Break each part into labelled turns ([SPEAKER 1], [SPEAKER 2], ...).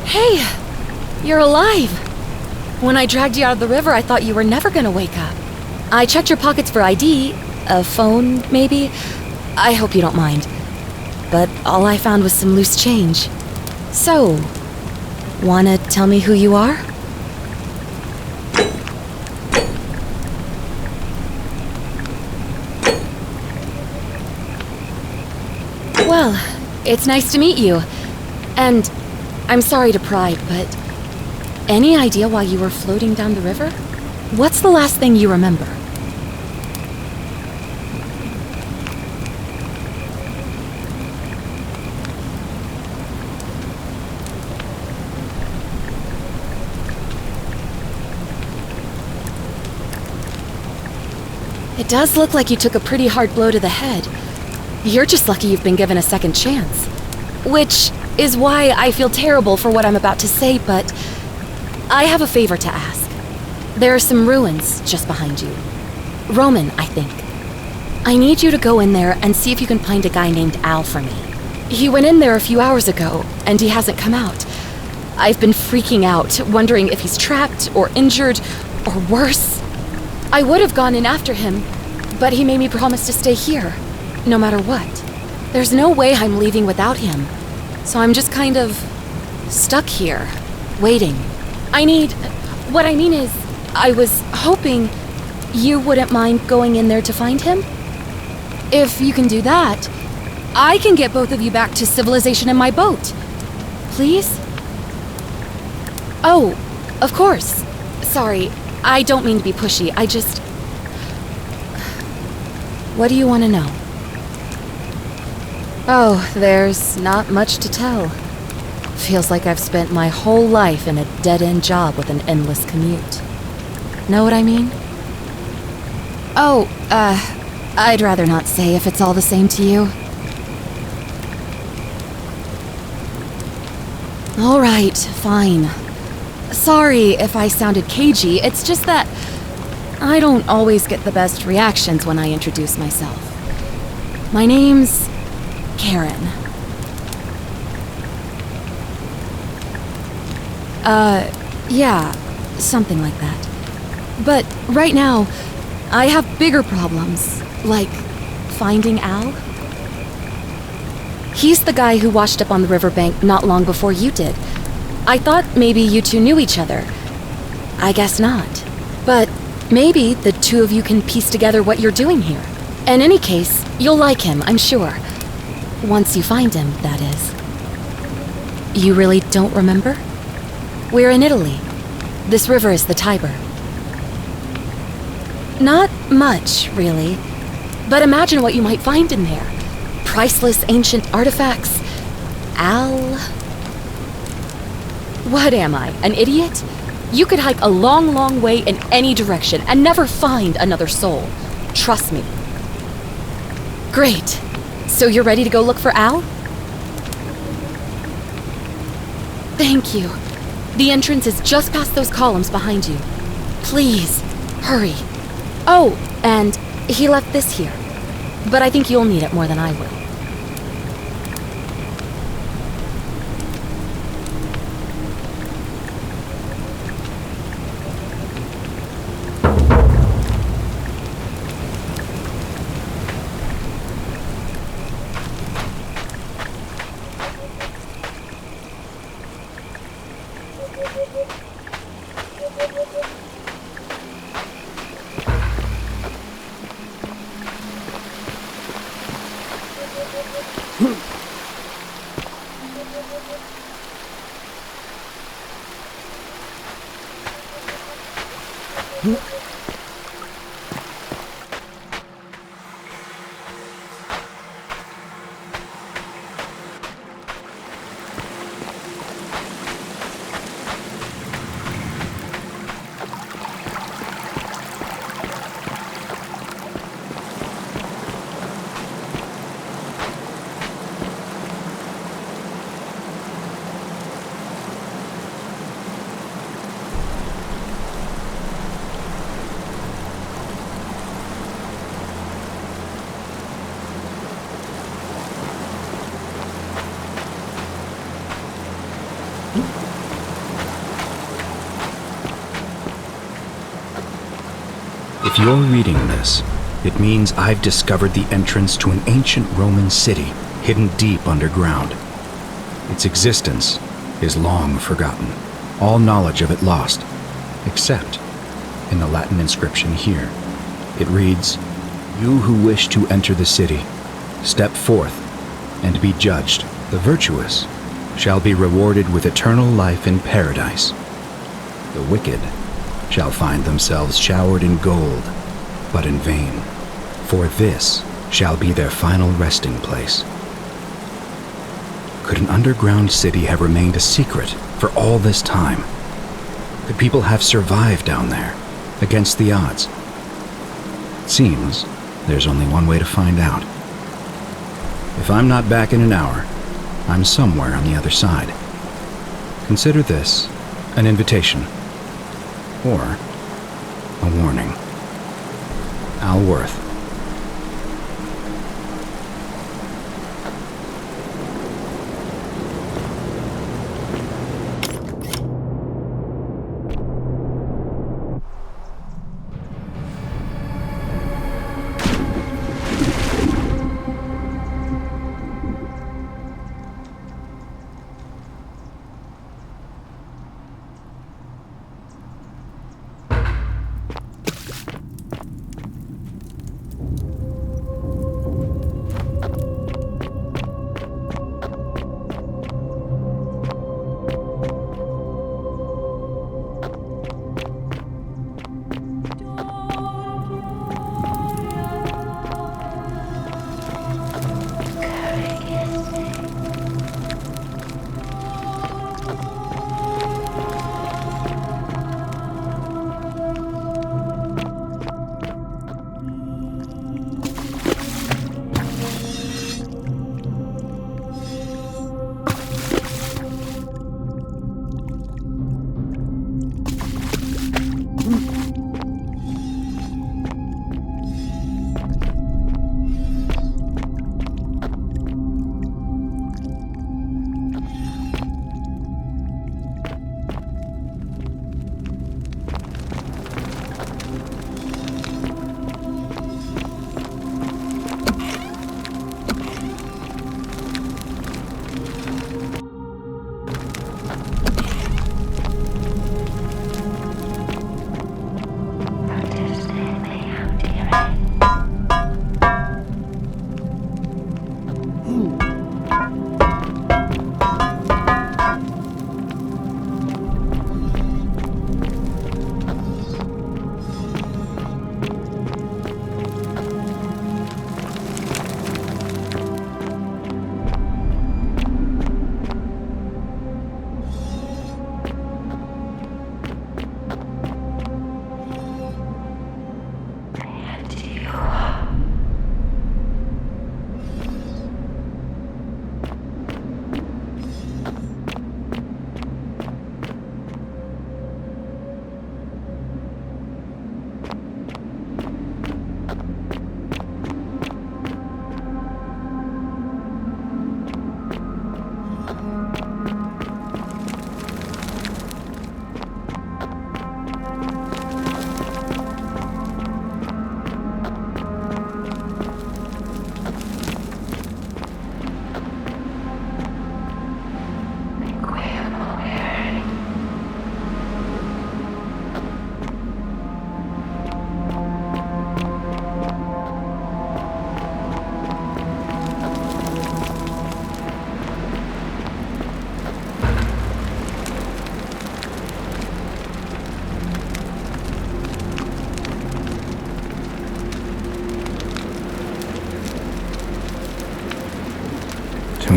[SPEAKER 1] Hey! You're alive! When I dragged you out of the river, I thought you were never gonna wake up. I checked your pockets for ID, a phone, maybe. I hope you don't mind. But all I found was some loose change. So, wanna tell me who you are? Well, it's nice to meet you. And I'm sorry to pry, but any idea why you were floating down the river? What's the last thing you remember? It does look like you took a pretty hard blow to the head. You're just lucky you've been given a second chance. Which is why I feel terrible for what I'm about to say, but I have a favor to ask. There are some ruins just behind you. Roman, I think. I need you to go in there and see if you can find a guy named Al for me. He went in there a few hours ago, and he hasn't come out. I've been freaking out, wondering if he's trapped or injured or worse. I would have gone in after him, but he made me promise to stay here, no matter what. There's no way I'm leaving without him, so I'm just kind of stuck here, waiting. What I mean is, I was hoping you wouldn't mind going in there to find him. If you can do that, I can get both of you back to civilization in my boat. Please? Oh, of course. Sorry, I don't mean to be pushy, I just... What do you want to know? Oh, there's not much to tell. Feels like I've spent my whole life in a dead-end job with an endless commute. Know what I mean? Oh, I'd rather not say if it's all the same to you. All right, fine. Sorry if I sounded cagey, it's just that I don't always get the best reactions when I introduce myself. My name's Karen. Yeah, something like that. But right now, I have bigger problems, like finding Al. He's the guy who washed up on the riverbank not long before you did. I thought maybe you two knew each other. I guess not. But maybe the two of you can piece together what you're doing here. In any case, you'll like him, I'm sure. Once you find him, that is. You really don't remember? We're in Italy. This river is the Tiber. Not much, really. But imagine what you might find in there. Priceless ancient artifacts. Al... What am I, an idiot? You could hike a long, long way in any direction and never find another soul. Trust me. Great. So you're ready to go look for Al? Thank you. The entrance is just past those columns behind you. Please, hurry. Oh, and he left this here. But I think you'll need it more than I will.
[SPEAKER 2] If you're reading this, it means I've discovered the entrance to an ancient Roman city hidden deep underground. Its existence is long forgotten, all knowledge of it lost, except in the Latin inscription here. It reads, "You who wish to enter the city, step forth and be judged. The virtuous shall be rewarded with eternal life in paradise. The wicked shall find themselves showered in gold, but in vain, for this shall be their final resting place." Could an underground city have remained a secret for all this time? Could people have survived down there, against the odds? It seems there's only one way to find out. If I'm not back in an hour, I'm somewhere on the other side. Consider this an invitation, or a warning. Al Worth.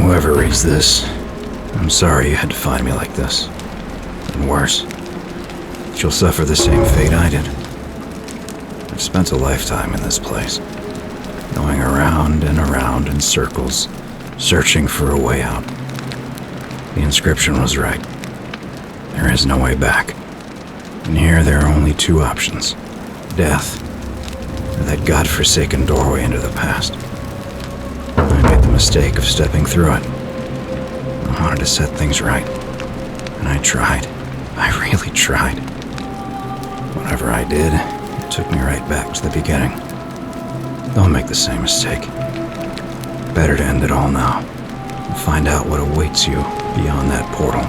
[SPEAKER 2] Whoever reads this, I'm sorry you had to find me like this. And worse, you'll suffer the same fate I did. I've spent a lifetime in this place, going around and around in circles, searching for a way out. The inscription was right. There is no way back. And here there are only two options: death, or that godforsaken doorway into the past. I made the mistake of stepping through it. I wanted to set things right, and I tried. I really tried. Whatever I did, took me right back to the beginning. Don't make the same mistake. Better to end it all now and find out what awaits you beyond that portal.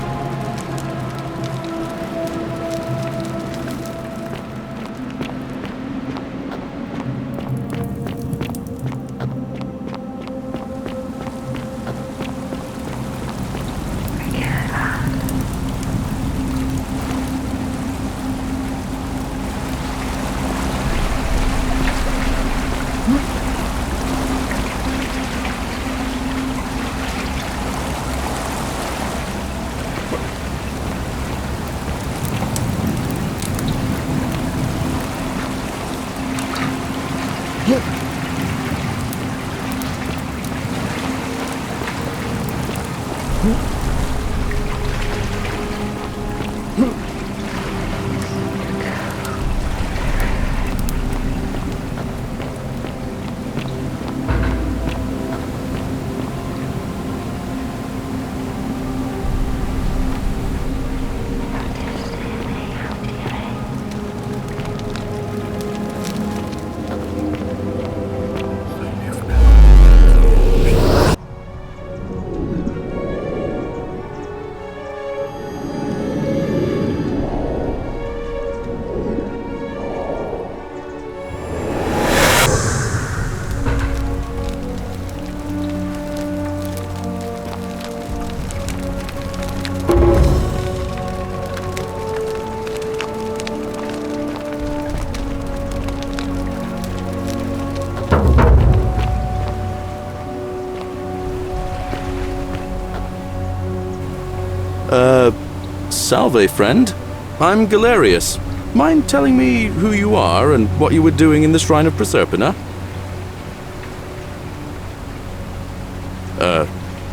[SPEAKER 3] Salve, friend. I'm Galerius. Mind telling me who you are and what you were doing in the Shrine of Proserpina?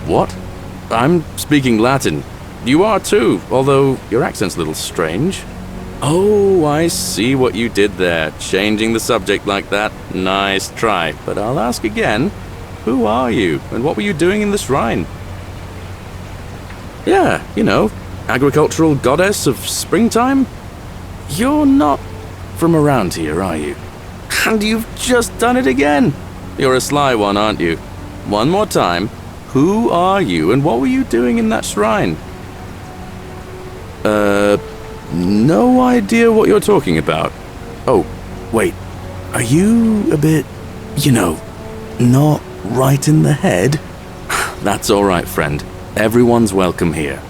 [SPEAKER 3] What? I'm speaking Latin. You are too, although your accent's a little strange. Oh, I see what you did there, changing the subject like that. Nice try, but I'll ask again. Who are you, and what were you doing in the shrine? Yeah, you know, agricultural goddess of springtime? You're not from around here, are you? And you've just done it again! You're a sly one, aren't you? One more time. Who are you, and what were you doing in that shrine? No idea what you're talking about. Oh, wait. Are you a bit, not right in the head? That's all right, friend. Everyone's welcome here.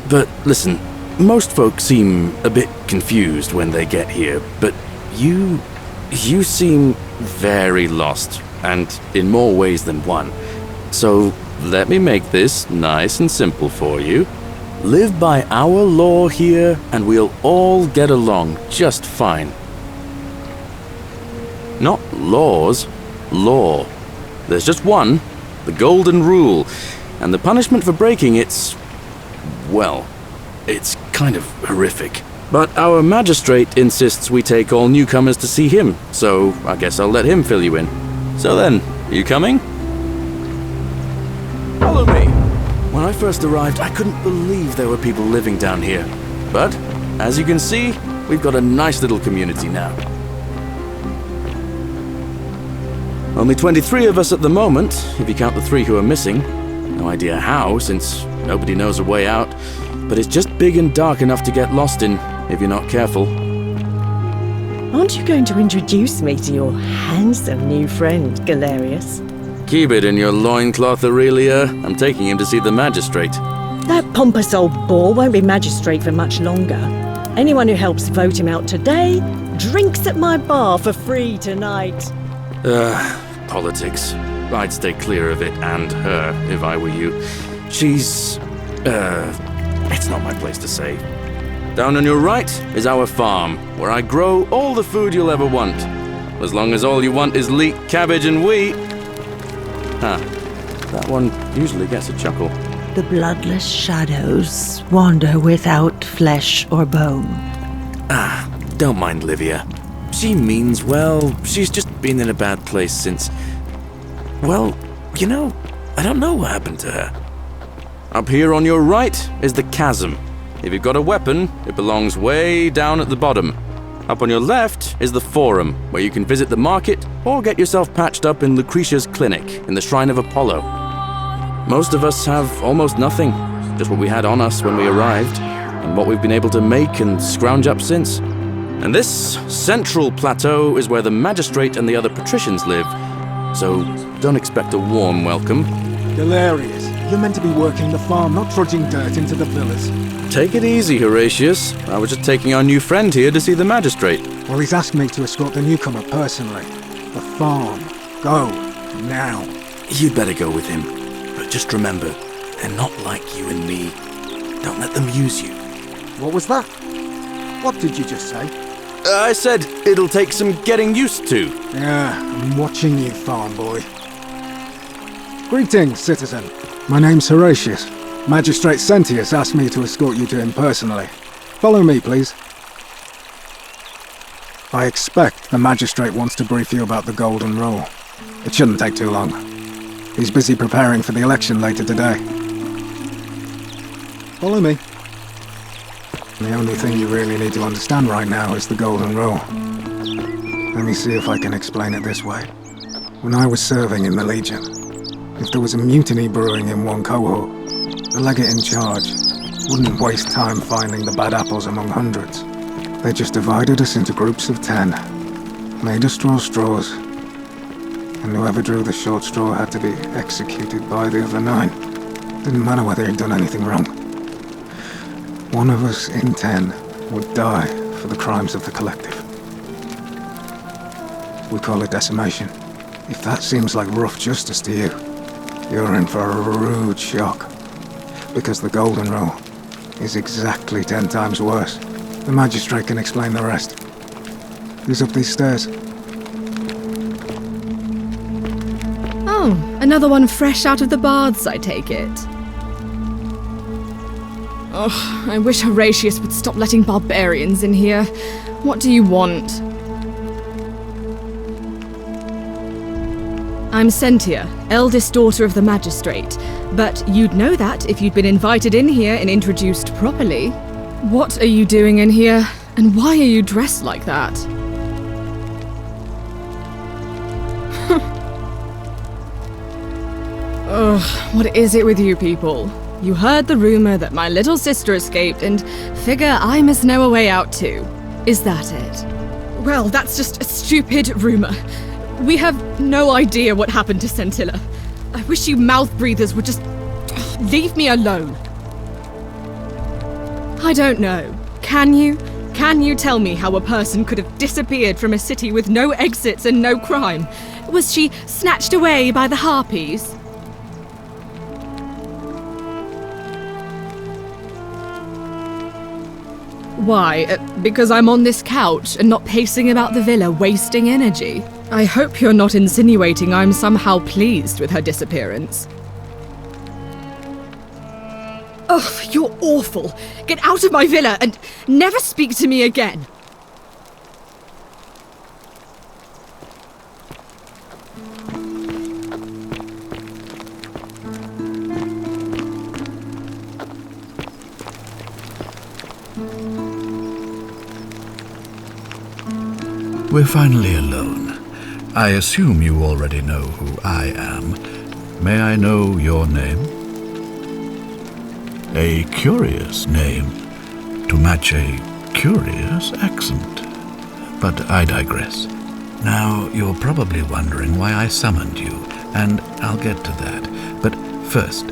[SPEAKER 3] But listen, most folk seem a bit confused when they get here, but you seem very lost, and in more ways than one. So let me make this nice and simple for you. Live by our law here, and we'll all get along just fine. Not laws, law. There's just one, the golden rule, and the punishment for breaking it's kind of horrific. But our magistrate insists we take all newcomers to see him, so I guess I'll let him fill you in. So then, you coming? Follow me. When I first arrived, I couldn't believe there were people living down here. But, as you can see, we've got a nice little community now. Only 23 of us at the moment, if you count the 3 who are missing. No idea how, since nobody knows a way out. But it's just big and dark enough to get lost in, if you're not careful.
[SPEAKER 4] Aren't you going to introduce me to your handsome new friend, Galerius?
[SPEAKER 3] Keep it in your loincloth, Iulia. I'm taking him to see the magistrate.
[SPEAKER 4] That pompous old bore won't be magistrate for much longer. Anyone who helps vote him out today drinks at my bar for free tonight.
[SPEAKER 3] Politics. I'd stay clear of it and her, if I were you. She's, it's not my place to say. Down on your right is our farm, where I grow all the food you'll ever want. As long as all you want is leek, cabbage, and wheat. That one usually gets a chuckle.
[SPEAKER 5] The bloodless shadows wander without flesh or bone.
[SPEAKER 3] Don't mind Livia. She means well. She's just been in a bad place since... Well, I don't know what happened to her. Up here on your right is the chasm. If you've got a weapon, it belongs way down at the bottom. Up on your left is the Forum, where you can visit the market or get yourself patched up in Lucretia's clinic in the Shrine of Apollo. Most of us have almost nothing, just what we had on us when we arrived, and what we've been able to make and scrounge up since. And this central plateau is where the magistrate and the other patricians live, so don't expect a warm welcome.
[SPEAKER 6] Hilarious. You're meant to be working the farm, not trudging dirt into the villas.
[SPEAKER 3] Take it easy, Horatius. I was just taking our new friend here to see the magistrate.
[SPEAKER 6] Well, he's asked me to escort the newcomer personally. The farm. Go. Now.
[SPEAKER 3] You'd better go with him. But just remember, they're not like you and me. Don't let them use you.
[SPEAKER 6] What was that? What did you just say?
[SPEAKER 3] I said it'll take some getting used to.
[SPEAKER 6] Yeah, I'm watching you, farm boy. Greetings, citizen. My name's Horatius. Magistrate Sentius asked me to escort you to him personally. Follow me, please. I expect the magistrate wants to brief you about the Golden Rule. It shouldn't take too long. He's busy preparing for the election later today. Follow me. The only thing you really need to understand right now is the Golden Rule. Let me see if I can explain it this way. When I was serving in the Legion, if there was a mutiny brewing in one cohort, the legate in charge wouldn't waste time finding the bad apples among hundreds. They just divided us into groups of 10, made us draw straws, and whoever drew the short straw had to be executed by the other 9. Didn't matter whether he'd done anything wrong. One of us in 10 would die for the crimes of the collective. We call it decimation. If that seems like rough justice to you, you're in for a rude shock. Because the Golden Rule is exactly 10 times worse. The magistrate can explain the rest. Who's up these stairs?
[SPEAKER 7] Oh, another one fresh out of the baths, I take it. Oh, I wish Horatius would stop letting barbarians in here. What do you want? I'm Sentia, eldest daughter of the magistrate. But you'd know that if you'd been invited in here and introduced properly. What are you doing in here? And why are you dressed like that? Ugh, what is it with you people? You heard the rumor that my little sister escaped and figure I must know a way out too. Is that it? Well, that's just a stupid rumor. We have no idea what happened to Scintilla. I wish you mouth breathers would just leave me alone. I don't know. Can you? Can you tell me how a person could have disappeared from a city with no exits and no crime? Was she snatched away by the harpies? Why? Because I'm on this couch and not pacing about the villa, wasting energy? I hope you're not insinuating I'm somehow pleased with her disappearance. Ugh, you're awful. Get out of my villa and never speak to me again.
[SPEAKER 2] We're finally alone. I assume you already know who I am. May I know your name? A curious name, to match a curious accent. But I digress. Now, you're probably wondering why I summoned you, and I'll get to that. But first,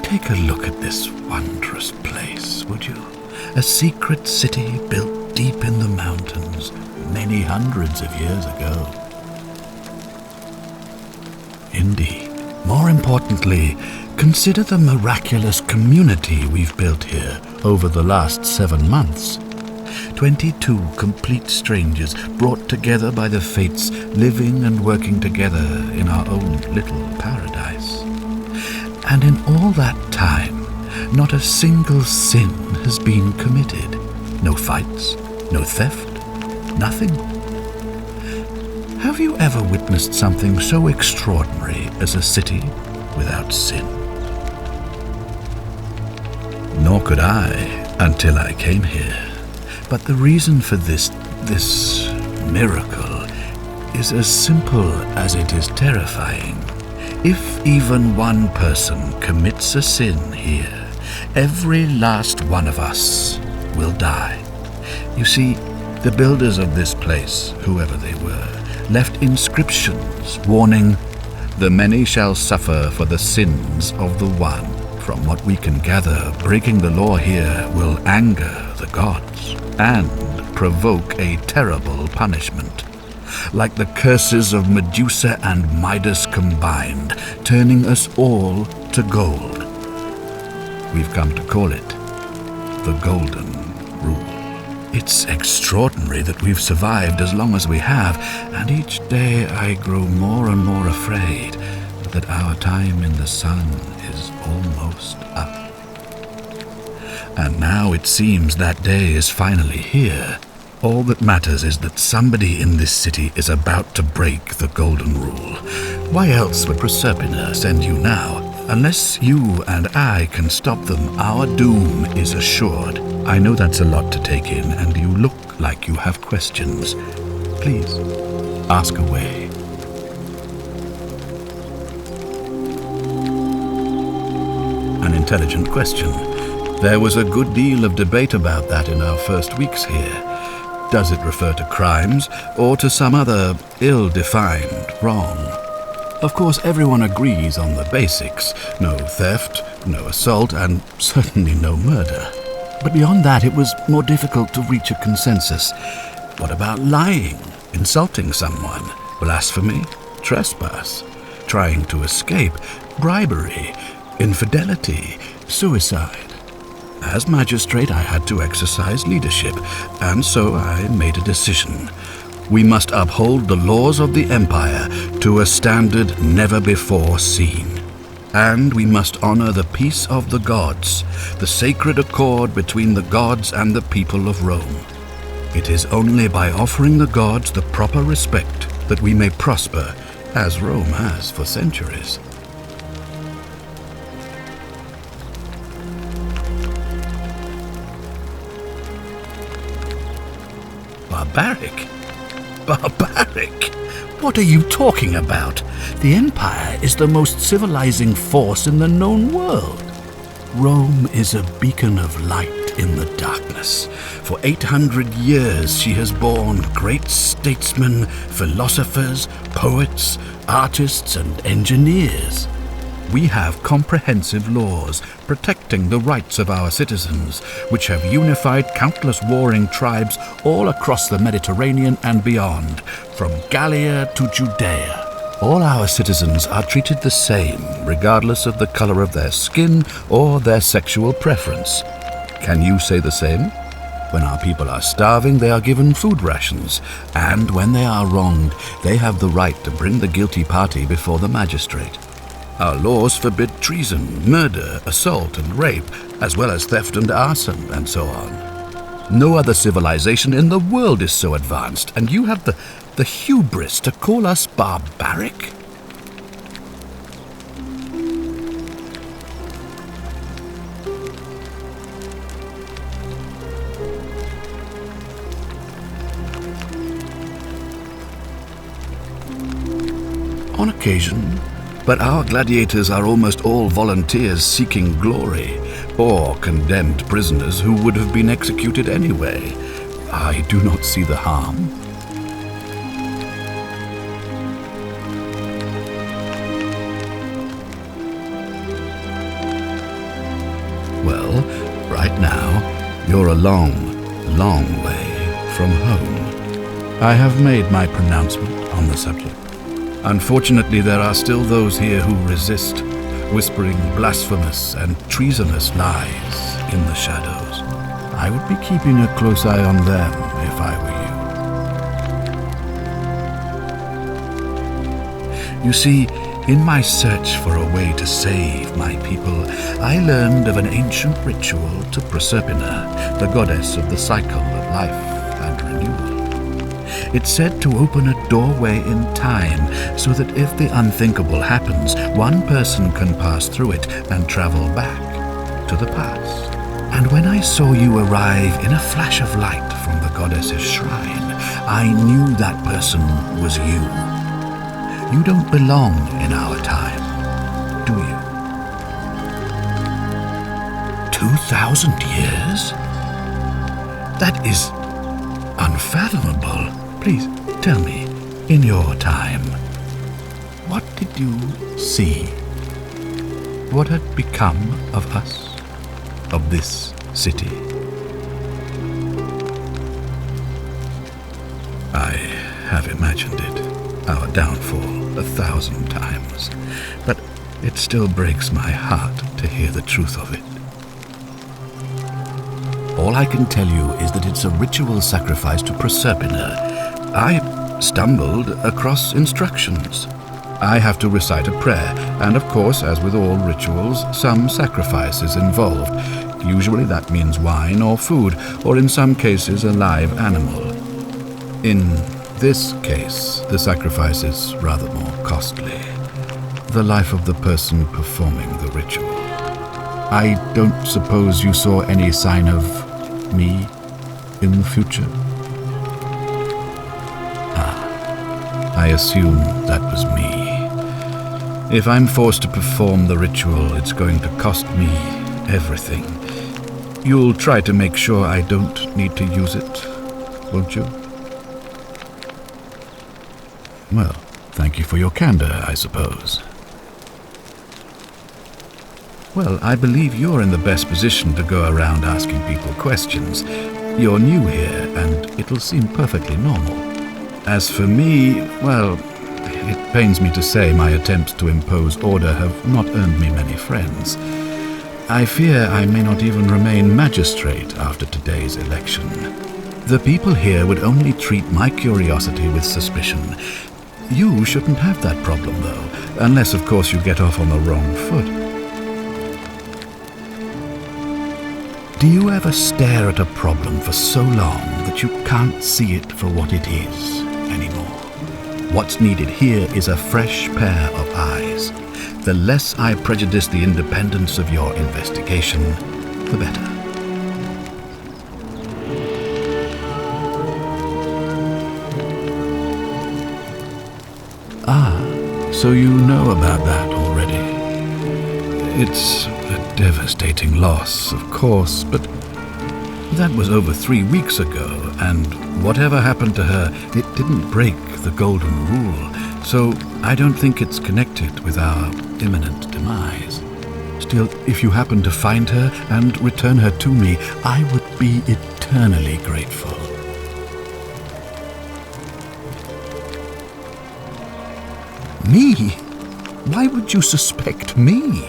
[SPEAKER 2] take a look at this wondrous place, would you? A secret city built deep in the mountains, many hundreds of years ago. Indeed. More importantly, consider the miraculous community we've built here over the last 7 months. 22 complete strangers brought together by the fates, living and working together in our own little paradise. And in all that time, not a single sin has been committed. No fights, no theft, nothing. Have you ever witnessed something so extraordinary as a city without sin? Nor could I,
[SPEAKER 8] until I came here. But the reason for this miracle is as simple as it is terrifying. If even one person commits a sin here, every last one of us will die. You see, the builders of this place, whoever they were, left inscriptions warning, "The many shall suffer for the sins of the one." From what we can gather, breaking the law here will anger the gods and provoke a terrible punishment. Like the curses of Medusa and Midas combined, turning us all to gold. We've come to call it the Golden Rule. It's extraordinary that we've survived as long as we have, and each day I grow more and more afraid that our time in the sun is almost up. And now it seems that day is finally here. All that matters is that somebody in this city is about to break the Golden Rule. Why else would Proserpina send you now? Unless you and I can stop them, our doom is assured. I know that's a lot to take in, and you look like you have questions. Please, ask away. An intelligent question. There was a good deal of debate about that in our first weeks here. Does it refer to crimes, or to some other ill-defined wrong? Of course, everyone agrees on the basics. No theft, no assault, and certainly no murder. But beyond that, it was more difficult to reach a consensus. What about lying, insulting someone, blasphemy, trespass, trying to escape, bribery, infidelity, suicide? As magistrate, I had to exercise leadership, and so I made a decision. We must uphold the laws of the Empire to a standard never before seen. And we must honor the peace of the gods, the sacred accord between the gods and the people of Rome. It is only by offering the gods the proper respect that we may prosper, as Rome has for centuries. Barbaric? Barbaric? What are you talking about? The Empire is the most civilizing force in the known world. Rome is a beacon of light in the darkness. For 800 years she has borne great statesmen, philosophers, poets, artists, and engineers. We have comprehensive laws protecting the rights of our citizens, which have unified countless warring tribes all across the Mediterranean and beyond, from Gallia to Judea. All our citizens are treated the same, regardless of the color of their skin or their sexual preference. Can you say the same? When our people are starving, they are given food rations, and when they are wronged, they have the right to bring the guilty party before the magistrate. Our laws forbid treason, murder, assault, and rape, as well as theft and arson, and so on. No other civilization in the world is so advanced, and you have the hubris to call us barbaric? On occasion, but our gladiators are almost all volunteers seeking glory, or condemned prisoners who would have been executed anyway. I do not see the harm. Well, right now, you're a long, long way from home. I have made my pronouncement on the subject. Unfortunately, there are still those here who resist, whispering blasphemous and treasonous lies in the shadows. I would be keeping a close eye on them if I were you. You see, in my search for a way to save my people, I learned of an ancient ritual to Proserpina, the goddess of the cycle of life and renewal. It's said to open a doorway in time, so that if the unthinkable happens, one person can pass through it and travel back to the past. And when I saw you arrive in a flash of light from the goddess's shrine, I knew that person was you. You don't belong in our time, do you? 2,000 years? That is unfathomable. Please tell me, in your time, what did you see? What had become of us, of this city? I have imagined it, our downfall, 1,000 times, but it still breaks my heart to hear the truth of it. All I can tell you is that it's a ritual sacrifice to Proserpina. I stumbled across instructions. I have to recite a prayer, and of course, as with all rituals, some sacrifice is involved. Usually that means wine or food, or in some cases a live animal. In this case, the sacrifice is rather more costly. The life of the person performing the ritual. I don't suppose you saw any sign of me in the future? I assume that was me. If I'm forced to perform the ritual, it's going to cost me everything. You'll try to make sure I don't need to use it, won't you? Well, thank you for your candor, I suppose. Well, I believe you're in the best position to go around asking people questions. You're new here, and it'll seem perfectly normal. As for me, well, it pains me to say my attempts to impose order have not earned me many friends. I fear I may not even remain magistrate after today's election. The people here would only treat my curiosity with suspicion. You shouldn't have that problem, though, unless, of course, you get off on the wrong foot. Do you ever stare at a problem for so long that you can't see it for what it is anymore? What's needed here is a fresh pair of eyes. The less I prejudice the independence of your investigation, the better. So you know about that already. It's a devastating loss, of course, but that was over 3 weeks ago, and whatever happened to her, it didn't break the Golden Rule, so I don't think it's connected with our imminent demise. Still, if you happen to find her and return her to me, I would be eternally grateful. Me? Why would you suspect me?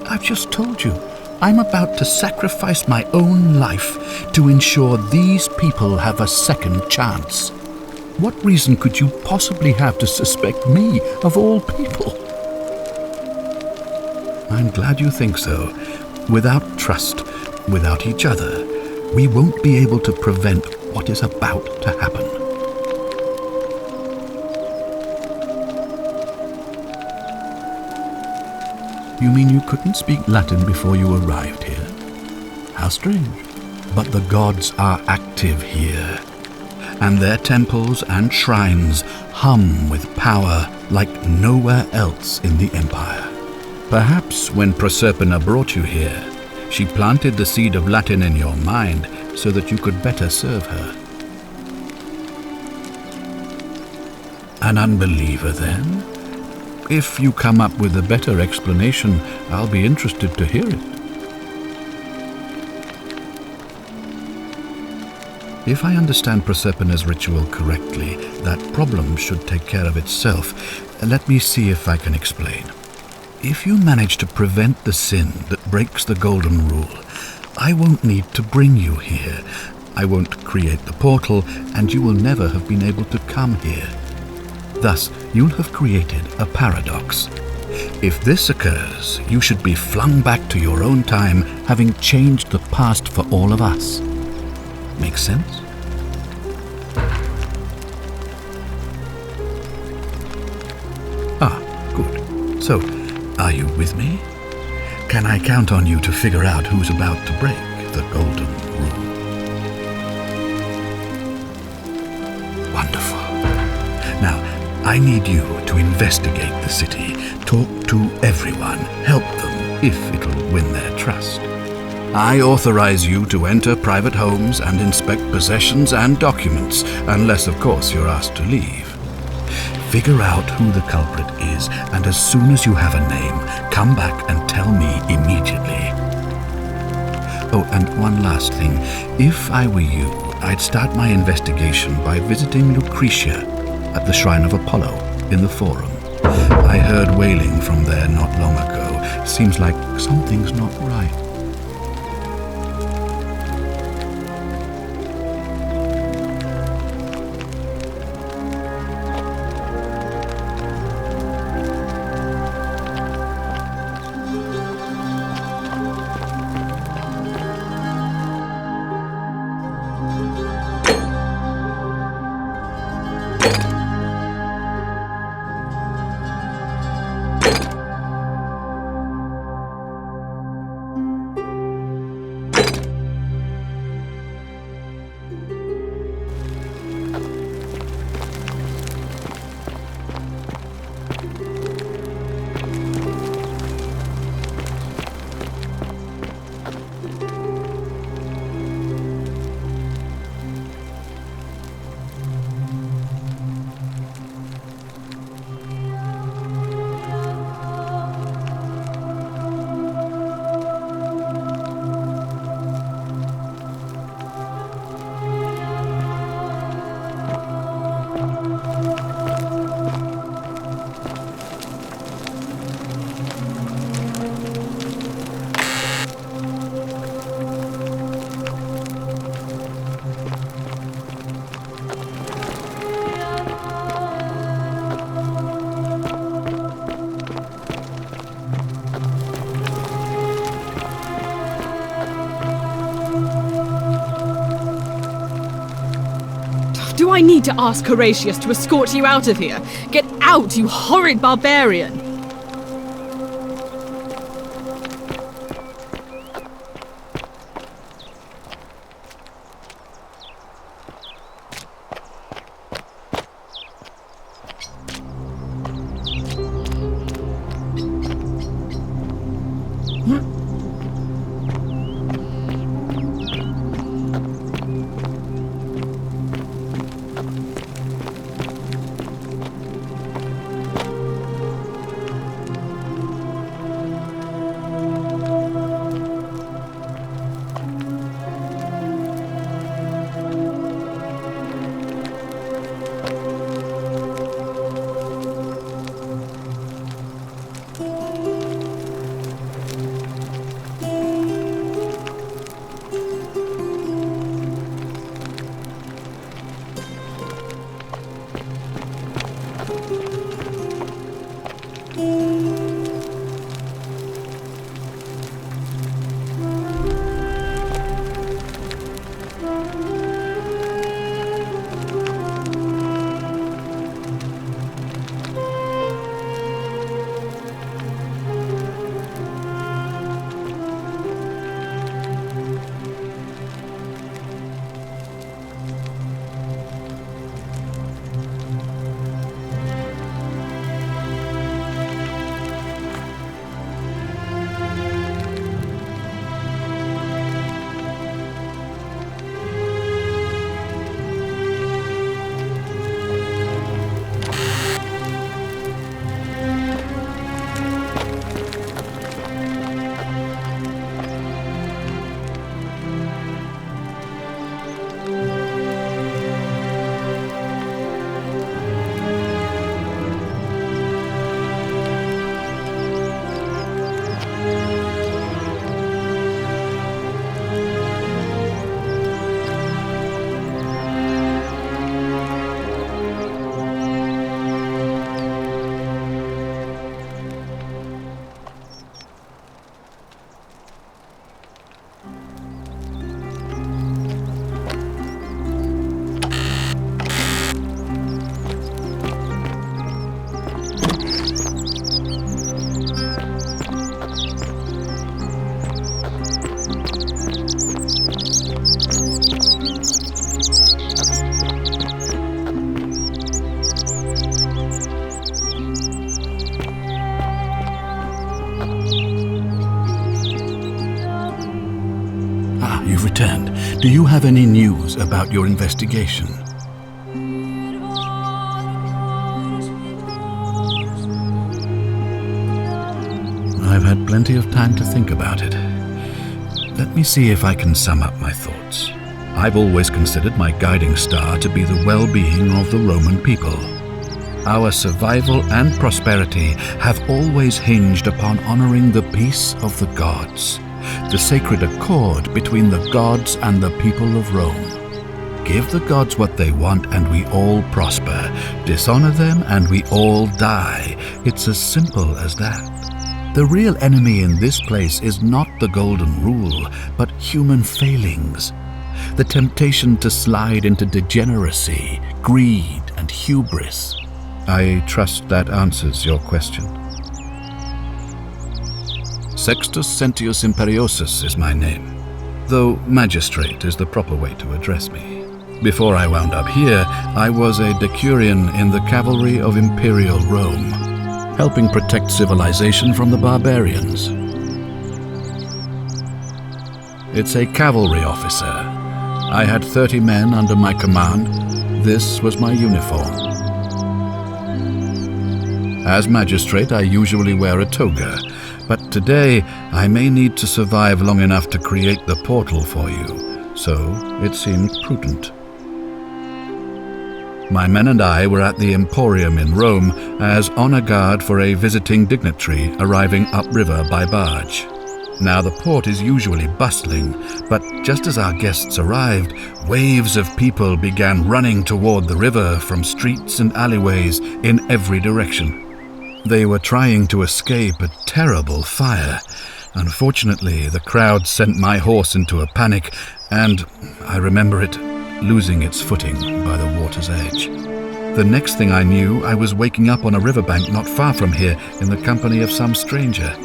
[SPEAKER 8] I've just told you, I'm about to sacrifice my own life to ensure these people have a second chance. What reason could you possibly have to suspect me, of all people? I'm glad you think so. Without trust, without each other, we won't be able to prevent what is about to happen. You mean you couldn't speak Latin before you arrived here? How strange. But the gods are active here, and their temples and shrines hum with power like nowhere else in the Empire. Perhaps when Proserpina brought you here, she planted the seed of Latin in your mind so that you could better serve her. An unbeliever, then? If you come up with a better explanation, I'll be interested to hear it. If I understand Proserpina's ritual correctly, that problem should take care of itself. Let me see if I can explain. If you manage to prevent the sin that breaks the Golden Rule, I won't need to bring you here. I won't create the portal, and you will never have been able to come here. Thus, you'll have created a paradox. If this occurs, you should be flung back to your own time, having changed the past for all of us. Make sense? Good. So, are you with me? Can I count on you to figure out who's about to break? the Golden Rule. Wonderful. Now, I need you to investigate the city, talk to everyone, help them if it'll win their trust. I authorize you to enter private homes and inspect possessions and documents, unless, of course, you're asked to leave. Figure out who the culprit is, and as soon as you have a name, come back and tell me immediately. Oh, and one last thing. If I were you, I'd start my investigation by visiting Lucretia at the Shrine of Apollo in the Forum. I heard wailing from there not long ago. Seems like something's not right.
[SPEAKER 7] Do I need to ask Horatius to escort you out of here? Get out, you horrid barbarian!
[SPEAKER 8] You've returned. Do you have any news about your investigation? I've had plenty of time to think about it. Let me see if I can sum up my thoughts. I've always considered my guiding star to be the well-being of the Roman people. Our survival and prosperity have always hinged upon honoring the peace of the gods, the sacred accord between the gods and the people of Rome. Give the gods what they want and we all prosper. Dishonor them and we all die. It's as simple as that. The real enemy in this place is not the golden rule, but human failings. The temptation to slide into degeneracy, greed, and hubris. I trust that answers your question. Sextus Sentius Imperiosus is my name, though magistrate is the proper way to address me. Before I wound up here, I was a decurion in the cavalry of Imperial Rome, helping protect civilization from the barbarians. It's a cavalry officer. I had 30 men under my command. This was my uniform. As magistrate, I usually wear a toga, but today I may need to survive long enough to create the portal for you, so it seemed prudent. My men and I were at the Emporium in Rome as honor guard for a visiting dignitary arriving upriver by barge. Now the port is usually bustling, but just as our guests arrived, waves of people began running toward the river from streets and alleyways in every direction. They were trying to escape a terrible fire. Unfortunately, the crowd sent my horse into a panic, and I remember it losing its footing by the water's edge. The next thing I knew, I was waking up on a riverbank not far from here in the company of some stranger.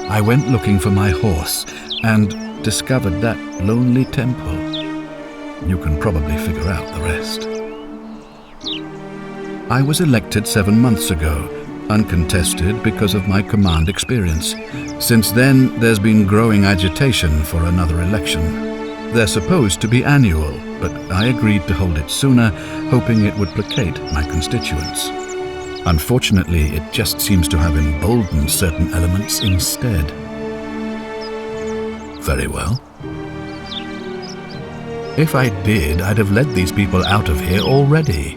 [SPEAKER 8] I went looking for my horse and discovered that lonely temple. You can probably figure out the rest. I was elected 7 months ago, uncontested because of my command experience. Since then, there's been growing agitation for another election. They're supposed to be annual, but I agreed to hold it sooner, hoping it would placate my constituents. Unfortunately, it just seems to have emboldened certain elements instead. Very well. If I did, I'd have led these people out of here already.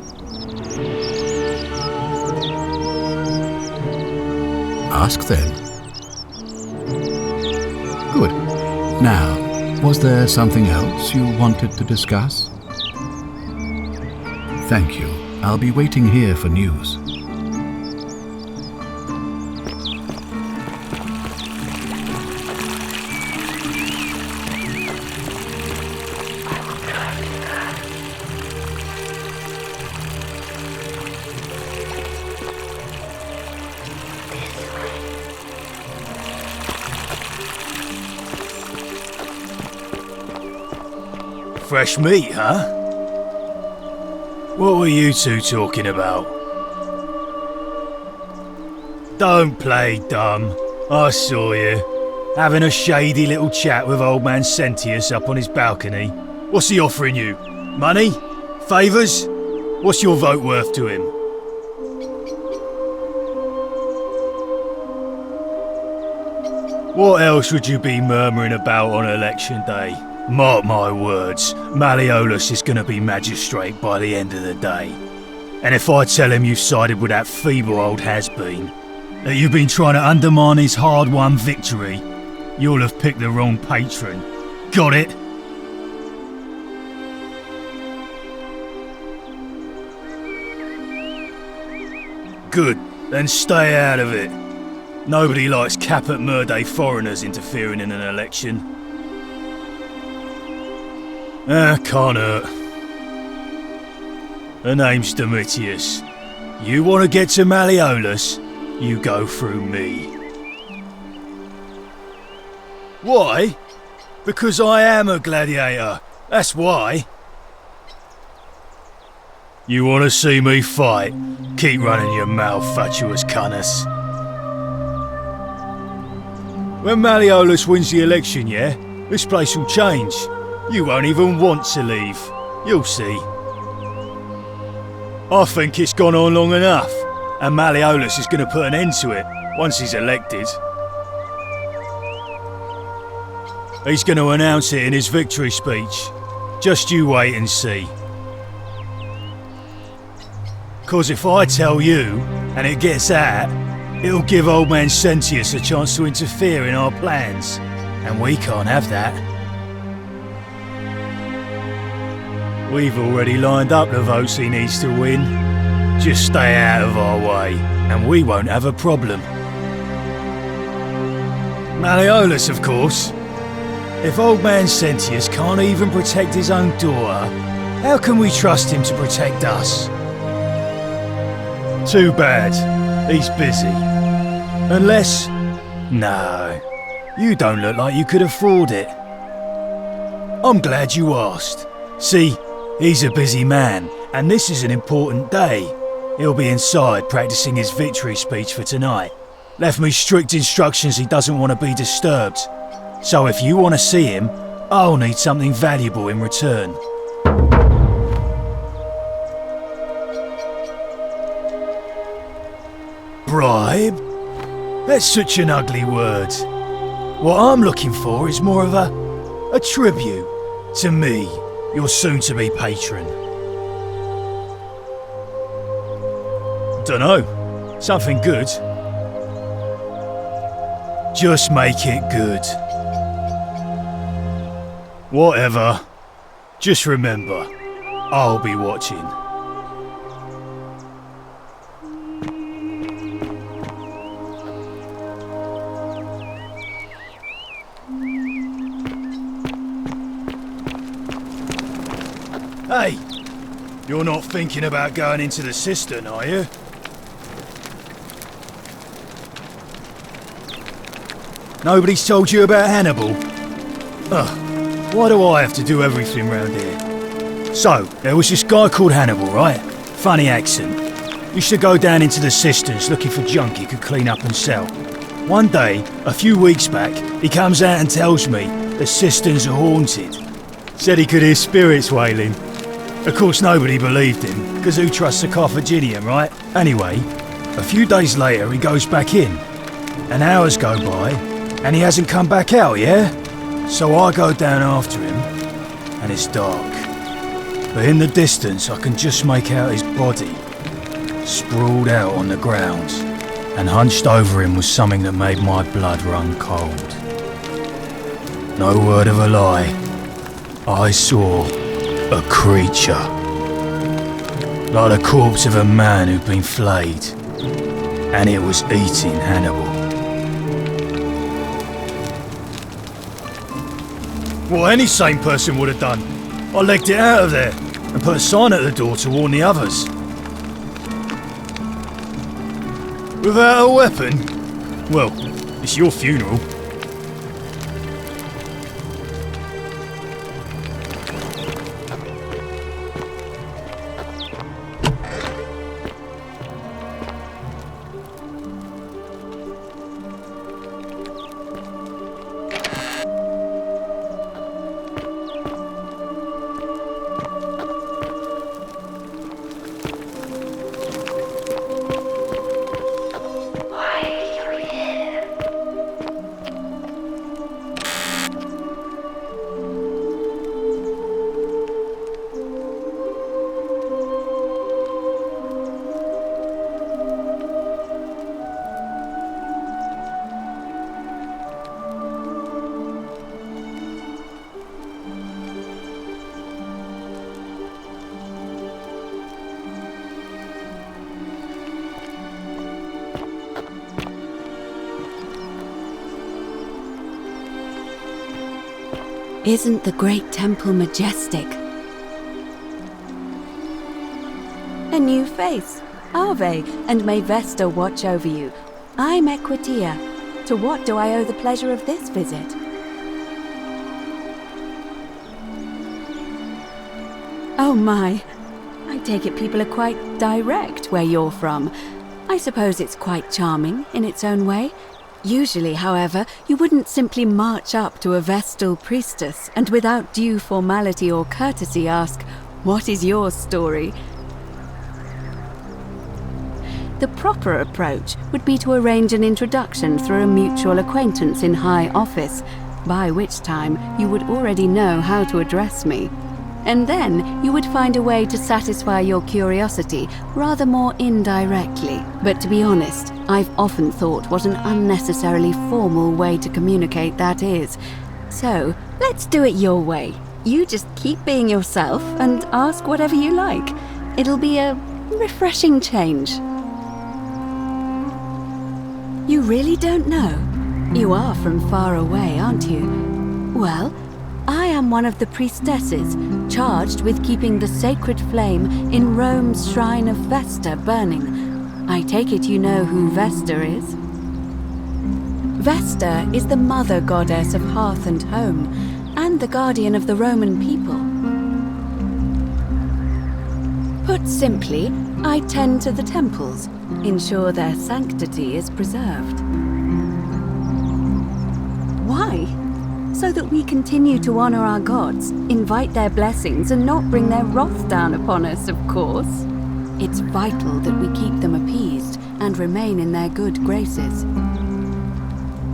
[SPEAKER 8] Ask them. Good. Now, was there something else you wanted to discuss? Thank you. I'll be waiting here for news.
[SPEAKER 9] Fresh meat, huh? What were you two talking about? Don't play dumb. I saw you. Having a shady little chat with old man Sentius up on his balcony. What's he offering you? Money? Favours? What's your vote worth to him? What else would you be murmuring about on election day? Mark my words, Malleolus is going to be magistrate by the end of the day. And if I tell him you've sided with that feeble old has-been, that you've been trying to undermine his hard-won victory, you'll have picked the wrong patron. Got it? Good, then stay out of it. Nobody likes caput murde foreigners interfering in an election. Can't hurt. Her name's Domitius. You want to get to Malleolus, you go through me. Why? Because I am a gladiator. That's why. You want to see me fight? Keep running your mouth, fatuous cunners. When Malleolus wins the election, yeah? This place will change. You won't even want to leave. You'll see. I think it's gone on long enough, and Malleolus is going to put an end to it once he's elected. He's going to announce it in his victory speech. Just you wait and see. 'Cause if I tell you, and it gets out, it'll give old man Sentius a chance to interfere in our plans, and we can't have that. We've already lined up the votes he needs to win. Just stay out of our way, and we won't have a problem. Malleolus, of course. If old man Sentius can't even protect his own daughter, how can we trust him to protect us? Too bad. He's busy. Unless... No. You don't look like you could afford it. I'm glad you asked. See, he's a busy man, and this is an important day. He'll be inside practicing his victory speech for tonight. Left me strict instructions he doesn't want to be disturbed. So if you want to see him, I'll need something valuable in return. Bribe? That's such an ugly word. What I'm looking for is more of a tribute to me, your soon-to-be patron. Dunno. Something good. Just make it good. Whatever. Just remember, I'll be watching. Hey! You're not thinking about going into the cistern, are you? Nobody's told you about Hannibal? Ugh, why do I have to do everything round here? So, there was this guy called Hannibal, right? Funny accent. Used to go down into the cisterns looking for junk he could clean up and sell. One day, a few weeks back, he comes out and tells me the cisterns are haunted. Said he could hear spirits wailing. Of course nobody believed him, because who trusts a Carthaginian, right? Anyway, a few days later he goes back in, and hours go by, and he hasn't come back out, yeah? So I go down after him, and it's dark. But in the distance I can just make out his body, sprawled out on the ground, and hunched over him was something that made my blood run cold. No word of a lie, I saw a creature. Like the corpse of a man who'd been flayed. And it was eating Hannibal. What any sane person would have done. I legged it out of there and put a sign at the door to warn the others. Without a weapon? Well, it's your funeral.
[SPEAKER 10] Isn't the great temple majestic? A new face. Ave, and may Vesta watch over you. I'm Equitia. To what do I owe the pleasure of this visit? Oh my. I take it people are quite direct where you're from. I suppose it's quite charming in its own way. Usually, however, you wouldn't simply march up to a Vestal priestess and without due formality or courtesy ask, "What is your story?" The proper approach would be to arrange an introduction through a mutual acquaintance in high office, by which time you would already know how to address me. And then you would find a way to satisfy your curiosity rather more indirectly. But to be honest, I've often thought what an unnecessarily formal way to communicate that is. So, let's do it your way. You just keep being yourself and ask whatever you like. It'll be a refreshing change. You really don't know? You are from far away, aren't you? Well, I am one of the priestesses charged with keeping the sacred flame in Rome's shrine of Vesta burning. I take it you know who Vesta is? Vesta is the mother goddess of hearth and home, and the guardian of the Roman people. Put simply, I tend to the temples, ensure their sanctity is preserved. Why? So that we continue to honor our gods, invite their blessings, and not bring their wrath down upon us, of course. It's vital that we keep them appeased and remain in their good graces.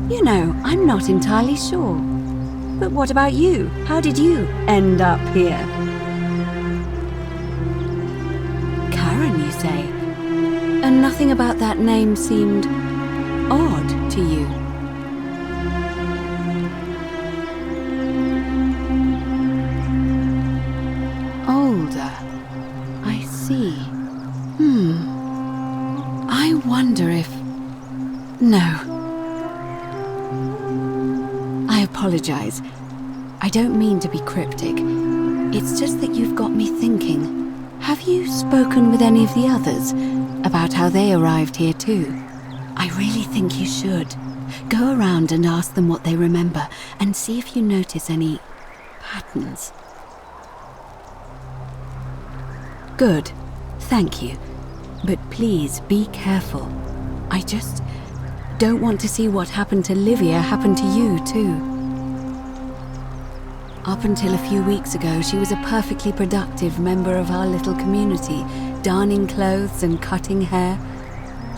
[SPEAKER 10] You know, I'm not entirely sure. But what about you? How did you end up here? Karen, you say? And nothing about that name seemed odd to you. Older. I see. I wonder if... No. I apologize. I don't mean to be cryptic. It's just that you've got me thinking. Have you spoken with any of the others about how they arrived here too? I really think you should. Go around and ask them what they remember and see if you notice any patterns. Good. Thank you. But please be careful. I just don't want to see what happened to Livia happen to you too. Up until a few weeks ago, she was a perfectly productive member of our little community, darning clothes and cutting hair.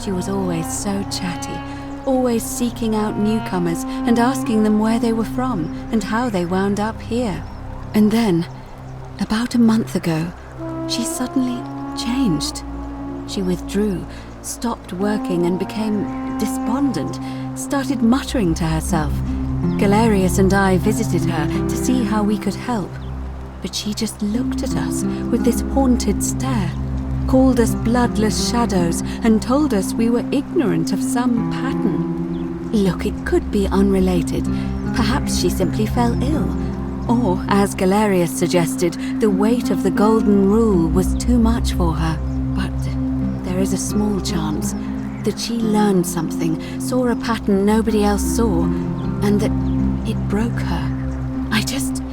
[SPEAKER 10] She was always so chatty, always seeking out newcomers and asking them where they were from and how they wound up here. And then, about a month ago, she suddenly changed. She withdrew, stopped working and became despondent, started muttering to herself. Galerius and I visited her to see how we could help, but she just looked at us with this haunted stare, called us bloodless shadows, and told us we were ignorant of some pattern. Look, it could be unrelated. Perhaps she simply fell ill. Or, as Galerius suggested, the weight of the golden rule was too much for her. But there is a small chance that she learned something, saw a pattern nobody else saw, and that it broke her. I just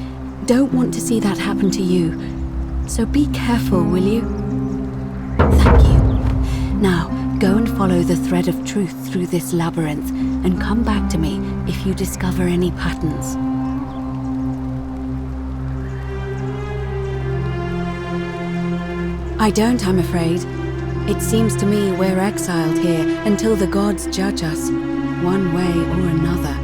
[SPEAKER 10] don't want to see that happen to you. So be careful, will you? Thank you. Now, go and follow the thread of truth through this labyrinth, and come back to me if you discover any patterns. I don't, I'm afraid. It seems to me we're exiled here until the gods judge us, one way or another.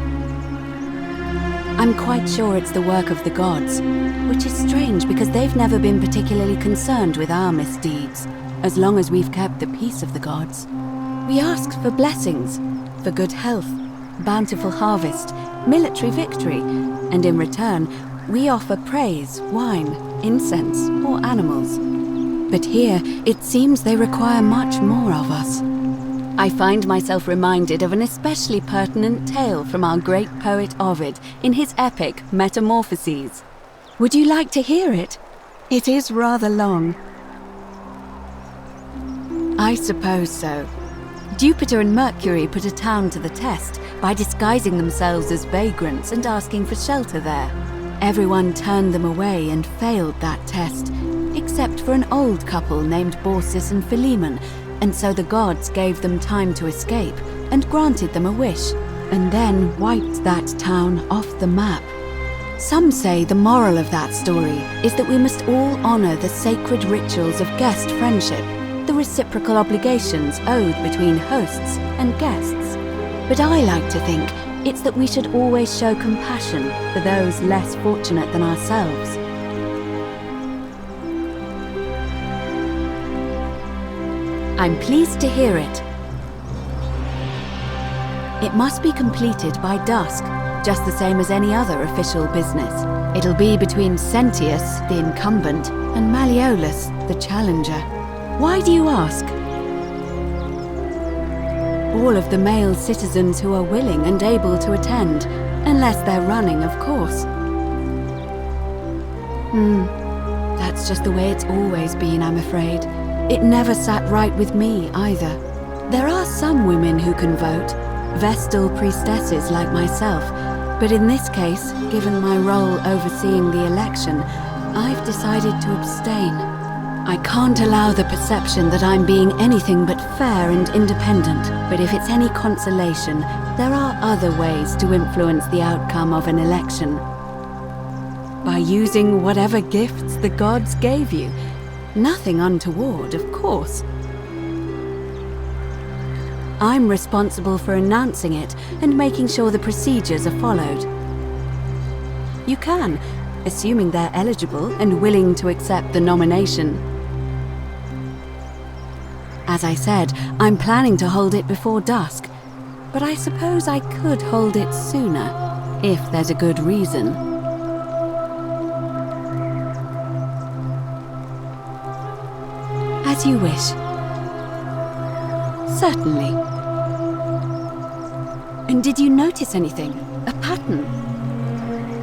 [SPEAKER 10] I'm quite sure it's the work of the gods, which is strange because they've never been particularly concerned with our misdeeds, as long as we've kept the peace of the gods. We ask for blessings, for good health, bountiful harvest, military victory, and in return, we offer praise, wine, incense, or animals. But here, it seems they require much more of us. I find myself reminded of an especially pertinent tale from our great poet Ovid in his epic Metamorphoses. Would you like to hear it? It is rather long. I suppose so. Jupiter and Mercury put a town to the test by disguising themselves as vagrants and asking for shelter there. Everyone turned them away and failed that test, except for an old couple named Baucis and Philemon, and so the gods gave them time to escape and granted them a wish. and then wiped that town off the map. Some say the moral of that story is that we must all honor the sacred rituals of guest friendship, the reciprocal obligations owed between hosts and guests. But I like to think it's that we should always show compassion for those less fortunate than ourselves. I'm pleased to hear it. It must be completed by dusk, just the same as any other official business. It'll be between Sentius, the incumbent, and Malleolus, the challenger. Why do you ask? All of the male citizens who are willing and able to attend, unless they're running, of course. That's just the way it's always been, I'm afraid. It never sat right with me, either. There are some women who can vote, Vestal priestesses like myself, but in this case, given my role overseeing the election, I've decided to abstain. I can't allow the perception that I'm being anything but fair and independent, but if it's any consolation, there are other ways to influence the outcome of an election. By using whatever gifts the gods gave you. Nothing untoward, of course. I'm responsible for announcing it and making sure the procedures are followed. You can, assuming they're eligible and willing to accept the nomination. As I said, I'm planning to hold it before dusk, but I suppose I could hold it sooner, if there's a good reason. As you wish. Certainly. And did you notice anything? A pattern?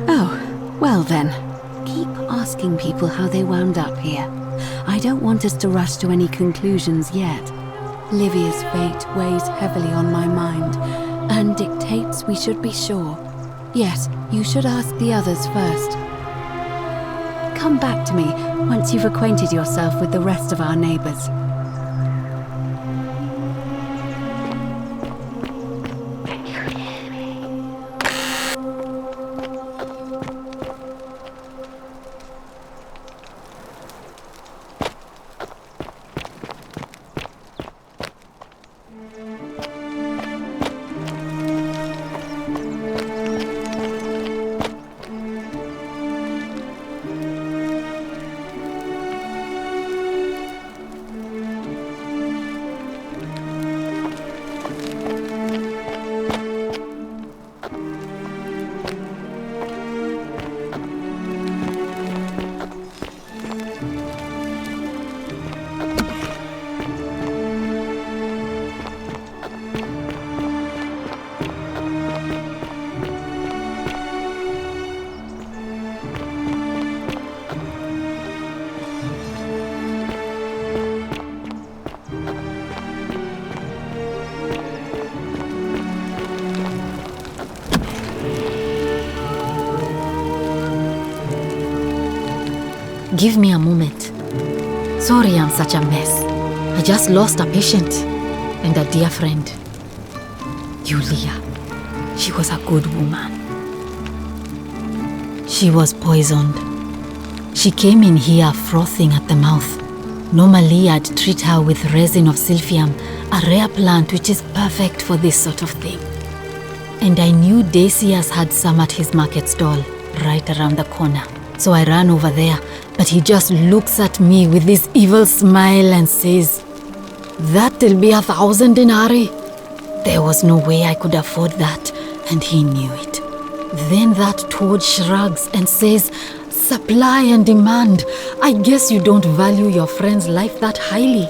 [SPEAKER 10] Oh, well then. Keep asking people how they wound up here. I don't want us to rush to any conclusions yet. Livia's fate weighs heavily on my mind, and dictates we should be sure. Yes, you should ask the others first. Come back to me once you've acquainted yourself with the rest of our neighbors.
[SPEAKER 11] Give me a moment. Sorry I'm such a mess. I just lost a patient and a dear friend. Iulia. She was a good woman. She was poisoned. She came in here frothing at the mouth. Normally I'd treat her with resin of silphium, a rare plant which is perfect for this sort of thing. And I knew Decius had some at his market stall, right around the corner. So I ran over there, but he just looks at me with this evil smile and says, "That'll be 1,000 denarii." There was no way I could afford that, and he knew it. Then that toad shrugs and says, "Supply and demand. I guess you don't value your friend's life that highly."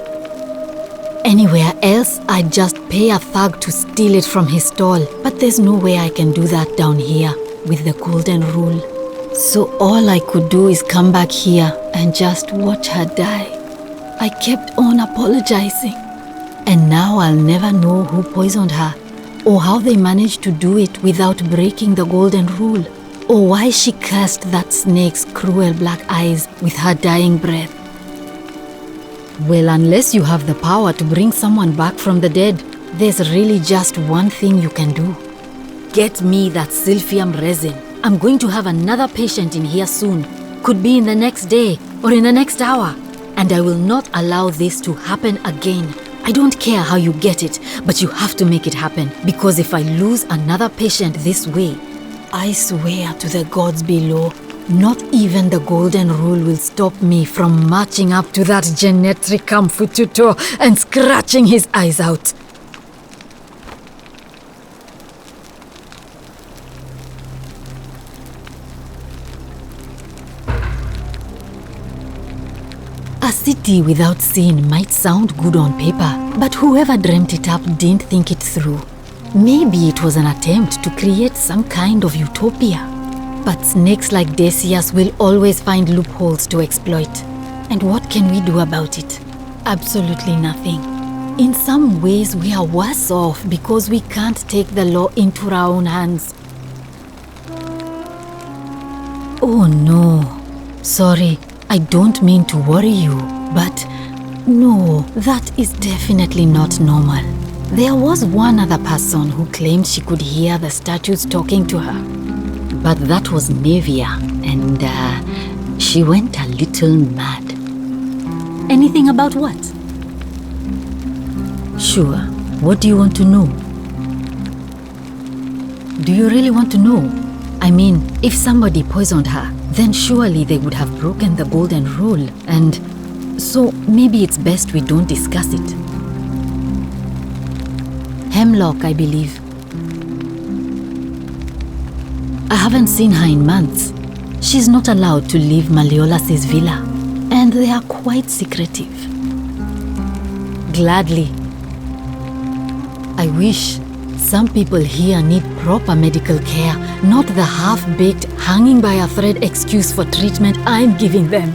[SPEAKER 11] Anywhere else, I'd just pay a thug to steal it from his stall, but there's no way I can do that down here with the golden rule. So all I could do is come back here and just watch her die. I kept on apologizing. And now I'll never know who poisoned her, or how they managed to do it without breaking the golden rule, or why she cursed that snake's cruel black eyes with her dying breath. Well, unless you have the power to bring someone back from the dead, there's really just one thing you can do. get me that silphium resin. I'm going to have another patient in here soon. Could be in the next day or in the next hour. And I will not allow this to happen again. I don't care how you get it, but you have to make it happen. Because if I lose another patient this way, I swear to the gods below, not even the golden rule will stop me from marching up to that Genetricum Fututo and scratching his eyes out. A city without sin might sound good on paper, but whoever dreamt it up didn't think it through. Maybe it was an attempt to create some kind of utopia. But snakes like Decius will always find loopholes to exploit. And what can we do about it? Absolutely nothing. In some ways, we are worse off because we can't take the law into our own hands. Oh no. Sorry. I don't mean to worry you, but no, that is definitely not normal. There was one other person who claimed she could hear the statues talking to her. But that was Navia, and she went a little mad. Anything about what? Sure, what do you want to know? Do you really want to know? I mean, if somebody poisoned her, then surely they would have broken the golden rule, and so maybe it's best we don't discuss it. Hemlock, I believe. I haven't seen her in months. She's not allowed to leave Malleolas's villa, and they are quite secretive. Gladly. I wish. Some people here need proper medical care, not the half-baked, hanging by a thread excuse for treatment I'm giving them.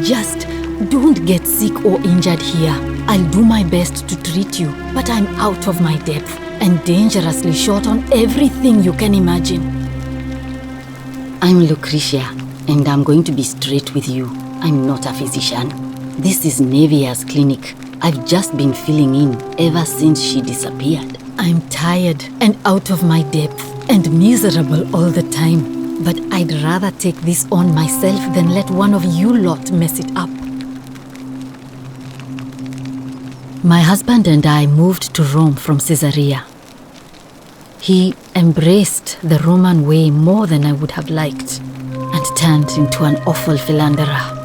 [SPEAKER 11] Just don't get sick or injured here. I'll do my best to treat you, but I'm out of my depth and dangerously short on everything you can imagine. I'm Lucretia, and I'm going to be straight with you. I'm not a physician. This is Navia's clinic. I've just been filling in ever since she disappeared. I'm tired and out of my depth and miserable all the time. But I'd rather take this on myself than let one of you lot mess it up. My husband and I moved to Rome from Caesarea. He embraced the Roman way more than I would have liked and turned into an awful philanderer.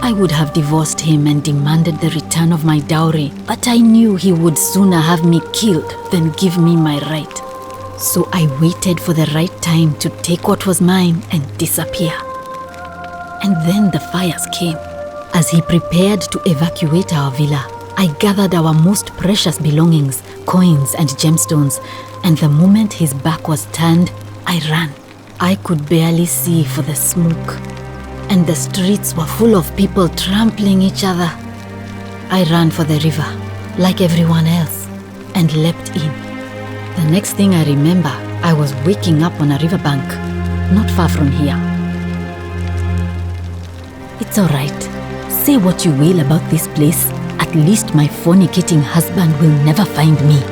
[SPEAKER 11] I would have divorced him and demanded the return of my dowry, but I knew he would sooner have me killed than give me my right. So I waited for the right time to take what was mine and disappear. And then the fires came. As he prepared to evacuate our villa, I gathered our most precious belongings, coins and gemstones, and the moment his back was turned, I ran. I could barely see for the smoke. And the streets were full of people trampling each other. I ran for the river, like everyone else, and leapt in. The next thing I remember, I was waking up on a riverbank, not far from here. It's all right. Say what you will about this place. At least my fornicating husband will never find me.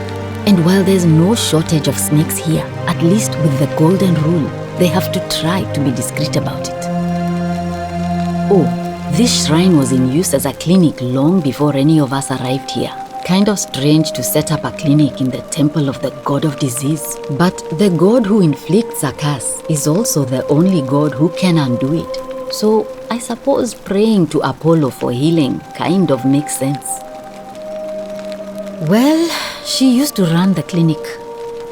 [SPEAKER 11] And while there's no shortage of snakes here, at least with the golden rule, they have to try to be discreet about it. Oh, this shrine was in use as a clinic long before any of us arrived here. Kind of strange to set up a clinic in the temple of the god of disease. But the god who inflicts a curse is also the only god who can undo it. So I suppose praying to Apollo for healing kind of makes sense. Well, she used to run the clinic.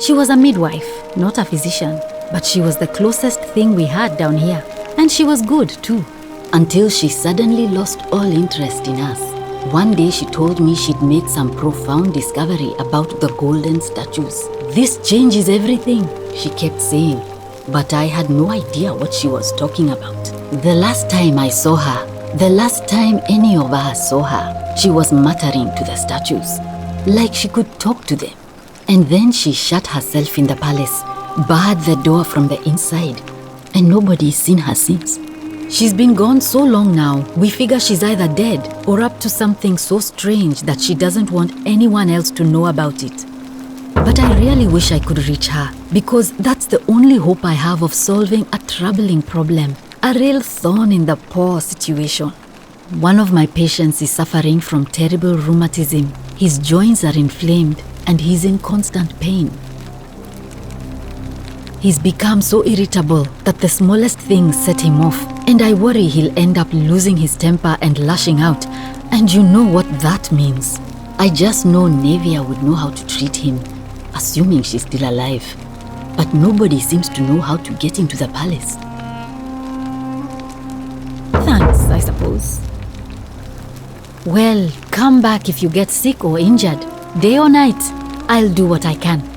[SPEAKER 11] She was a midwife, not a physician, but she was the closest thing we had down here. And she was good too. Until she suddenly lost all interest in us. One day she told me she'd made some profound discovery about the golden statues. This changes everything, she kept saying. But I had no idea what she was talking about. The last time I saw her, the last time any of us saw her, she was muttering to the statues, like she could talk to them. And then she shut herself in the palace, barred the door from the inside, and nobody's seen her since. She's been gone so long now, we figure she's either dead or up to something so strange that she doesn't want anyone else to know about it. But I really wish I could reach her, because that's the only hope I have of solving a troubling problem, a real thorn in the paw situation. One of my patients is suffering from terrible rheumatism. His joints are inflamed and he's in constant pain. He's become so irritable that the smallest things set him off, and I worry he'll end up losing his temper and lashing out, and you know what that means. I just know Navia would know how to treat him, assuming she's still alive. But nobody seems to know how to get into the palace. Thanks, I suppose. Well, come back if you get sick or injured. Day or night, I'll do what I can.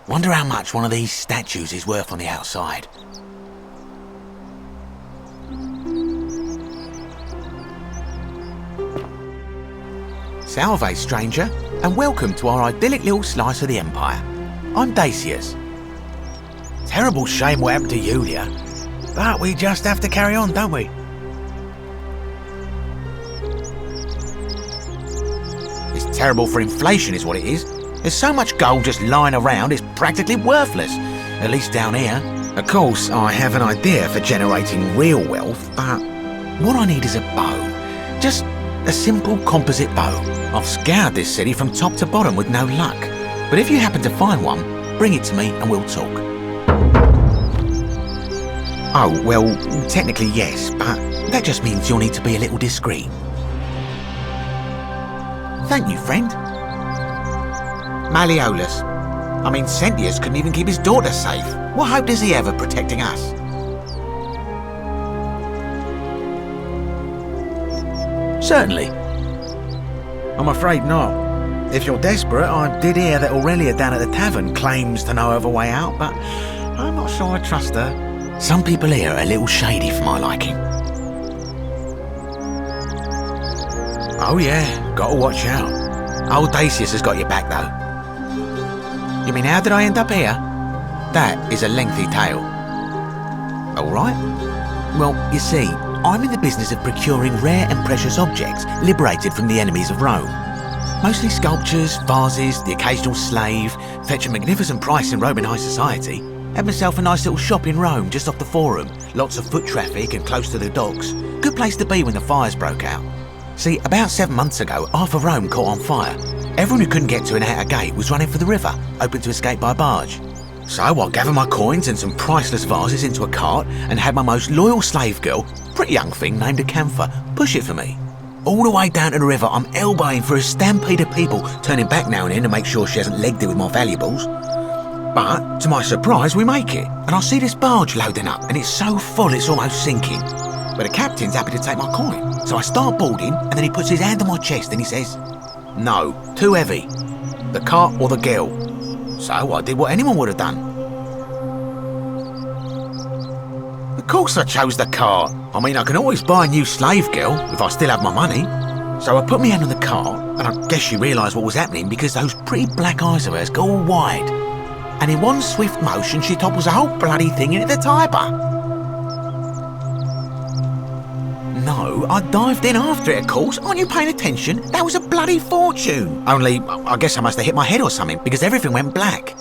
[SPEAKER 12] Wonder how much one of these statues is worth on the outside. Salve, stranger, and welcome to our idyllic little slice of the Empire. I'm Dacius. Terrible shame what happened to Iulia, but we just have to carry on, don't we? It's terrible for inflation is what it is. There's so much gold just lying around, it's practically worthless, at least down here. Of course, I have an idea for generating real wealth, but what I need is a bow. Just a simple composite bow. I've scoured this city from top to bottom with no luck. But if you happen to find one, bring it to me and we'll talk. Oh, well, technically yes, but that just means you'll need to be a little discreet. Thank you, friend. Malleolus. I mean, Centius couldn't even keep his daughter safe. What hope does he have of protecting us? Certainly. I'm afraid not. If you're desperate, I did hear that Aurelia down at the tavern claims to know of a way out, but I'm not sure I trust her. Some people here are a little shady for my liking. Oh yeah, gotta watch out. Old Dacius has got your back though. You mean how did I end up here? That is a lengthy tale. Alright. Well, you see, I'm in the business of procuring rare and precious objects liberated from the enemies of Rome. Mostly sculptures, vases, the occasional slave, fetch a magnificent price in Roman high society. Had myself a nice little shop in Rome just off the Forum. Lots of foot traffic and close to the docks. Good place to be when the fires broke out. See, about 7 months ago, half of Rome caught on fire. Everyone who couldn't get to an outer gate was running for the river, hoping to escape by barge. So I gathered my coins and some priceless vases into a cart and had my most loyal slave girl, pretty young thing named Acantha, push it for me. All the way down to the river, I'm elbowing through a stampede of people, turning back now and then to make sure she hasn't legged it with my valuables. But, to my surprise, we make it, and I see this barge loading up, and it's so full it's almost sinking. But the captain's happy to take my coin, so I start boarding, and then he puts his hand on my chest and he says, "No, too heavy. The cart or the girl." So I did what anyone would have done. Of course I chose the cart. I mean, I can always buy a new slave girl if I still have my money. So I put my hand on the cart, and I guess she realised what was happening because those pretty black eyes of hers go all wide. And in one swift motion, she topples the whole bloody thing into the Tiber. No, I dived in after it, of course. Aren't you paying attention? That was a bloody fortune. Only, I guess I must have hit my head or something because everything went black.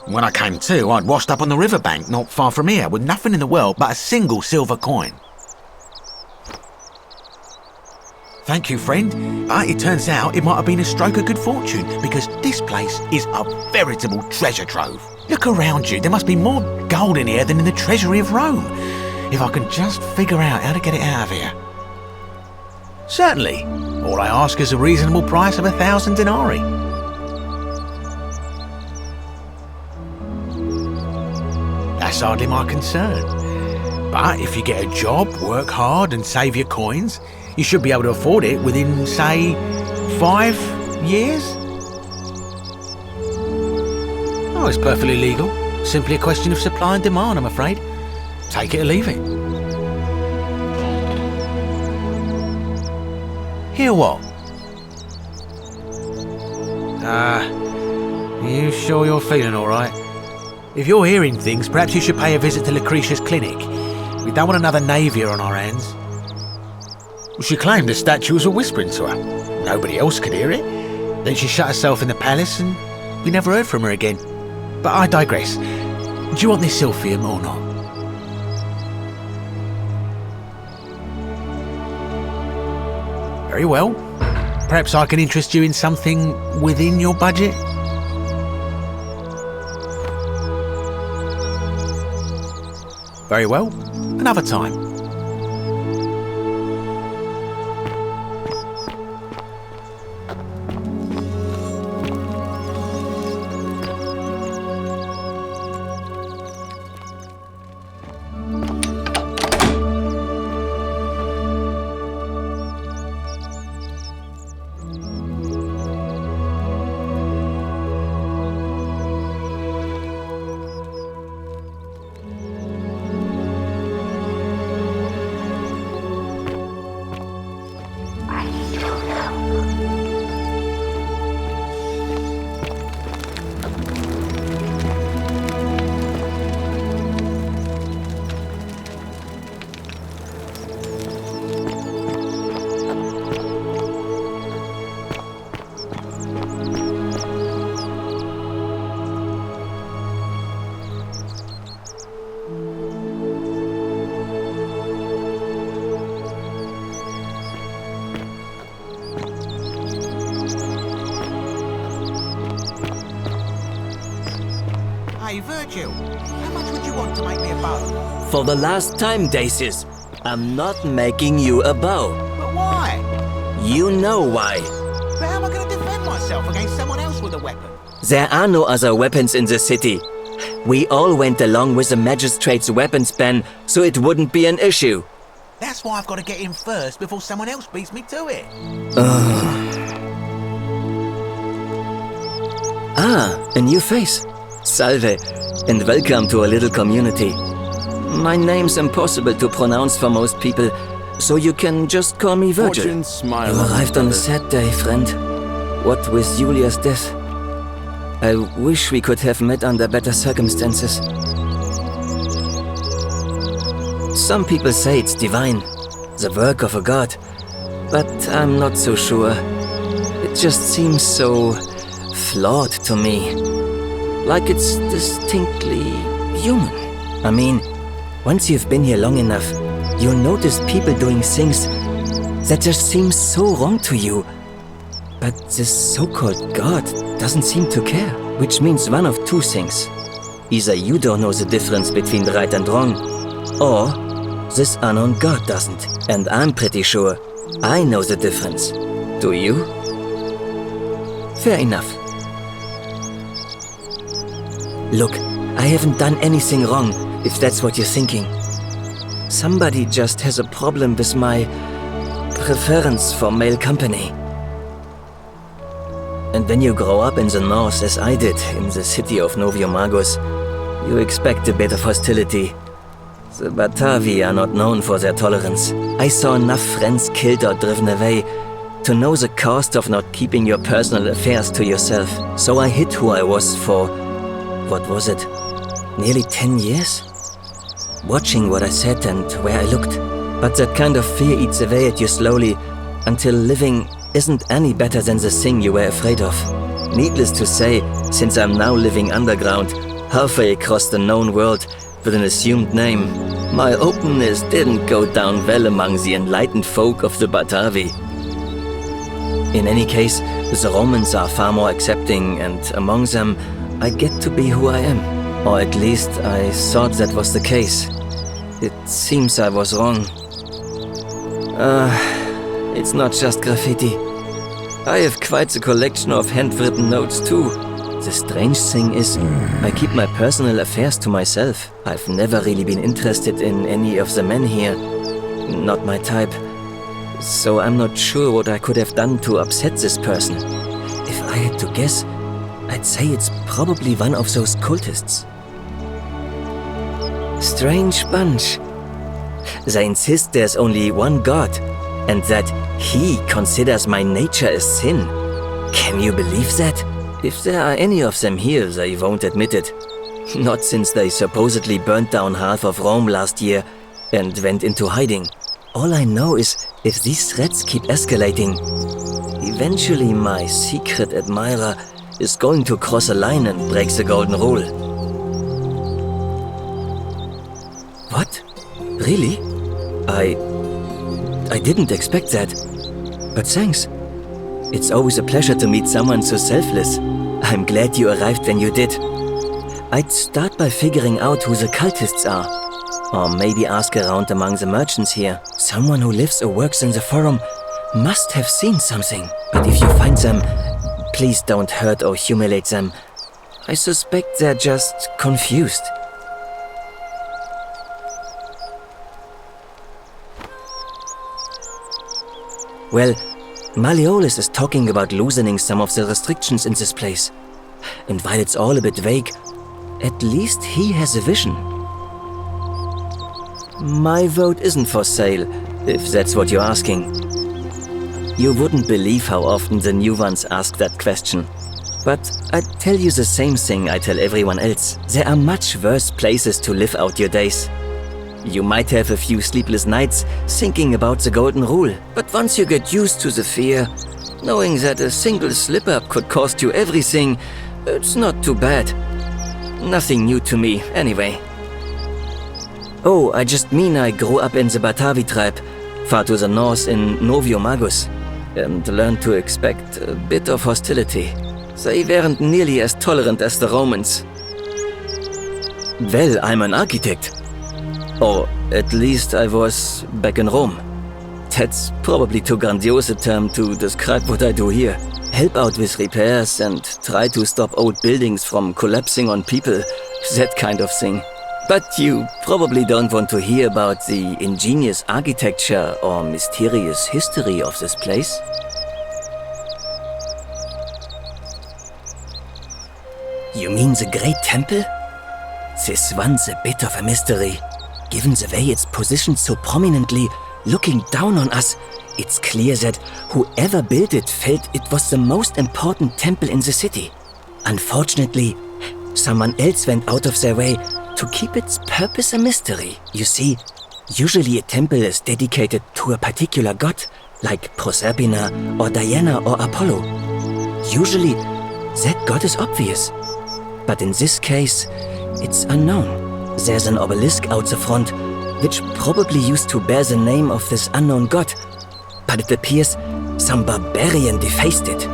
[SPEAKER 12] When I came to, I'd washed up on the riverbank not far from here with nothing in the world but a single silver coin. Thank you, friend. It turns out it might have been a stroke of good fortune because this place is a veritable treasure trove. Look around you. There must be more gold in here than in the treasury of Rome. If I can just figure out how to get it out of here. Certainly. All I ask is a reasonable price of 1,000 denarii. That's hardly my concern. But if you get a job, work hard and save your coins, you should be able to afford it within, say, 5 years? Oh, it's perfectly legal. Simply a question of supply and demand, I'm afraid. Take it or leave it. Hear what? You sure you're feeling all right? If you're hearing things, perhaps you should pay a visit to Lucretia's clinic. We don't want another Navia on our hands. She claimed the statues were whispering to her. Nobody else could hear it. Then she shut herself in the palace and we never heard from her again. But I digress. Do you want this silphium or not? Very well. Perhaps I can interest you in something within your budget? Very well. Another time. Hey, Virgil, how much would you want to make me a bow?
[SPEAKER 13] For the last time, Dacius, I'm not making you a bow.
[SPEAKER 12] But why?
[SPEAKER 13] You know why.
[SPEAKER 12] But how am I going to defend myself against someone else with a weapon?
[SPEAKER 13] There are no other weapons in the city. We all went along with the magistrate's weapons ban, so it wouldn't be an issue.
[SPEAKER 12] That's why I've got to get in first before someone else beats me to it.
[SPEAKER 13] A new face. Salve, and welcome to a little community. My name's impossible to pronounce for most people, so you can just call me Virgil. You arrived on a sad day, friend. What with Iulia's death? I wish we could have met under better circumstances. Some people say it's divine, the work of a god, but I'm not so sure. It just seems so flawed to me. Like it's distinctly human. I mean, once you've been here long enough, you'll notice people doing things that just seem so wrong to you. But this so-called god doesn't seem to care, which means one of two things. Either you don't know the difference between right and wrong, or this unknown god doesn't. And I'm pretty sure I know the difference. Do you? Fair enough. Look, I haven't done anything wrong, if that's what you're thinking. Somebody just has a problem with my preference for male company. And when you grow up in the north, as I did, in the city of Noviomagus, you expect a bit of hostility. The Batavi are not known for their tolerance. I saw enough friends killed or driven away to know the cost of not keeping your personal affairs to yourself. So I hid who I was for, what was it, nearly 10 years? Watching what I said and where I looked. But that kind of fear eats away at you slowly until living isn't any better than the thing you were afraid of. Needless to say, since I'm now living underground, halfway across the known world with an assumed name, my openness didn't go down well among the enlightened folk of the Batavi. In any case, the Romans are far more accepting, and among them, I get to be who I am. Or at least I thought that was the case. It seems I was wrong. It's not just graffiti. I have quite the collection of handwritten notes too. The strange thing is, I keep my personal affairs to myself. I've never really been interested in any of the men here. Not my type. So I'm not sure what I could have done to upset this person. If I had to guess, I'd say it's probably one of those cultists. Strange bunch. They insist there's only one god, and that he considers my nature a sin. Can you believe that? If there are any of them here, they won't admit it. Not since they supposedly burnt down half of Rome last year and went into hiding. All I know is if these threats keep escalating, eventually my secret admirer is going to cross a line and break the golden rule. What? Really? I didn't expect that. But thanks. It's always a pleasure to meet someone so selfless. I'm glad you arrived when you did. I'd start by figuring out who the cultists are. Or maybe ask around among the merchants here. Someone who lives or works in the forum must have seen something. But if you find them, please don't hurt or humiliate them. I suspect they're just confused. Well, Malleolus is talking about loosening some of the restrictions in this place. And while it's all a bit vague, at least he has a vision. My vote isn't for sale, if that's what you're asking. You wouldn't believe how often the new ones ask that question. But I'd tell you the same thing I tell everyone else. There are much worse places to live out your days. You might have a few sleepless nights thinking about the golden rule, but once you get used to the fear, knowing that a single slip-up could cost you everything, it's not too bad. Nothing new to me, anyway. Oh, I just mean I grew up in the Batavi tribe, far to the north in Novio Magus, and learned to expect a bit of hostility. They weren't nearly as tolerant as the Romans. Well, I'm an architect. Or at least I was back in Rome. That's probably too grandiose a term to describe what I do here. Help out with repairs and try to stop old buildings from collapsing on people, that kind of thing. But you probably don't want to hear about the ingenious architecture or mysterious history of this place. You mean the Great Temple? This one's a bit of a mystery. Given the way it's positioned so prominently, looking down on us, it's clear that whoever built it felt it was the most important temple in the city. Unfortunately, someone else went out of their way to keep its purpose a mystery. You see, usually a temple is dedicated to a particular god, like Proserpina or Diana or Apollo. Usually, that god is obvious. But in this case, it's unknown. There's an obelisk out the front, which probably used to bear the name of this unknown god. But it appears some barbarian defaced it.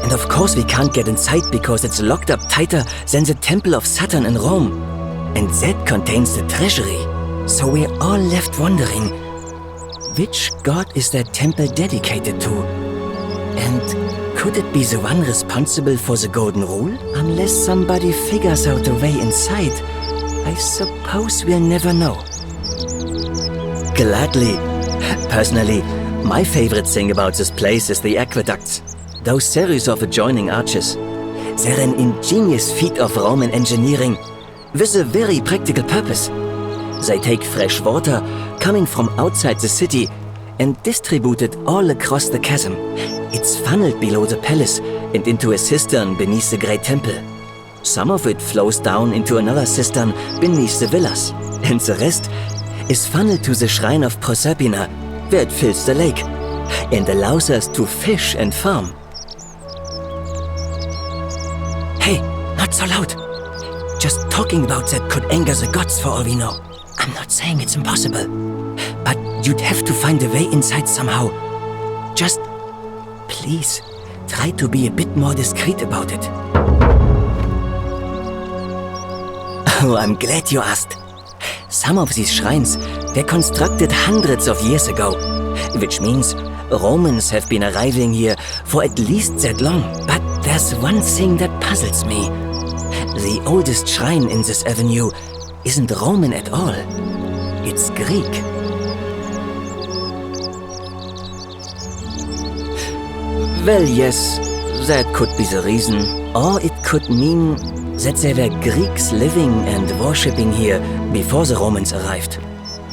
[SPEAKER 13] And of course we can't get inside because it's locked up tighter than the Temple of Saturn in Rome. And that contains the treasury. So we're all left wondering, which god is that temple dedicated to? And could it be the one responsible for the golden rule? Unless somebody figures out a way inside, I suppose we'll never know. Gladly. Personally, my favorite thing about this place is the aqueducts. Those series of adjoining arches. They're an ingenious feat of Roman engineering with a very practical purpose. They take fresh water coming from outside the city and distribute it all across the chasm. It's funneled below the palace and into a cistern beneath the great temple. Some of it flows down into another cistern beneath the villas, and the rest is funneled to the shrine of Proserpina, where it fills the lake and allows us to fish and farm. Hey, not so loud. Just talking about that could anger the gods for all we know. I'm not saying it's impossible, but you'd have to find a way inside somehow. Just, please, try to be a bit more discreet about it. Oh, I'm glad you asked. Some of these shrines were constructed hundreds of years ago, which means Romans have been arriving here for at least that long. But there's one thing that puzzles me. The oldest shrine in this avenue isn't Roman at all. It's Greek. Well, yes, that could be the reason. Or it could mean that there were Greeks living and worshipping here before the Romans arrived.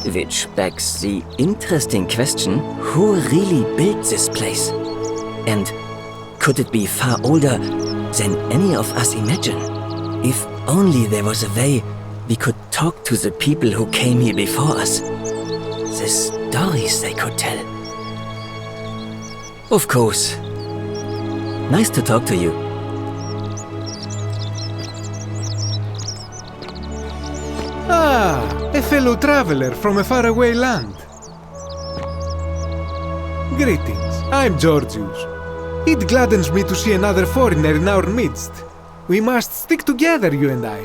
[SPEAKER 13] Which begs the interesting question, who really built this place? And could it be far older than any of us imagine? If only there was a way we could talk to the people who came here before us. The stories they could tell. Of course. Nice to talk to you.
[SPEAKER 14] Ah, a fellow traveler from a faraway land. Greetings, I'm Georgius. It gladdens me to see another foreigner in our midst. We must stick together, you and I.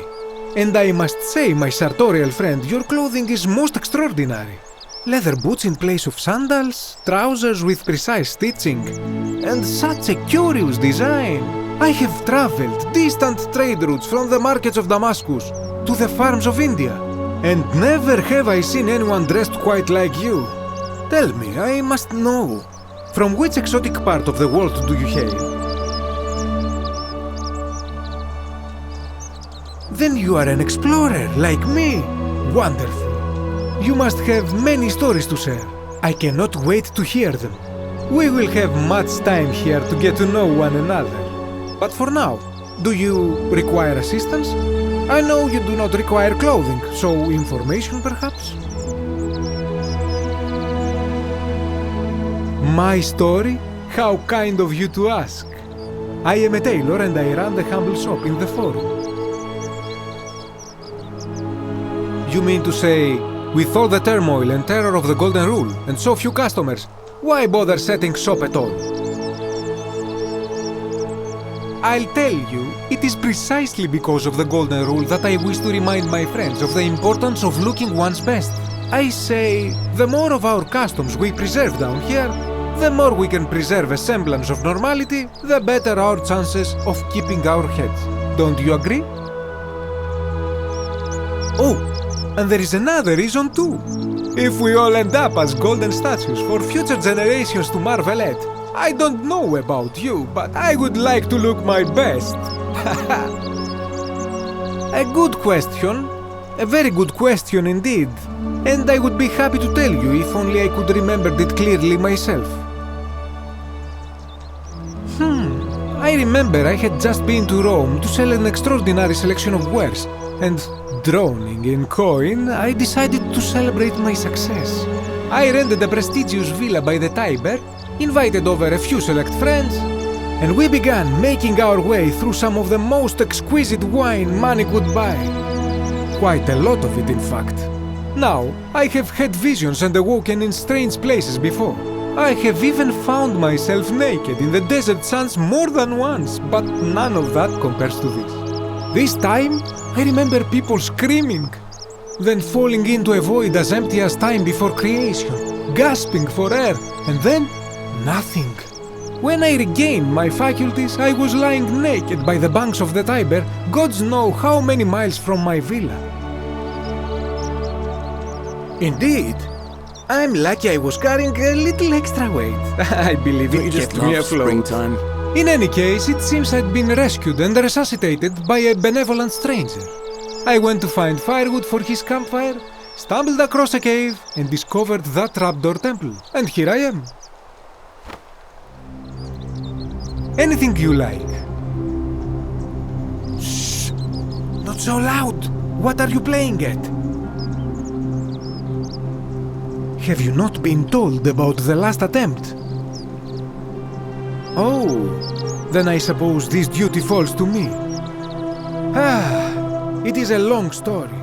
[SPEAKER 14] And I must say, my sartorial friend, your clothing is most extraordinary. Leather boots in place of sandals, trousers with precise stitching, and such a curious design. I have traveled distant trade routes from the markets of Damascus to the farms of India, and never have I seen anyone dressed quite like you. Tell me, I must know, from which exotic part of the world do you hail? Then you are an explorer, like me. Wonderful. You must have many stories to share. I cannot wait to hear them. We will have much time here to get to know one another. But for now, do you require assistance? I know you do not require clothing, so information perhaps? My story? How kind of you to ask. I am a tailor and I run the humble shop in the forum. You mean to say, with all the turmoil and terror of the Golden Rule and so few customers, why bother setting shop at all? I'll tell you, it is precisely because of the Golden Rule that I wish to remind my friends of the importance of looking one's best. I say, the more of our customs we preserve down here, the more we can preserve a semblance of normality, the better our chances of keeping our heads. Don't you agree? Oh, and there is another reason too. If we all end up as golden statues for future generations to marvel at, I don't know about you, but I would like to look my best. A good question. A very good question indeed. And I would be happy to tell you if only I could remember it clearly myself. I remember I had just been to Rome to sell an extraordinary selection of wares, and drowning in coin, I decided to celebrate my success. I rented a prestigious villa by the Tiber, invited over a few select friends, and we began making our way through some of the most exquisite wine money could buy. Quite a lot of it, in fact. Now, I have had visions and awoken in strange places before. I have even found myself naked in the desert sands more than once, but none of that compares to this. This time, I remember people screaming, then falling into a void as empty as time before creation, gasping for air, and then nothing. When I regained my faculties, I was lying naked by the banks of the Tiber, gods know how many miles from my villa. Indeed, I'm lucky I was carrying a little extra weight. I believe it kept me afloat.
[SPEAKER 3] Springtime.
[SPEAKER 14] In any case, it seems I'd been rescued and resuscitated by a benevolent stranger. I went to find firewood for his campfire, stumbled across a cave and discovered that trapdoor temple. And here I am. Anything you like. Shh! Not so loud! What are you playing at? Have you not been told about the last attempt? Oh, then I suppose this duty falls to me. It is a long story.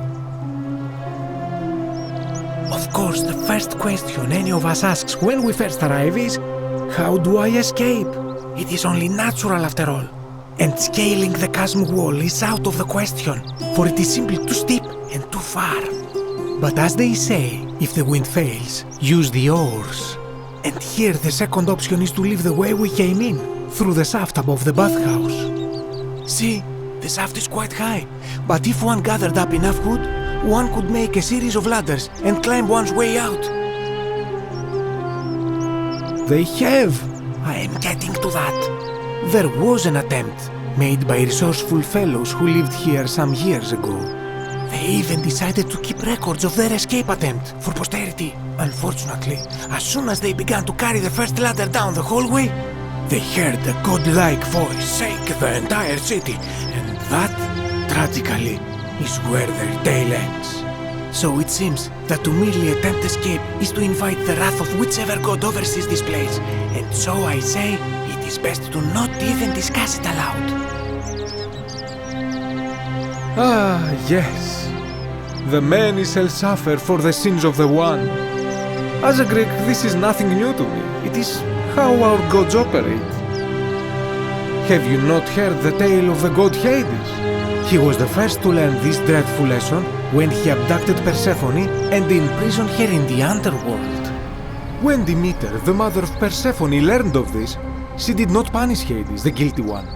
[SPEAKER 14] Of course, the first question any of us asks when we first arrive is, how do I escape? It is only natural after all. And scaling the chasm wall is out of the question, for it is simply too steep and too far. But as they say, if the wind fails, use the oars. And here the second option is to leave the way we came in, through the shaft above the bathhouse. See, the shaft is quite high, but if one gathered up enough wood, one could make a series of ladders and climb one's way out. They have! I am getting to that. There was an attempt, made by resourceful fellows who lived here some years ago. They even decided to keep records of their escape attempt for posterity. Unfortunately, as soon as they began to carry the first ladder down the hallway, they heard a godlike voice shake the entire city, and that, tragically, is where their tale ends. So it seems that to merely attempt escape is to invite the wrath of whichever god oversees this place, and so I say it is best to not even discuss it aloud. Ah, yes. The many shall suffer for the sins of the one. As a Greek, this is nothing new to me. It is how our gods operate. Have you not heard the tale of the god Hades? He was the first to learn this dreadful lesson when he abducted Persephone and imprisoned her in the underworld. When Demeter, the mother of Persephone, learned of this, she did not punish Hades, the guilty one.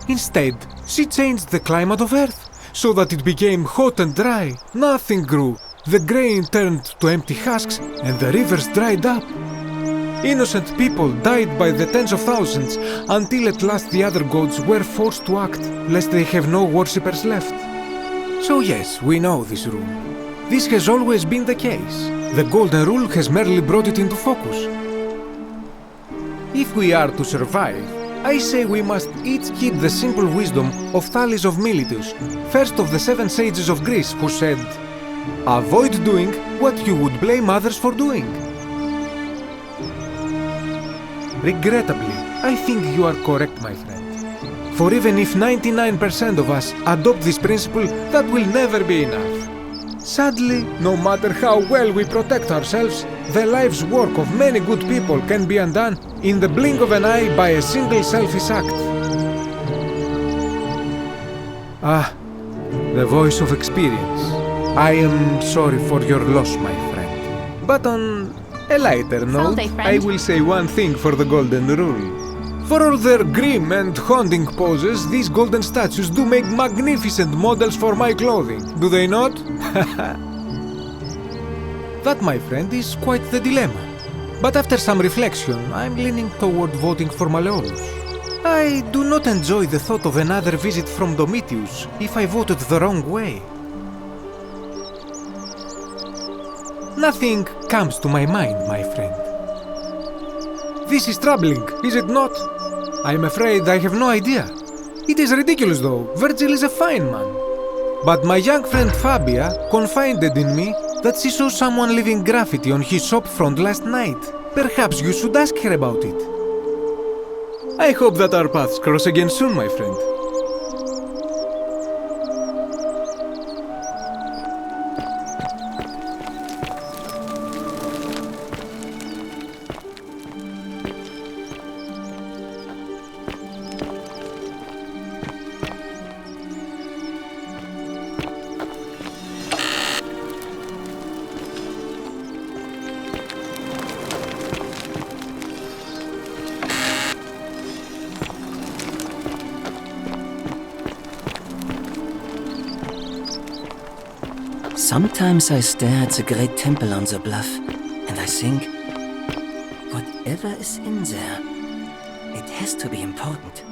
[SPEAKER 14] Instead, she changed the climate of Earth so that it became hot and dry. Nothing grew. The grain turned to empty husks and the rivers dried up. Innocent people died by the tens of thousands until at last the other gods were forced to act, lest they have no worshippers left. So yes, we know this rule. This has always been the case. The Golden Rule has merely brought it into focus. If we are to survive, I say we must each keep the simple wisdom of Thales of Miletus, first of the 7 sages of Greece, who said, "Avoid doing what you would blame others for doing." Regrettably, I think you are correct, my friend. For even if 99% of us adopt this principle, that will never be enough. Sadly, no matter how well we protect ourselves, the life's work of many good people can be undone in the blink of an eye by a single selfish act. Ah, the voice of experience. I am sorry for your loss, my friend. But on a lighter note, I will say one thing for the Golden Rule. For all their grim and haunting poses, these golden statues do make magnificent models for my clothing, do they not? That, my friend, is quite the dilemma. But after some reflection, I'm leaning toward voting for Malleolus. I do not enjoy the thought of another visit from Domitius if I voted the wrong way. Nothing comes to my mind, my friend. This is troubling, is it not? I'm afraid I have no idea. It is ridiculous, though. Virgil is a fine man. But my young friend Fabia confided in me that she saw someone leaving graffiti on his shop front last night. Perhaps you should ask her about it. I hope that our paths cross again soon, my friend.
[SPEAKER 13] Sometimes I stare at the great temple on the bluff, and I think, whatever is in there, it has to be important.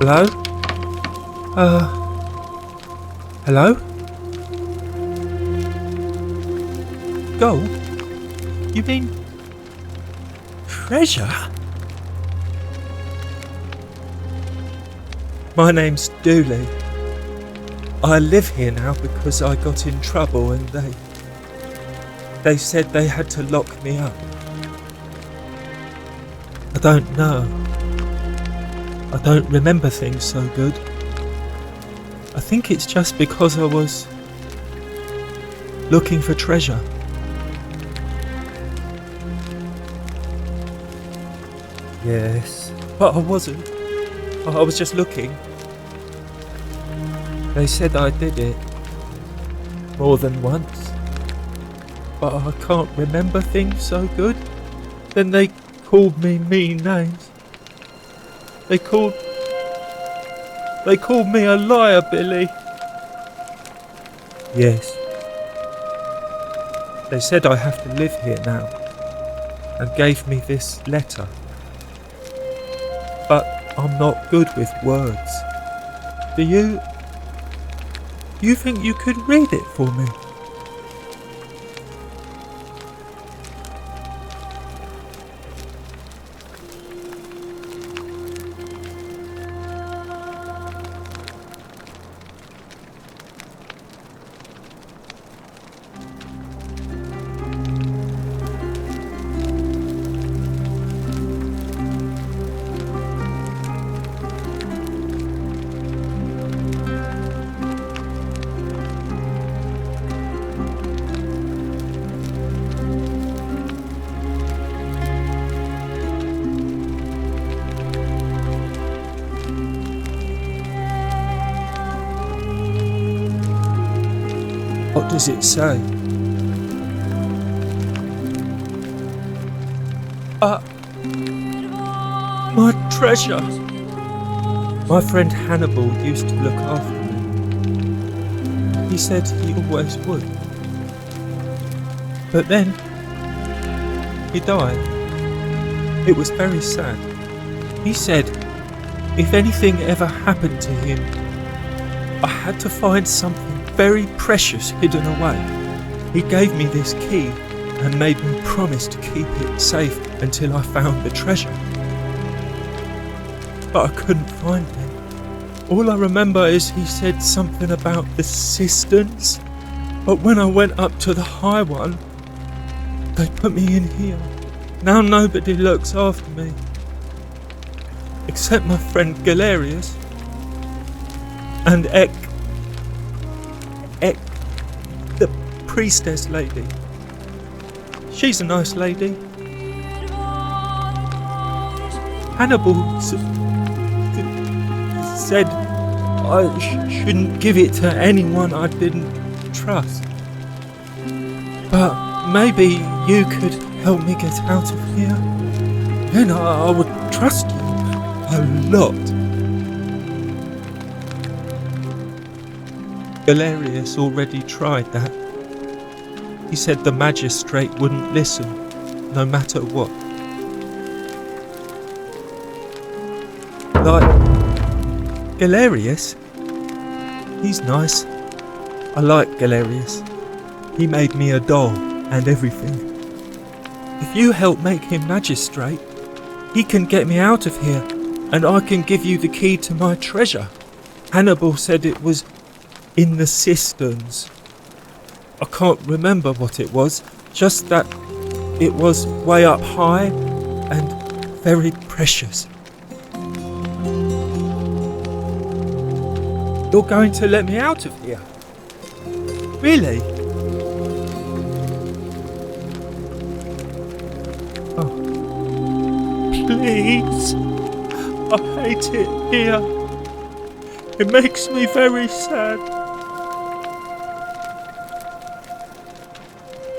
[SPEAKER 15] Hello? Hello? Gold? You mean... treasure? My name's Dooley. I live here now because I got in trouble and they said they had to lock me up. I don't know. I don't remember things so good. I think it's just because I was looking for treasure. Yes, but I wasn't. I was just looking. They said I did it more than once, but I can't remember things so good. Then they called me mean names. They called me a liar, Billy. Yes. They said I have to live here now and gave me this letter. But I'm not good with words. Do you think you could read it for me? What does it say? My treasure! My friend Hannibal used to look after me. He said he always would. But then, he died. It was very sad. He said, if anything ever happened to him, I had to find something very precious hidden away. He gave me this key and made me promise to keep it safe until I found the treasure. But I couldn't find it. All I remember is he said something about the cisterns, but when I went up to the high one, they put me in here. Now nobody looks after me, except my friend Galerius and the priestess lady. She's a nice lady. Hannibal said I shouldn't give it to anyone I didn't trust. But maybe you could help me get out of here. Then I would trust you a lot. Galerius already tried that. He said the magistrate wouldn't listen, no matter what. Like Galerius? He's nice. I like Galerius. He made me a doll and everything. If you help make him magistrate, he can get me out of here, and I can give you the key to my treasure. Hannibal said it was in the cisterns. I can't remember what it was, just that it was way up high and very precious. You're going to let me out of here? Really? Oh. Please. I hate it here. It makes me very sad.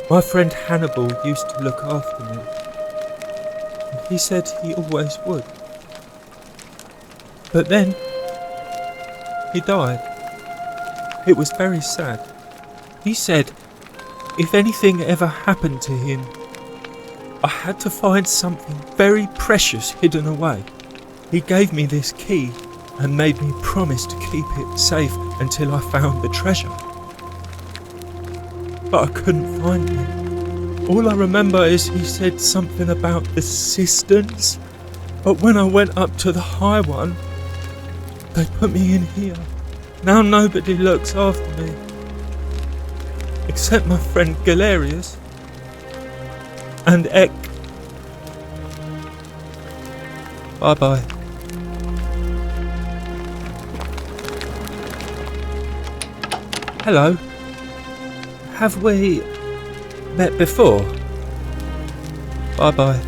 [SPEAKER 15] My friend Hannibal used to look after me. And he said he always would. But then, he died. It was very sad. He said, if anything ever happened to him, I had to find something very precious hidden away. He gave me this key and made me promise to keep it safe until I found the treasure. But I couldn't find it. All I remember is he said something about the cisterns, but when I went up to the high one, they put me in here. Now nobody looks after me, except my friend Galerius and Ek. Bye-bye. Hello. Have we met before? Bye-bye.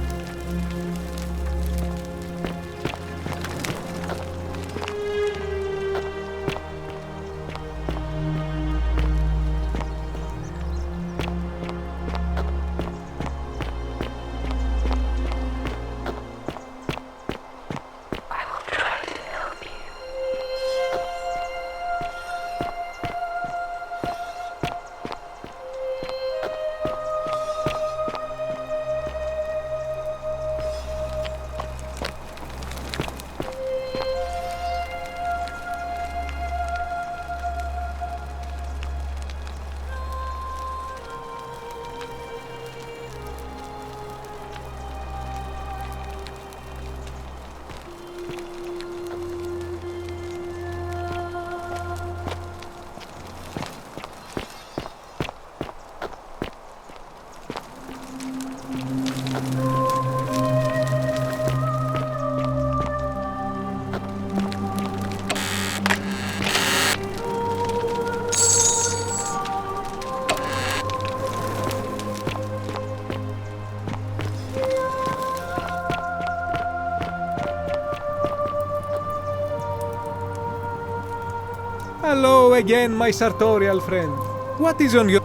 [SPEAKER 14] Hello again, my sartorial friend. What is on your...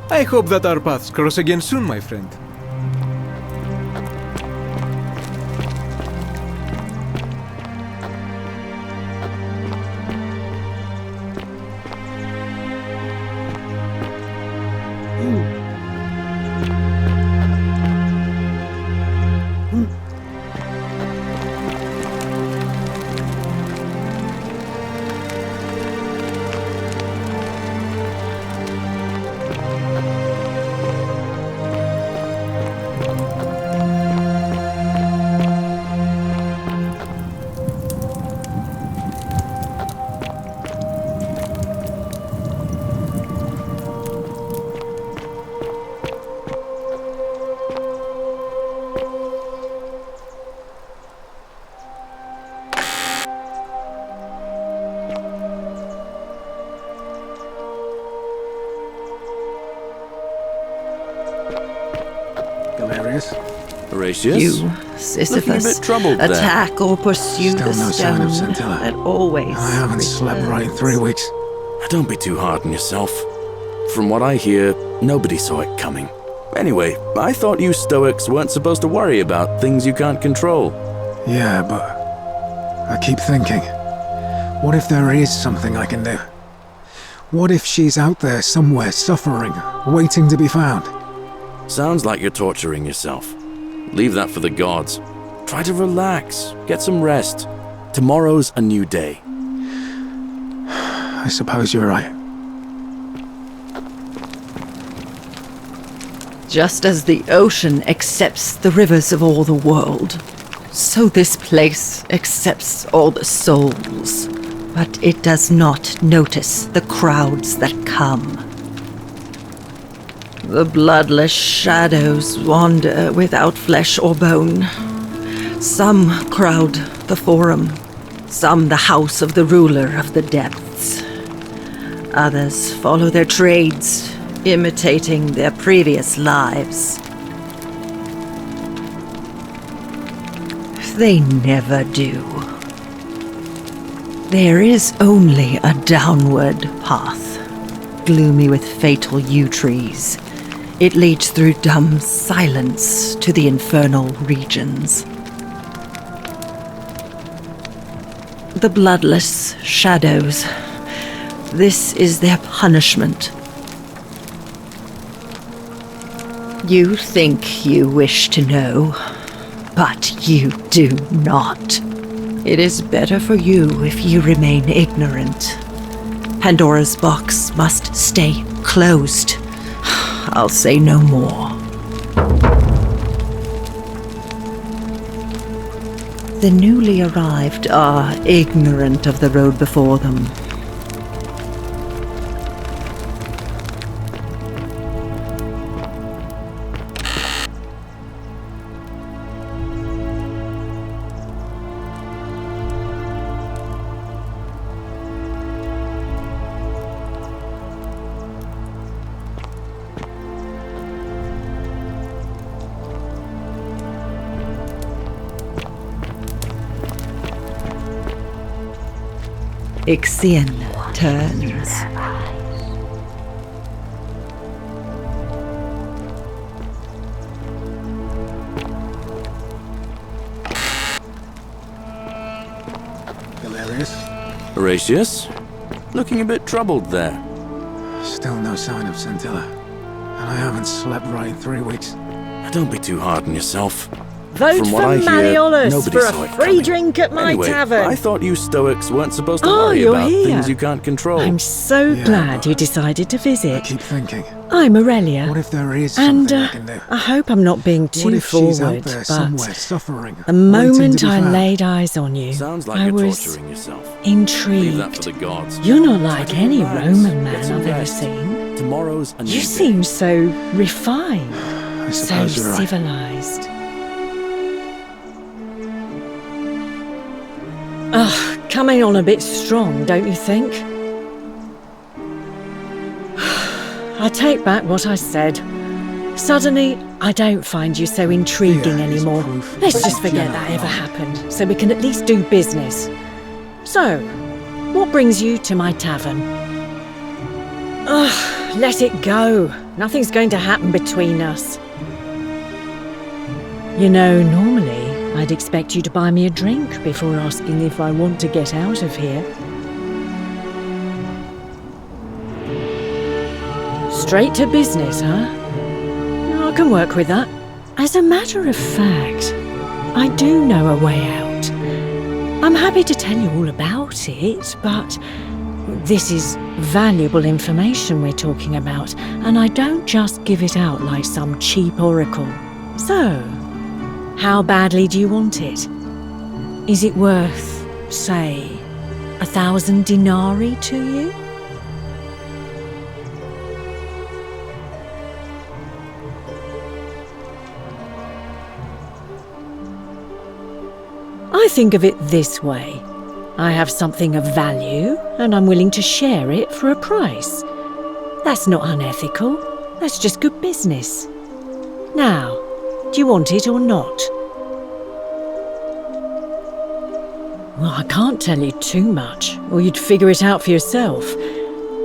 [SPEAKER 14] I hope that our paths cross again soon, my friend.
[SPEAKER 3] Horatius?
[SPEAKER 5] You, Sisyphus, attack or pursue
[SPEAKER 6] Still
[SPEAKER 5] the
[SPEAKER 6] no sign of
[SPEAKER 5] stone
[SPEAKER 6] Scintilla.
[SPEAKER 5] that always
[SPEAKER 6] I haven't slept right in 3 weeks.
[SPEAKER 3] Don't be too hard on yourself. From what I hear, nobody saw it coming. Anyway, I thought you Stoics weren't supposed to worry about things you can't control.
[SPEAKER 6] Yeah, but I keep thinking, what if there is something I can do? What if she's out there somewhere suffering, waiting to be found?
[SPEAKER 3] Sounds like you're torturing yourself. Leave that for the gods. Try to relax, get some rest. Tomorrow's a new day.
[SPEAKER 6] I suppose you're right.
[SPEAKER 5] Just as the ocean accepts the rivers of all the world, so this place accepts all the souls. But it does not notice the crowds that come. The bloodless shadows wander without flesh or bone. Some crowd the forum, some the house of the ruler of the depths. Others follow their trades, imitating their previous lives. They never do. There is only a downward path, gloomy with fatal yew trees. It leads through dumb silence to the infernal regions. The bloodless shadows. This is their punishment. You think you wish to know, but you do not. It is better for you if you remain ignorant. Pandora's box must stay closed. I'll say no more. The newly arrived are ignorant of the road before them. Ixion turns.
[SPEAKER 6] Galerius?
[SPEAKER 3] Horatius? Looking a bit troubled there.
[SPEAKER 6] Still no sign of Scintilla. And I haven't slept right in 3 weeks.
[SPEAKER 3] Don't be too hard on yourself.
[SPEAKER 4] Vote
[SPEAKER 3] From
[SPEAKER 4] for
[SPEAKER 3] what I hear,
[SPEAKER 4] Malleolus
[SPEAKER 3] nobody
[SPEAKER 4] for
[SPEAKER 3] saw
[SPEAKER 4] a
[SPEAKER 3] it
[SPEAKER 4] free
[SPEAKER 3] coming.
[SPEAKER 4] drink at my
[SPEAKER 3] Anyway,
[SPEAKER 4] tavern.
[SPEAKER 3] I thought you Stoics weren't supposed to
[SPEAKER 4] Oh,
[SPEAKER 3] worry
[SPEAKER 4] you're
[SPEAKER 3] about
[SPEAKER 4] here.
[SPEAKER 3] things you can't control.
[SPEAKER 4] I'm so glad you decided to visit.
[SPEAKER 6] I keep thinking,
[SPEAKER 4] I'm Aurelia.
[SPEAKER 6] what if there is
[SPEAKER 4] And
[SPEAKER 6] something I can do?
[SPEAKER 4] I hope I'm not being
[SPEAKER 6] What
[SPEAKER 4] too
[SPEAKER 6] if she's out
[SPEAKER 4] forward,
[SPEAKER 6] there
[SPEAKER 4] but
[SPEAKER 6] somewhere suffering?
[SPEAKER 4] the
[SPEAKER 6] waiting
[SPEAKER 4] moment
[SPEAKER 6] to be
[SPEAKER 4] I
[SPEAKER 6] found?
[SPEAKER 4] laid eyes on you,
[SPEAKER 3] Sounds like
[SPEAKER 4] I
[SPEAKER 3] you're
[SPEAKER 4] was
[SPEAKER 3] torturing yourself. Leave that
[SPEAKER 4] intrigued.
[SPEAKER 3] for the gods.
[SPEAKER 4] You're not like any
[SPEAKER 3] Relax.
[SPEAKER 4] Roman
[SPEAKER 3] Get
[SPEAKER 4] man
[SPEAKER 3] some
[SPEAKER 4] I've ever
[SPEAKER 3] rest.
[SPEAKER 4] seen.
[SPEAKER 3] Tomorrow's a new
[SPEAKER 4] You
[SPEAKER 3] day.
[SPEAKER 4] seem so refined,
[SPEAKER 6] I
[SPEAKER 4] so
[SPEAKER 6] suppose you're right.
[SPEAKER 4] civilized. Ugh, coming on a bit strong, don't you think? I take back what I said. Suddenly, I don't find you so intriguing anymore. Let's just forget that ever happened, so we can at least do business. So, what brings you to my tavern? Ugh, let it go. Nothing's going to happen between us. You know, normally, I'd expect you to buy me a drink before asking if I want to get out of here. Straight to business, huh? I can work with that. As a matter of fact, I do know a way out. I'm happy to tell you all about it, but this is valuable information we're talking about, and I don't just give it out like some cheap oracle. So, how badly do you want it? Is it worth, say, 1,000 denarii to you? I think of it this way. I have something of value, and I'm willing to share it for a price. That's not unethical. That's just good business. Now, do you want it or not? Well, I can't tell you too much, or you'd figure it out for yourself.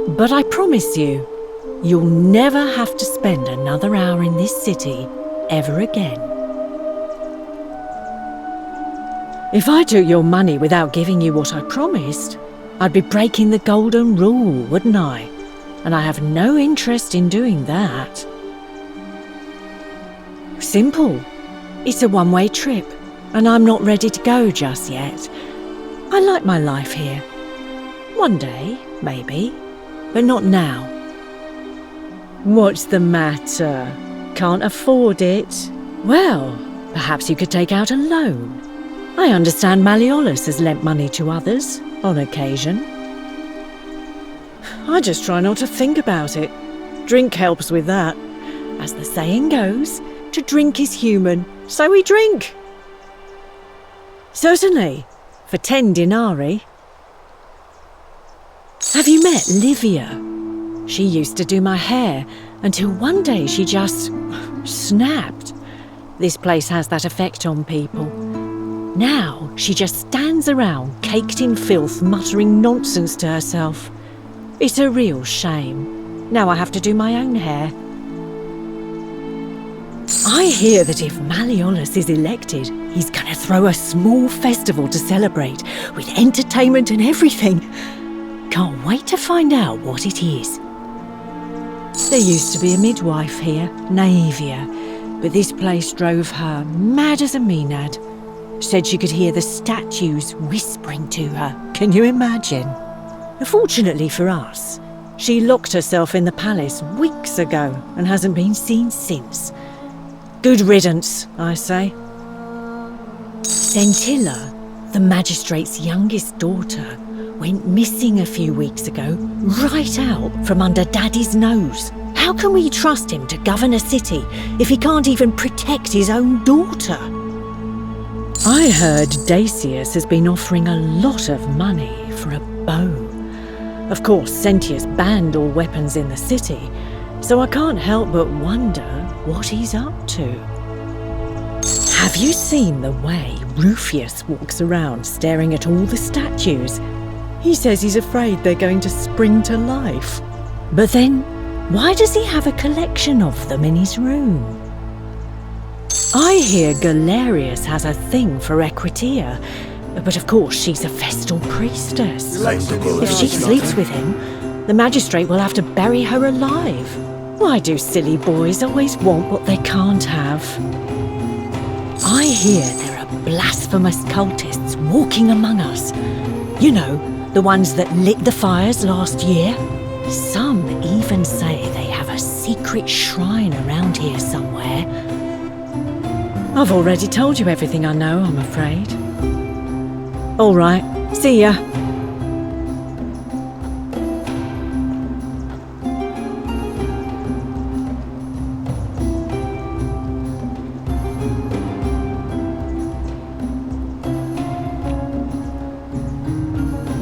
[SPEAKER 4] But I promise you, you'll never have to spend another hour in this city ever again. If I took your money without giving you what I promised, I'd be breaking the golden rule, wouldn't I? And I have no interest in doing that. Simple. It's a one-way trip, and I'm not ready to go just yet. I like my life here. One day, maybe, but not now. What's the matter? Can't afford it? Well, perhaps you could take out a loan. I understand Malleolus has lent money to others, on occasion. I just try not to think about it. Drink helps with that. As the saying goes, to drink is human, so we drink. Certainly, for 10 denarii. Have you met Livia? She used to do my hair, until one day she just snapped. This place has that effect on people. Now, she just stands around, caked in filth, muttering nonsense to herself. It's a real shame. Now I have to do my own hair. I hear that if Malleolus is elected, he's going to throw a small festival to celebrate, with entertainment and everything. Can't wait to find out what it is. There used to be a midwife here, Naivia, but this place drove her mad as a Maenad. Said she could hear the statues whispering to her. Can you imagine? Fortunately for us, she locked herself in the palace weeks ago and hasn't been seen since. Good riddance, I say. Scintilla, the magistrate's youngest daughter, went missing a few weeks ago, right out from under Daddy's nose. How can we trust him to govern a city if he can't even protect his own daughter? I heard Dacius has been offering a lot of money for a bow. Of course, Sentius banned all weapons in the city, so I can't help but wonder what he's up to. Have you seen the way Rufius walks around staring at all the statues? He says he's afraid they're going to spring to life. But then, why does he have a collection of them in his room? I hear Galerius has a thing for Equitia, but of course she's a Vestal priestess. If she sleeps with him, the magistrate will have to bury her alive. Why do silly boys always want what they can't have? I hear there are blasphemous cultists walking among us. You know, the ones that lit the fires last year? Some even say they have a secret shrine around here somewhere. I've already told you everything I know, I'm afraid. All right, see ya.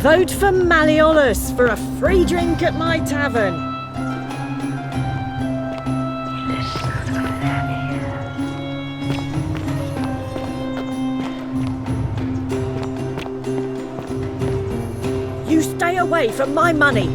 [SPEAKER 4] Vote for Malleolus for a free drink at my tavern. You stay away from my money.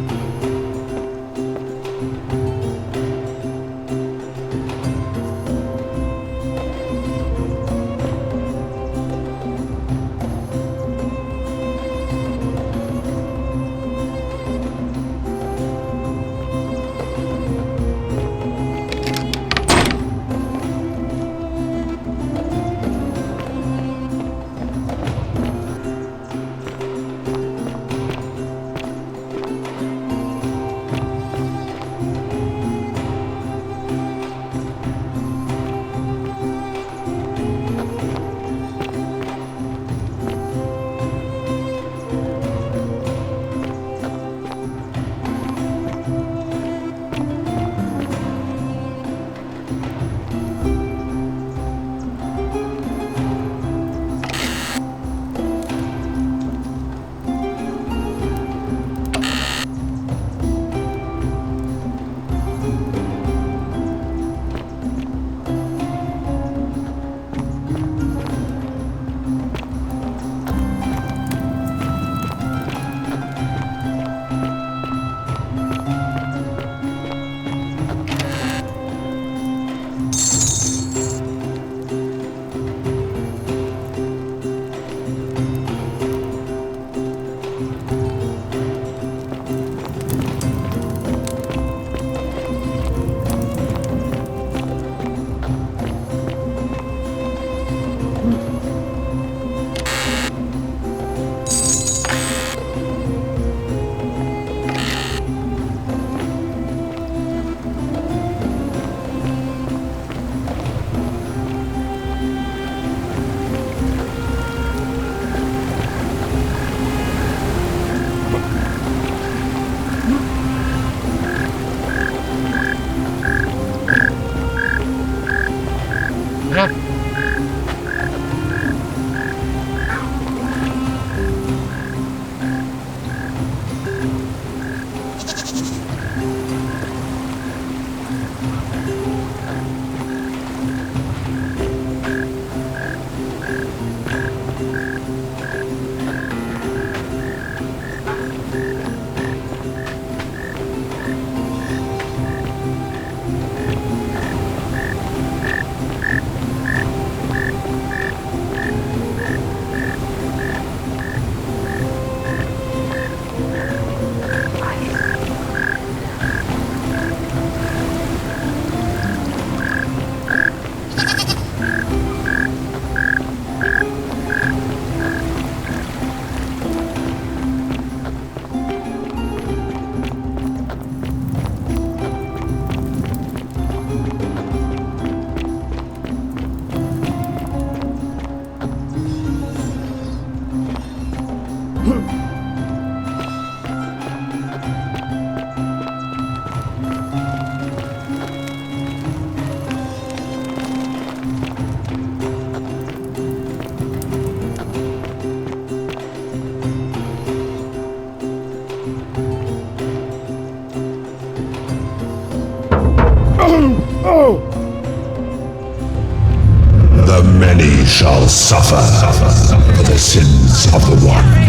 [SPEAKER 16] The many shall suffer for the sins of the one.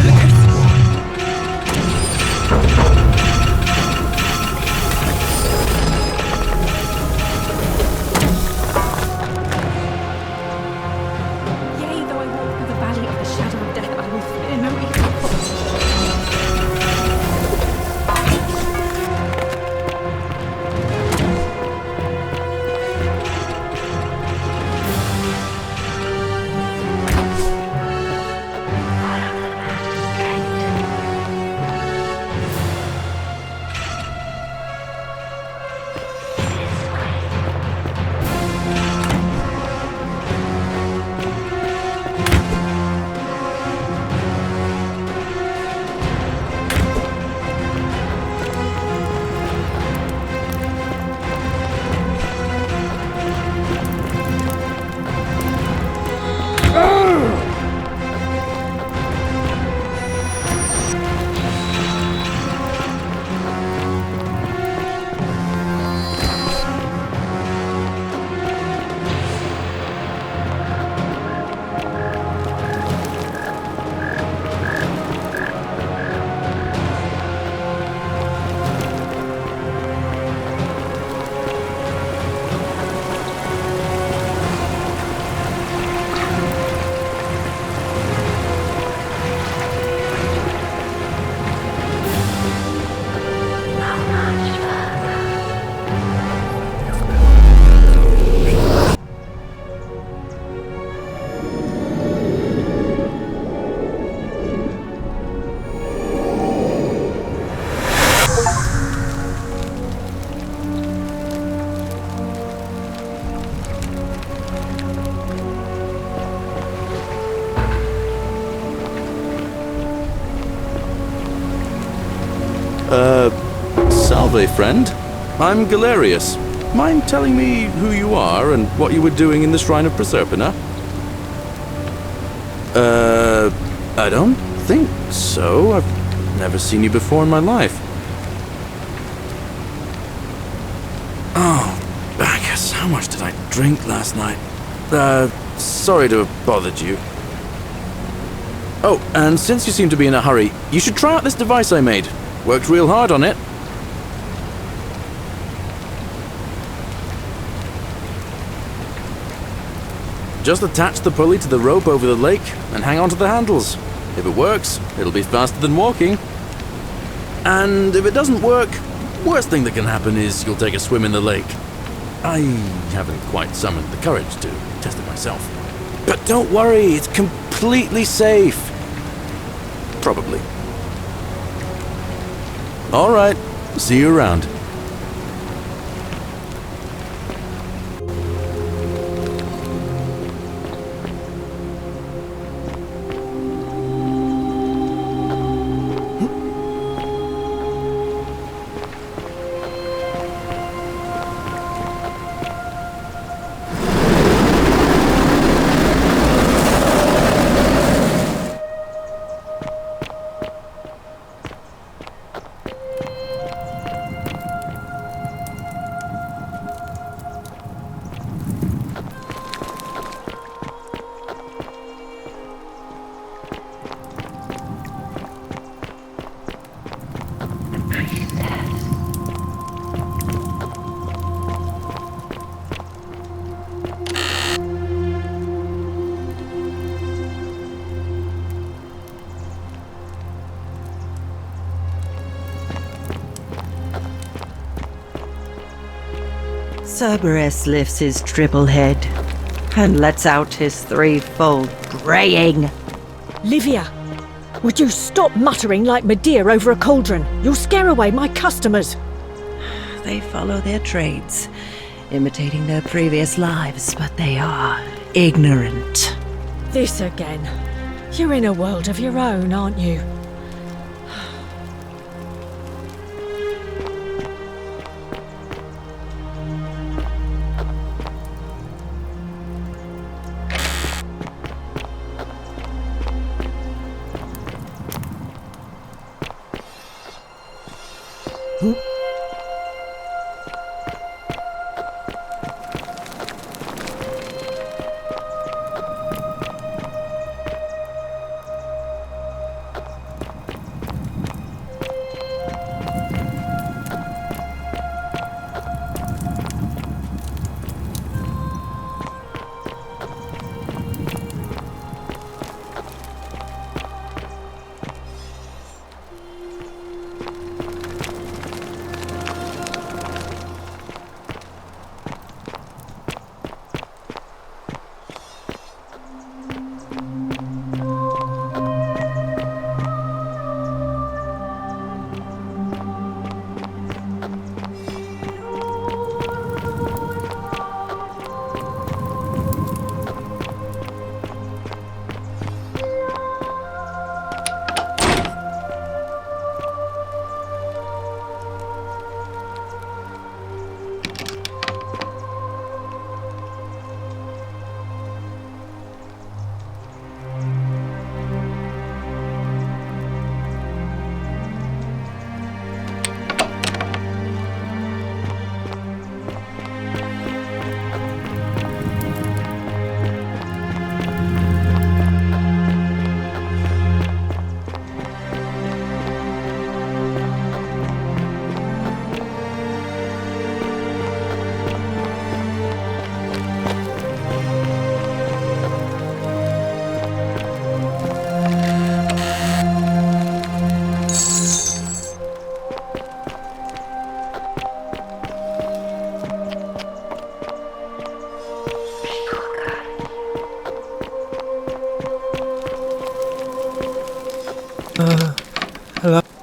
[SPEAKER 3] Salve, friend. I'm Galerius. Mind telling me who you are and what you were doing in the Shrine of Proserpina? I don't think so. I've never seen you before in my life. Oh, Bacchus, how much did I drink last night? Sorry to have bothered you. Oh, and since you seem to be in a hurry, you should try out this device I made. Worked real hard on it. Just attach the pulley to the rope over the lake and hang on to the handles. If it works, it'll be faster than walking. And if it doesn't work, worst thing that can happen is you'll take a swim in the lake. I haven't quite summoned the courage to test it myself. But don't worry, it's completely safe. Probably. All right, see you around.
[SPEAKER 5] Cerberus lifts his triple head and lets out his threefold braying.
[SPEAKER 4] Livia, would you stop muttering like Medea over a cauldron? You'll scare away my customers.
[SPEAKER 5] They follow their trades, imitating their previous lives, but they are ignorant.
[SPEAKER 4] This again. You're in a world of your own, aren't you?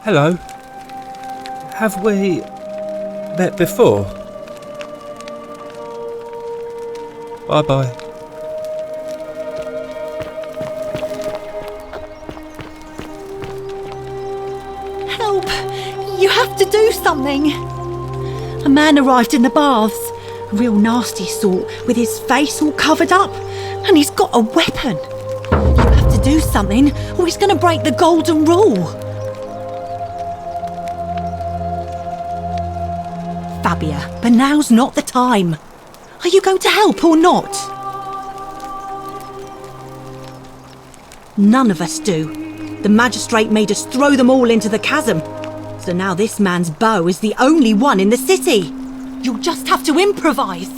[SPEAKER 15] Hello. Have we met before? Bye-bye.
[SPEAKER 17] Help! You have to do something! A man arrived in the baths. A real nasty sort, with his face all covered up. And he's got a weapon. You have to do something, or he's going to break the golden rule. Fabia, but now's not the time. Are you going to help or not? None of us do. The magistrate made us throw them all into the chasm. So now this man's bow is the only one in the city. You'll just have to improvise.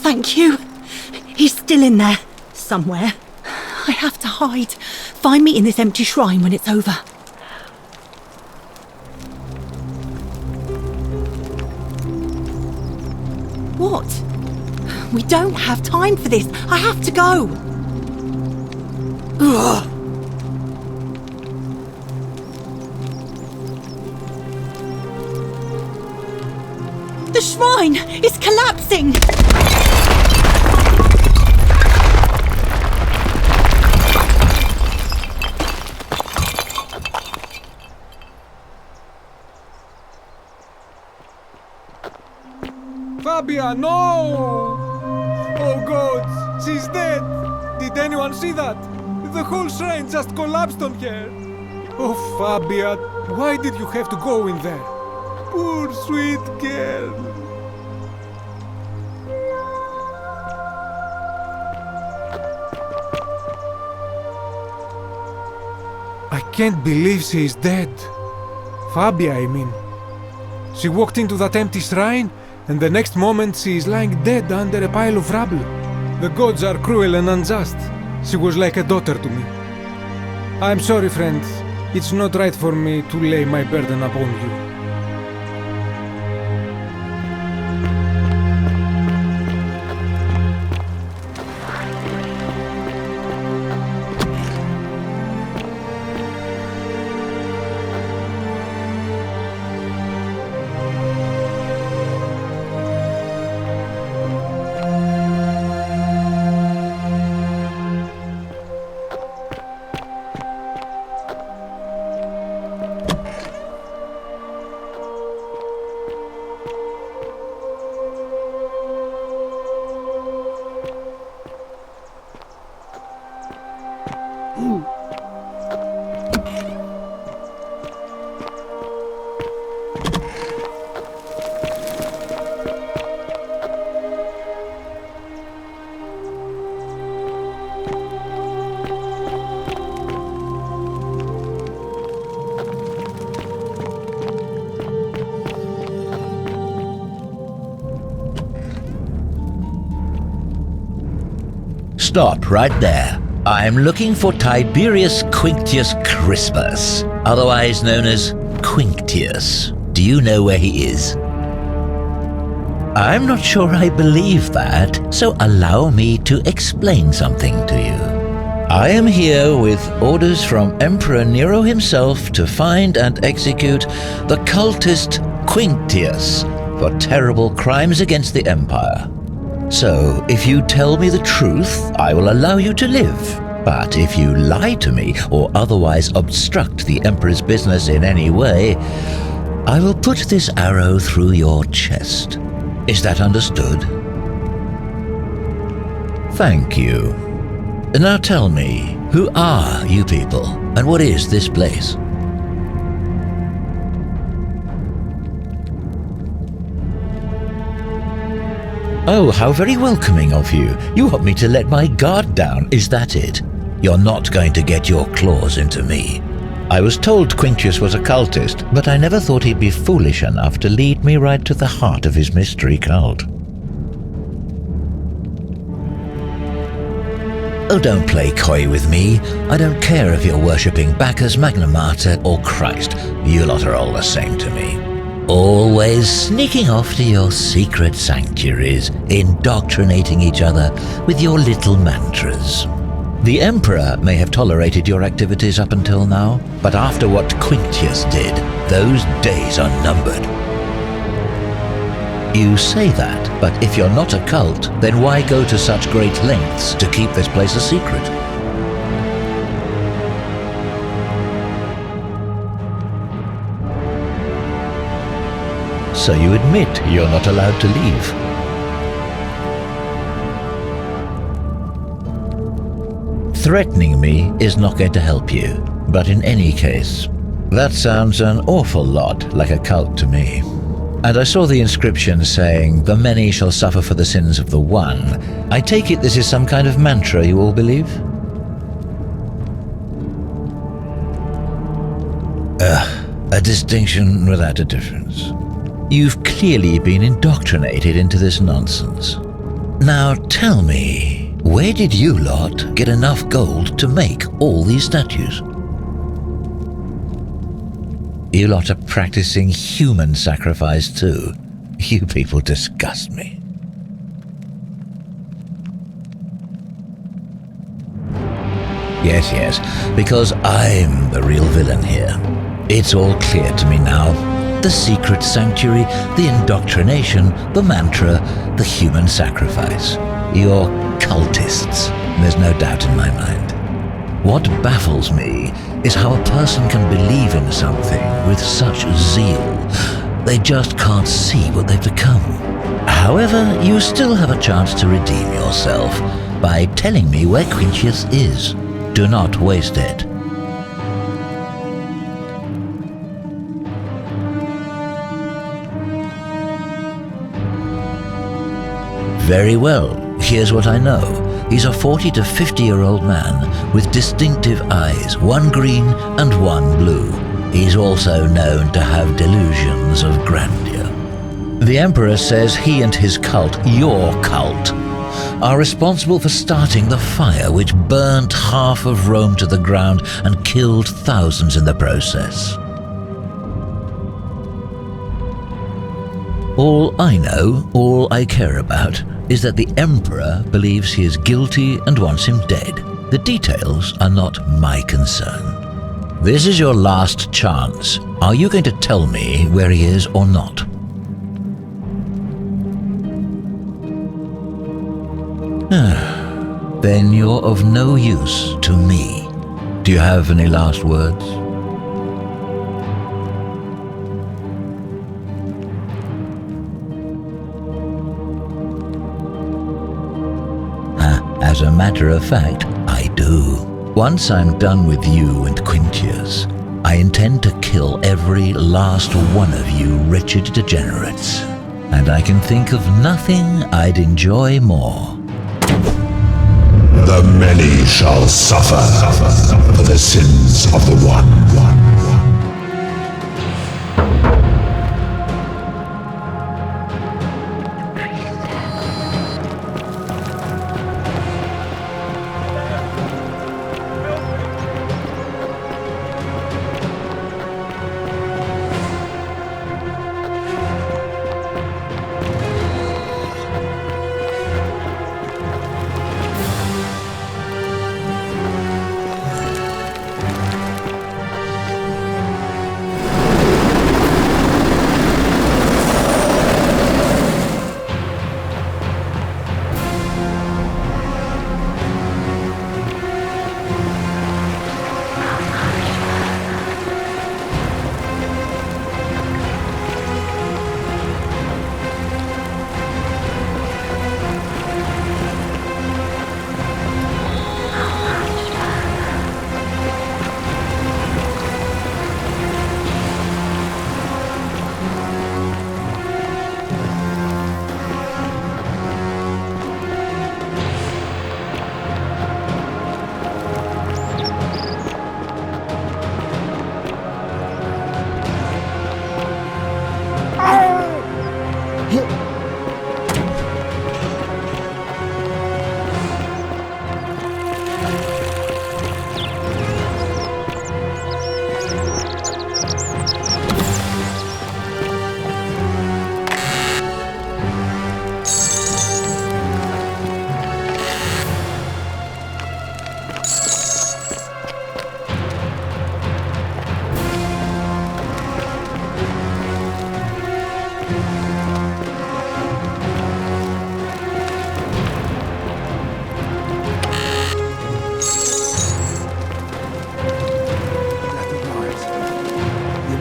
[SPEAKER 17] Thank you. He's still in there, somewhere. I have to hide. Find me in this empty shrine when it's over. What? We don't have time for this. I have to go. Ugh. The shrine is collapsing!
[SPEAKER 14] Fabia, no! Oh God, she's dead! Did anyone see that? The whole shrine just collapsed on her! Oh Fabia, why did you have to go in there? Poor sweet girl! I can't believe she is dead. Fabia, I mean. She walked into that empty shrine, and the next moment she is lying dead under a pile of rubble. The gods are cruel and unjust. She was like a daughter to me. I'm sorry, friend. It's not right for me to lay my burden upon you.
[SPEAKER 18] stop right there. I'm looking for Tiberius Quinctius Crispus, otherwise known as Quinctius. Do you know where he is? I'm not sure I believe that, so allow me to explain something to you. I am here with orders from Emperor Nero himself to find and execute the cultist Quinctius for terrible crimes against the Empire. So, if you tell me the truth, I will allow you to live. But if you lie to me or otherwise obstruct the Emperor's business in any way, I will put this arrow through your chest. Is that understood? Thank you. Now tell me, who are you people, and what is this place? Oh, how very welcoming of you. You want me to let my guard down, is that it? You're not going to get your claws into me. I was told Quinctius was a cultist, but I never thought he'd be foolish enough to lead me right to the heart of his mystery cult. Oh, don't play coy with me. I don't care if you're worshipping Bacchus, Magna Mater, or Christ. You lot are all the same to me. Always sneaking off to your secret sanctuaries, indoctrinating each other with your little mantras. The Emperor may have tolerated your activities up until now, but after what Quinctius did, those days are numbered. You say that, but if you're not a cult, then why go to such great lengths to keep this place a secret? So you admit you're not allowed to leave? Threatening me is not going to help you, but in any case, that sounds an awful lot like a cult to me. And I saw the inscription saying, "The many shall suffer for the sins of the one." I take it this is some kind of mantra you all believe? A distinction without a difference. You've clearly been indoctrinated into this nonsense. Now tell me, where did you lot get enough gold to make all these statues? You lot are practicing human sacrifice too. You people disgust me. Yes, because I'm the real villain here. It's all clear to me now. The secret sanctuary, the indoctrination, the mantra, the human sacrifice. You're cultists, there's no doubt in my mind. What baffles me is how a person can believe in something with such zeal. They just can't see what they've become. However, you still have a chance to redeem yourself by telling me where Quinctius is. Do not waste it. Very well, here's what I know. He's a 40 to 50-year-old man with distinctive eyes, one green and one blue. He's also known to have delusions of grandeur. The Emperor says he and his cult, your cult, are responsible for starting the fire which burnt half of Rome to the ground and killed thousands in the process. All I know, all I care about, is that the Emperor believes he is guilty and wants him dead. The details are not my concern. This is your last chance. Are you going to tell me where he is or not? Then you're of no use to me. Do you have any last words? As a matter of fact, I do. Once I'm done with you and Quinctius, I intend to kill every last one of you wretched degenerates. And I can think of nothing I'd enjoy more.
[SPEAKER 16] The many shall suffer for the sins of the one.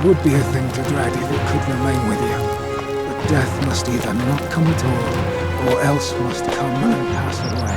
[SPEAKER 6] would be a thing to dread if it could remain with you. But death must either not come at all, or else must come and pass away.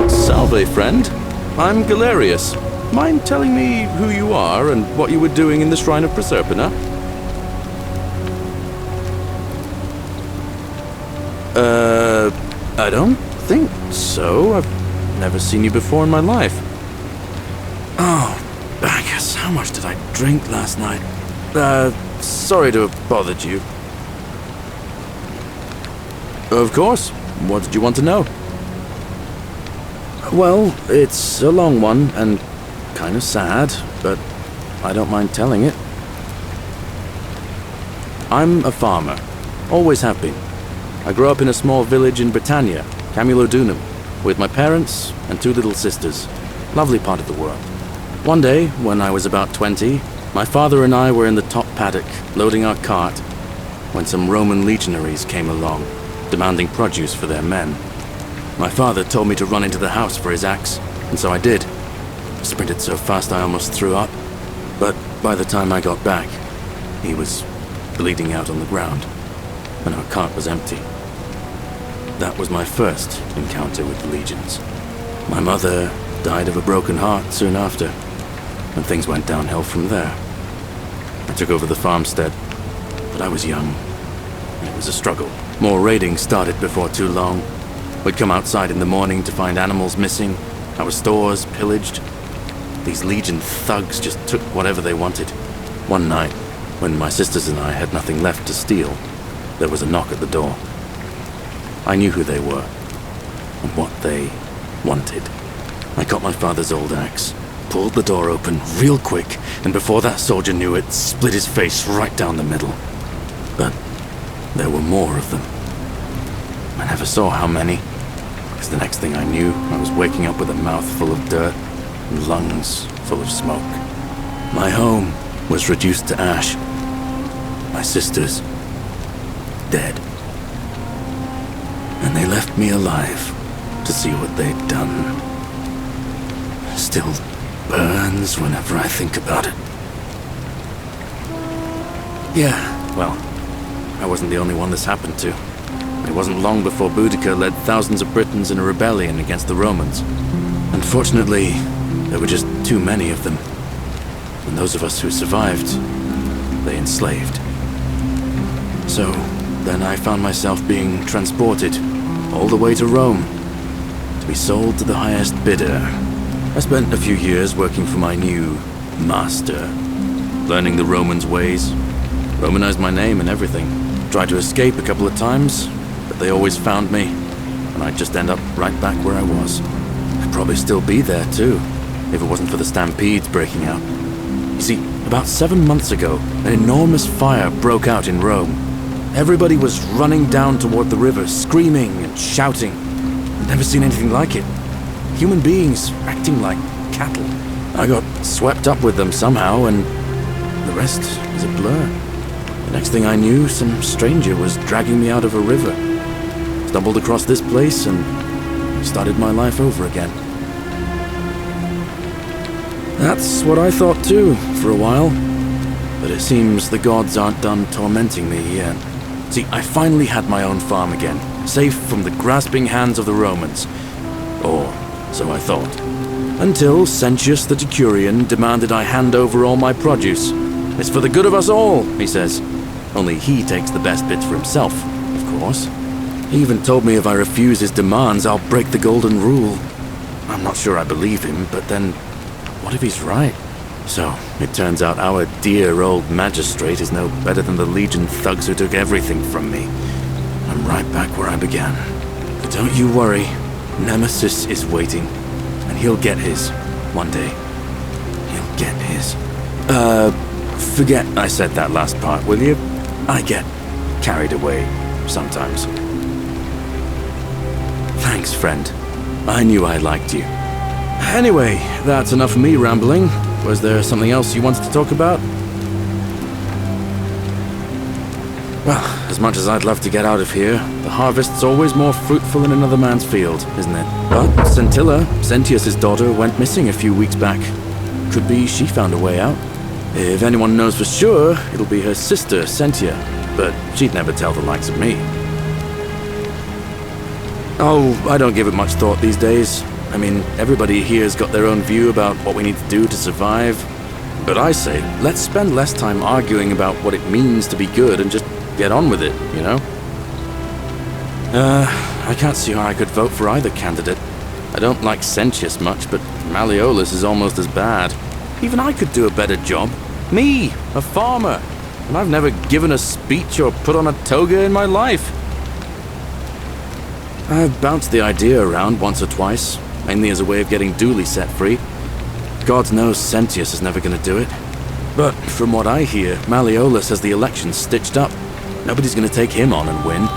[SPEAKER 3] Salve, friend. I'm Galerius. Mind telling me who you are and what you were doing in the Shrine of Proserpina? I don't think so. I've never seen you before in my life. Oh, Bacchus, how much did I drink last night? Sorry to have bothered you. Of course. What did you want to know? Well, it's a long one, and kind of sad, but I don't mind telling it. I'm a farmer. Always have been. I grew up in a small village in Britannia, Camulodunum, with my parents and two little sisters. Lovely part of the world. One day, when I was about 20, my father and I were in the top paddock, loading our cart, when some Roman legionaries came along, demanding produce for their men. My father told me to run into the house for his axe, and so I did. I sprinted so fast I almost threw up, but by the time I got back, he was bleeding out on the ground, and our cart was empty. That was my first encounter with the legions. My mother died of a broken heart soon after, and things went downhill from there. I took over the farmstead, but I was young. It was a struggle. More raiding started before too long. We'd come outside in the morning to find animals missing, our stores pillaged. These Legion thugs just took whatever they wanted. One night, when my sisters and I had nothing left to steal, there was a knock at the door. I knew who they were, and what they wanted. I got my father's old axe, pulled the door open real quick, and before that soldier knew it, split his face right down the middle. But there were more of them. I never saw how many, because the next thing I knew, I was waking up with a mouth full of dirt and lungs full of smoke. My home was reduced to ash. My sisters, dead. And they left me alive to see what they'd done. Still burns whenever I think about it. Yeah, well, I wasn't the only one this happened to. It wasn't long before Boudica led thousands of Britons in a rebellion against the Romans. Unfortunately, there were just too many of them. And those of us who survived, they enslaved. So, then I found myself being transported all the way to Rome to be sold to the highest bidder. I spent a few years working for my new master, learning the Romans' ways, Romanized my name and everything. Tried to escape a couple of times, but they always found me, and I'd just end up right back where I was. I'd probably still be there too, if it wasn't for the stampedes breaking out. You see, about 7 months ago, an enormous fire broke out in Rome. Everybody was running down toward the river, screaming and shouting. I'd never seen anything like it. Human beings acting like cattle. I got swept up with them somehow, and the rest is a blur. The next thing I knew, some stranger was dragging me out of a river. Stumbled across this place and started my life over again. That's what I thought too, for a while. But it seems the gods aren't done tormenting me yet. See, I finally had my own farm again, safe from the grasping hands of the Romans. Or so I thought. Until Sentius the Decurion demanded I hand over all my produce. It's for the good of us all, he says. Only he takes the best bits for himself, of course. He even told me if I refuse his demands, I'll break the golden rule. I'm not sure I believe him, but then, what if he's right? So, it turns out our dear old magistrate is no better than the Legion thugs who took everything from me. I'm right back where I began. But don't you worry, Nemesis is waiting, and he'll get his, one day. He'll get his. Forget I said that last part, will you? I get carried away sometimes. Thanks, friend. I knew I liked you. Anyway, that's enough of me rambling. Was there something else you wanted to talk about? Well, as much as I'd love to get out of here, the harvest's always more fruitful in another man's field, isn't it? But Scintilla, Sentius's daughter, went missing a few weeks back. Could be she found a way out. If anyone knows for sure, it'll be her sister, Sentia, but she'd never tell the likes of me. Oh, I don't give it much thought these days. I mean, everybody here's got their own view about what we need to do to survive. But I say, let's spend less time arguing about what it means to be good and just get on with it, you know? I can't see how I could vote for either candidate. I don't like Sentius much, but Malleolus is almost as bad. Even I could do a better job. Me, a farmer. And I've never given a speech or put on a toga in my life. I've bounced the idea around once or twice, mainly as a way of getting Dooley set free. God knows Sentius is never going to do it. But from what I hear, Malleolus has the election stitched up. Nobody's going to take him on and win.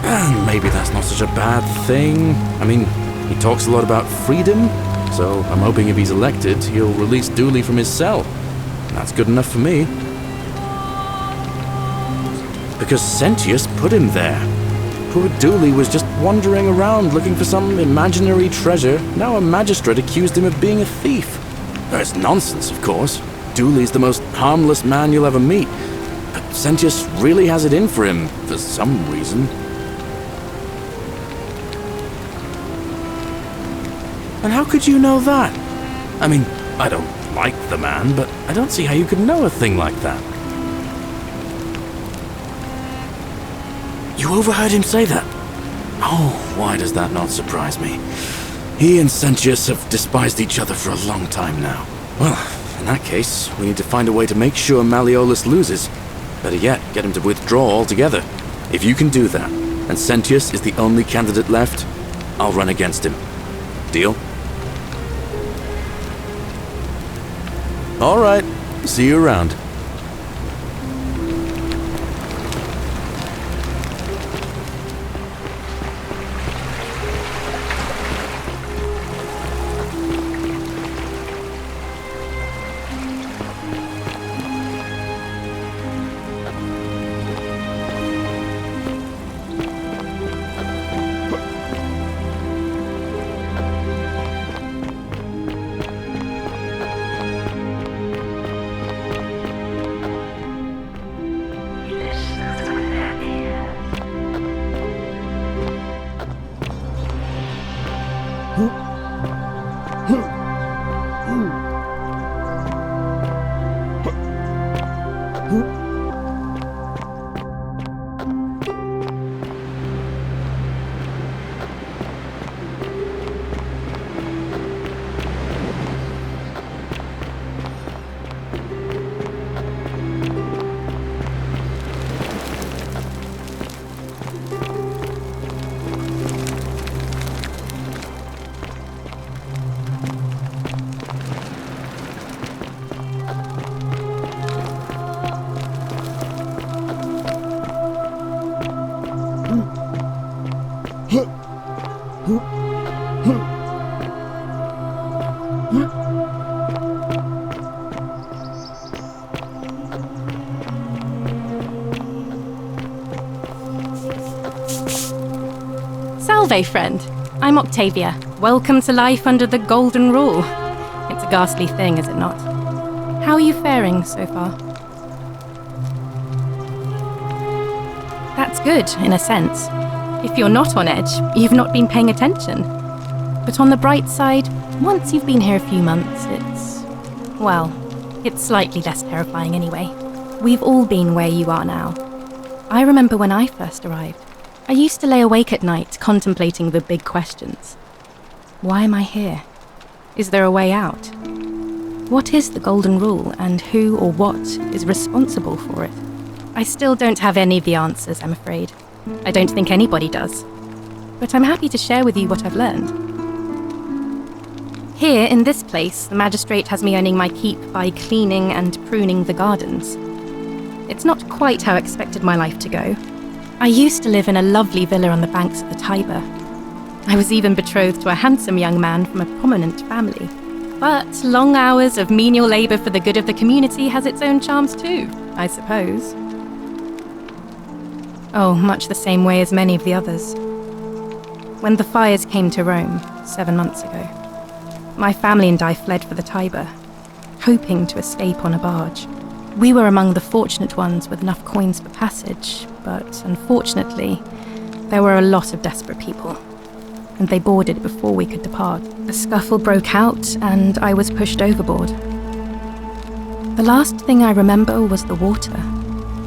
[SPEAKER 3] And maybe that's not such a bad thing. I mean, he talks a lot about freedom. So I'm hoping if he's elected, he'll release Dooley from his cell. That's good enough for me. Because Sentius put him there. Poor Dooley was just wandering around looking for some imaginary treasure. Now a magistrate accused him of being a thief. That's nonsense, of course. Dooley's the most harmless man you'll ever meet. But Sentius really has it in for him, for some reason. And how could you know that? I mean, I don't like the man, but I don't see how you could know a thing like that. You overheard him say that? Oh, why does that not surprise me? He and Sentius have despised each other for a long time now. Well, in that case, we need to find a way to make sure Malleolus loses. Better yet, get him to withdraw altogether. If you can do that, and Sentius is the only candidate left, I'll run against him. Deal? All right. See you around.
[SPEAKER 19] Salve, friend. I'm Octavia. Welcome to life under the Golden Rule. It's a ghastly thing, is it not? How are you faring so far? That's good, in a sense. If you're not on edge, you've not been paying attention. But on the bright side, once you've been here a few months, it's slightly less terrifying anyway. We've all been where you are now. I remember when I first arrived. I used to lay awake at night contemplating the big questions. Why am I here? Is there a way out? What is the Golden Rule, and who or what is responsible for it? I still don't have any of the answers, I'm afraid. I don't think anybody does. But I'm happy to share with you what I've learned. Here, in this place, the magistrate has me earning my keep by cleaning and pruning the gardens. It's not quite how I expected my life to go. I used to live in a lovely villa on the banks of the Tiber. I was even betrothed to a handsome young man from a prominent family. But long hours of menial labour for the good of the community has its own charms too, I suppose. Oh, much the same way as many of the others. When the fires came to Rome 7 months ago, my family and I fled for the Tiber, hoping to escape on a barge. We were among the fortunate ones with enough coins for passage, but unfortunately, there were a lot of desperate people, and they boarded before we could depart. A scuffle broke out, and I was pushed overboard. The last thing I remember was the water,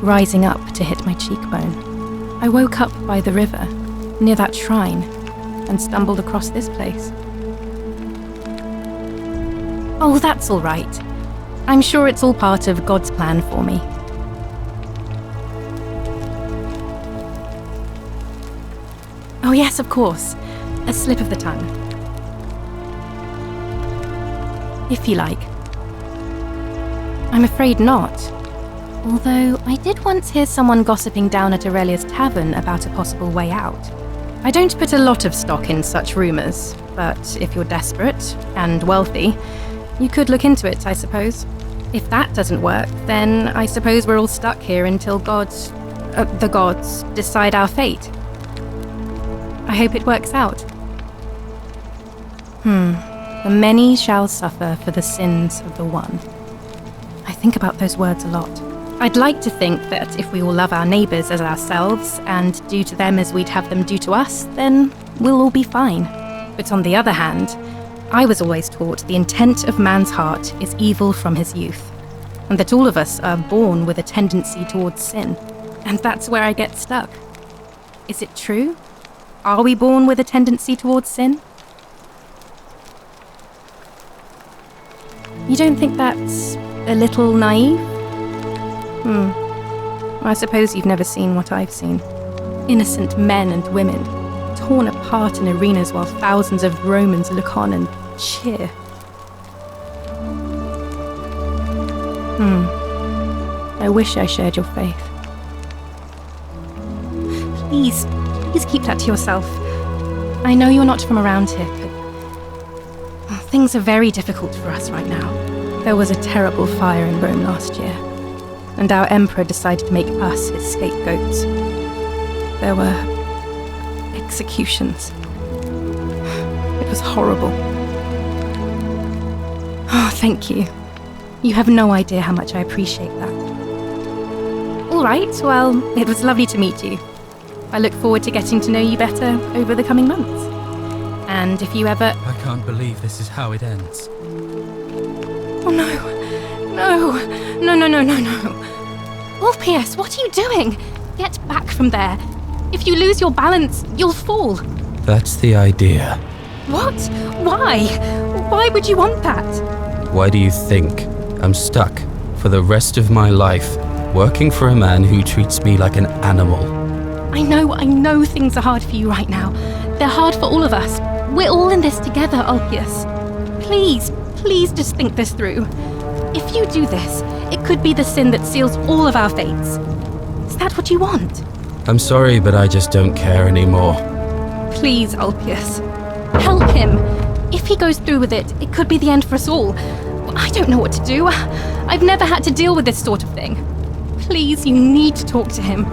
[SPEAKER 19] rising up to hit my cheekbone. I woke up by the river, near that shrine, and stumbled across this place. Oh, that's all right. I'm sure it's all part of God's plan for me. Oh yes, of course. A slip of the tongue. If you like. I'm afraid not. Although I did once hear someone gossiping down at Aurelia's tavern about a possible way out. I don't put a lot of stock in such rumours, but if you're desperate and wealthy, you could look into it, I suppose. If that doesn't work, then I suppose we're all stuck here until the gods decide our fate. I hope it works out. The many shall suffer for the sins of the one. I think about those words a lot. I'd like to think that if we all love our neighbours as ourselves and do to them as we'd have them do to us, then we'll all be fine. But on the other hand, I was always taught the intent of man's heart is evil from his youth, and that all of us are born with a tendency towards sin. And that's where I get stuck. Is it true? Are we born with a tendency towards sin? You don't think that's a little naive? I suppose you've never seen what I've seen. Innocent men and women, torn apart in arenas while thousands of Romans look on and cheer. I wish I shared your faith. Please keep that to yourself. I know you're not from around here, but things are very difficult for us right now. There was a terrible fire in Rome last year, and our emperor decided to make us his scapegoats. There were executions. It was horrible. Oh, thank you. You have no idea how much I appreciate that. All right, well, it was lovely to meet you. I look forward to getting to know you better over the coming months. And if you ever...
[SPEAKER 20] I can't believe this is how it ends.
[SPEAKER 19] Oh no. No. Ulpius, what are you doing? Get back from there. If you lose your balance, you'll fall.
[SPEAKER 20] That's the idea.
[SPEAKER 19] What? Why? Why would you want that?
[SPEAKER 20] Why do you think I'm stuck for the rest of my life working for a man who treats me like an animal?
[SPEAKER 19] I know things are hard for you right now. They're hard for all of us. We're all in this together, Ulpius. Please just think this through. If you do this, it could be the sin that seals all of our fates. Is that what you want?
[SPEAKER 20] I'm sorry, but I just don't care anymore.
[SPEAKER 19] Please, Ulpius. Help him. If he goes through with it, it could be the end for us all. I don't know what to do. I've never had to deal with this sort of thing. Please, you need to talk to him.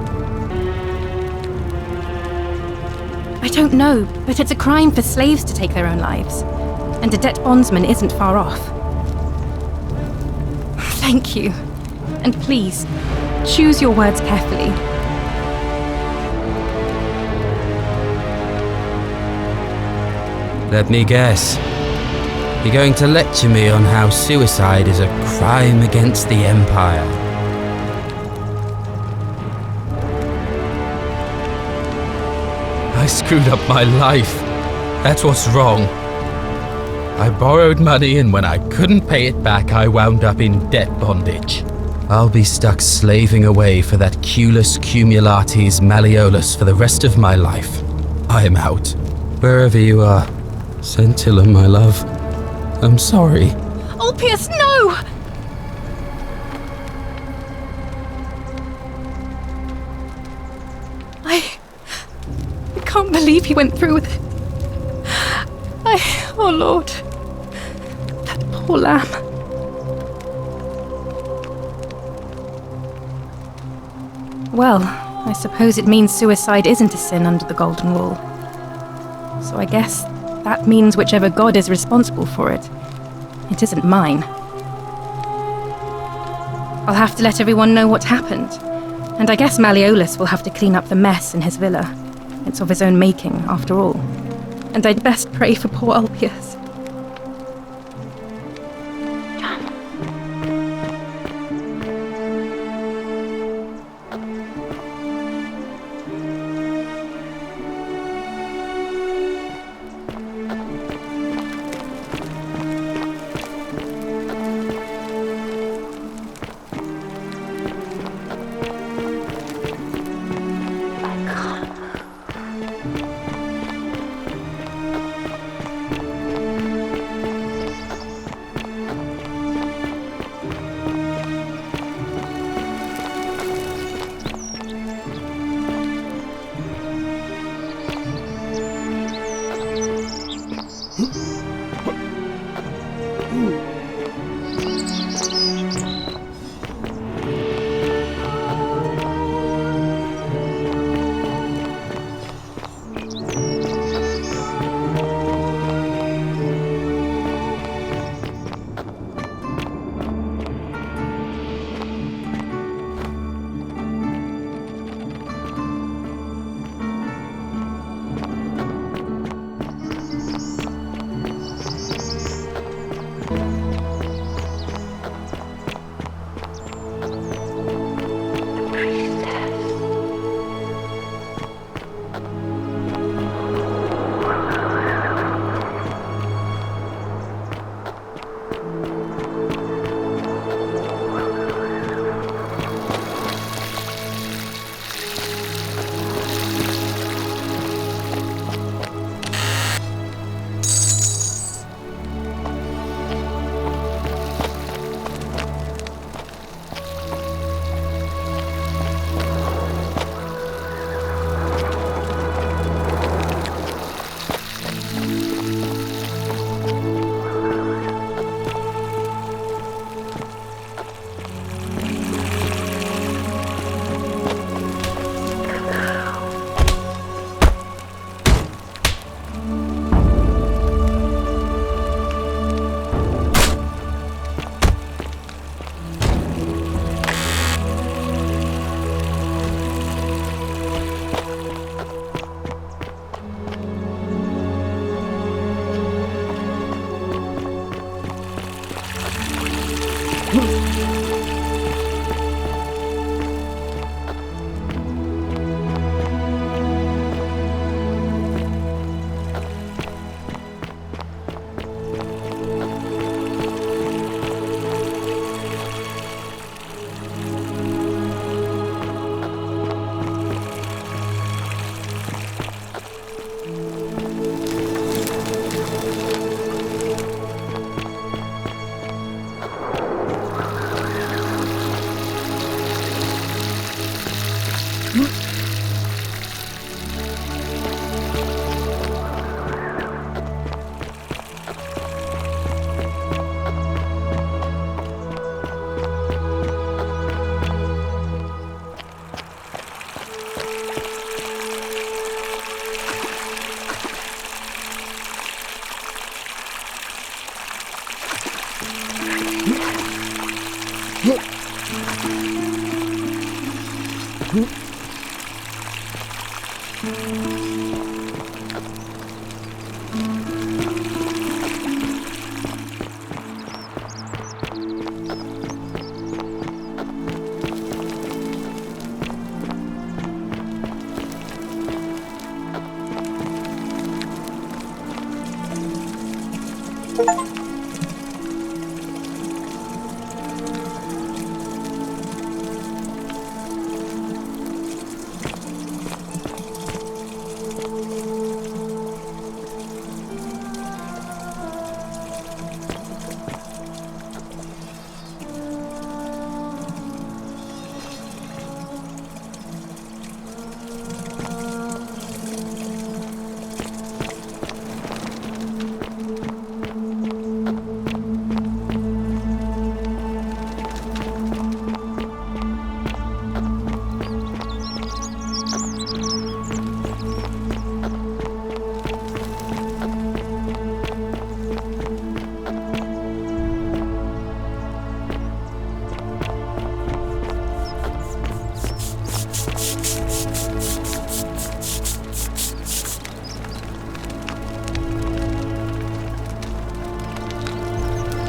[SPEAKER 19] I don't know, but it's a crime for slaves to take their own lives. And a debt bondsman isn't far off. Thank you. And please, choose your words carefully.
[SPEAKER 20] Let me guess. You're going to lecture me on how suicide is a crime against the Empire. I screwed up my life. That's what's wrong. I borrowed money, and when I couldn't pay it back, I wound up in debt bondage. I'll be stuck slaving away for that Culus Cumulatis Malleolus for the rest of my life. I'm out. Wherever you are, Scintilla, my love, I'm sorry.
[SPEAKER 19] Ulpius, no! I can't believe he went through with it. Oh Lord, that poor lamb. Well, I suppose it means suicide isn't a sin under the Golden Rule. So I guess that means whichever god is responsible for it, it isn't mine. I'll have to let everyone know what happened, and I guess Malleolus will have to clean up the mess in his villa. It's of his own making, after all. And I'd best pray for poor Ulpius.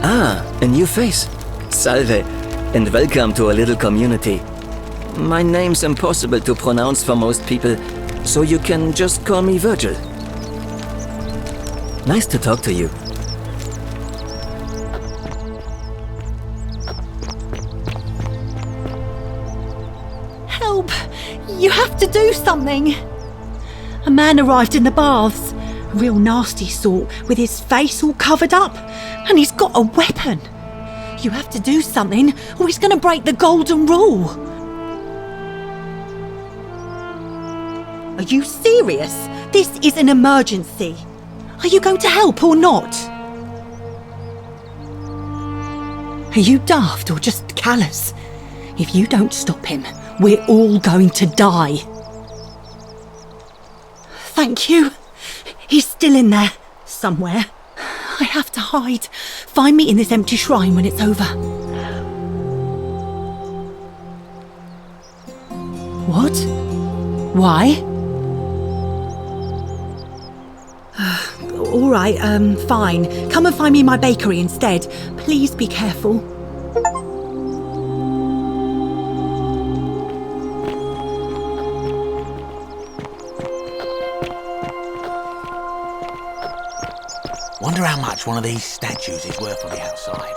[SPEAKER 13] Ah, a new face. Salve, and welcome to a little community. My name's impossible to pronounce for most people, so you can just call me Virgil. Nice to talk to you.
[SPEAKER 17] Help! You have to do something! A man arrived in the baths. A real nasty sort, with his face all covered up. And he's got a weapon. You have to do something, or he's going to break the golden rule. Are you serious? This is an emergency. Are you going to help or not? Are you daft or just callous? If you don't stop him, we're all going to die. Thank you. He's still in there, somewhere. I have to hide. Find me in this empty shrine when it's over. What? Why? All right, fine. Come and find me in my bakery instead. Please be careful.
[SPEAKER 12] Wonder how much one of these statues is worth on the outside.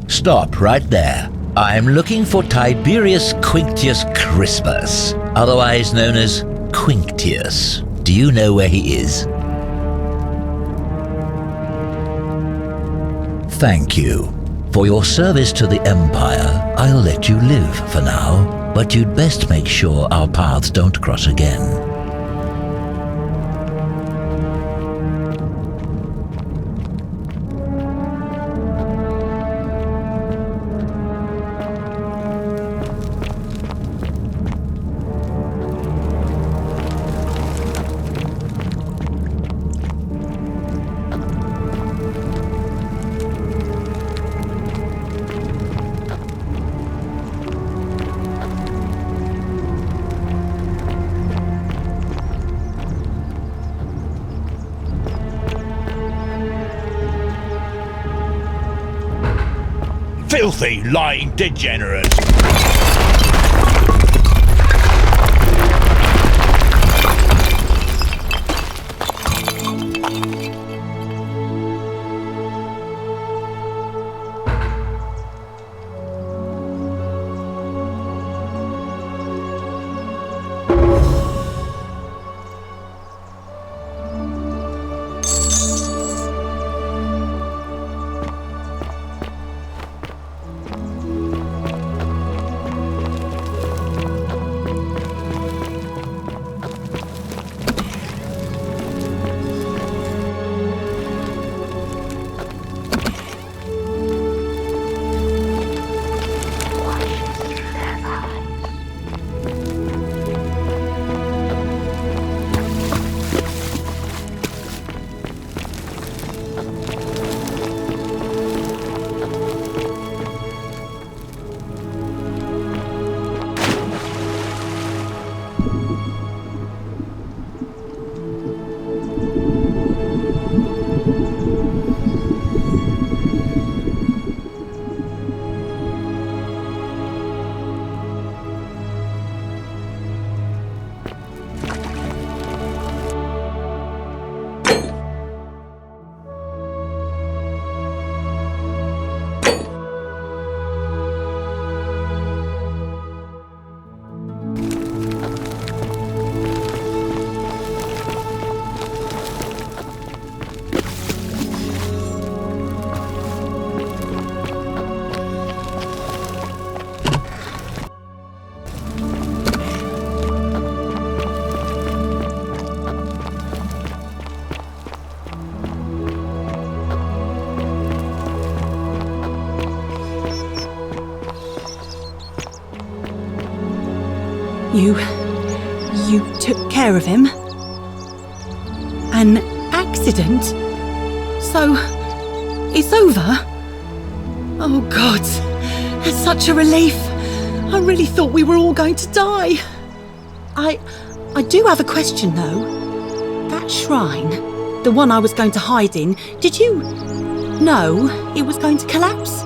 [SPEAKER 18] Stop right there. I'm looking for Tiberius Quinctius Crispus, otherwise known as Quinctius. Do you know where he is? Thank you. For your service to the Empire, I'll let you live for now, but you'd best make sure our paths don't cross again.
[SPEAKER 16] Filthy, lying degenerate!
[SPEAKER 17] You took care of him? An accident? So, it's over? Oh God, it's such a relief. I really thought we were all going to die. I do have a question though. That shrine, the one I was going to hide in, did you know it was going to collapse?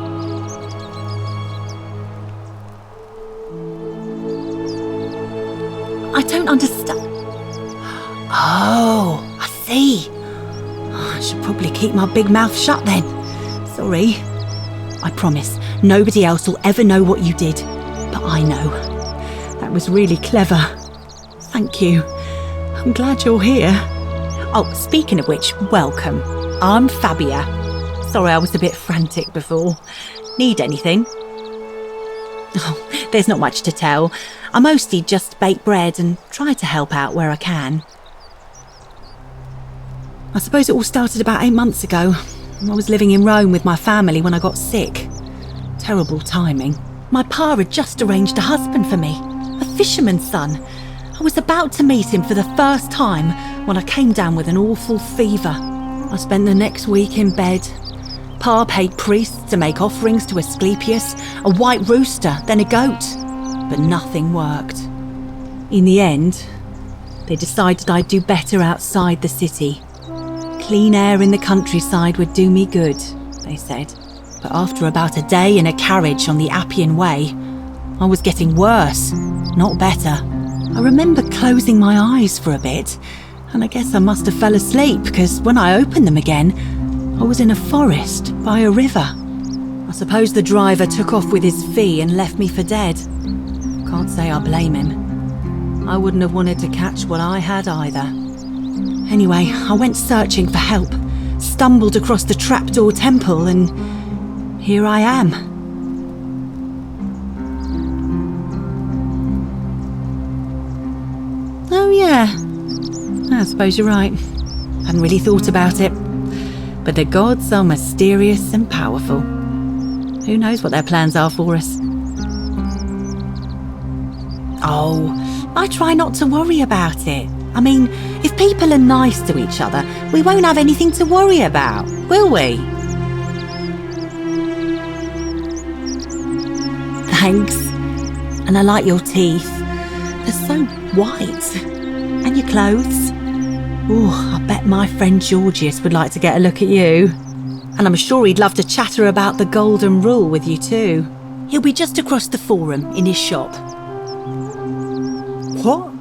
[SPEAKER 17] I don't understand. Oh, I see. I should probably keep my big mouth shut then. Sorry. I promise, nobody else will ever know what you did. But I know. That was really clever. Thank you. I'm glad you're here. Oh, speaking of which, welcome. I'm Fabia. Sorry I was a bit frantic before. Need anything? Oh, there's not much to tell. I mostly just bake bread and try to help out where I can. I suppose it all started about 8 months ago. I was living in Rome with my family when I got sick. Terrible timing. My pa had just arranged a husband for me, a fisherman's son. I was about to meet him for the first time when I came down with an awful fever. I spent the next week in bed. Pa paid priests to make offerings to Asclepius, a white rooster, then a goat. But nothing worked. In the end, they decided I'd do better outside the city. Clean air in the countryside would do me good, they said. But after about a day in a carriage on the Appian Way, I was getting worse, not better. I remember closing my eyes for a bit, and I guess I must have fell asleep because when I opened them again, I was in a forest by a river. I suppose the driver took off with his fee and left me for dead. Can't say I blame him. I wouldn't have wanted to catch what I had either. Anyway, I went searching for help, stumbled across the trapdoor temple, and here I am. Oh yeah, I suppose you're right. Hadn't really thought about it. But the gods are mysterious and powerful. Who knows what their plans are for us? Oh, I try not to worry about it. I mean, if people are nice to each other, we won't have anything to worry about, will we? Thanks. And I like your teeth. They're so white. And your clothes. Oh, I bet my friend Georgius would like to get a look at you. And I'm sure he'd love to chatter about the Golden Rule with you too. He'll be just across the forum in his shop. What?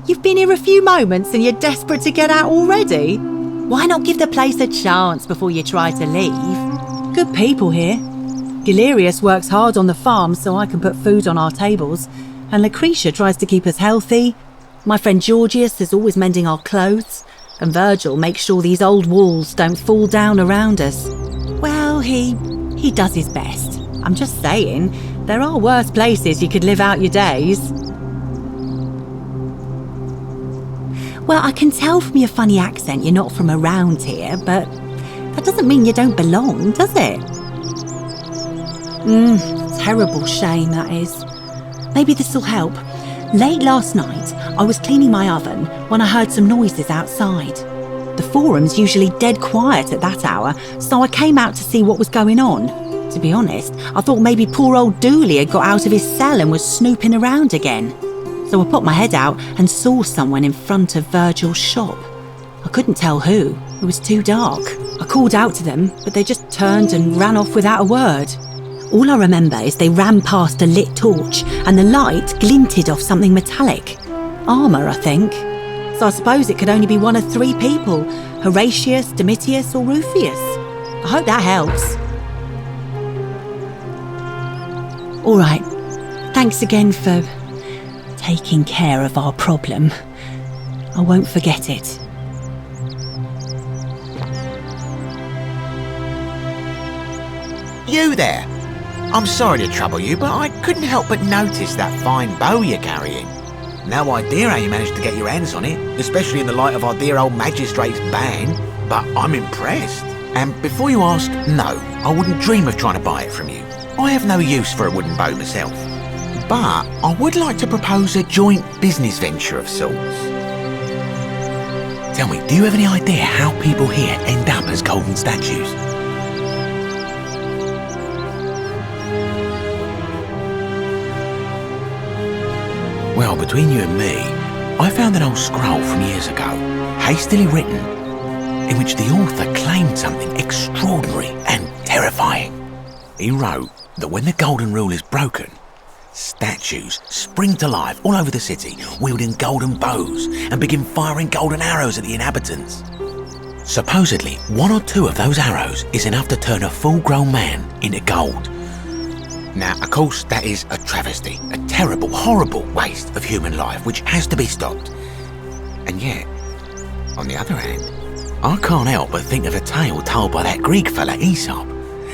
[SPEAKER 17] You've been here a few moments and you're desperate to get out already? Why not give the place a chance before you try to leave? Good people here. Galerius works hard on the farm so I can put food on our tables, and Lucretia tries to keep us healthy. My friend Georgius is always mending our clothes, and Virgil makes sure these old walls don't fall down around us. Well, he does his best. I'm just saying, there are worse places you could live out your days. Well, I can tell from your funny accent you're not from around here, but that doesn't mean you don't belong, does it? Terrible shame, that is. Maybe this'll help. Late last night, I was cleaning my oven when I heard some noises outside. The forum's usually dead quiet at that hour, so I came out to see what was going on. To be honest, I thought maybe poor old Dooley had got out of his cell and was snooping around again. So I put my head out and saw someone in front of Virgil's shop. I couldn't tell who, it was too dark. I called out to them, but they just turned and ran off without a word. All I remember is they ran past a lit torch and the light glinted off something metallic. Armour, I think. So I suppose it could only be one of 3 people, Horatius, Domitius or Rufius. I hope that helps. All right, thanks again for taking care of our problem. I won't forget it.
[SPEAKER 12] You there! I'm sorry to trouble you, but I couldn't help but notice that fine bow you're carrying. No idea how you managed to get your hands on it, especially in the light of our dear old magistrate's ban, but I'm impressed. And before you ask, no, I wouldn't dream of trying to buy it from you. I have no use for a wooden bow myself. But I would like to propose a joint business venture of sorts. Tell me, do you have any idea how people here end up as golden statues? Well, between you and me, I found an old scroll from years ago, hastily written, in which the author claimed something extraordinary and terrifying. He wrote that when the golden rule is broken, statues spring to life all over the city, wielding golden bows and begin firing golden arrows at the inhabitants. Supposedly, 1 or 2 of those arrows is enough to turn a full-grown man into gold. Now, of course, that is a travesty, a terrible, horrible waste of human life which has to be stopped. And yet, on the other hand, I can't help but think of a tale told by that Greek fella Aesop,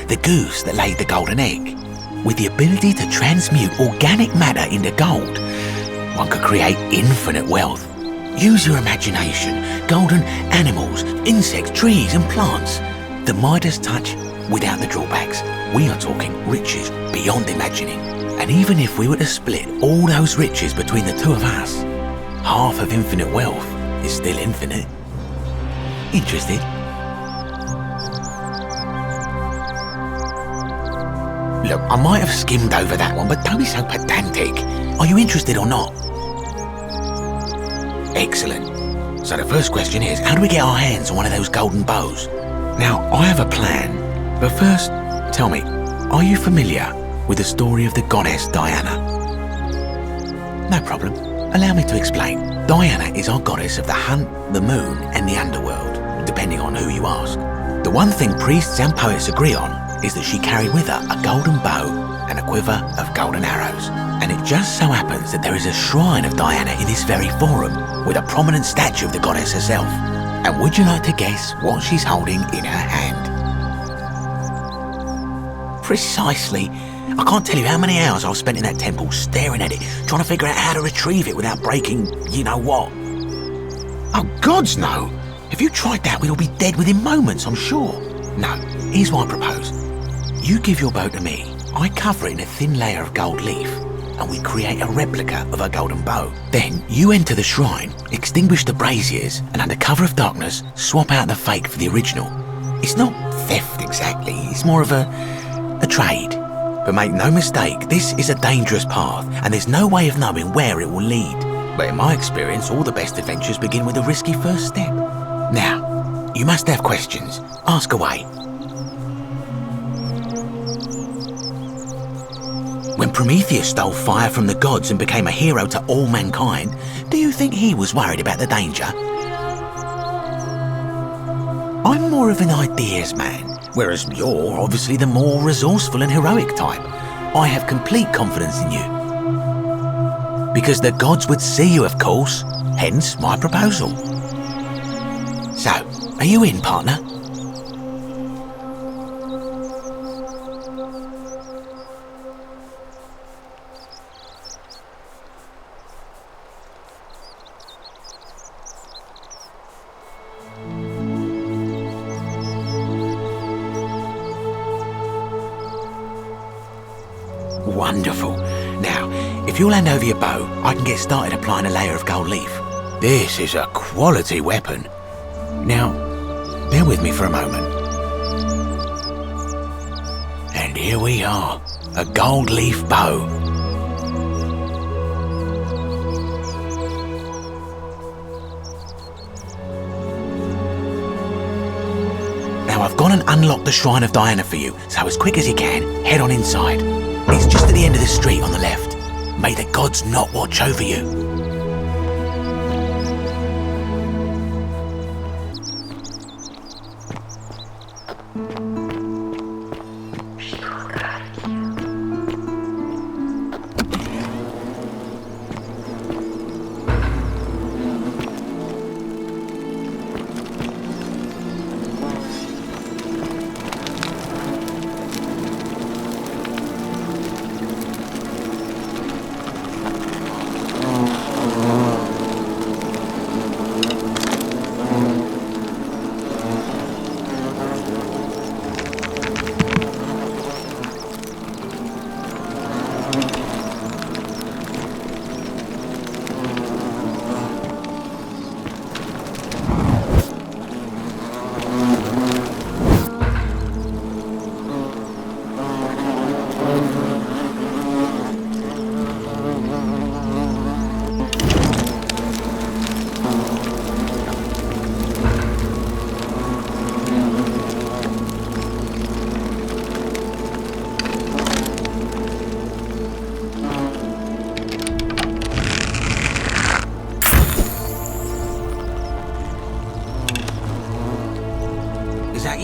[SPEAKER 12] the goose that laid the golden egg. With the ability to transmute organic matter into gold, one could create infinite wealth. Use your imagination, golden animals, insects, trees and plants. The Midas touch without the drawbacks. We are talking riches beyond imagining. And even if we were to split all those riches between the 2 of us, half of infinite wealth is still infinite. Interested? Look, I might have skimmed over that one, but don't be so pedantic. Are you interested or not? Excellent. So the first question is, how do we get our hands on one of those golden bows? Now, I have a plan, but first, tell me, are you familiar with the story of the goddess Diana? No problem. Allow me to explain. Diana is our goddess of the hunt, the moon, and the underworld, depending on who you ask. The one thing priests and poets agree on is that she carried with her a golden bow and a quiver of golden arrows. And it just so happens that there is a shrine of Diana in this very forum, with a prominent statue of the goddess herself. And would you like to guess what she's holding in her hand? Precisely. I can't tell you how many hours I've spent in that temple staring at it, trying to figure out how to retrieve it without breaking you-know-what. Oh, gods no! If you tried that, we'd all be dead within moments, I'm sure. No, here's what I propose. You give your bow to me, I cover it in a thin layer of gold leaf, and we create a replica of a golden bow. Then you enter the shrine, extinguish the braziers, and under cover of darkness, swap out the fake for the original. It's not theft exactly, it's more of a trade. But make no mistake, this is a dangerous path, and there's no way of knowing where it will lead. But in my experience, all the best adventures begin with a risky first step. Now, you must have questions. Ask away. When Prometheus stole fire from the gods and became a hero to all mankind, do you think he was worried about the danger? I'm more of an ideas man, whereas you're obviously the more resourceful and heroic type. I have complete confidence in you. Because the gods would see you, of course, hence my proposal. So, are you in, partner? Wonderful. Now, if you'll hand over your bow, I can get started applying a layer of gold leaf. This is a quality weapon. Now, bear with me for a moment. And here we are, a gold leaf bow. Now I've gone and unlocked the Shrine of Diana for you, so as quick as you can, head on inside. It's just at the end of the street on the left. May the gods not watch over you.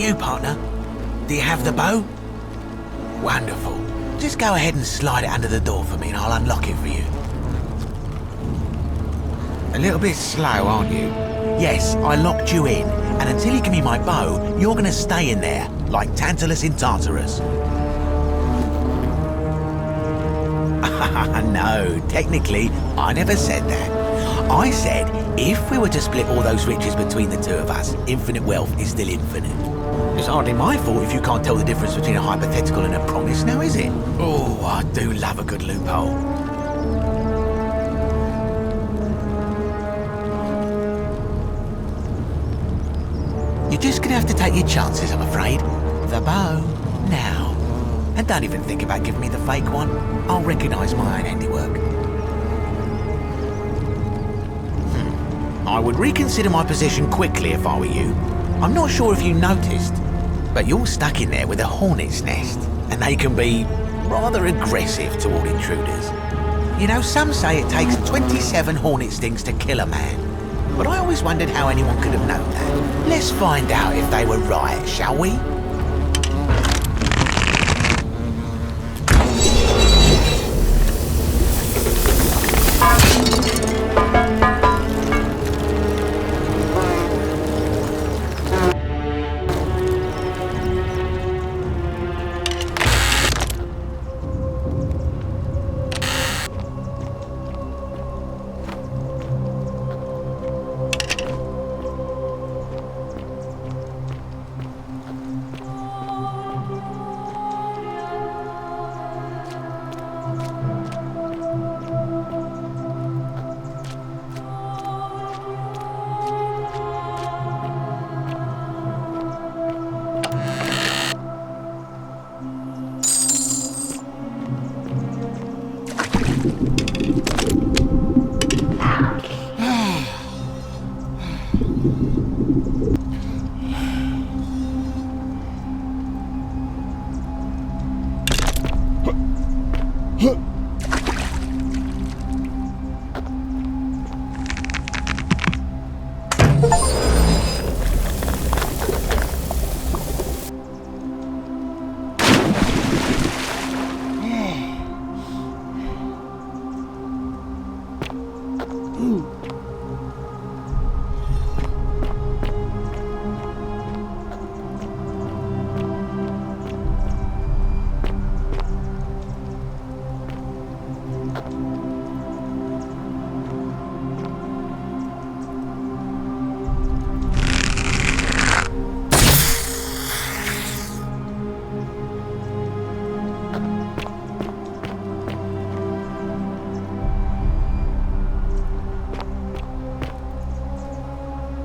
[SPEAKER 12] you, partner. Do you have the bow? Wonderful. Just go ahead and slide it under the door for me and I'll unlock it for you. A little bit slow, aren't you? Yes, I locked you in, and until you give me my bow, you're gonna stay in there, like Tantalus in Tartarus. No, technically, I never said that. I said, if we were to split all those riches between the two of us, infinite wealth is still infinite. It's hardly my fault if you can't tell the difference between a hypothetical and a promise, now is it? Oh, I do love a good loophole. You're just gonna have to take your chances, I'm afraid. The bow, now. And don't even think about giving me the fake one. I'll recognise my own handiwork. I would reconsider my position quickly if I were you. I'm not sure if you noticed, but you're stuck in there with a hornet's nest, and they can be rather aggressive toward intruders. You know, some say it takes 27 hornet stings to kill a man, but I always wondered how anyone could have known that. Let's find out if they were right, shall we?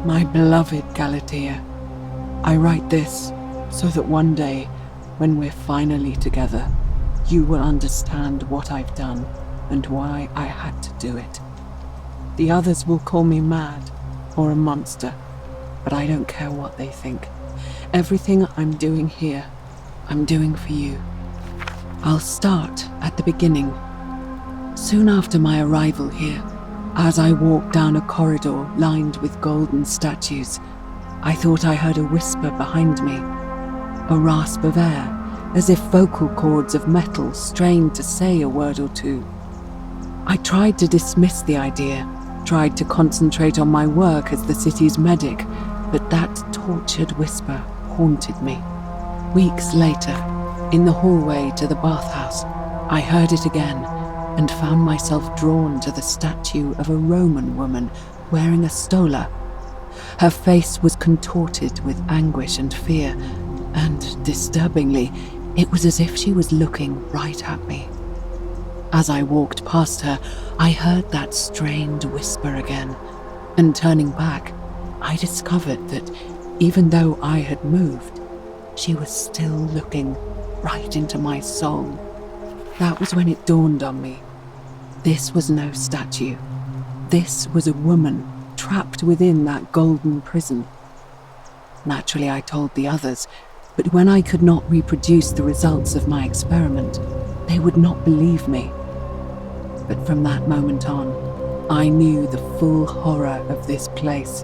[SPEAKER 21] My beloved Galatea, I write this so that one day, when we're finally together, you will understand what I've done and why I had to do it. The others will call me mad or a monster, but I don't care what they think. Everything I'm doing here, I'm doing for you. I'll start at the beginning. Soon after my arrival here, as I walked down a corridor lined with golden statues, I thought I heard a whisper behind me, a rasp of air, as if vocal cords of metal strained to say a word or two. I tried to dismiss the idea, tried to concentrate on my work as the city's medic, but that tortured whisper haunted me. Weeks later, in the hallway to the bathhouse, I heard it again, and found myself drawn to the statue of a Roman woman wearing a stola. Her face was contorted with anguish and fear, and, disturbingly, it was as if she was looking right at me. As I walked past her, I heard that strained whisper again, and turning back, I discovered that, even though I had moved, she was still looking right into my soul. That was when it dawned on me. This was no statue. This was a woman trapped within that golden prison. Naturally, I told the others, but when I could not reproduce the results of my experiment, they would not believe me. But from that moment on, I knew the full horror of this place.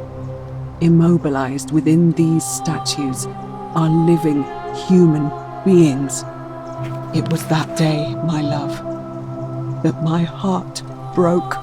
[SPEAKER 21] Immobilized within these statues, are living human beings. It was that day, my love, that my heart broke.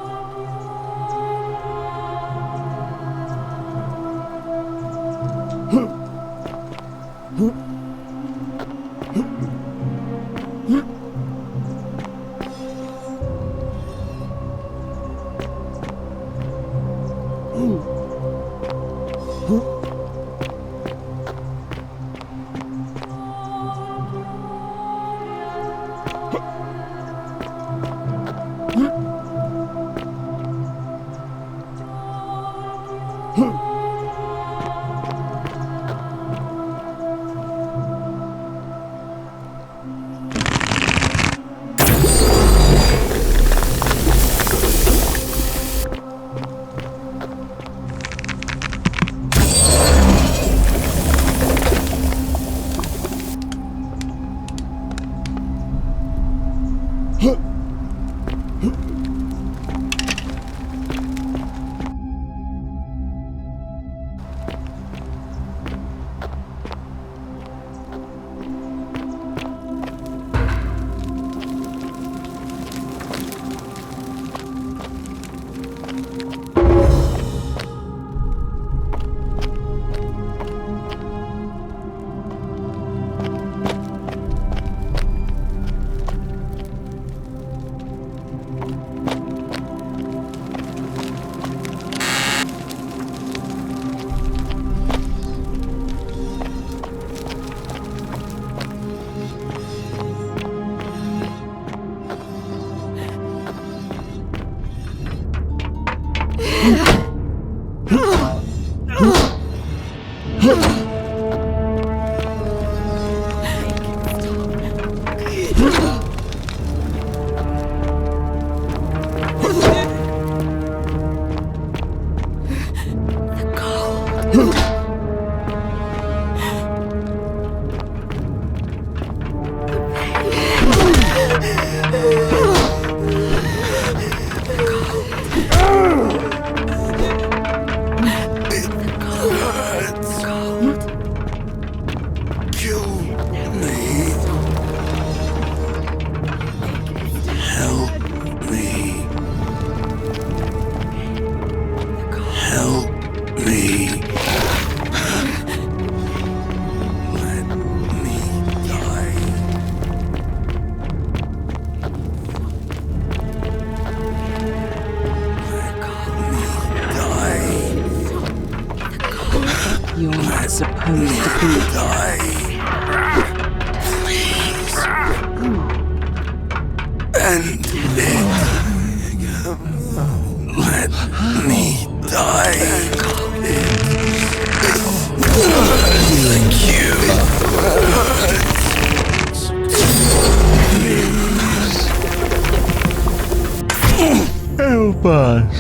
[SPEAKER 16] Help us.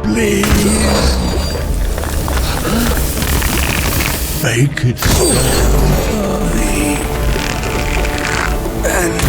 [SPEAKER 16] Please. Make it stop me. And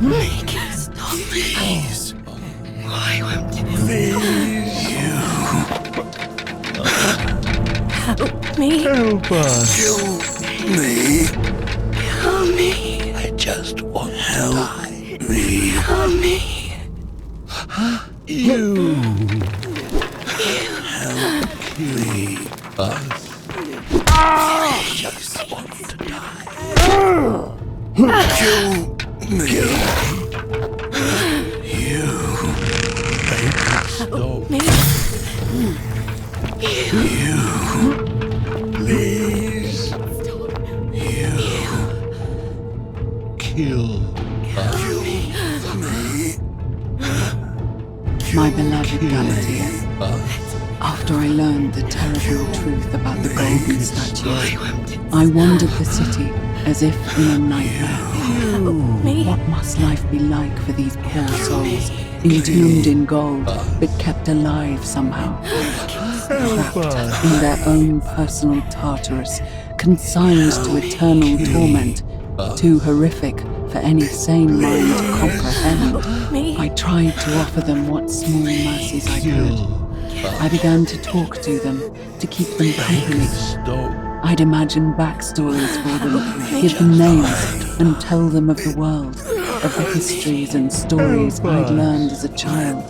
[SPEAKER 1] Make it stop, please. Why won't you? Please, you. Help me.
[SPEAKER 16] Help us.
[SPEAKER 1] Kill me. Kill me.
[SPEAKER 16] I just want to
[SPEAKER 1] Help
[SPEAKER 16] die.
[SPEAKER 1] me. Kill me.
[SPEAKER 16] You.
[SPEAKER 1] Help
[SPEAKER 16] me. Us. I just want to die.
[SPEAKER 1] Kill me. You.
[SPEAKER 16] Make it stop.
[SPEAKER 1] Me. You. Please. You.
[SPEAKER 16] Kill us.
[SPEAKER 21] My beloved Galatea, after I learned the terrible truth about the golden statue, I wandered the city as if in a nightmare. What must life be like for these poor souls, entombed in gold, but kept alive somehow? Trapped in their own personal Tartarus, consigned to eternal torment, too horrific for any sane mind to comprehend. I tried to offer them what small mercies I could. I began to talk to them, to keep them company. I'd imagine backstories for them, give them names, and tell them of the world, of the histories and stories I'd learned as a child.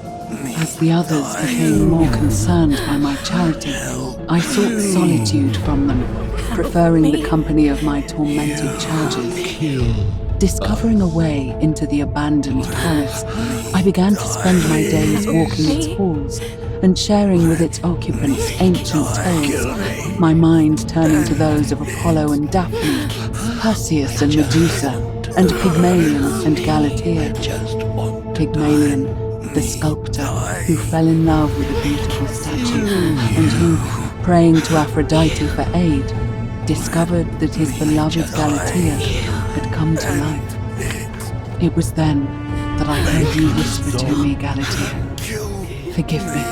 [SPEAKER 21] As the others became more concerned by my charity, I sought solitude from them, preferring the company of my tormented charges. Discovering a way into the abandoned palace, I began to spend my days walking its halls and sharing with its occupants ancient tales, my mind turning to those of Apollo and Daphne, Perseus and Medusa, and Pygmalion and Galatea. Pygmalion, the sculptor who fell in love with a beautiful statue, and who, praying to Aphrodite for aid, discovered that his beloved Galatea had come to life. It was then that I heard you whisper to me, Galatea. Forgive me.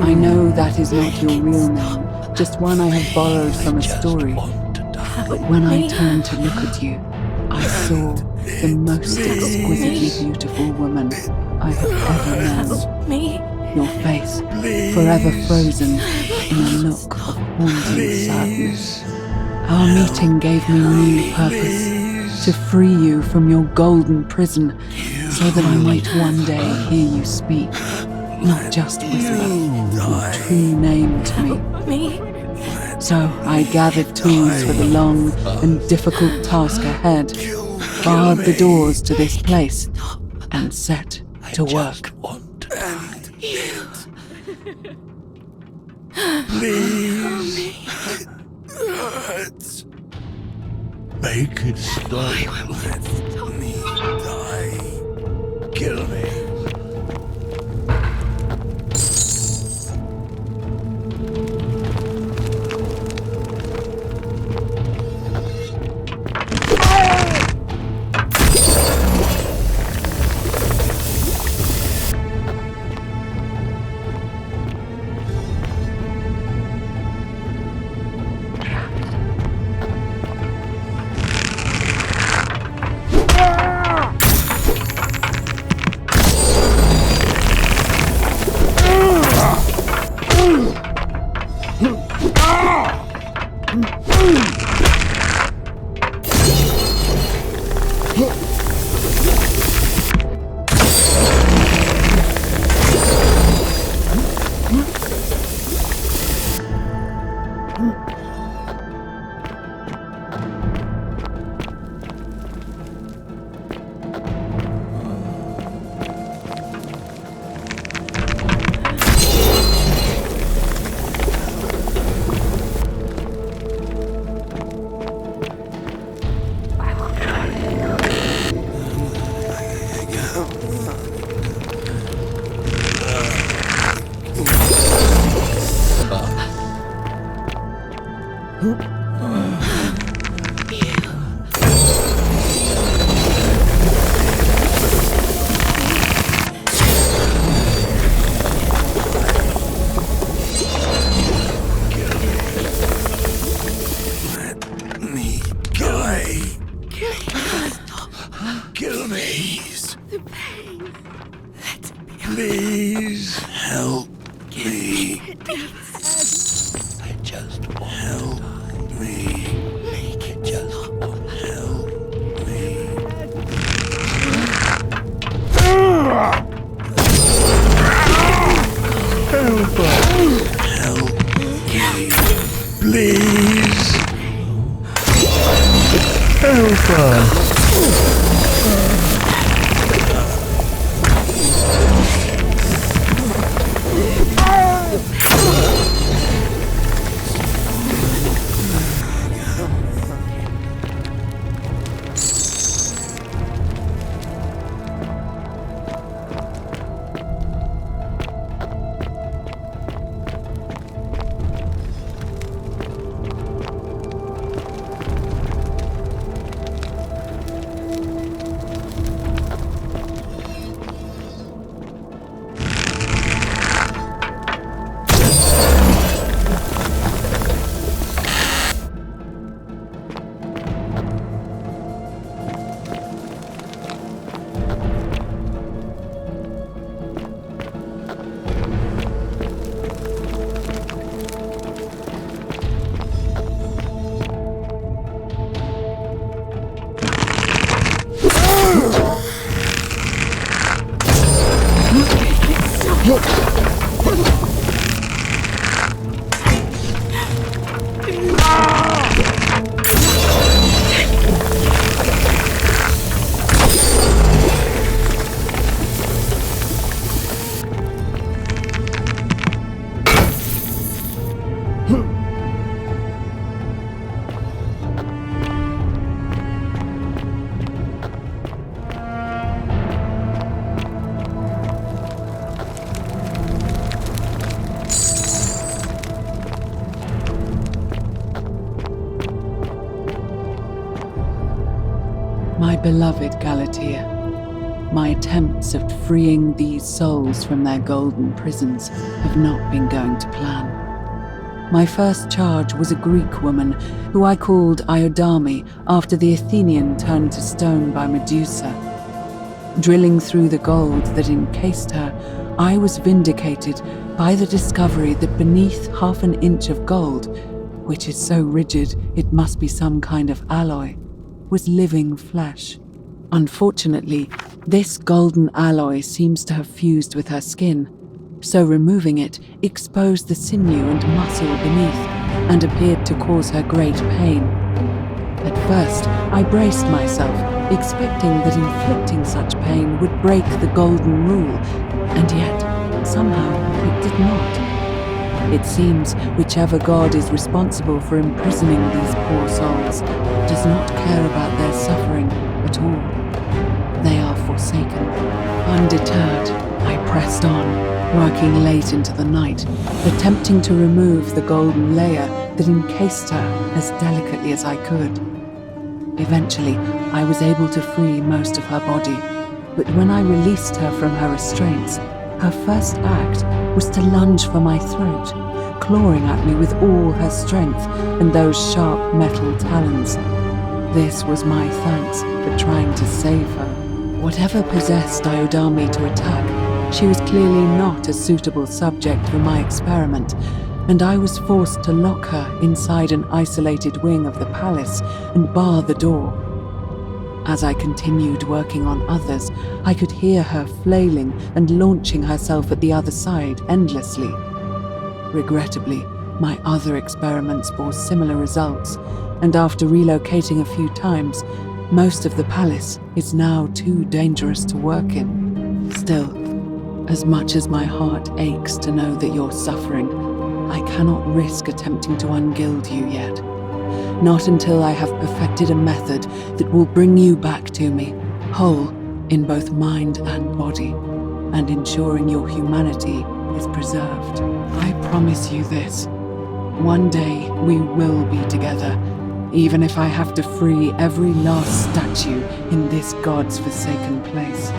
[SPEAKER 21] I know that is not your real name, just one I have borrowed from a story. But when I turned to look at you, I saw the most exquisitely beautiful woman I have ever known. Your face, forever frozen in a look of haunting sadness. Our meeting gave me new purpose, to free you from your golden prison, so that I might one day hear you speak, not just whisper your true name to me. So I gathered tools for the long and difficult task ahead, barred the doors to this place, and set to work.
[SPEAKER 16] Please. It hurts. Make it stop. Let me die. Kill me.
[SPEAKER 1] Kill me. Please. Please help me. I just want help me. I just want help me. Help me. Please. Help.
[SPEAKER 21] My beloved Galatea, my attempts at freeing these souls from their golden prisons have not been going to plan. My first charge was a Greek woman who I called Iodame after the Athenian turned to stone by Medusa. Drilling through the gold that encased her, I was vindicated by the discovery that beneath half an inch of gold, which is so rigid it must be some kind of alloy, was living flesh. Unfortunately, this golden alloy seems to have fused with her skin, so removing it exposed the sinew and muscle beneath and appeared to cause her great pain. At first, I braced myself, expecting that inflicting such pain would break the golden rule, and yet, somehow, it did not. It seems whichever god is responsible for imprisoning these poor souls does not care about their suffering at all. They are forsaken. Undeterred, I pressed on, working late into the night, attempting to remove the golden layer that encased her as delicately as I could. Eventually, I was able to free most of her body, but when I released her from her restraints, her first act was to lunge for my throat, clawing at me with all her strength and those sharp metal talons. This was my thanks for trying to save her. Whatever possessed Iodame to attack, she was clearly not a suitable subject for my experiment, and I was forced to lock her inside an isolated wing of the palace and bar the door. As I continued working on others, I could hear her flailing and launching herself at the other side endlessly. Regrettably, My other experiments bore similar results, and after relocating a few times, most of the palace is now too dangerous to work in. Still, as much as my heart aches to know that you're suffering, I cannot risk attempting to ungild you yet. Not until I have perfected a method that will bring you back to me, whole in both mind and body, and ensuring your humanity is preserved. I promise you this. One day we will be together, even if I have to free every last statue in this god's forsaken place.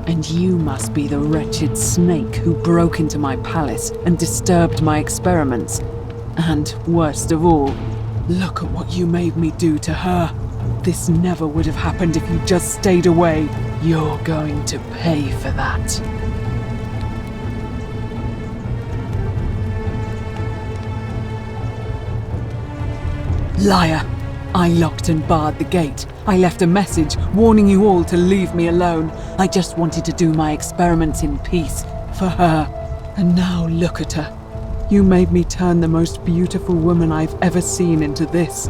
[SPEAKER 21] And you must be the wretched snake who broke into my palace and disturbed my experiments. And, worst of all, look at what you made me do to her. This never would have happened if you just stayed away. You're going to pay for that. Liar! I locked and barred the gate. I left a message warning you all to leave me alone. I just wanted to do my experiments in peace, for her. And now look at her. You made me turn the most beautiful woman I've ever seen into this.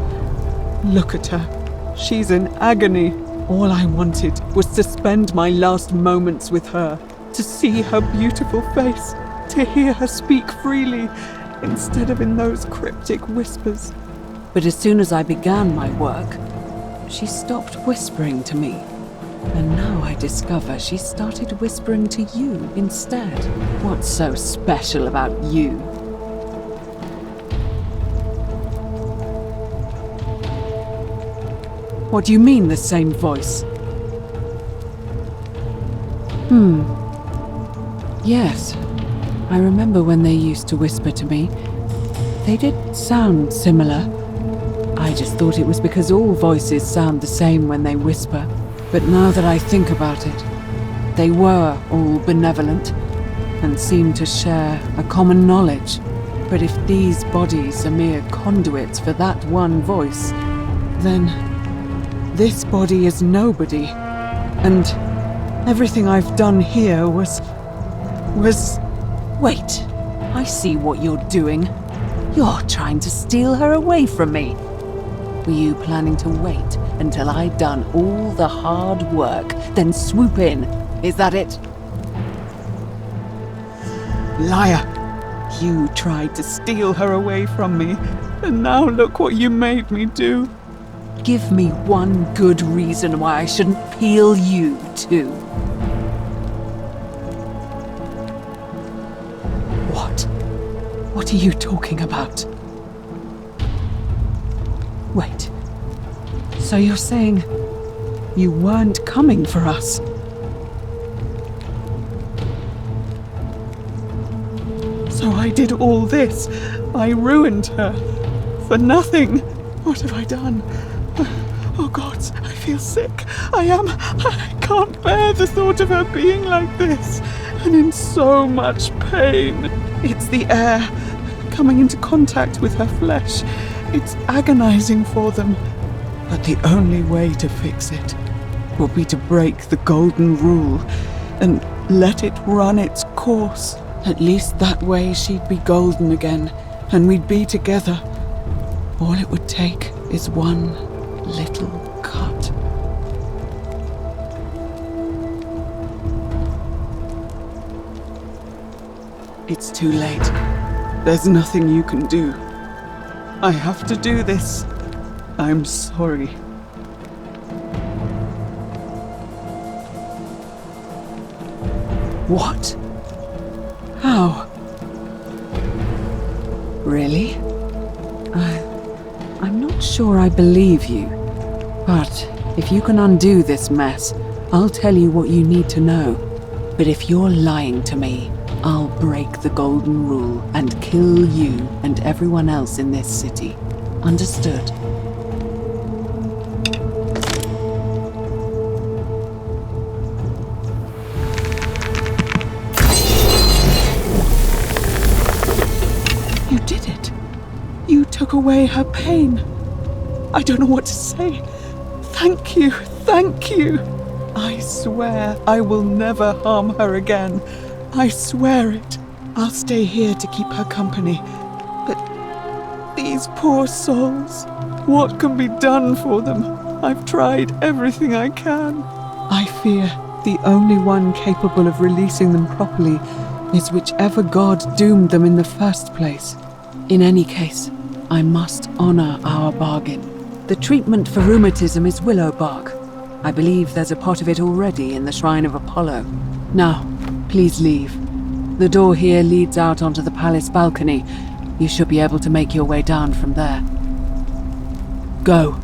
[SPEAKER 21] Look at her. She's in agony. All I wanted was to spend my last moments with her, to see her beautiful face, to hear her speak freely, instead of in those cryptic whispers. But as soon as I began my work, she stopped whispering to me. And now I discover she started whispering to you instead. What's so special about you? What do you mean, the same voice? Yes. I remember when they used to whisper to me. They did sound similar. I just thought it was because all voices sound the same when they whisper. But now that I think about it, they were all benevolent and seemed to share a common knowledge. But if these bodies are mere conduits for that one voice, then this body is nobody. And everything I've done here was... Wait, I see what you're doing. You're trying to steal her away from me. Were you planning to wait until I'd done all the hard work, then swoop in? Is that it? Liar! You tried to steal her away from me, and now look what you made me do. Give me one good reason why I shouldn't peel you too. What? What are you talking about? Wait. So you're saying you weren't coming for us? So I did all this. I ruined her. For nothing. What have I done? Oh gods, I feel sick. I can't bear the thought of her being like this. And in so much pain. It's the air. Coming into contact with her flesh. It's agonizing for them. But the only way to fix it will be to break the golden rule and let it run its course. At least that way she'd be golden again, and we'd be together. All it would take is one little cut. It's too late. There's nothing you can do. I have to do this. I'm sorry. What? How? Really? I'm not sure I believe you. But if you can undo this mess, I'll tell you what you need to know. But if you're lying to me, I'll break the golden rule and kill you and everyone else in this city. Understood? You did it. You took away her pain. I don't know what to say. Thank you. Thank you. I swear I will never harm her again. I swear it. I'll stay here to keep her company. But these poor souls, what can be done for them? I've tried everything I can. I fear the only one capable of releasing them properly is whichever god doomed them in the first place. In any case, I must honor our bargain. The treatment for rheumatism is willow bark. I believe there's a pot of it already in the Shrine of Apollo. Now, please leave. The door here leads out onto the palace balcony. You should be able to make your way down from there. Go,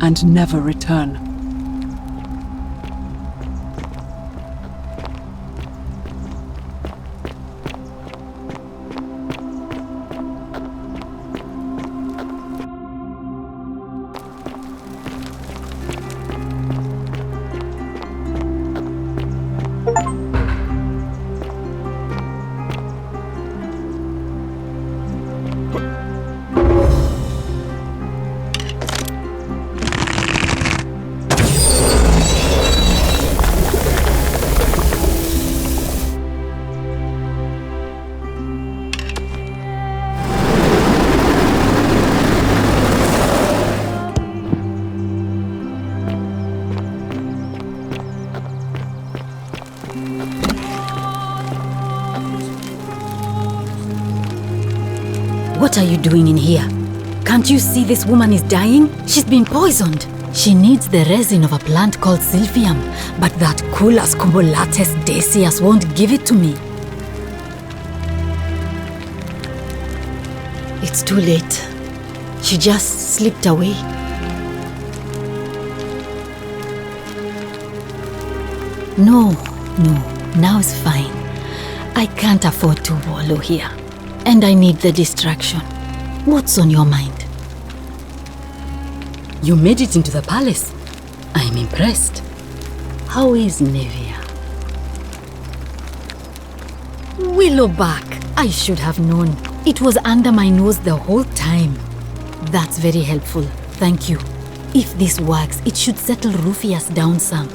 [SPEAKER 21] and never return.
[SPEAKER 11] What are you doing in here? Can't you see this woman is dying? She's been poisoned. She needs the resin of a plant called Silphium, but that Culus Cumulatus Decius won't give it to me. It's too late. She just slipped away. No, now it's fine. I can't afford to wallow here. And I need the distraction. What's on your mind? You made it into the palace. I'm impressed. How is Nevia? Willowback! I should have known. It was under my nose the whole time. That's very helpful. Thank you. If this works, it should settle Rufius down some.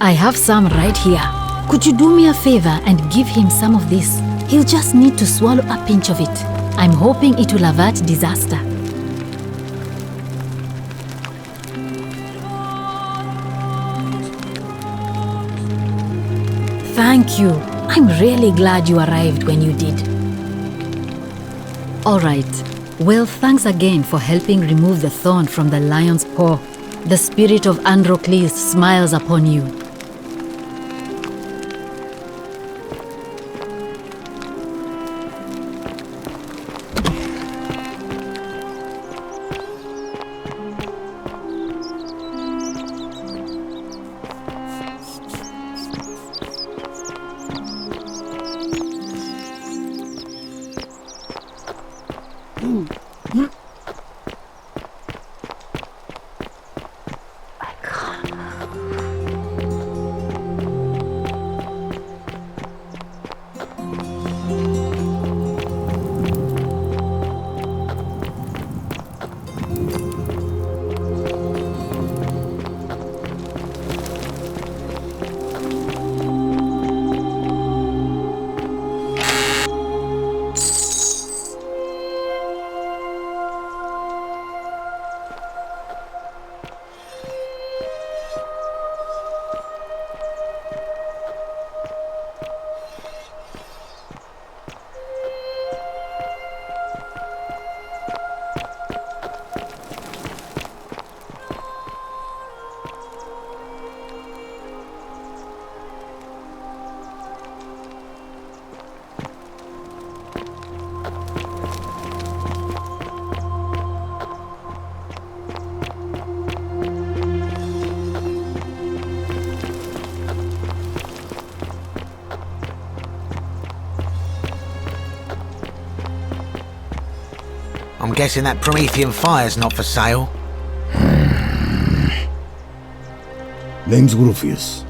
[SPEAKER 11] I have some right here. Could you do me a favor and give him some of this? He'll just need to swallow a pinch of it. I'm hoping it will avert disaster. Thank you. I'm really glad you arrived when you did. All right. Well, thanks again for helping remove the thorn from the lion's paw. The spirit of Androcles smiles upon you.
[SPEAKER 12] I'm guessing that Promethean fire's not for sale.
[SPEAKER 2] Name's Ulpius.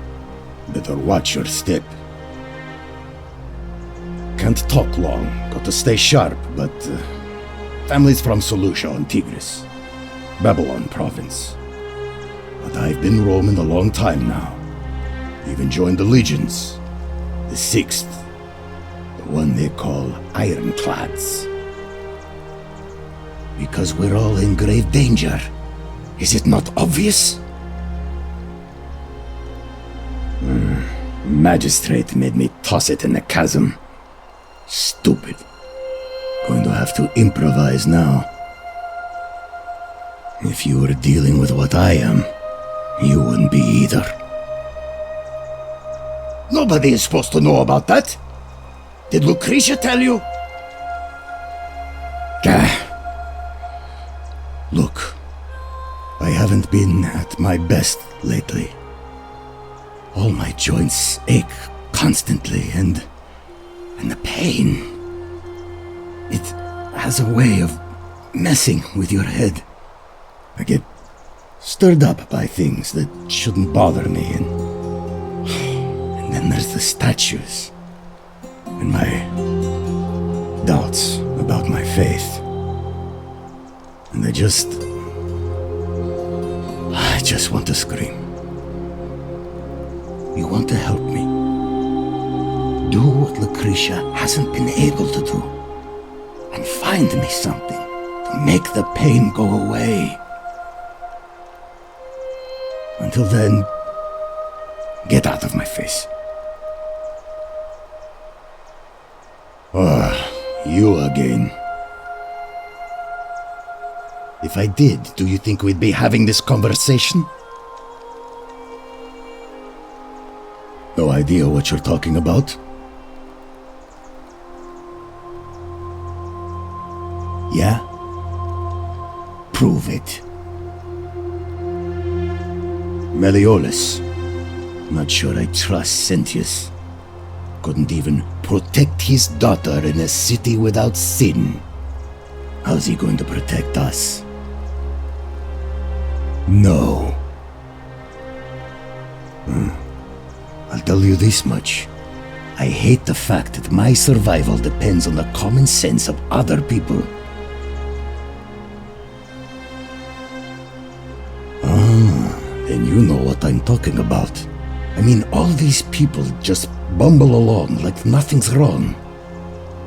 [SPEAKER 2] Better watch your step. Can't talk long, got to stay sharp, but family's from Seleucia on Tigris, Babylon province. But I've been roaming a long time now. Even joined the legions, the 6th, the one they call Ironclads. Because we're all in grave danger. Is it not obvious? Magistrate made me toss it in the chasm. Stupid. Going to have to improvise now. If you were dealing with what I am, you wouldn't be either. Nobody is supposed to know about that. Did Lucretia tell you? Gah. Look, I haven't been at my best lately. All my joints ache constantly, and the pain. It has a way of messing with your head. I get stirred up by things that shouldn't bother me, and then there's the statues, and my doubts about my faith. And I just want to scream. You want to help me? Do what Lucretia hasn't been able to do. And find me something to make the pain go away. Until then, get out of my face. You again. If I did, do you think we'd be having this conversation? No idea what you're talking about? Yeah? Prove it. Meliodas. Not sure I trust Sentius. Couldn't even protect his daughter in a city without sin. How's he going to protect us? No. I'll tell you this much. I hate the fact that my survival depends on the common sense of other people. Then you know what I'm talking about. I mean, all these people just bumble along like nothing's wrong.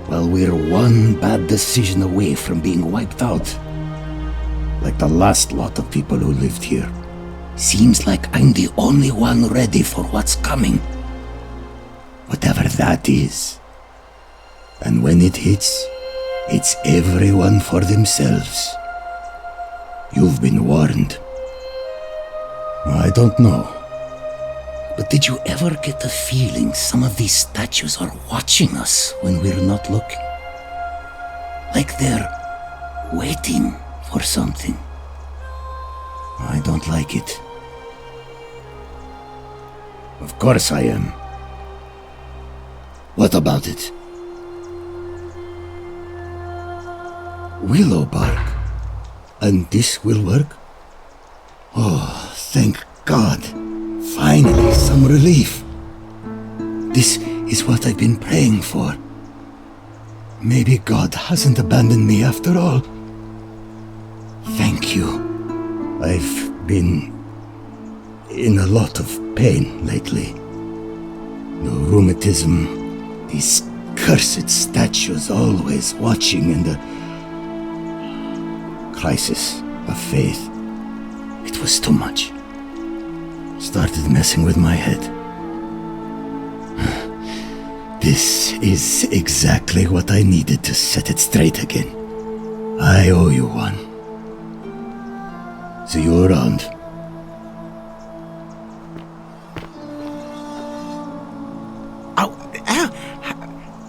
[SPEAKER 2] Well, we're one bad decision away from being wiped out. Like the last lot of people who lived here. Seems like I'm the only one ready for what's coming. Whatever that is. And when it hits, it's everyone for themselves. You've been warned. I don't know. But did you ever get the feeling some of these statues are watching us when we're not looking? Like they're waiting for something. I don't like it. Of course I am. What about it? Willow bark. And this will work? Oh, thank God. Finally, some relief. This is what I've been praying for. Maybe God hasn't abandoned me after all. Thank you. I've been in a lot of pain lately. The rheumatism, these cursed statues always watching, and the crisis of faith. It was too much. Started messing with my head. This is exactly what I needed to set it straight again. I owe you one. See you around.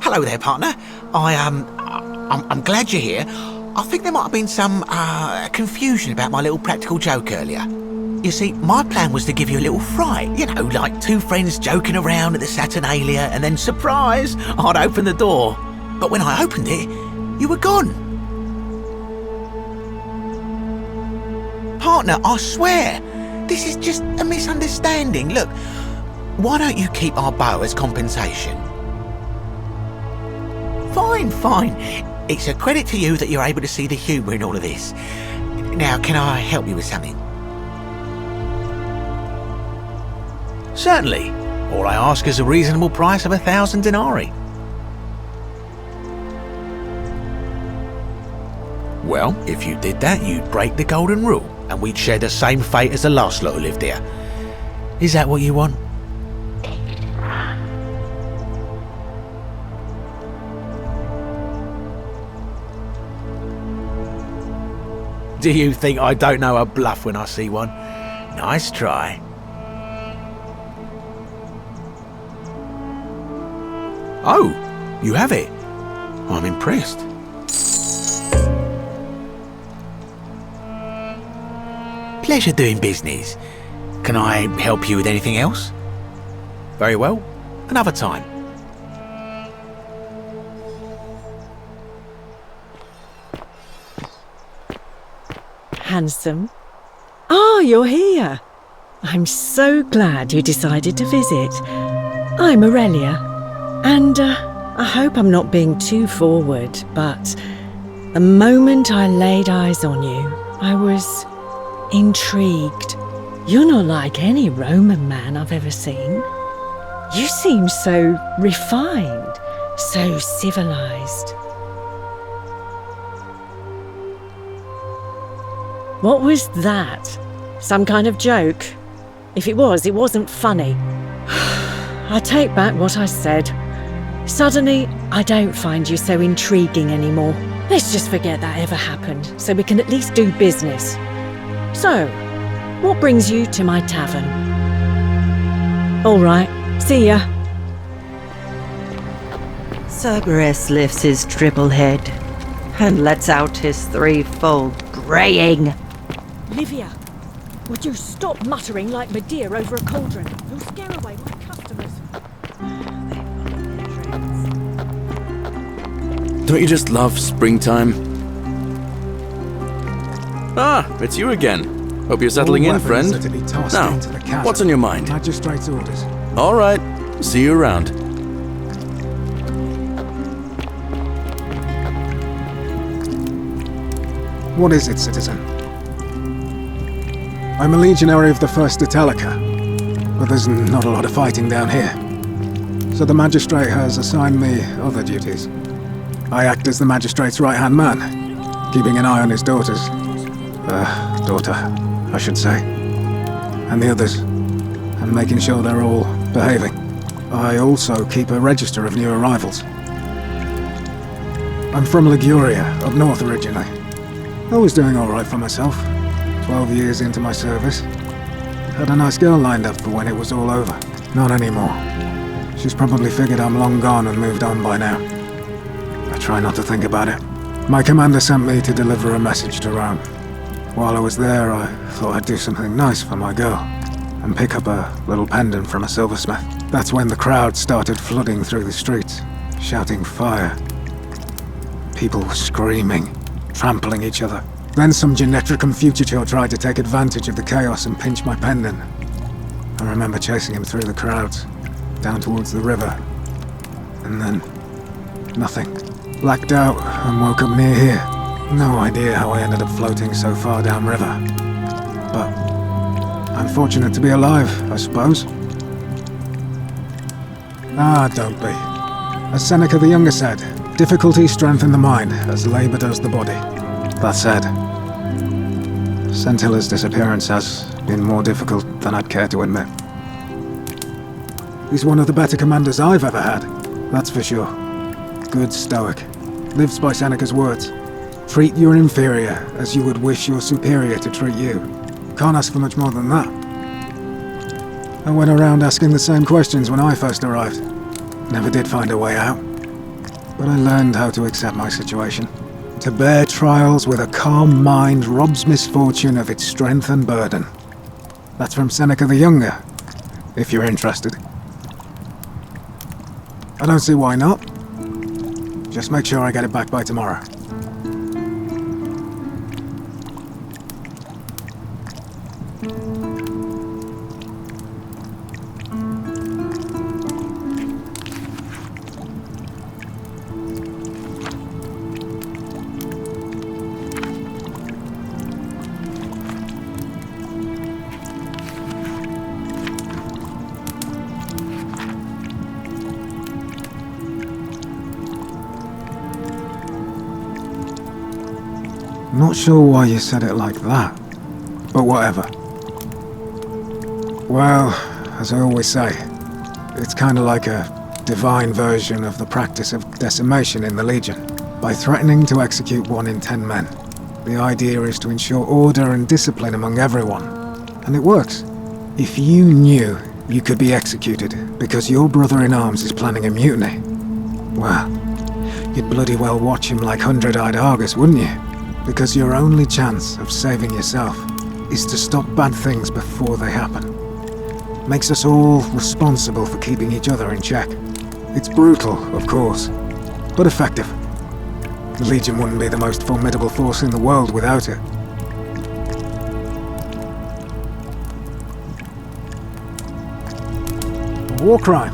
[SPEAKER 12] Hello there, partner. I'm glad you're here. I think there might have been some confusion about my little practical joke earlier. You see, my plan was to give you a little fright, you know, like two friends joking around at the Saturnalia, and then, surprise, I'd open the door. But when I opened it, you were gone. Partner, I swear, this is just a misunderstanding. Look, why don't you keep our bow as compensation? Fine. It's a credit to you that you're able to see the humour in all of this. Now, can I help you with something? Certainly. All I ask is a reasonable price of 1,000 denarii. Well, if you did that, you'd break the golden rule, and we'd share the same fate as the last lot who lived here. Is that what you want? Do you think I don't know a bluff when I see one? Nice try. Oh, you have it. I'm impressed. Pleasure doing business. Can I help you with anything else? Very well. Another time.
[SPEAKER 4] Handsome. Ah, you're here. I'm so glad you decided to visit. I'm Aurelia, and I hope I'm not being too forward, but the moment I laid eyes on you, I was intrigued. You're not like any Roman man I've ever seen. You seem so refined, so civilized. What was that? Some kind of joke? If it was, it wasn't funny. I take back what I said. Suddenly, I don't find you so intriguing anymore. Let's just forget that ever happened, so we can at least do business. So, what brings you to my tavern? All right, see ya.
[SPEAKER 5] Cerberus lifts his triple head and lets out his threefold braying.
[SPEAKER 4] Livia, would you stop muttering like Medea over a cauldron? You'll scare away my customers.
[SPEAKER 3] Don't you just love springtime? Ah, it's you again. Hope you're settling in, friend. Now, what's on your mind?
[SPEAKER 6] Magistrate's orders.
[SPEAKER 3] All right, see you around.
[SPEAKER 6] What is it, citizen? I'm a legionary of the 1st Italica, but there's not a lot of fighting down here. So the magistrate has assigned me other duties. I act as the magistrate's right-hand man, keeping an eye on his daughter, I should say, and the others, and making sure they're all behaving. I also keep a register of new arrivals. I'm from Liguria, up north originally. I was doing alright for myself, 12 years into my service. Had a nice girl lined up for when it was all over. Not anymore. She's probably figured I'm long gone and moved on by now. I try not to think about it. My commander sent me to deliver a message to Rome. While I was there, I thought I'd do something nice for my girl, and pick up a little pendant from a silversmith. That's when the crowd started flooding through the streets, shouting fire. People were screaming, trampling each other. Then some Genetricum fugitor tried to take advantage of the chaos and pinch my pendant. I remember chasing him through the crowds, down towards the river, and then nothing. Blacked out and woke up near here. No idea how I ended up floating so far downriver. But I'm fortunate to be alive, I suppose. Ah, don't be. As Seneca the Younger said, difficulty strengthens the mind, as labour does the body. That said, Sentilla's disappearance has been more difficult than I'd care to admit. He's one of the better commanders I've ever had, that's for sure. Good stoic. Lives by Seneca's words. Treat your inferior as you would wish your superior to treat you. Can't ask for much more than that. I went around asking the same questions when I first arrived. Never did find a way out. But I learned how to accept my situation. To bear trials with a calm mind robs misfortune of its strength and burden. That's from Seneca the Younger, if you're interested. I don't see why not. Just make sure I get it back by tomorrow. Not sure why you said it like that, but whatever. Well, as I always say, it's kinda like a divine version of the practice of decimation in the Legion. By threatening to execute 1 in 10 men, the idea is to ensure order and discipline among everyone. And it works. If you knew you could be executed because your brother-in-arms is planning a mutiny, well, you'd bloody well watch him like 100-eyed Argus, wouldn't you? Because your only chance of saving yourself is to stop bad things before they happen. Makes us all responsible for keeping each other in check. It's brutal, of course, but effective. The Legion wouldn't be the most formidable force in the world without it. A war crime?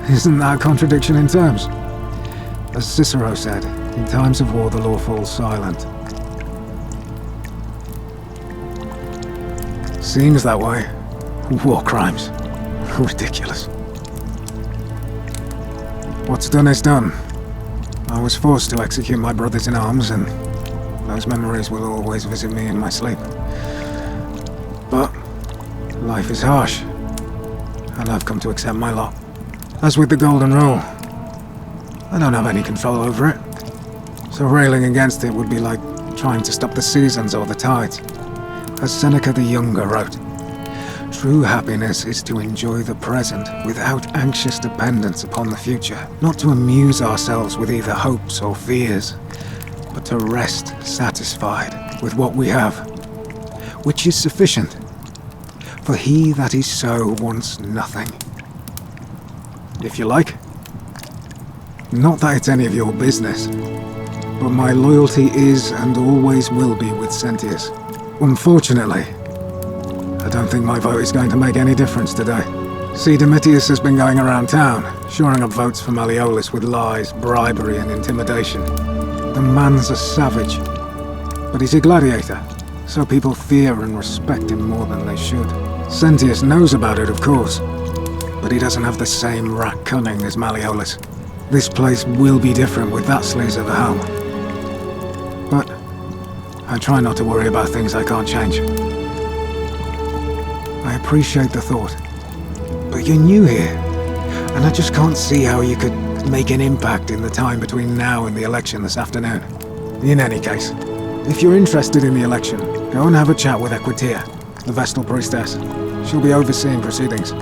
[SPEAKER 6] Isn't that a contradiction in terms? As Cicero said, in times of war the law falls silent. Seems that way. War crimes. Ridiculous. What's done is done. I was forced to execute my brothers-in-arms, and those memories will always visit me in my sleep. But life is harsh, and I've come to accept my lot. As with the Golden Rule, I don't have any control over it, so railing against it would be like trying to stop the seasons or the tides. As Seneca the Younger wrote, true happiness is to enjoy the present without anxious dependence upon the future, not to amuse ourselves with either hopes or fears, but to rest satisfied with what we have, which is sufficient. For he that is so wants nothing. If you like. Not that it's any of your business, but my loyalty is and always will be with Sentius. Unfortunately, I don't think my vote is going to make any difference today. See, Domitius has been going around town, shoring up votes for Malleolus with lies, bribery and intimidation. The man's a savage, but he's a gladiator, so people fear and respect him more than they should. Sentius knows about it, of course, but he doesn't have the same rat cunning as Malleolus. This place will be different with that sleaze at the helm. But I try not to worry about things I can't change. I appreciate the thought. But you're new here, and I just can't see how you could make an impact in the time between now and the election this afternoon. In any case, if you're interested in the election, go and have a chat with Equitia, the Vestal Priestess. She'll be overseeing proceedings.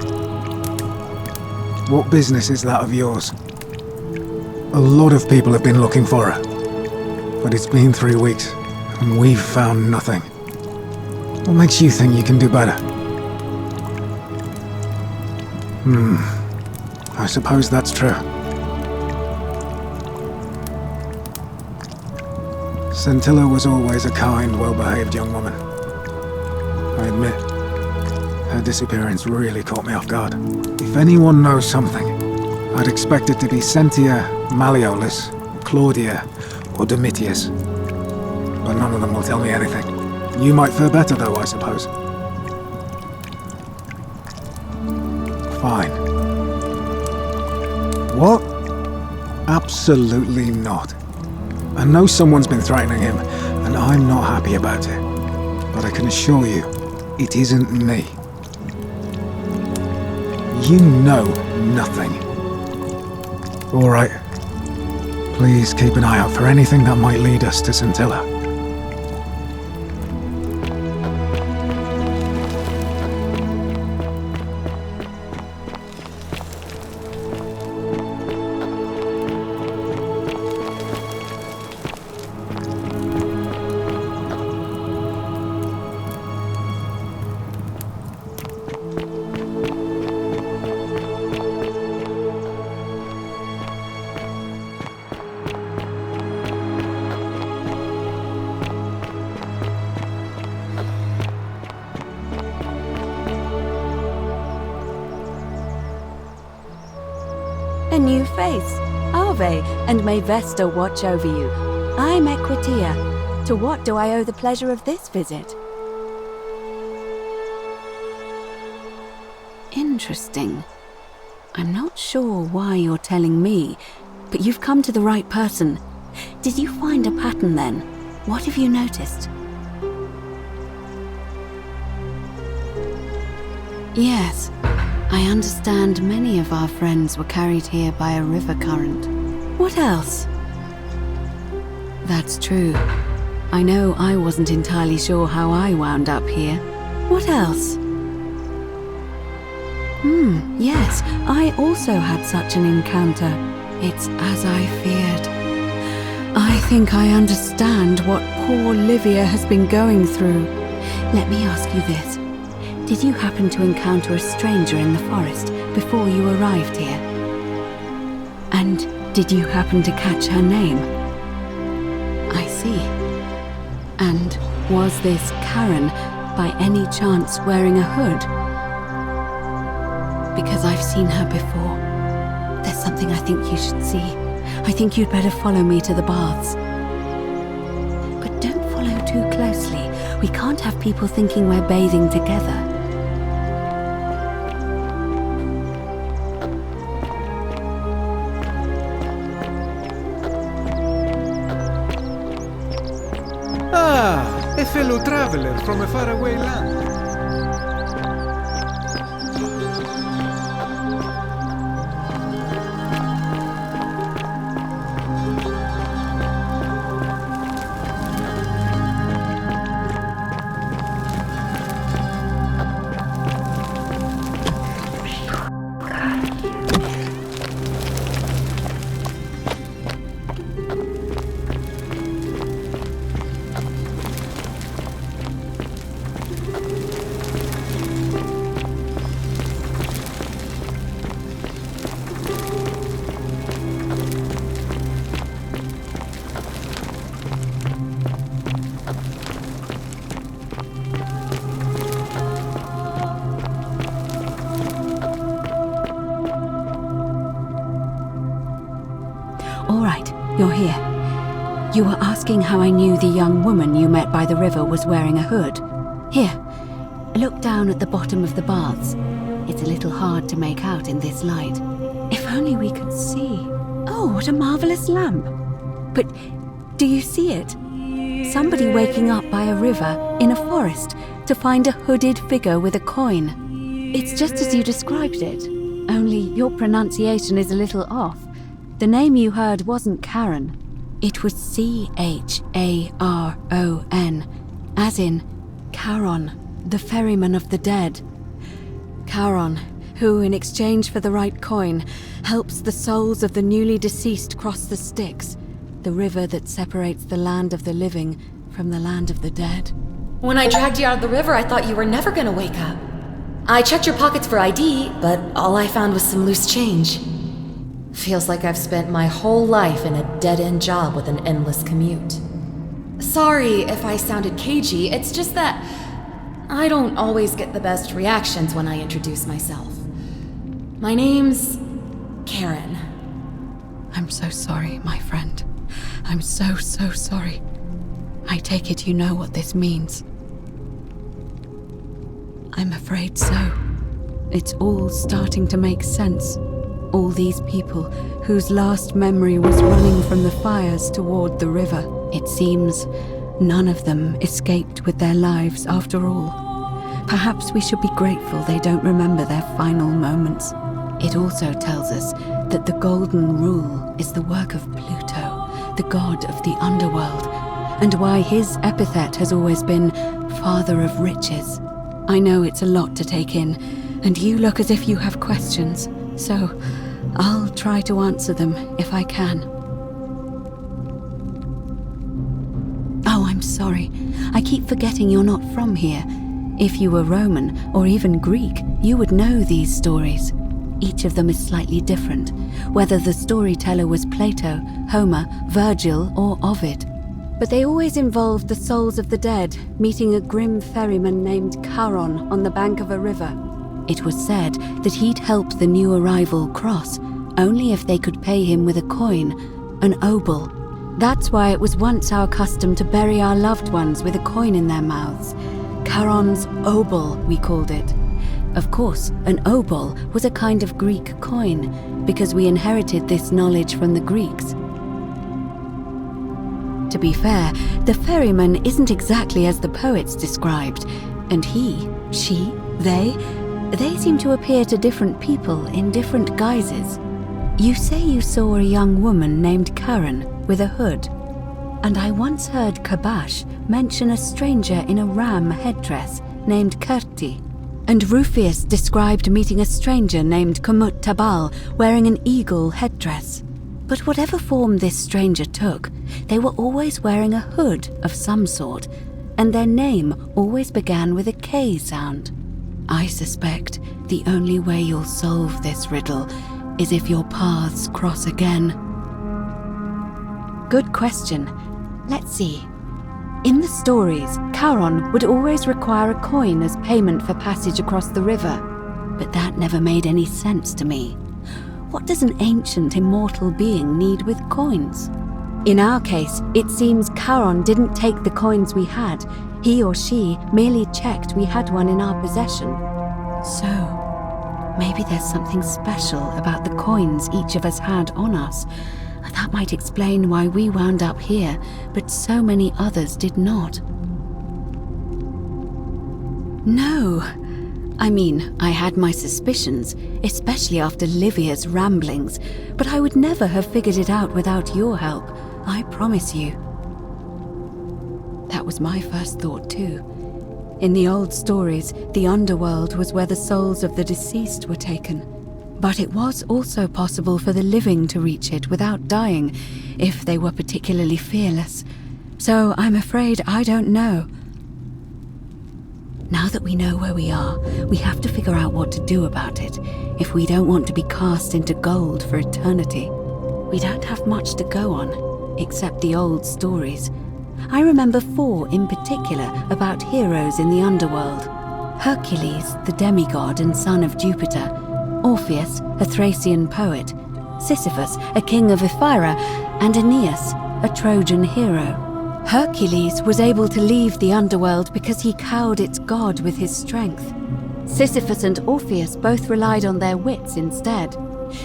[SPEAKER 6] What business is that of yours? A lot of people have been looking for her. But it's been 3 weeks, and we've found nothing. What makes you think you can do better? I suppose that's true. Scintilla was always a kind, well-behaved young woman. I admit, her disappearance really caught me off guard. If anyone knows something, I'd expect it to be Sentia, Malleolus, Claudia, or Domitius. But none of them will tell me anything. You might fare better though, I suppose. Fine. What? Absolutely not. I know someone's been threatening him, and I'm not happy about it. But I can assure you, it isn't me. You know nothing. Alright. Please keep an eye out for anything that might lead us to Scintilla.
[SPEAKER 10] A new face. Ave, and may Vesta watch over you. I'm Equitia. To what do I owe the pleasure of this visit? Interesting. I'm not sure why you're telling me, but you've come to the right person. Did you find a pattern then? What have you noticed? Yes. I understand many of our friends were carried here by a river current. What else? That's true. I know I wasn't entirely sure how I wound up here. What else? Yes, I also had such an encounter. It's as I feared. I think I understand what poor Livia has been going through. Let me ask you this. Did you happen to encounter a stranger in the forest before you arrived here? And did you happen to catch her name? I see. And was this Karen, by any chance, wearing a hood? Because I've seen her before. There's something I think you should see. I think you'd better follow me to the baths. But don't follow too closely. We can't have people thinking we're bathing together.
[SPEAKER 14] A fellow traveler from a faraway land.
[SPEAKER 10] You're here. You were asking how I knew the young woman you met by the river was wearing a hood. Here, look down at the bottom of the baths. It's a little hard to make out in this light. If only we could see. Oh, what a marvellous lamp. But do you see it? Somebody waking up by a river in a forest to find a hooded figure with a coin. It's just as you described it, only your pronunciation is a little off. The name you heard wasn't Charon. It was C-H-A-R-O-N, as in Charon, the ferryman of the dead. Charon, who, in exchange for the right coin, helps the souls of the newly deceased cross the Styx, the river that separates the land of the living from the land of the dead.
[SPEAKER 7] When I dragged you out of the river, I thought you were never gonna wake up. I checked your pockets for ID, but all I found was some loose change. Feels like I've spent my whole life in a dead-end job with an endless commute. Sorry if I sounded cagey, it's just that I don't always get the best reactions when I introduce myself. My name's Karen.
[SPEAKER 10] I'm so sorry, my friend. I'm so sorry. I take it you know what this means. I'm afraid so. It's all starting to make sense. All these people whose last memory was running from the fires toward the river. It seems none of them escaped with their lives after all. Perhaps we should be grateful they don't remember their final moments. It also tells us that the Golden Rule is the work of Pluto, the god of the underworld, and why his epithet has always been Father of Riches. I know it's a lot to take in, and you look as if you have questions, so I'll try to answer them if I can. Oh, I'm sorry. I keep forgetting you're not from here. If you were Roman, or even Greek, you would know these stories. Each of them is slightly different, whether the storyteller was Plato, Homer, Virgil, or Ovid. But they always involved the souls of the dead meeting a grim ferryman named Charon on the bank of a river. It was said that he'd help the new arrival cross only if they could pay him with a coin, an obol. That's why it was once our custom to bury our loved ones with a coin in their mouths. Charon's obol, we called it. Of course, an obol was a kind of Greek coin, because we inherited this knowledge from the Greeks. To be fair, the ferryman isn't exactly as the poets described, and he, she, they seem to appear to different people in different guises. You say you saw a young woman named Karen with a hood, and I once heard Kabash mention a stranger in a ram headdress named Kerti, and Rufius described meeting a stranger named Kumut Tabal wearing an eagle headdress. But whatever form this stranger took, they were always wearing a hood of some sort, and their name always began with a K sound. I suspect the only way you'll solve this riddle is if your paths cross again. Good question. Let's see. In the stories, Charon would always require a coin as payment for passage across the river, but that never made any sense to me. What does an ancient immortal being need with coins? In our case, it seems Charon didn't take the coins we had. He or she merely checked we had one in our possession. So, maybe there's something special about the coins each of us had on us. That might explain why we wound up here, but so many others did not. No. I mean, I had my suspicions, especially after Livia's ramblings, but I would never have figured it out without your help, I promise you. That was my first thought too. In the old stories, the underworld was where the souls of the deceased were taken. But it was also possible for the living to reach it without dying, if they were particularly fearless. So I'm afraid I don't know. Now that we know where we are, we have to figure out what to do about it, if we don't want to be cast into gold for eternity. We don't have much to go on, except the old stories. I remember 4 in particular about heroes in the underworld. Hercules, the demigod and son of Jupiter. Orpheus, a Thracian poet. Sisyphus, a king of Ephyra. And Aeneas, a Trojan hero. Hercules was able to leave the underworld because he cowed its god with his strength. Sisyphus and Orpheus both relied on their wits instead.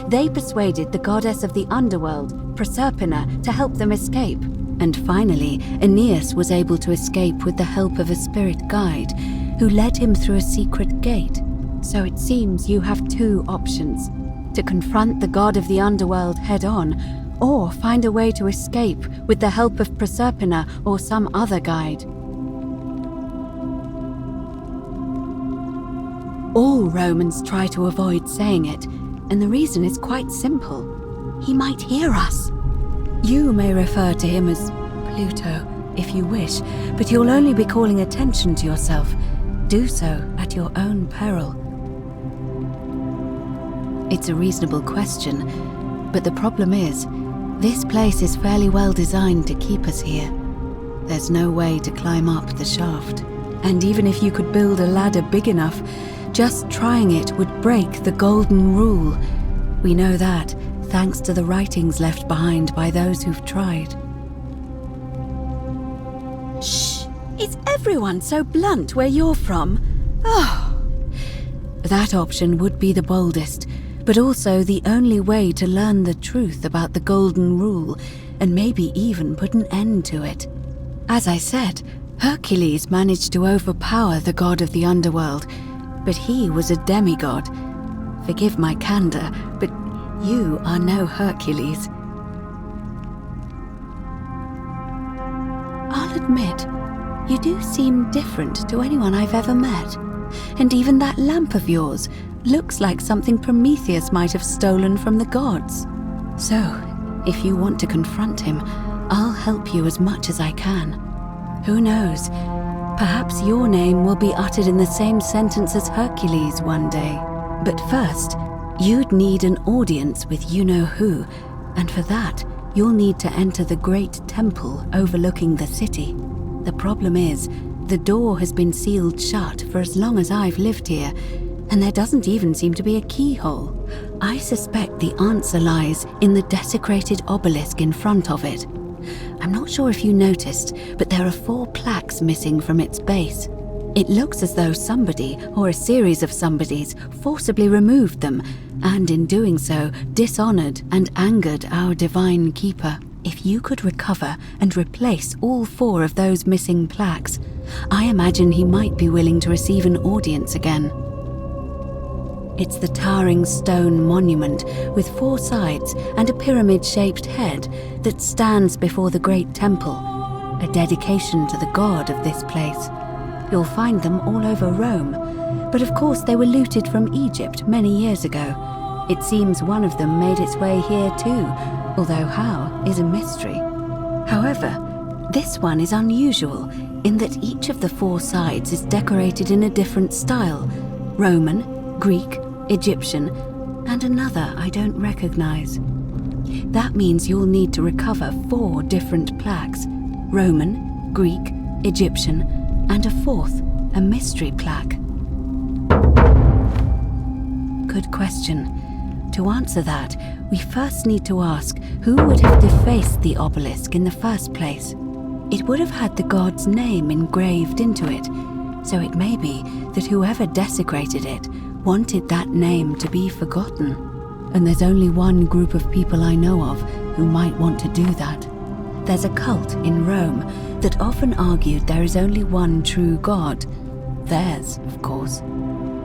[SPEAKER 10] They persuaded the goddess of the underworld, Proserpina, to help them escape. And finally, Aeneas was able to escape with the help of a spirit guide, who led him through a secret gate. So it seems you have two options: to confront the god of the underworld head-on, or find a way to escape with the help of Proserpina or some other guide. All Romans try to avoid saying it, and the reason is quite simple. He might hear us. You may refer to him as Pluto, if you wish, but you'll only be calling attention to yourself. Do so at your own peril. It's a reasonable question, but the problem is, this place is fairly well designed to keep us here. There's no way to climb up the shaft. And even if you could build a ladder big enough, just trying it would break the golden rule. We know that, thanks to the writings left behind by those who've tried. Shh! Is everyone so blunt where you're from? Oh! That option would be the boldest, but also the only way to learn the truth about the golden rule, and maybe even put an end to it. As I said, Hercules managed to overpower the god of the underworld, but he was a demigod. Forgive my candor, but you are no Hercules. I'll admit, you do seem different to anyone I've ever met. And even that lamp of yours looks like something Prometheus might have stolen from the gods. So, if you want to confront him, I'll help you as much as I can. Who knows? Perhaps your name will be uttered in the same sentence as Hercules one day. But first, you'd need an audience with you-know-who, and for that, you'll need to enter the great temple overlooking the city. The problem is, the door has been sealed shut for as long as I've lived here, and there doesn't even seem to be a keyhole. I suspect the answer lies in the desecrated obelisk in front of it. I'm not sure if you noticed, but there are 4 plaques missing from its base. It looks as though somebody, or a series of somebodies, forcibly removed them, and in doing so, dishonored and angered our divine keeper. If you could recover and replace all 4 of those missing plaques, I imagine he might be willing to receive an audience again. It's the towering stone monument with 4 sides and a pyramid-shaped head that stands before the great temple, a dedication to the god of this place. You'll find them all over Rome, but of course they were looted from Egypt many years ago. It seems one of them made its way here too, although how is a mystery. However, this one is unusual in that each of the 4 sides is decorated in a different style: Roman, Greek, Egyptian, and another I don't recognize. That means you'll need to recover 4 different plaques: Roman, Greek, Egyptian, and a 4th, a mystery plaque. Good question. To answer that, we first need to ask who would have defaced the obelisk in the first place. It would have had the god's name engraved into it, so it may be that whoever desecrated it wanted that name to be forgotten. And there's only one group of people I know of who might want to do that. There's a cult in Rome that often argued there is only one true god. Theirs, of course.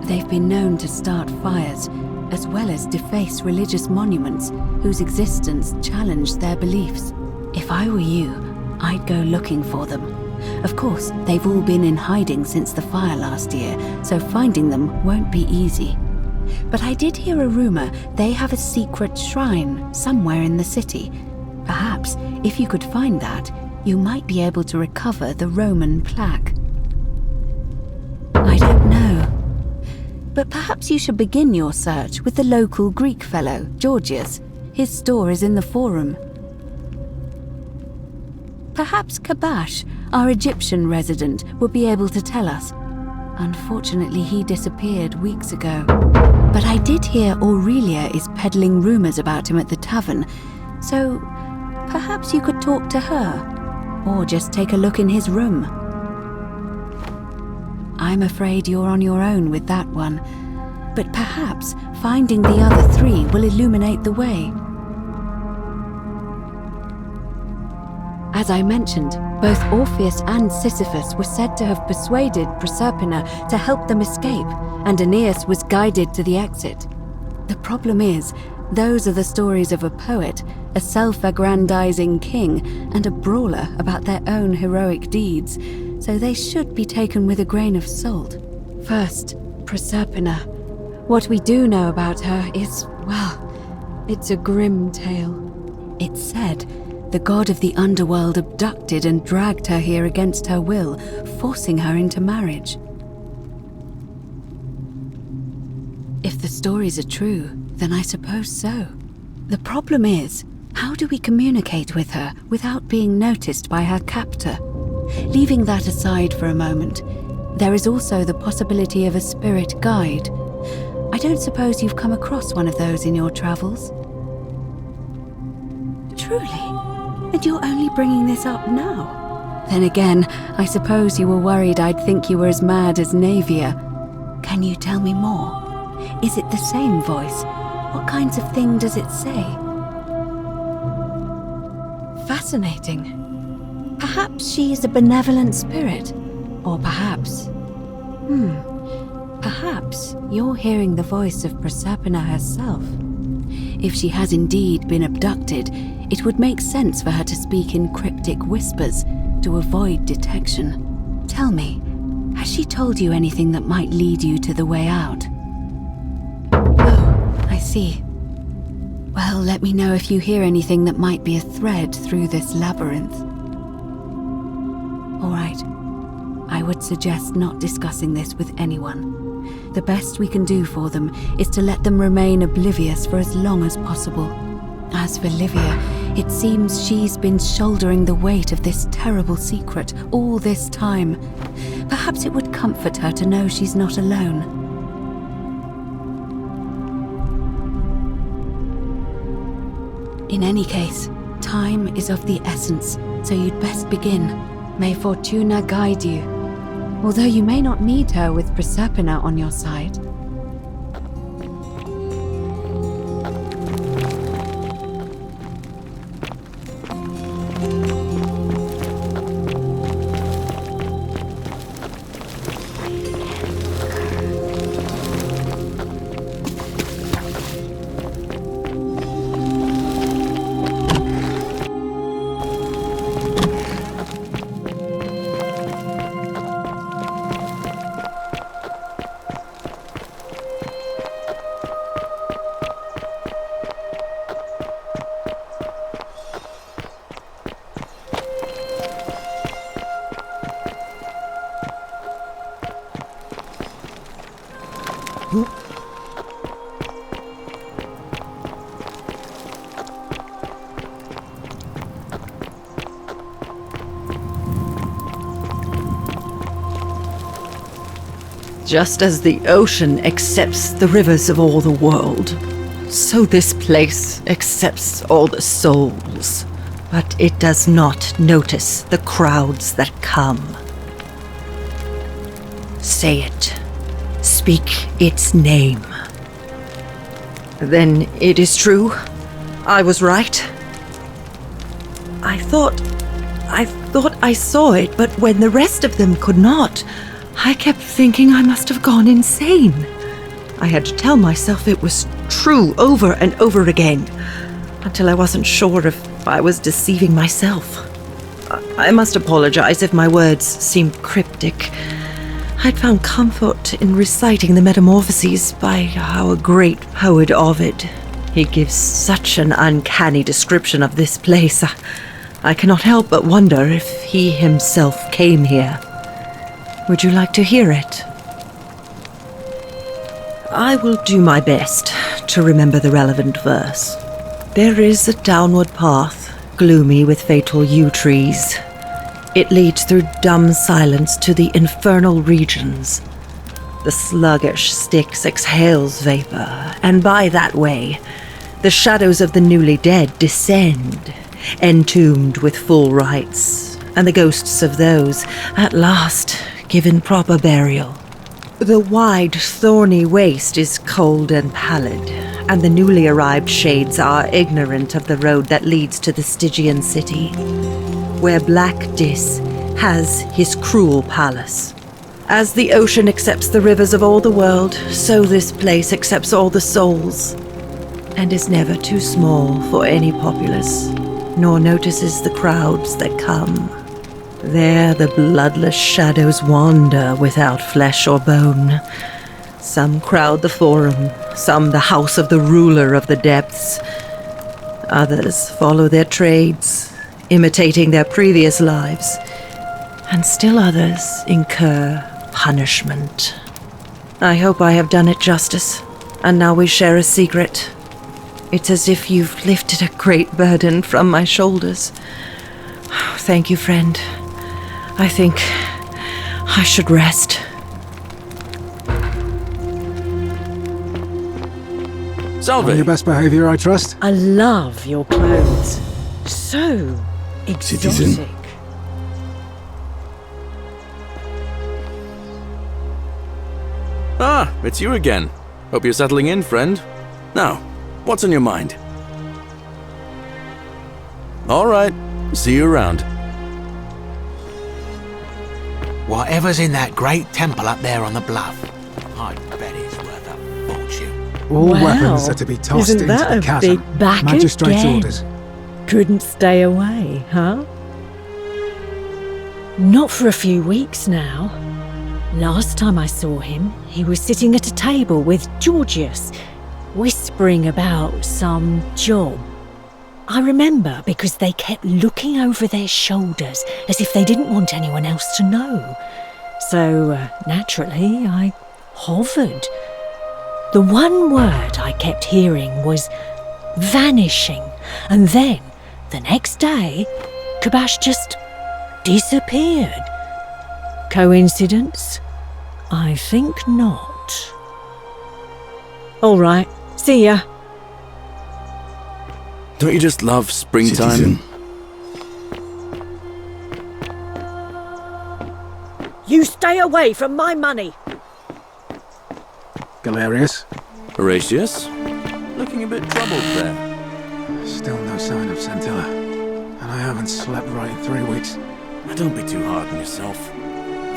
[SPEAKER 10] They've been known to start fires, as well as deface religious monuments whose existence challenged their beliefs. If I were you, I'd go looking for them. Of course, they've all been in hiding since the fire last year, so finding them won't be easy. But I did hear a rumor they have a secret shrine somewhere in the city. Perhaps, if you could find that, you might be able to recover the Roman plaque. I don't know. But perhaps you should begin your search with the local Greek fellow, Georgius. His store is in the Forum. Perhaps Kabash, our Egyptian resident, would be able to tell us. Unfortunately, he disappeared weeks ago. But I did hear Aurelia is peddling rumors about him at the tavern, so perhaps you could talk to her, or just take a look in his room. I'm afraid you're on your own with that one. but perhaps finding the other 3 will illuminate the way. As I mentioned, both Orpheus and Sisyphus were said to have persuaded Proserpina to help them escape, and Aeneas was guided to the exit. The problem is, those are the stories of a poet, a self-aggrandizing king, and a brawler about their own heroic deeds, so they should be taken with a grain of salt. First, Proserpina. What we do know about her is, well, it's a grim tale. It's said the god of the underworld abducted and dragged her here against her will, forcing her into marriage. If the stories are true, then I suppose so. The problem is, how do we communicate with her without being noticed by her captor? Leaving that aside for a moment, there is also the possibility of a spirit guide. I don't suppose you've come across one of those in your travels? Truly? And you're only bringing this up now? Then again, I suppose you were worried I'd think you were as mad as Navia. Can you tell me more? Is it the same voice? What kinds of thing does it say? Fascinating. Perhaps she is a benevolent spirit. Or perhaps... Perhaps you're hearing the voice of Proserpina herself. If she has indeed been abducted, it would make sense for her to speak in cryptic whispers to avoid detection. Tell me, has she told you anything that might lead you to the way out? Oh, I see. Well, let me know if you hear anything that might be a thread through this labyrinth. All right. I would suggest not discussing this with anyone. The best we can do for them is to let them remain oblivious for as long as possible. As for Livia, it seems she's been shouldering the weight of this terrible secret all this time. Perhaps it would comfort her to know she's not alone. In any case, time is of the essence, so you'd best begin. May Fortuna guide you. Although you may not need her with Proserpina on your side.
[SPEAKER 5] Just as the ocean accepts the rivers of all the world, so this place accepts all the souls. But it does not notice the crowds that come. Say it. Speak its name. Then it is true. I was right. I thought I saw it, but when the rest of them could not, I kept thinking I must have gone insane. I had to tell myself it was true over and over again, until I wasn't sure if I was deceiving myself. I must apologize if my words seemed cryptic. I'd found comfort in reciting the Metamorphoses by our great poet Ovid. He gives such an uncanny description of this place. I cannot help but wonder if he himself came here. Would you like to hear it? I will do my best to remember the relevant verse. There is a downward path, gloomy with fatal yew trees. It leads through dumb silence to the infernal regions. The sluggish Styx exhales vapor, and by that way, the shadows of the newly dead descend, entombed with full rites, and the ghosts of those, at last, given proper burial. The wide, thorny waste is cold and pallid, and the newly arrived shades are ignorant of the road that leads to the Stygian city, where Black Dis has his cruel palace. As the ocean accepts the rivers of all the world, so this place accepts all the souls, and is never too small for any populace, nor notices the crowds that come. There the bloodless shadows wander without flesh or bone. Some crowd the forum, some the house of the ruler of the depths. Others follow their trades, imitating their previous lives, and still others incur punishment. I hope I have done it justice, and now we share a secret. It's as if you've lifted a great burden from my shoulders. Thank you, friend. I think I should rest.
[SPEAKER 3] Salve!
[SPEAKER 6] On your best behavior, I trust?
[SPEAKER 4] I love your clothes. So exotic.
[SPEAKER 2] Citizen.
[SPEAKER 3] Ah, it's you again. Hope you're settling in, friend. Now, what's on your mind? All right, see you around.
[SPEAKER 12] Whatever's in that great temple up there on the bluff, I bet it's worth a fortune.
[SPEAKER 6] All
[SPEAKER 4] Wow.
[SPEAKER 6] weapons are to be tossed
[SPEAKER 4] Isn't
[SPEAKER 6] into
[SPEAKER 4] that
[SPEAKER 6] the
[SPEAKER 4] a
[SPEAKER 6] chasm.
[SPEAKER 4] big back
[SPEAKER 6] Magistrate's
[SPEAKER 4] again?
[SPEAKER 6] orders.
[SPEAKER 4] Couldn't stay away, huh? Not for a few weeks now. Last time I saw him, he was sitting at a table with Georgius, whispering about some job. I remember because they kept looking over their shoulders as if they didn't want anyone else to know. So, naturally, I hovered. The one word I kept hearing was vanishing, and then, the next day, Kabash just disappeared. Coincidence? I think not. All right, see ya.
[SPEAKER 3] Don't you just love springtime?
[SPEAKER 2] Citizen.
[SPEAKER 4] You stay away from my money.
[SPEAKER 6] Galerius?
[SPEAKER 3] Horatius? Looking a bit troubled there.
[SPEAKER 6] Still no sign of Scintilla. And I haven't slept right in 3 weeks.
[SPEAKER 3] Don't be too hard on yourself.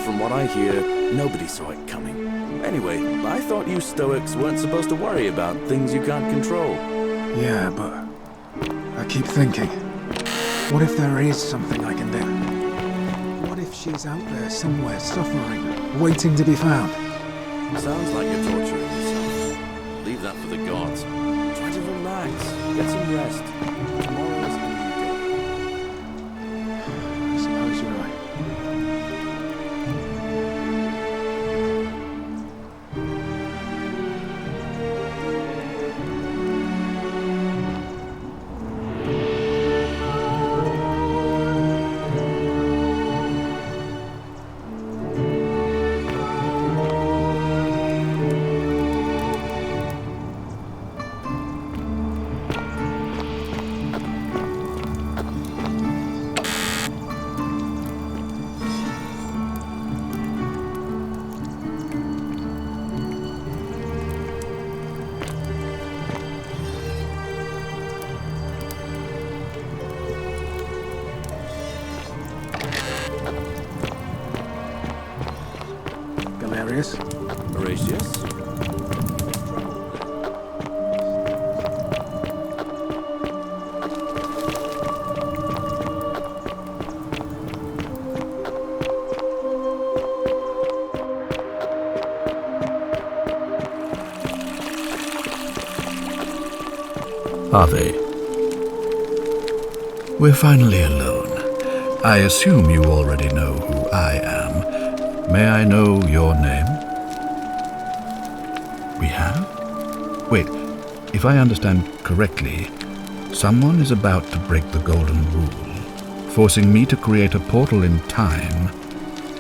[SPEAKER 3] From what I hear, nobody saw it coming. Anyway, I thought you Stoics weren't supposed to worry about things you can't control.
[SPEAKER 6] Yeah, but I keep thinking, what if there is something I can do? What if she's out there somewhere suffering, waiting to be found?
[SPEAKER 3] Sounds like you're torturing yourself. Leave that for the gods. Try to relax. Get some rest. Tomorrow's a new day.
[SPEAKER 6] I suppose you're right. Galerius?
[SPEAKER 3] Horatius?
[SPEAKER 16] Are they? We're finally alone. I assume you already know who I am. May I know your name? We have? Wait, if I understand correctly, someone is about to break the golden rule, forcing me to create a portal in time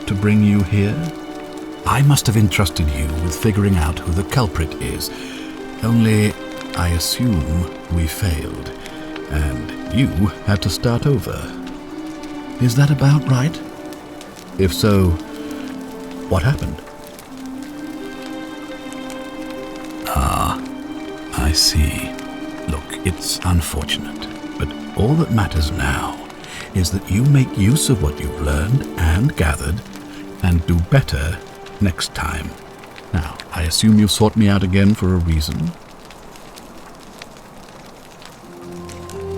[SPEAKER 16] to bring you here? I must have entrusted you with figuring out who the culprit is. Only I assume we failed, and you had to start over. Is that about right? If so, what happened? see. Look, it's unfortunate, but all that matters now is that you make use of what you've learned and gathered and do better next time. Now, I assume you've sought me out again for a reason?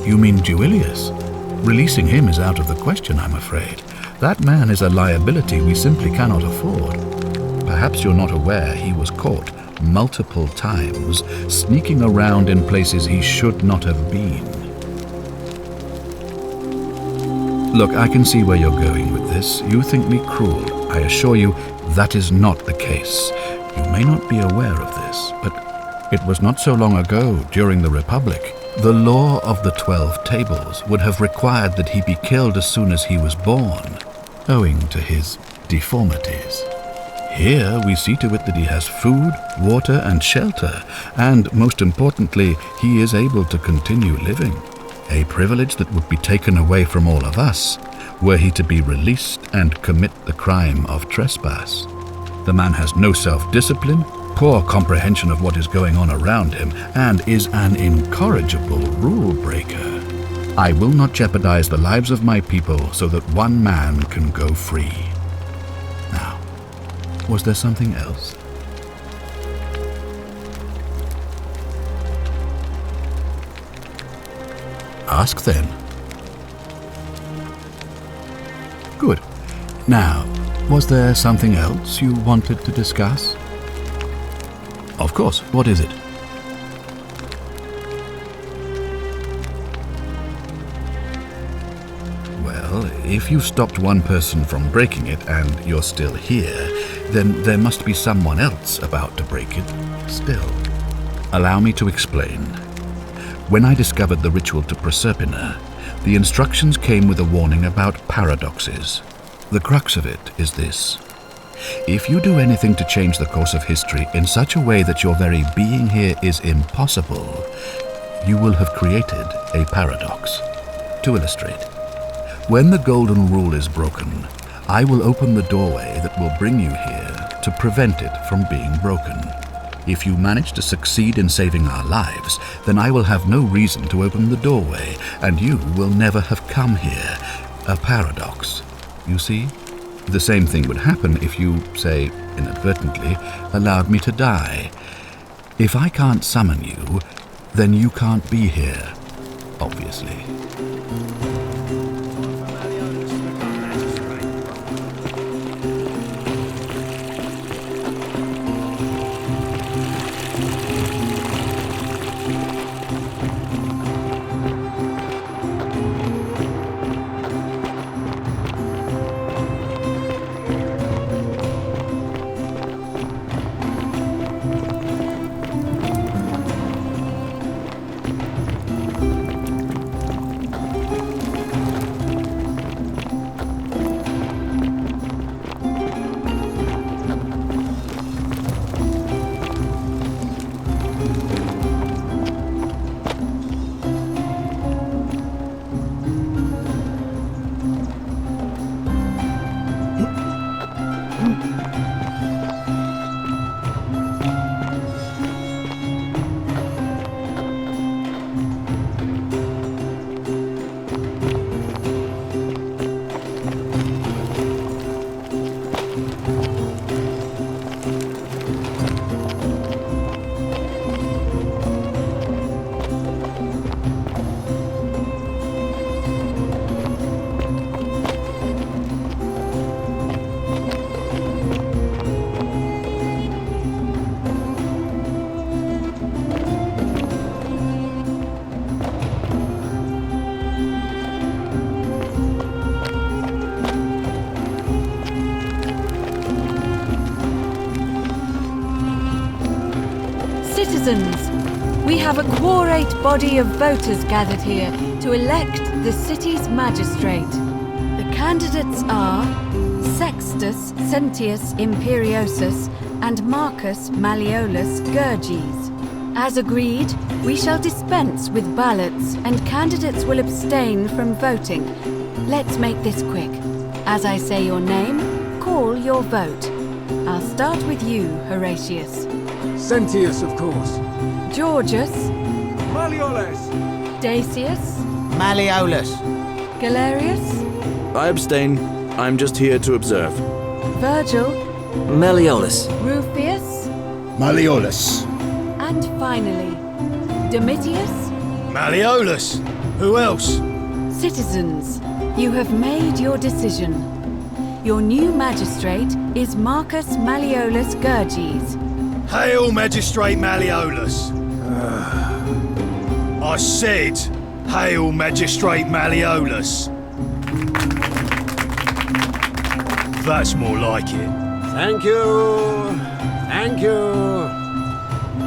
[SPEAKER 16] You mean Julius? Releasing him is out of the question, I'm afraid. That man is a liability we simply cannot afford. Perhaps you're not aware he was caught multiple times, sneaking around in places he should not have been. Look, I can see where you're going with this. You think me cruel. I assure you that is not the case. You may not be aware of this, but it was not so long ago, during the Republic, the law of the 12 tables would have required that he be killed as soon as he was born, owing to his deformities. Here we see to it that he has food, water, and shelter, and most importantly, he is able to continue living. A privilege that would be taken away from all of us were he to be released and commit the crime of trespass. The man has no self-discipline, poor comprehension of what is going on around him, and is an incorrigible rule breaker. I will not jeopardize the lives of my people so that one man can go free. Now, was there something else? Ask then. Good. Now, was there something else you wanted to discuss? Of course. What is it? Well, if you stopped one person from breaking it and you're still here, then there must be someone else about to break it still. Allow me to explain. When I discovered the ritual to Proserpina, the instructions came with a warning about paradoxes. The crux of it is this. If you do anything to change the course of history in such a way that your very being here is impossible, you will have created a paradox. To illustrate, when the Golden Rule is broken, I will open the doorway that will bring you here to prevent it from being broken. If you manage to succeed in saving our lives, then I will have no reason to open the doorway, and you will never have come here. A paradox, you see? The same thing would happen if you, say, inadvertently, allowed me to die. If I can't summon you, then you can't be here, obviously.
[SPEAKER 10] We have a quorate body of voters gathered here to elect the city's magistrate. The candidates are Sextus Sentius Imperiosus and Marcus Malleolus Gurges. As agreed, we shall dispense with ballots and candidates will abstain from voting. Let's make this quick. As I say your name, call your vote. I'll start with you, Horatius.
[SPEAKER 6] Sentius, of course.
[SPEAKER 10] Georgius,
[SPEAKER 6] Malleolus.
[SPEAKER 10] Dacius,
[SPEAKER 12] Malleolus.
[SPEAKER 10] Galerius,
[SPEAKER 3] I abstain. I'm just here to observe.
[SPEAKER 10] Virgil,
[SPEAKER 13] Malleolus.
[SPEAKER 10] Rufius,
[SPEAKER 2] Malleolus.
[SPEAKER 10] and finally, Domitius.
[SPEAKER 9] Malleolus. Who else?
[SPEAKER 10] Citizens, you have made your decision. Your new magistrate is Marcus Malleolus Gurges.
[SPEAKER 9] Hail, Magistrate Malleolus. I said, hail, Magistrate Malleolus. That's more like it.
[SPEAKER 8] Thank you. Thank you.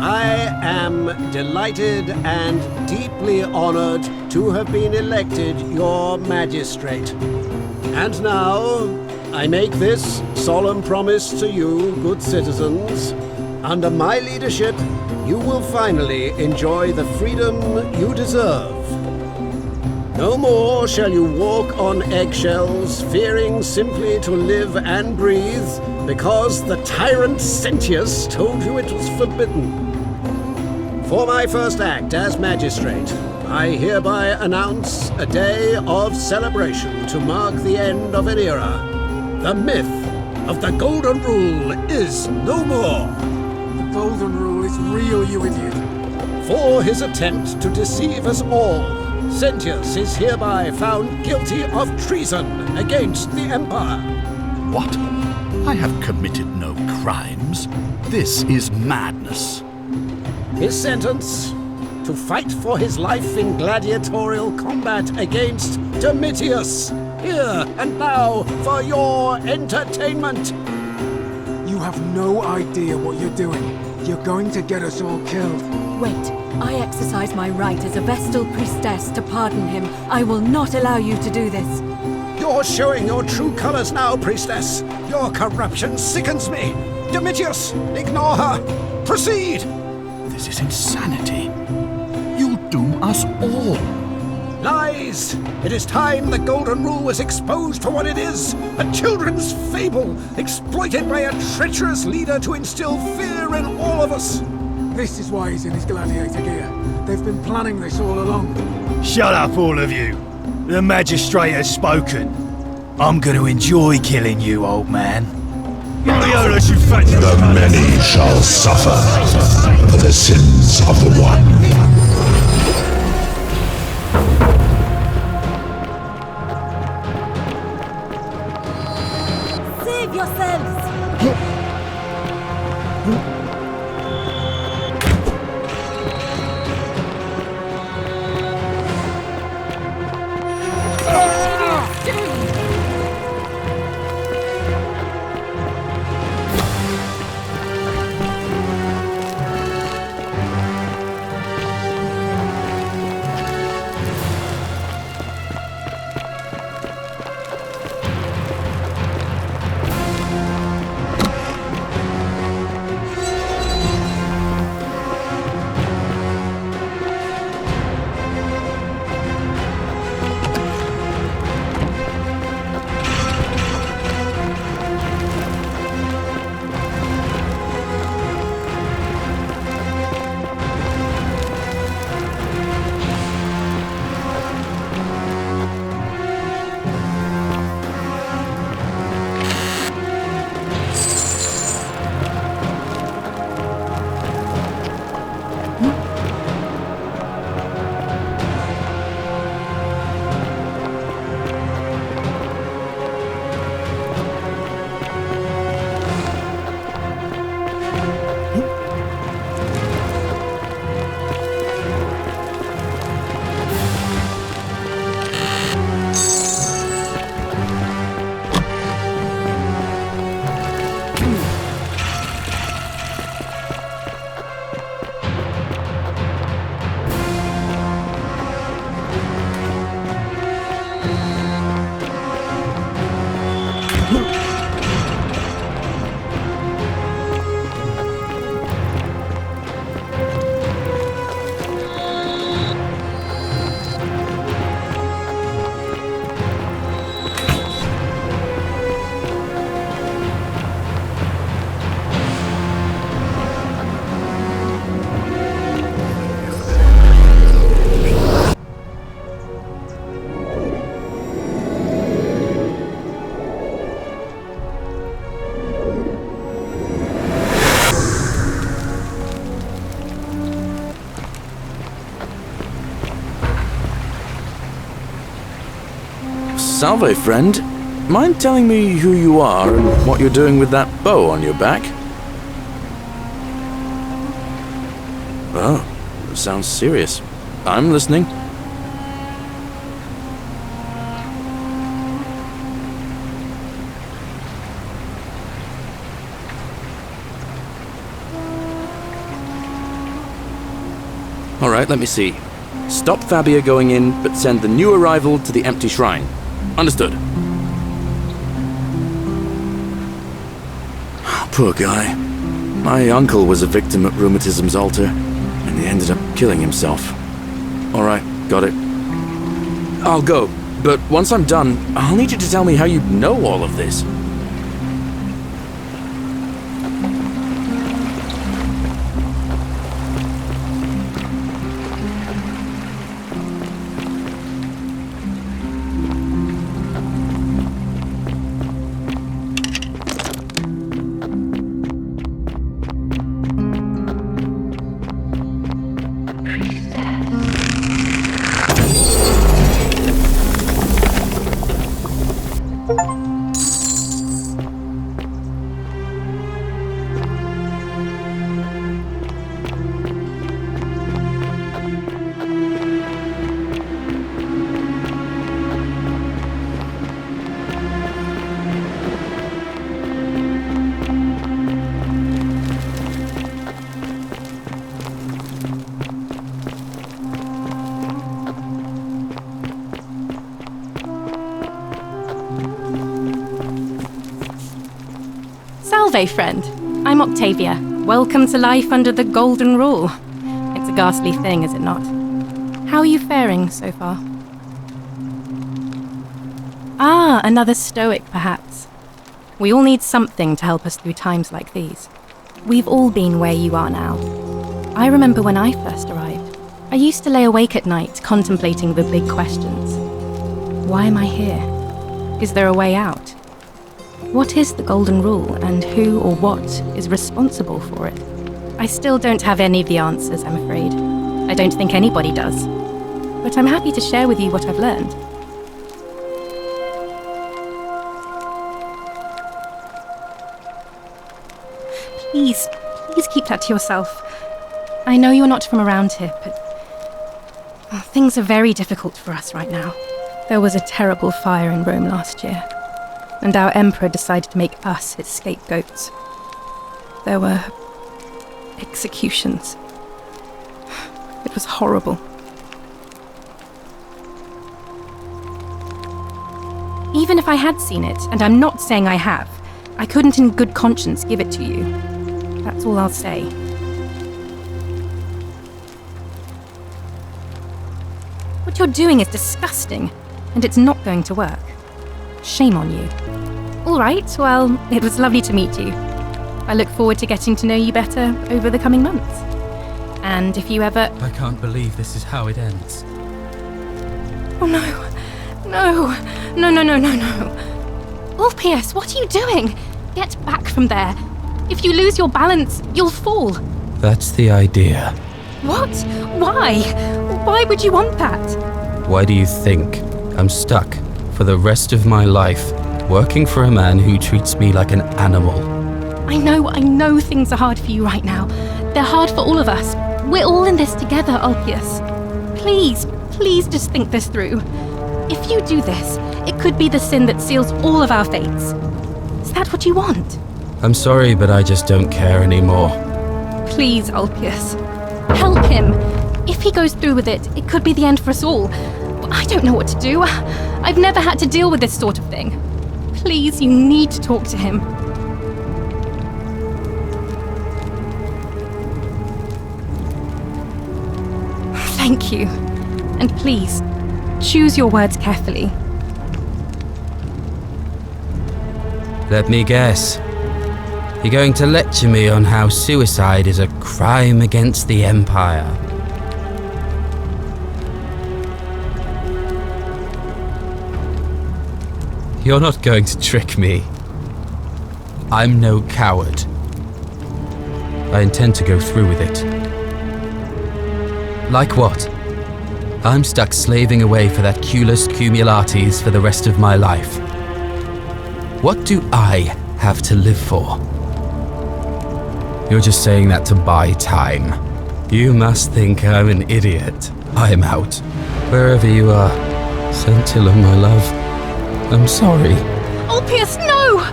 [SPEAKER 8] I am delighted and deeply honored to have been elected your magistrate. And now, I make this solemn promise to you, good citizens. Under my leadership, you will finally enjoy the freedom you deserve. No more shall you walk on eggshells, fearing simply to live and breathe, because the tyrant Sentius told you it was forbidden. For my first act as magistrate, I hereby announce a day of celebration to mark the end of an era. The myth of the Golden Rule is no more.
[SPEAKER 6] The Golden Rule is real, you idiot.
[SPEAKER 8] For his attempt to deceive us all, Sentius is hereby found guilty of treason against the Empire.
[SPEAKER 16] What? I have committed no crimes. This is madness.
[SPEAKER 8] His sentence: to fight for his life in gladiatorial combat against Domitius. Here and now for your entertainment.
[SPEAKER 6] You have no idea what you're doing. You're going to get us all killed.
[SPEAKER 10] Wait, I exercise my right as a Vestal priestess to pardon him. I will not allow you to do this.
[SPEAKER 8] You're showing your true colors now, priestess. Your corruption sickens me. Domitius, ignore her. Proceed.
[SPEAKER 16] This is insanity. You'll doom us all.
[SPEAKER 8] Lies! It is time the Golden Rule was exposed for what it is, a children's fable, exploited by a treacherous leader to instill fear in all of us.
[SPEAKER 6] This is why he's in his gladiator gear. They've been planning this all along.
[SPEAKER 9] Shut up, all of you. The magistrate has spoken. I'm going to enjoy killing you, old man. Malleolus, you fat...
[SPEAKER 1] The many shall suffer for the sins of the one.
[SPEAKER 17] Save yourselves!
[SPEAKER 3] Salve, friend. Mind telling me who you are and what you're doing with that bow on your back? Oh, sounds serious. I'm listening. Alright, let me see. Stop Fabia going in, but send the new arrival to the empty shrine. Understood. Poor guy. My uncle was a victim at rheumatism's altar, and he ended up killing himself. Alright, got it. I'll go, but once I'm done, I'll need you to tell me how you know all of this.
[SPEAKER 19] Salve, friend. I'm Octavia. Welcome to life under the Golden Rule. It's a ghastly thing, is it not? How are you faring so far? Ah, another stoic, perhaps. We all need something to help us through times like these. We've all been where you are now. I remember when I first arrived. I used to lay awake at night contemplating the big questions. Why am I here? Is there a way out? What is the Golden Rule, and who or what is responsible for it? I still don't have any of the answers, I'm afraid. I don't think anybody does. But I'm happy to share with you what I've learned. Please keep that to yourself. I know you're not from around here, but things are very difficult for us right now. There was a terrible fire in Rome last year, and our emperor decided to make us his scapegoats. There were executions. It was horrible. Even if I had seen it, and I'm not saying I have, I couldn't in good conscience give it to you. That's all I'll say. What you're doing is disgusting, and it's not going to work. Shame on you. All right, well, it was lovely to meet you. I look forward to getting to know you better over the coming months. And if you ever...
[SPEAKER 20] I can't believe this is how it ends.
[SPEAKER 19] Oh no. No. Ulpius, what are you doing? Get back from there. If you lose your balance, you'll fall.
[SPEAKER 20] That's the idea.
[SPEAKER 19] What? Why? Why would you want that?
[SPEAKER 20] Why do you think I'm stuck for the rest of my life working for a man who treats me like an animal?
[SPEAKER 19] I know things are hard for you right now. They're hard for all of us. We're all in this together, Ulpius. Please just think this through. If you do this, it could be the sin that seals all of our fates. Is that what you want?
[SPEAKER 20] I'm sorry, but I just don't care anymore.
[SPEAKER 19] Please, Ulpius. Help him. If he goes through with it, it could be the end for us all. I don't know what to do. I've never had to deal with this sort of thing. Please, you need to talk to him. Thank you. And please, choose your words carefully.
[SPEAKER 20] Let me guess. You're going to lecture me on how suicide is a crime against the Empire. You're not going to trick me. I'm no coward. I intend to go through with it. Like what? I'm stuck slaving away for that culus cumulatis for the rest of my life. What do I have to live for? You're just saying that to buy time. You must think I'm an idiot. I'm out. Wherever you are. Scintilla, my love. I'm sorry.
[SPEAKER 17] Ulpius, no!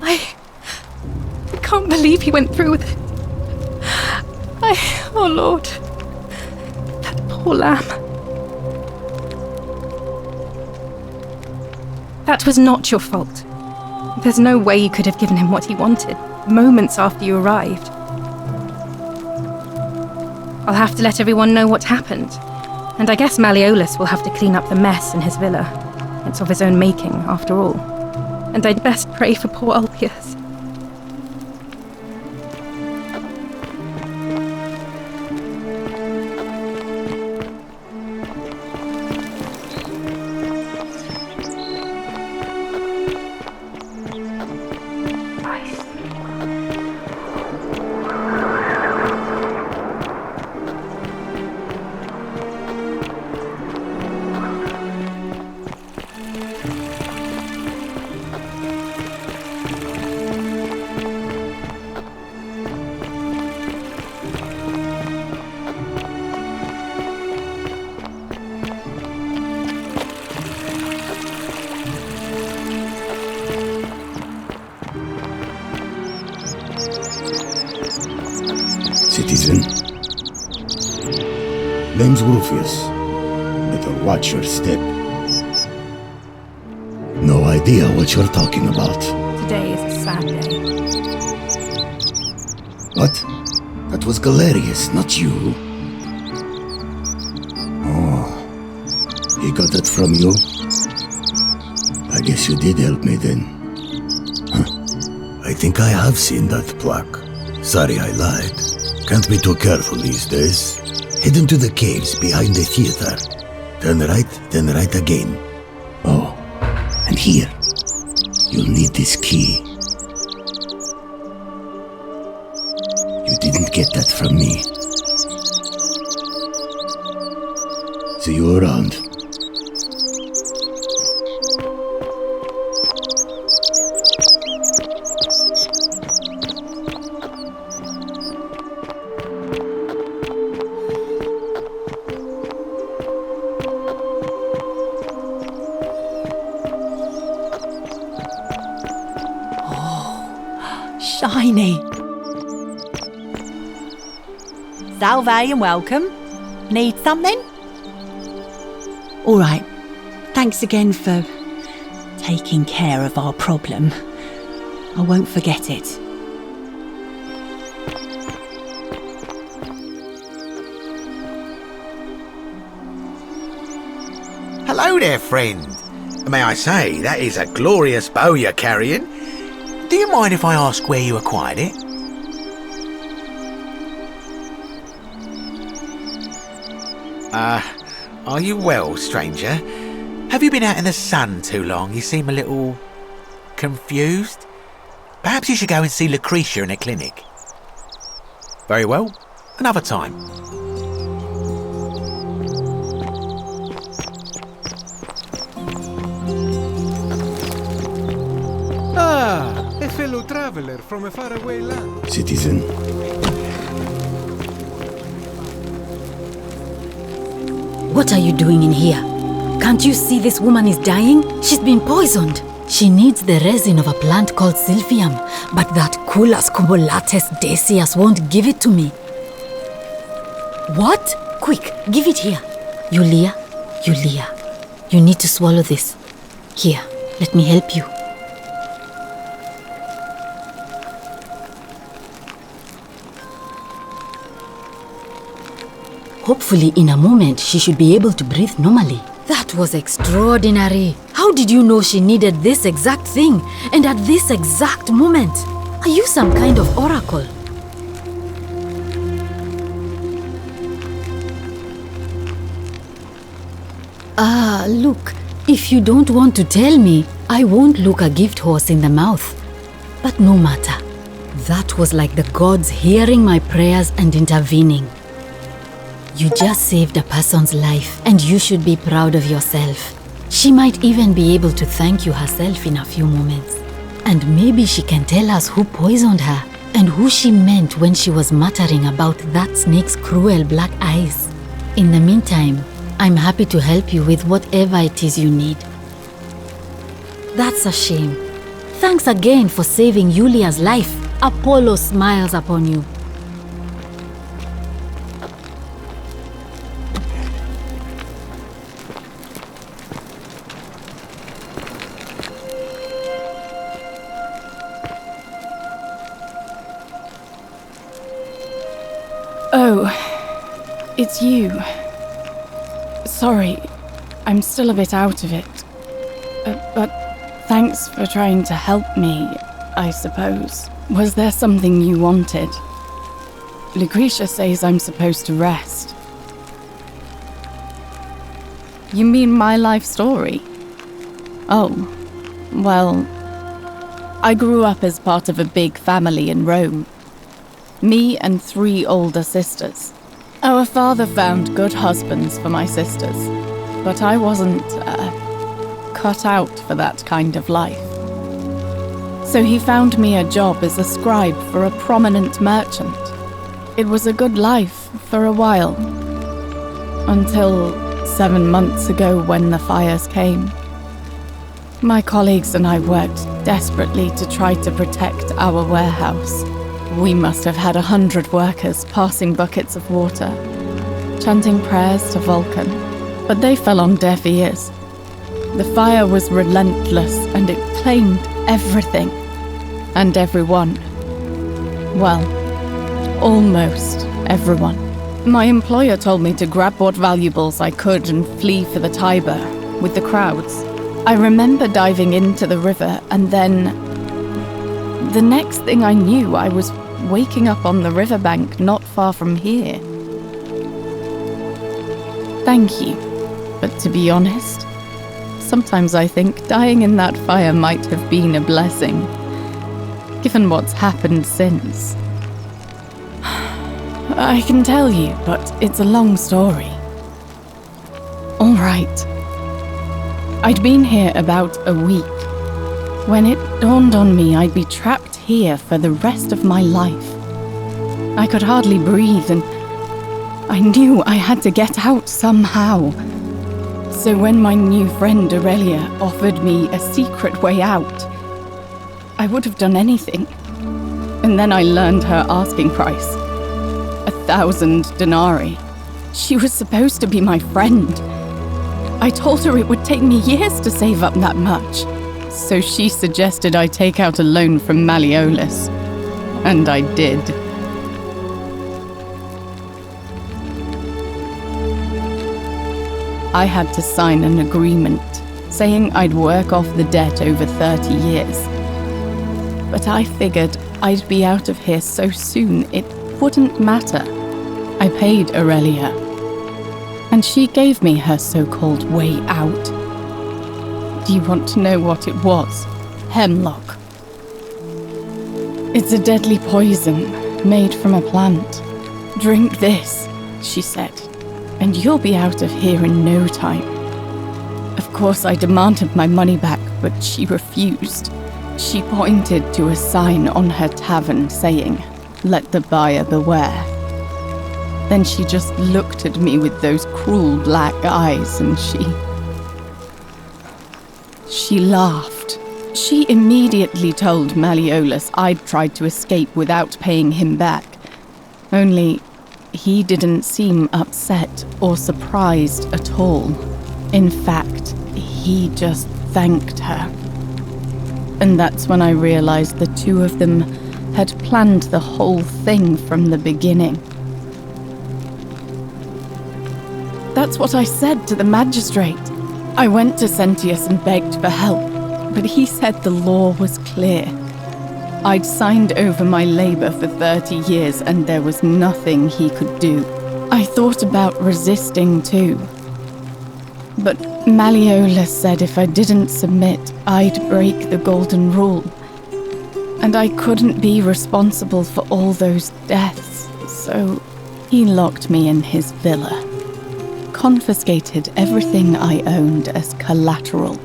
[SPEAKER 19] I can't believe he went through with it. Oh Lord. That poor lamb. That was not your fault. There's no way you could have given him what he wanted, moments after you arrived. I'll have to let everyone know what happened. And I guess Malleolus will have to clean up the mess in his villa. It's of his own making, after all. And I'd best pray for poor Ulpius.
[SPEAKER 2] Citizen. Name's Ulpius. Better watch your step. No idea what you're talking about.
[SPEAKER 19] Today is a sad day.
[SPEAKER 2] What? That was Galerius, not you. Oh, he got it from you? I guess you did help me then. Huh. I think I have seen that plaque. Sorry I lied. Can't be too careful these days. Head into the caves behind the theater. Turn right, then right again. Oh, and here. You'll need this key. You didn't get that from me. See you around.
[SPEAKER 17] Shiny. Salve and welcome. Need something? All right. Thanks again for taking care of our problem. I won't forget it.
[SPEAKER 12] Hello there, friend. May I say, that is a glorious bow you're carrying. Do you mind if I ask where you acquired it? Are you well, stranger? Have you been out in the sun too long? You seem a little confused. Perhaps you should go and see Lucretia in a clinic. Very well, another time.
[SPEAKER 14] A fellow traveler from a faraway land.
[SPEAKER 2] Citizen.
[SPEAKER 11] What are you doing in here? Can't you see this woman is dying? She's been poisoned. She needs the resin of a plant called Silphium, but that Culus cumulatus decius won't give it to me. What? Quick, give it here. Iulia, you need to swallow this. Here, let me help you. Hopefully, in a moment, she should be able to breathe normally. That was extraordinary. How did you know she needed this exact thing, and at this exact moment? Are you some kind of oracle? Look, if you don't want to tell me, I won't look a gift horse in the mouth. But no matter. That was like the gods hearing my prayers and intervening. You just saved a person's life, and you should be proud of yourself. She might even be able to thank you herself in a few moments. And maybe she can tell us who poisoned her, and who she meant when she was muttering about that snake's cruel black eyes. In the meantime, I'm happy to help you with whatever it is you need. That's a shame. Thanks again for saving Iulia's life. Apollo smiles upon you.
[SPEAKER 19] Oh, it's you. Sorry, I'm still a bit out of it. But thanks for trying to help me, I suppose. Was there something you wanted? Lucretia says I'm supposed to rest. You mean my life story? Oh, well, I grew up as part of a big family in Rome. Me and 3 older sisters. Our father found good husbands for my sisters, but I wasn't cut out for that kind of life. So he found me a job as a scribe for a prominent merchant. It was a good life for a while, until 7 months ago when the fires came. My colleagues and I worked desperately to try to protect our warehouse. We must have had 100 workers passing buckets of water, chanting prayers to Vulcan, but they fell on deaf ears. The fire was relentless and it claimed everything and everyone. Well, almost everyone. My employer told me to grab what valuables I could and flee for the Tiber with the crowds. I remember diving into the river, and then the next thing I knew, I was waking up on the riverbank not far from here. Thank you, but to be honest, sometimes I think dying in that fire might have been a blessing, given what's happened since. I can tell you, but it's a long story. All right. I'd been here about a week when it dawned on me I'd be trapped here for the rest of my life. I could hardly breathe, and I knew I had to get out somehow. So when my new friend Aurelia offered me a secret way out, I would have done anything. And then I learned her asking price. 1,000 denarii. She was supposed to be my friend. I told her it would take me years to save up that much. So she suggested I take out a loan from Malleolus. And I did. I had to sign an agreement saying I'd work off the debt over 30 years. But I figured I'd be out of here so soon it wouldn't matter. I paid Aurelia, and she gave me her so-called way out. Do you want to know what it was? Hemlock. It's a deadly poison made from a plant. Drink this, she said, and you'll be out of here in no time. Of course, I demanded my money back, but she refused. She pointed to a sign on her tavern saying, "Let the buyer beware." Then she just looked at me with those cruel black eyes and she laughed. She immediately told Malleolus I'd tried to escape without paying him back. Only he didn't seem upset or surprised at all. In fact, he just thanked her. And that's when I realized the two of them had planned the whole thing from the beginning. That's what I said to the magistrate. I went to Sentius and begged for help, but he said the law was clear. I'd signed over my labor for 30 years and there was nothing he could do. I thought about resisting too. But Malleolus said if I didn't submit, I'd break the golden rule. And I couldn't be responsible for all those deaths, so he locked me in his villa, confiscated everything I owned as collateral,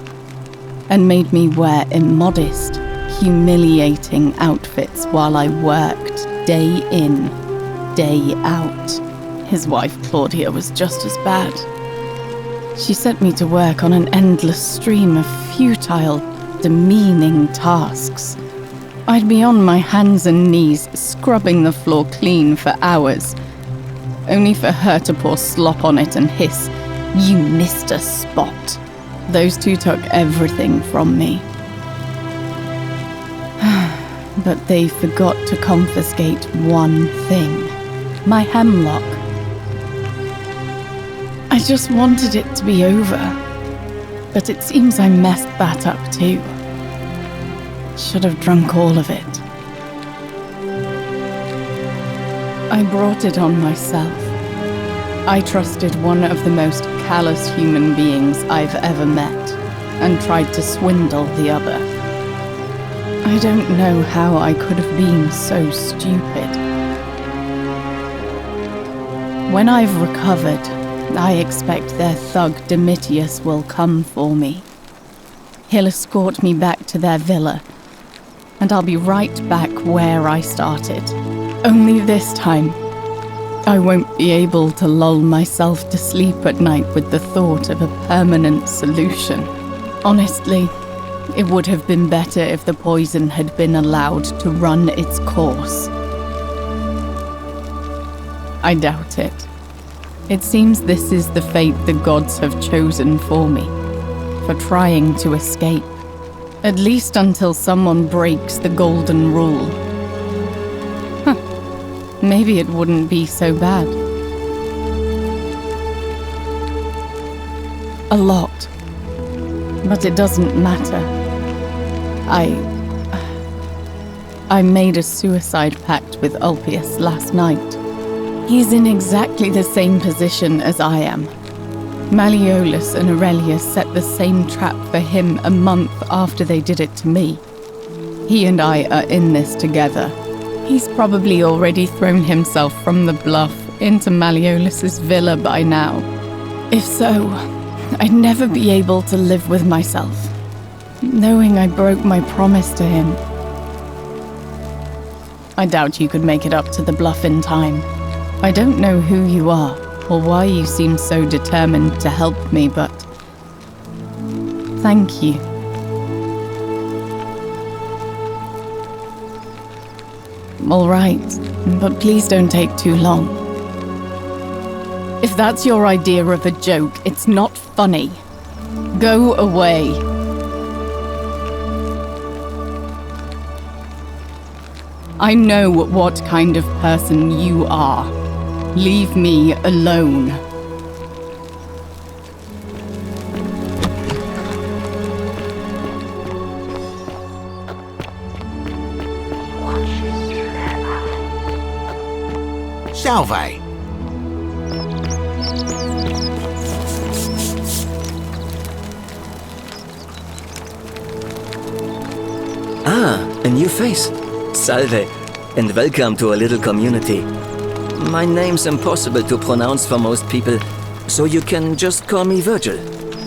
[SPEAKER 19] and made me wear immodest, humiliating outfits while I worked day in, day out. His wife Claudia was just as bad. She sent me to work on an endless stream of futile, demeaning tasks. I'd be on my hands and knees, scrubbing the floor clean for hours, only for her to pour slop on it and hiss, "You missed a spot." Those two took everything from me. But they forgot to confiscate one thing, my hemlock. I just wanted it to be over, but it seems I messed that up too. Should have drunk all of it. I brought it on myself. I trusted one of the most callous human beings I've ever met, and tried to swindle the other. I don't know how I could have been so stupid. When I've recovered, I expect their thug Domitius will come for me. He'll escort me back to their villa, and I'll be right back where I started. Only this time, I won't be able to lull myself to sleep at night with the thought of a permanent solution. Honestly, it would have been better if the poison had been allowed to run its course. I doubt it. It seems this is the fate the gods have chosen for me, for trying to escape, at least until someone breaks the golden rule. Maybe it wouldn't be so bad. A lot. But it doesn't matter. I made a suicide pact with Ulpius last night. He's in exactly the same position as I am. Malleolus and Aurelius set the same trap for him a month after they did it to me. He and I are in this together. He's probably already thrown himself from the bluff into Malleolus's villa by now. If so, I'd never be able to live with myself, knowing I broke my promise to him. I doubt you could make it up to the bluff in time. I don't know who you are, or why you seem so determined to help me, but thank you. All right, but please don't take too long. If that's your idea of a joke, it's not funny. Go away. I know what kind of person you are. Leave me alone.
[SPEAKER 12] Salve!
[SPEAKER 13] Ah, a new face. Salve, and welcome to a little community. My name's impossible to pronounce for most people, so you can just call me Virgil.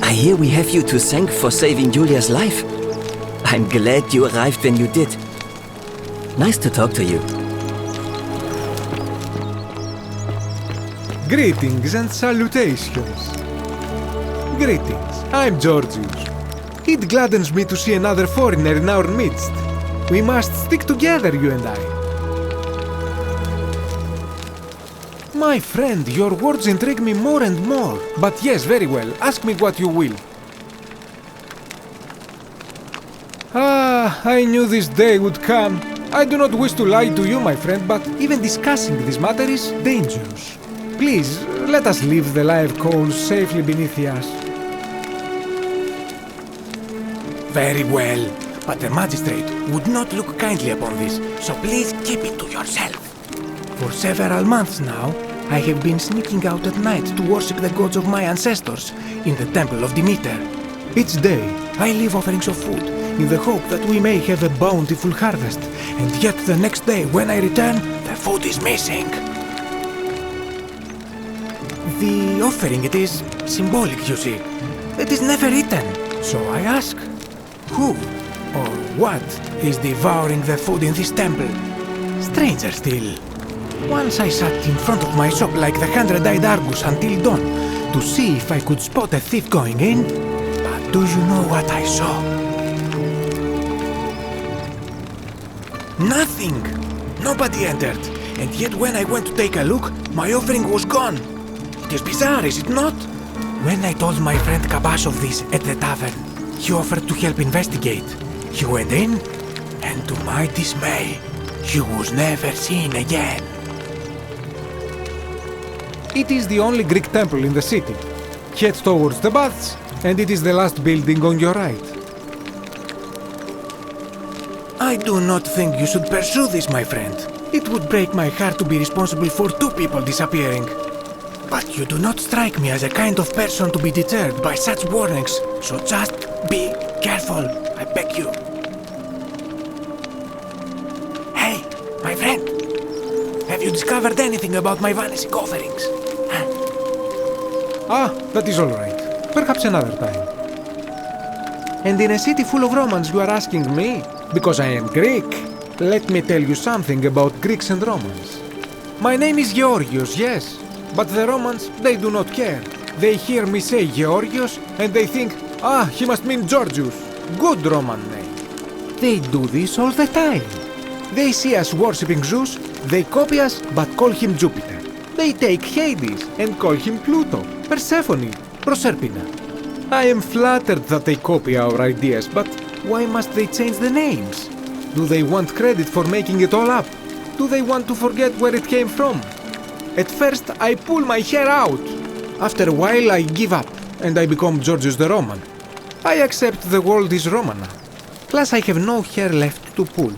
[SPEAKER 13] I hear we have you to thank for saving Iulia's life. I'm glad you arrived when you did. Nice to talk to you.
[SPEAKER 14] Greetings and salutations. Greetings, I'm Georgius. It gladdens me to see another foreigner in our midst. We must stick together, you and I. My friend, your words intrigue me more and more. But yes, very well, ask me what you will. Ah, I knew this day would come. I do not wish to lie to you, my friend, but even discussing this matter is dangerous. Please, let us leave the live coals safely beneath us. Very well, but the magistrate would not look kindly upon this, so please keep it to yourself. For several months now, I have been sneaking out at night to worship the gods of my ancestors in the temple of Demeter. Each day, I leave offerings of food, in the hope that we may have a bountiful harvest, and yet the next day when I return, the food is missing. The offering, it is symbolic, you see. It is never eaten, so I ask, who or what is devouring the food in this temple? Stranger still. Once I sat in front of my shop like the 100-eyed Argus until dawn to see if I could spot a thief going in, but do you know what I saw? Nothing! Nobody entered, and yet when I went to take a look, my offering was gone. It is bizarre, is it not? When I told my friend Kabash of this at the tavern, he offered to help investigate. He went in, and to my dismay, he was never seen again. It is the only Greek temple in the city. Head towards the baths, and it is the last building on your right. I do not think you should pursue this, my friend. It would break my heart to be responsible for 2 people disappearing. But you do not strike me as a kind of person to be deterred by such warnings, so just be careful, I beg you. Hey, my friend, have you discovered anything about my vanishing offerings? Huh? Ah, that is all right. Perhaps another time. And in a city full of Romans you are asking me? Because I am Greek. Let me tell you something about Greeks and Romans. My name is Georgios, yes. But the Romans, they do not care. They hear me say Georgios and they think, ah, he must mean Georgius. Good Roman name. They do this all the time. They see us worshipping Zeus, they copy us but call him Jupiter. They take Hades and call him Pluto, Persephone, Proserpina. I am flattered that they copy our ideas, but why must they change the names? Do they want credit for making it all up? Do they want to forget where it came from? At first, I pull my hair out. After a while, I give up, and I become Georgius the Roman. I accept the world is Roman now. Plus, I have no hair left to pull.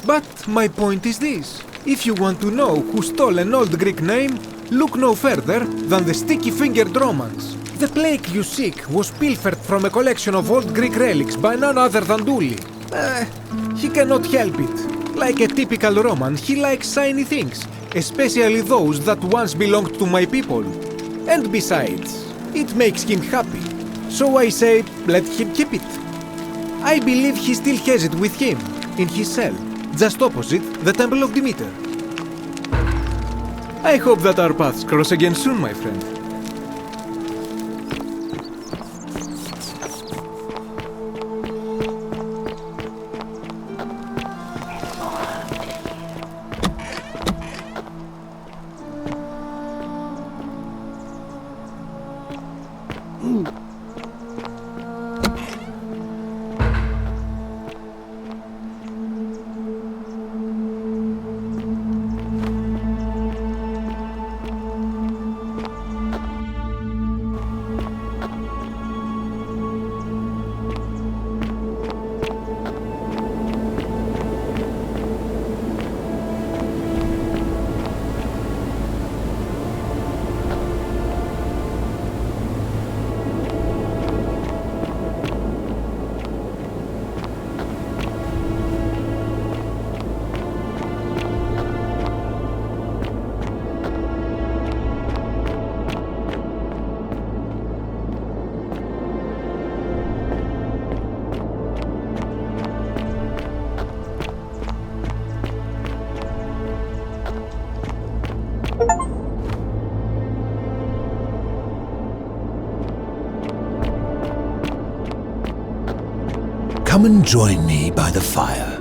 [SPEAKER 14] But my point is this. If you want to know who stole an old Greek name, look no further than the sticky-fingered Romans. The plague you seek was pilfered from a collection of old Greek relics by none other than Duli. He cannot help it. Like a typical Roman, he likes shiny things. Especially those that once belonged to my people. And besides, it makes him happy. So I say, let him keep it. I believe he still has it with him, in his cell, just opposite the Temple of Demeter. I hope that our paths cross again soon, my friend.
[SPEAKER 1] Come and join me by the fire.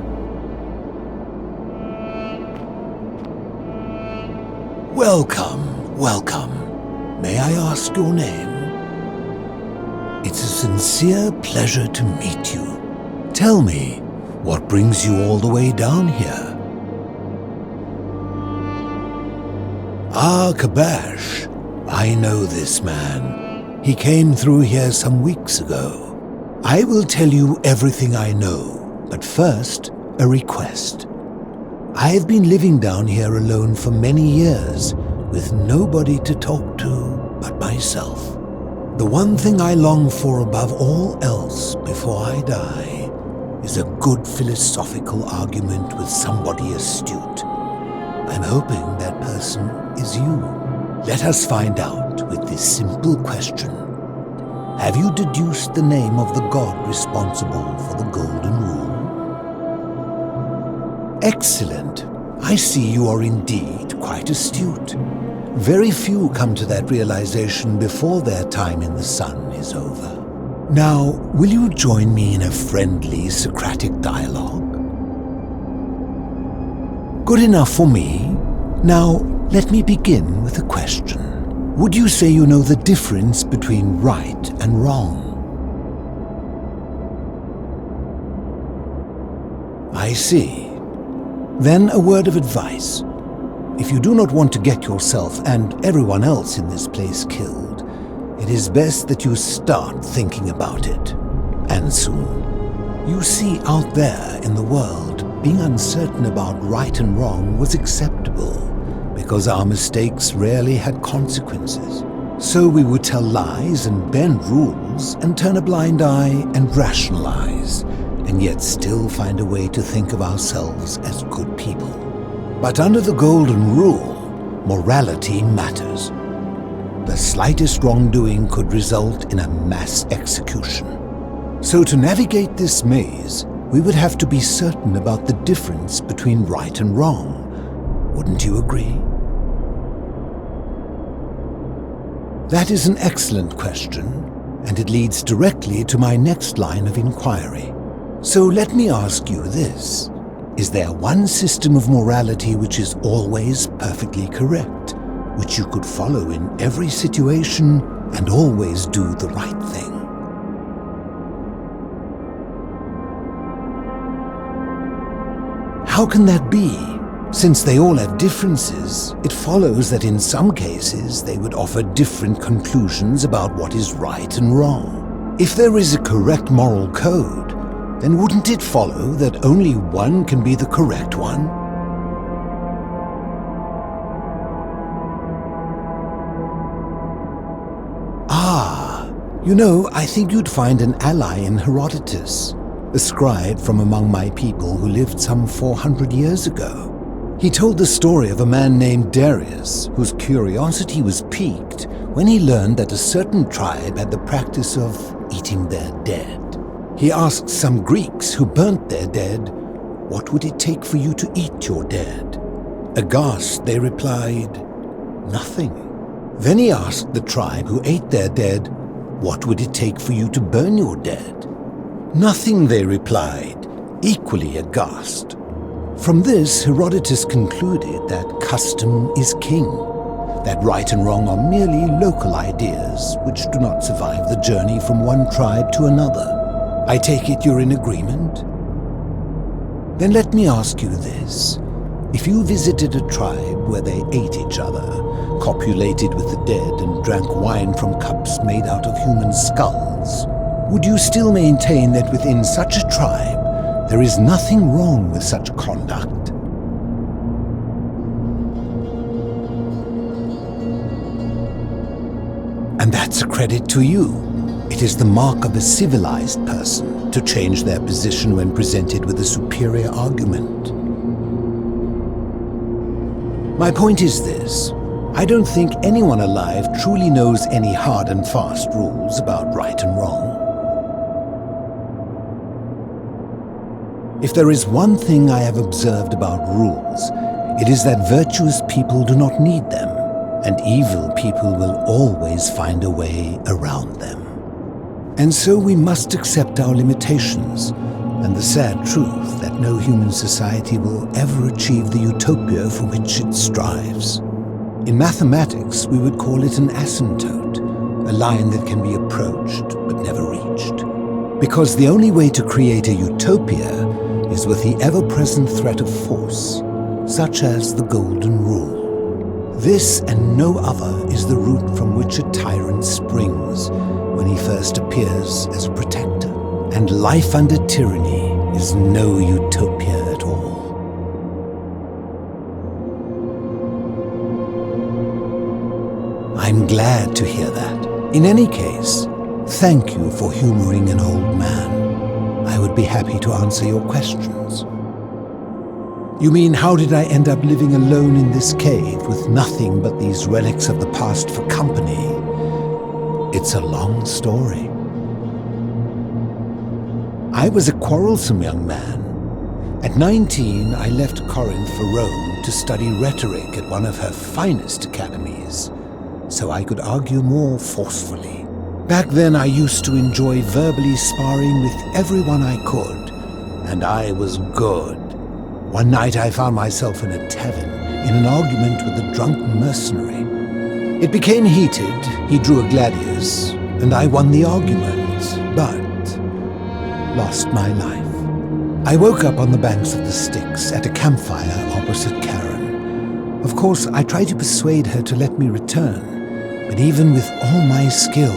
[SPEAKER 1] Welcome, welcome. May I ask your name? It's a sincere pleasure to meet you. Tell me, what brings you all the way down here? Ah, Kabash. I know this man. He came through here some weeks ago. I will tell you everything I know, but first, a request. I have been living down here alone for many years, with nobody to talk to but myself. The one thing I long for above all else before I die is a good philosophical argument with somebody astute. I'm hoping that person is you. Let us find out with this simple question. Have you deduced the name of the god responsible for the Golden Rule? Excellent. I see you are indeed quite astute. Very few come to that realization before their time in the sun is over. Now, will you join me in a friendly Socratic dialogue? Good enough for me. Now, let me begin with a question. Would you say you know the difference between right and wrong? I see. Then a word of advice. If you do not want to get yourself and everyone else in this place killed, it is best that you start thinking about it, and soon. You see, out there in the world, being uncertain about right and wrong was acceptable, because our mistakes rarely had consequences. So we would tell lies and bend rules and turn a blind eye and rationalize, and yet still find a way to think of ourselves as good people. But under the Golden Rule, morality matters. The slightest wrongdoing could result in a mass execution. So to navigate this maze, we would have to be certain about the difference between right and wrong. Wouldn't you agree? That is an excellent question, and it leads directly to my next line of inquiry. So let me ask you this. Is there one system of morality which is always perfectly correct, which you could follow in every situation and always do the right thing? How can that be? Since they all have differences, it follows that in some cases they would offer different conclusions about what is right and wrong. If there is a correct moral code, then wouldn't it follow that only one can be the correct one? You know, I think you'd find an ally in Herodotus, a scribe from among my people who lived some 400 years ago. He told the story of a man named Darius, whose curiosity was piqued when he learned that a certain tribe had the practice of eating their dead. He asked some Greeks who burnt their dead, "What would it take for you to eat your dead?" Aghast, they replied, "Nothing." Then he asked the tribe who ate their dead, "What would it take for you to burn your dead?" "Nothing," they replied, equally aghast. From this, Herodotus concluded that custom is king, that right and wrong are merely local ideas which do not survive the journey from one tribe to another. I take it you're in agreement? Then let me ask you this. If you visited a tribe where they ate each other, copulated with the dead, and drank wine from cups made out of human skulls, would you still maintain that within such a tribe there is nothing wrong with such conduct? And that's a credit to you. It is the mark of a civilized person to change their position when presented with a superior argument. My point is this. I don't think anyone alive truly knows any hard and fast rules about right and wrong. If there is one thing I have observed about rules, it is that virtuous people do not need them, and evil people will always find a way around them. And so we must accept our limitations, and the sad truth that no human society will ever achieve the utopia for which it strives. In mathematics, we would call it an asymptote, a line that can be approached but never reached. Because the only way to create a utopia is with the ever-present threat of force, such as the Golden Rule. This and no other is the root from which a tyrant springs when he first appears as a protector. And life under tyranny is no utopia at all. I'm glad to hear that. In any case, thank you for humoring an old man. I would be happy to answer your questions. You mean, how did I end up living alone in this cave with nothing but these relics of the past for company? It's a long story. I was a quarrelsome young man. At 19, I left Corinth for Rome to study rhetoric at one of her finest academies, so I could argue more forcefully. Back then, I used to enjoy verbally sparring with everyone I could, and I was good. One night, I found myself in a tavern in an argument with a drunk mercenary. It became heated, he drew a gladius, and I won the argument, but lost my life. I woke up on the banks of the Styx at a campfire opposite Karen. Of course, I tried to persuade her to let me return, but even with all my skill,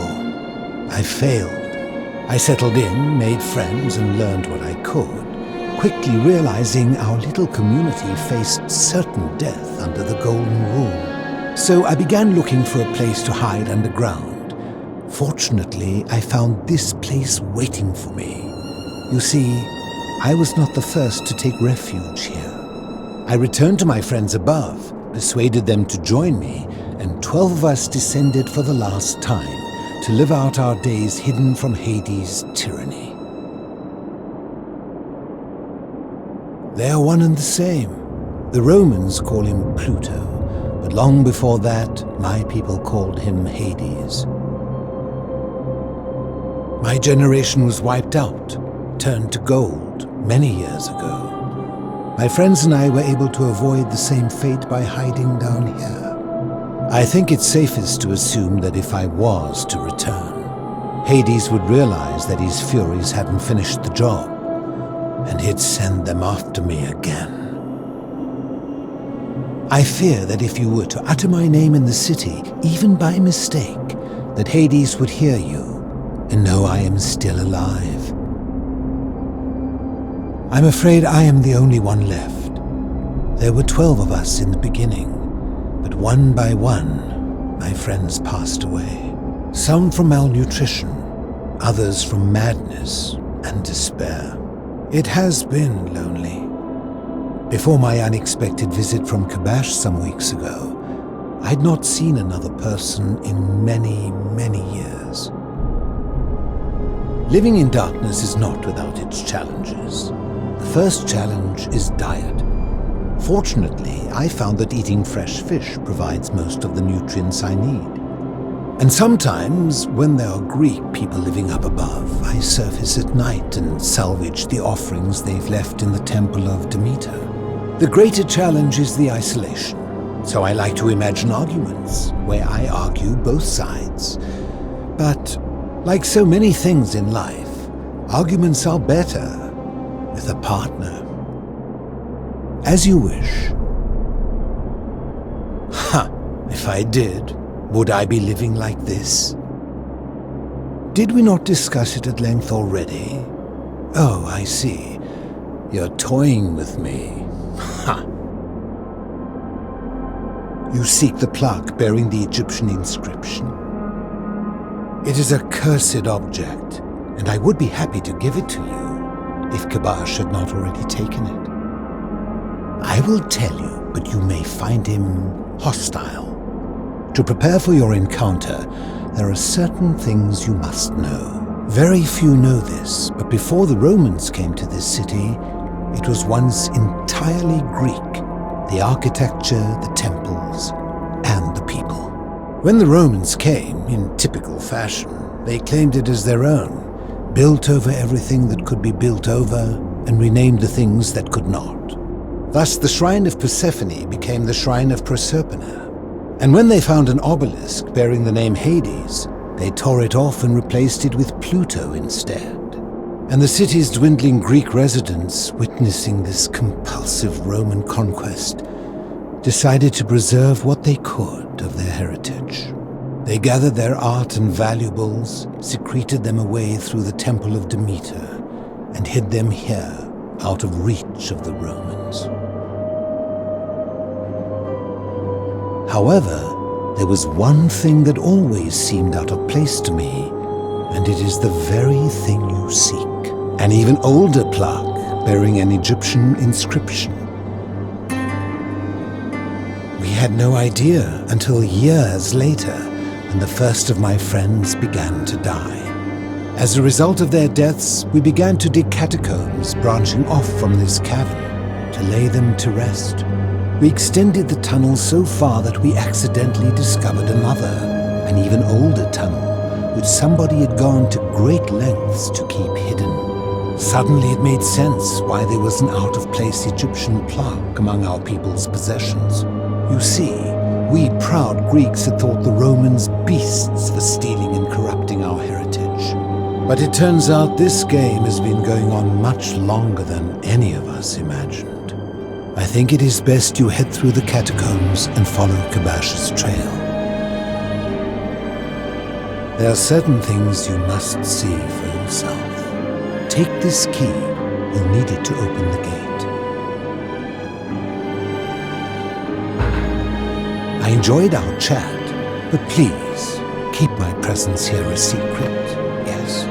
[SPEAKER 1] I failed. I settled in, made friends, and learned what I could, quickly realizing our little community faced certain death under the Golden Rule. So I began looking for a place to hide underground. Fortunately, I found this place waiting for me. You see, I was not the first to take refuge here. I returned to my friends above, persuaded them to join me, and 12 of us descended for the last time to live out our days hidden from Hades' tyranny. They are one and the same. The Romans call him Pluto, but long before that, my people called him Hades. My generation was wiped out, turned to gold many years ago. My friends and I were able to avoid the same fate by hiding down here. I think it's safest to assume that if I was to return, Hades would realize that his furies hadn't finished the job, and he'd send them after me again. I fear that if you were to utter my name in the city, even by mistake, that Hades would hear you and know I am still alive. I'm afraid I am the only one left. There were 12 of us in the beginning, but one by one, my friends passed away. Some from malnutrition, others from madness and despair. It has been lonely. Before my unexpected visit from Kabash some weeks ago, I'd not seen another person in many, many years. Living in darkness is not without its challenges. The first challenge is diet. Fortunately, I found that eating fresh fish provides most of the nutrients I need. And sometimes, when there are Greek people living up above, I surface at night and salvage the offerings they've left in the temple of Demeter. The greater challenge is the isolation, so I like to imagine arguments where I argue both sides. But, like so many things in life, arguments are better with a partner. As you wish. If I did, would I be living like this? Did we not discuss it at length already? Oh, I see. You're toying with me. You seek the plaque bearing the Egyptian inscription. It is a cursed object, and I would be happy to give it to you, if Kabash had not already taken it. I will tell you, but you may find him hostile. To prepare for your encounter, there are certain things you must know. Very few know this, but before the Romans came to this city, it was once entirely Greek. The architecture, the temples, and the people. When the Romans came, in typical fashion, they claimed it as their own, built over everything that could be built over, and renamed the things that could not. Thus, the shrine of Persephone became the shrine of Proserpine. And when they found an obelisk bearing the name Hades, they tore it off and replaced it with Pluto instead. And the city's dwindling Greek residents, witnessing this compulsive Roman conquest, decided to preserve what they could of their heritage. They gathered their art and valuables, secreted them away through the Temple of Demeter, and hid them here, out of reach of the Romans. However, there was one thing that always seemed out of place to me, and it is the very thing you seek. An even older plaque bearing an Egyptian inscription. We had no idea until years later when the first of my friends began to die. As a result of their deaths, we began to dig catacombs branching off from this cavern to lay them to rest. We extended the tunnel so far that we accidentally discovered another, an even older tunnel, which somebody had gone to great lengths to keep hidden. Suddenly it made sense why there was an out-of-place Egyptian plaque among our people's possessions. You see, we proud Greeks had thought the Romans beasts for stealing and corrupting our heritage. But it turns out this game has been going on much longer than any of us imagined. I think it is best you head through the catacombs and follow Kabash's trail. There are certain things you must see for yourself. Take this key. You'll need it to open the gate. I enjoyed our chat, but please, keep my presence here a secret, yes?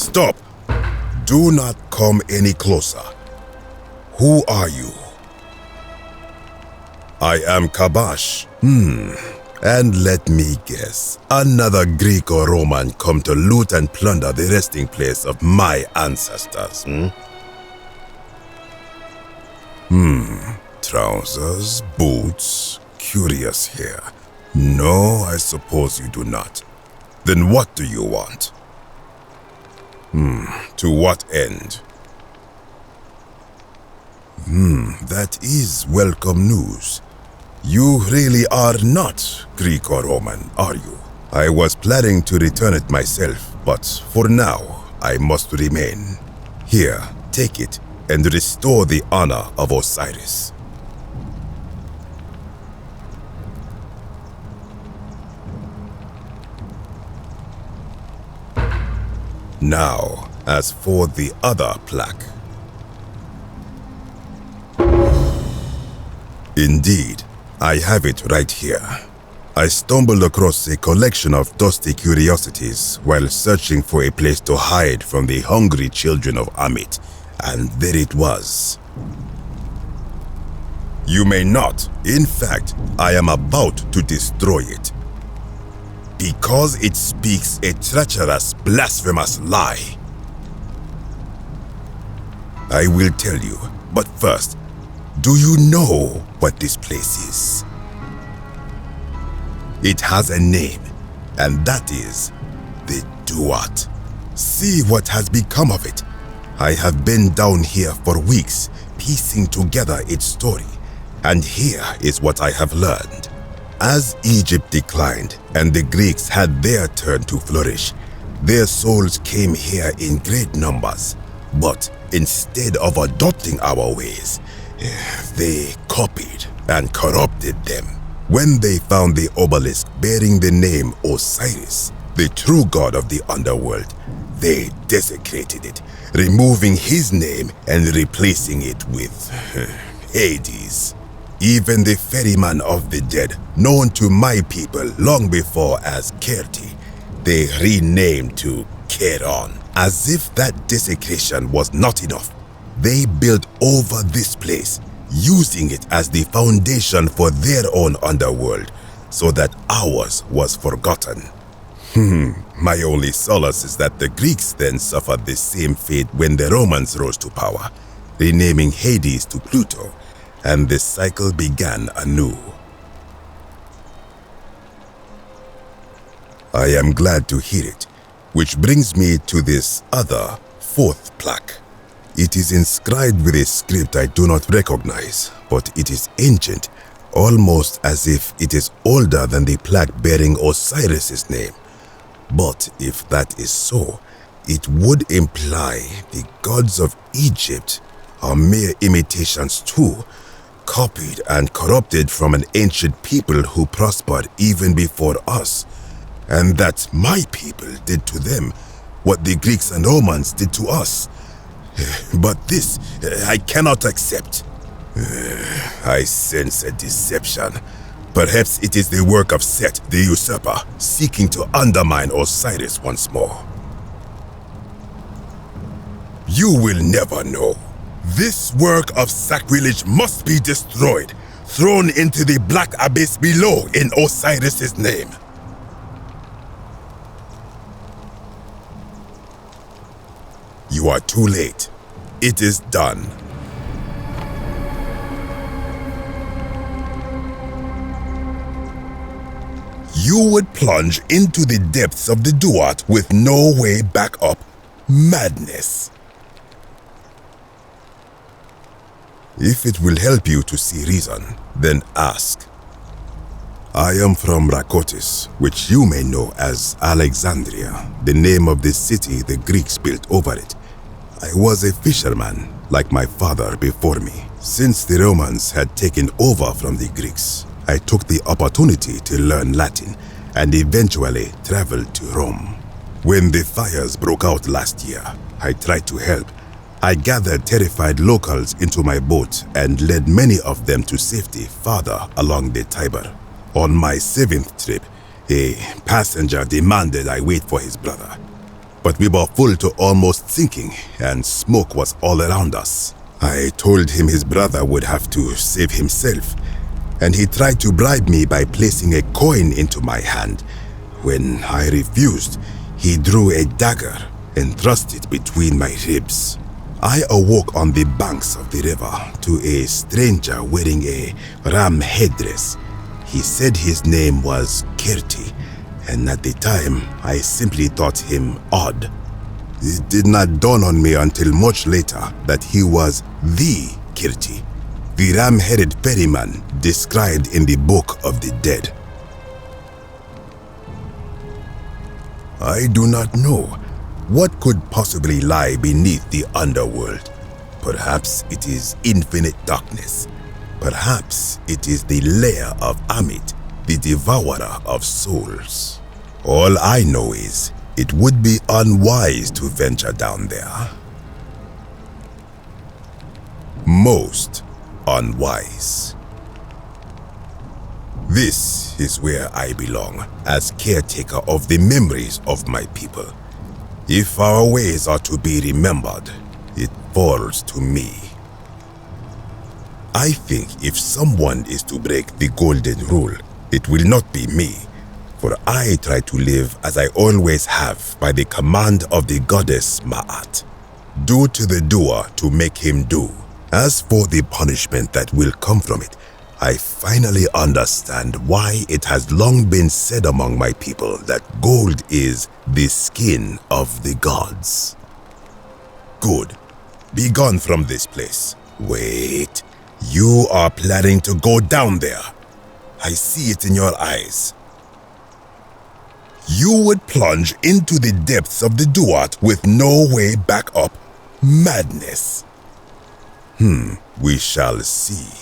[SPEAKER 15] Stop! Do not come any closer. Who are you? I am Kabash. And let me guess, another Greek or Roman come to loot and plunder the resting place of my ancestors, Trousers, boots, curious here. No, I suppose you do not. Then what do you want? To what end? That is welcome news. You really are not Greek or Roman, are you? I was planning to return it myself, but for now, I must remain. Here, take it and restore the honor of Osiris. Now, as for the other plaque. Indeed, I have it right here. I stumbled across a collection of dusty curiosities while searching for a place to hide from the hungry children of Amit, and there it was. You may not. In fact, I am about to destroy it. Because it speaks a treacherous, blasphemous lie. I will tell you, but first, do you know what this place is? It has a name, and that is the Duat. See what has become of it. I have been down here for weeks, piecing together its story, and here is what I have learned. As Egypt declined and the Greeks had their turn to flourish, their souls came here in great numbers, but instead of adopting our ways, they copied and corrupted them. When they found the obelisk bearing the name Osiris, the true god of the underworld, they desecrated it, removing his name and replacing it with Hades. Even the ferryman of the dead, known to my people long before as Kerti, they renamed to Keron. As if that desecration was not enough, they built over this place, using it as the foundation for their own underworld, so that ours was forgotten. My only solace is that the Greeks then suffered the same fate when the Romans rose to power, renaming Hades to Pluto, and the cycle began anew. I am glad to hear it, which brings me to this other, fourth plaque. It is inscribed with a script I do not recognize, but it is ancient, almost as if it is older than the plaque bearing Osiris's name. But if that is so, it would imply the gods of Egypt are mere imitations too, copied and corrupted from an ancient people who prospered even before us, and that my people did to them what the Greeks and Romans did to us. But this I cannot accept. I sense a deception. Perhaps it is the work of Set, the usurper, seeking to undermine Osiris once more. You will never know. This work of sacrilege must be destroyed, thrown into the black abyss below in Osiris's name. You are too late. It is done. You would plunge into the depths of the Duat with no way back up. Madness. If it will help you to see reason, then ask. I am from Rakotis, which you may know as Alexandria, the name of the city the Greeks built over it. I was a fisherman, like my father before me. Since the Romans had taken over from the Greeks, I took the opportunity to learn Latin and eventually traveled to Rome. When the fires broke out last year, I tried to help. I gathered terrified locals into my boat and led many of them to safety farther along the Tiber. On my 7th trip, a passenger demanded I wait for his brother. but we were full to almost sinking, and smoke was all around us. I told him his brother would have to save himself, and he tried to bribe me by placing a coin into my hand. When I refused, he drew a dagger and thrust it between my ribs. I awoke on the banks of the river to a stranger wearing a ram headdress. He said his name was Kirti, and at the time, I simply thought him odd. It did not dawn on me until much later that he was the Kirti, the ram-headed ferryman described in the Book of the Dead. I do not know what could possibly lie beneath the underworld. Perhaps it is infinite darkness. Perhaps it is the lair of Amit, the devourer of souls. All I know is it would be unwise to venture down there. Most unwise. This is where I belong, as caretaker of the memories of my people. If our ways are to be remembered, it falls to me. I think if someone is to break the golden rule, it will not be me, for I try to live as I always have by the command of the goddess Ma'at. Do to the doer to make him do. As for the punishment that will come from it, I finally understand why it has long been said among my people that gold is the skin of the gods. Good. Be gone from this place. Wait. You are planning to go down there. I see it in your eyes. You would plunge into the depths of the Duat with no way back up. Madness. We shall see.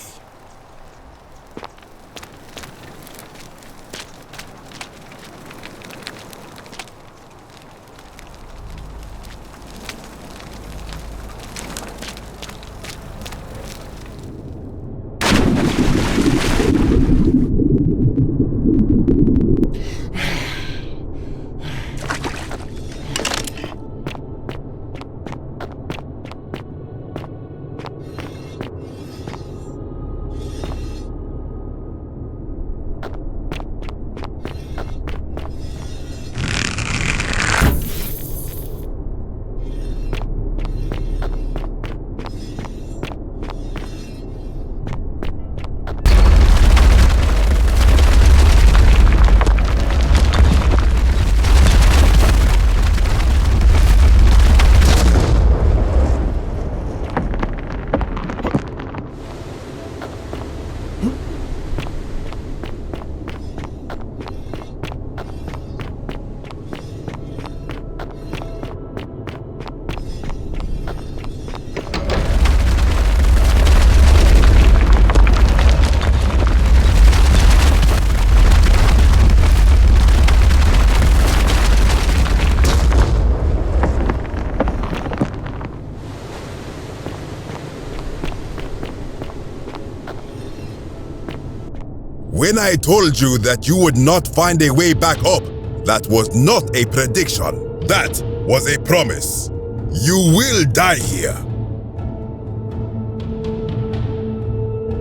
[SPEAKER 15] When I told you that you would not find a way back up, that was not a prediction. That was a promise. You will die here.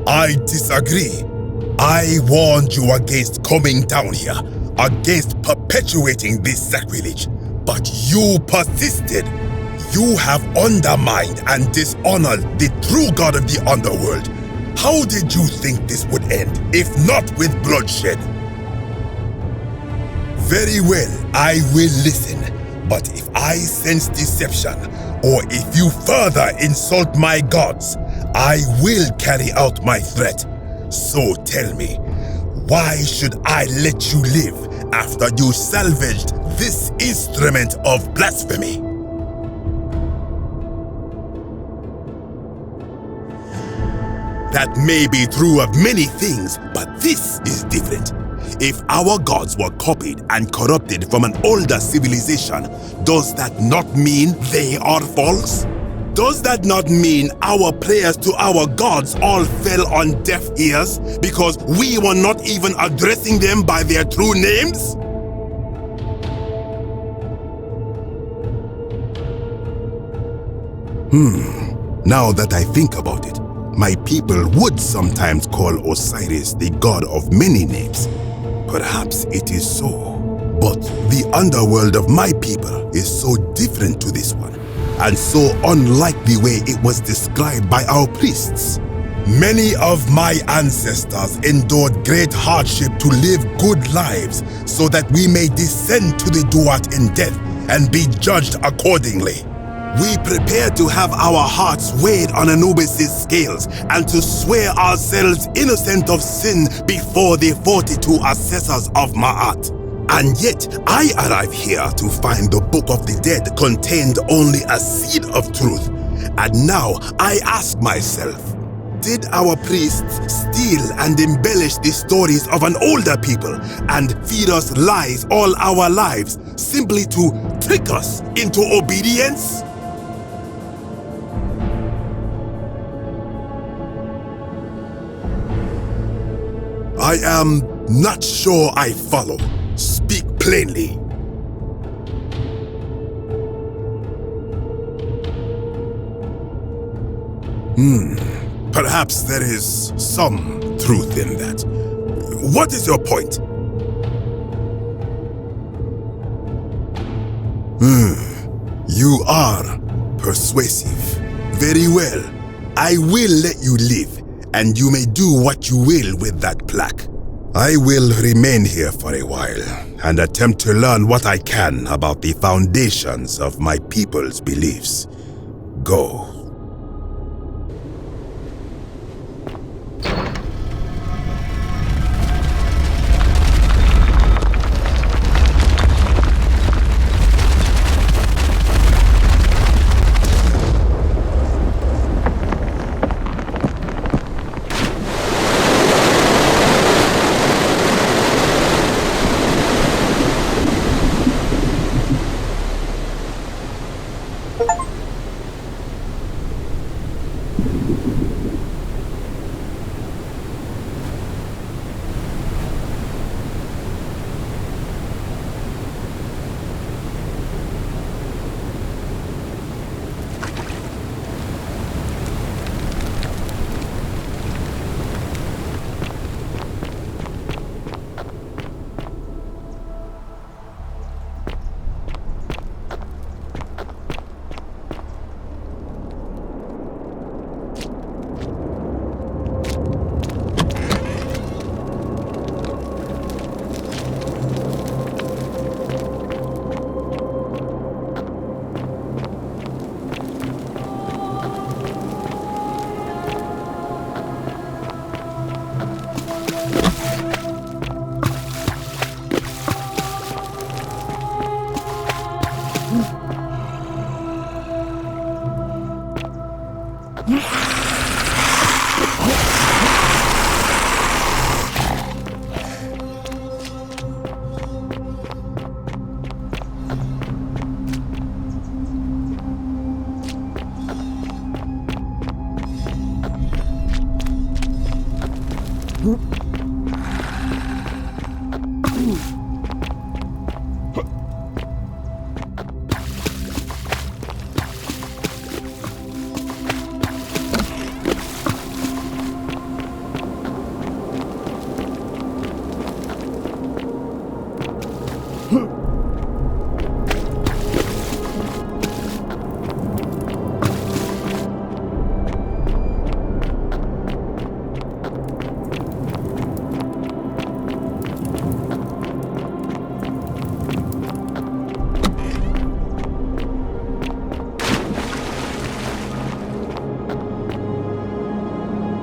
[SPEAKER 15] I disagree. I warned you against coming down here, against perpetuating this sacrilege, but you persisted. You have undermined and dishonored the true god of the underworld. How did you think this would end, if not with bloodshed? Very well, I will listen. But if I sense deception, or if you further insult my gods, I will carry out my threat. So tell me, why should I let you live after you salvaged this instrument of blasphemy? That may be true of many things, but this is different. If our gods were copied and corrupted from an older civilization, does that not mean they are false? Does that not mean our prayers to our gods all fell on deaf ears because we were not even addressing them by their true names? Now that I think about it, my people would sometimes call Osiris the god of many names. Perhaps it is so. But the underworld of my people is so different to this one, and so unlike the way it was described by our priests. Many of my ancestors endured great hardship to live good lives so that we may descend to the Duat in death and be judged accordingly. We prepare to have our hearts weighed on Anubis' scales and to swear ourselves innocent of sin before the 42 assessors of Ma'at. And yet, I arrive here to find the Book of the Dead contained only a seed of truth. And now I ask myself, did our priests steal and embellish the stories of an older people and feed us lies all our lives simply to trick us into obedience? I am not sure I follow. Speak plainly. Perhaps there is some truth in that. What is your point? You are persuasive. Very well. I will let you live, and you may do what you will with that plaque. I will remain here for a while and attempt to learn what I can about the foundations of my people's beliefs. Go.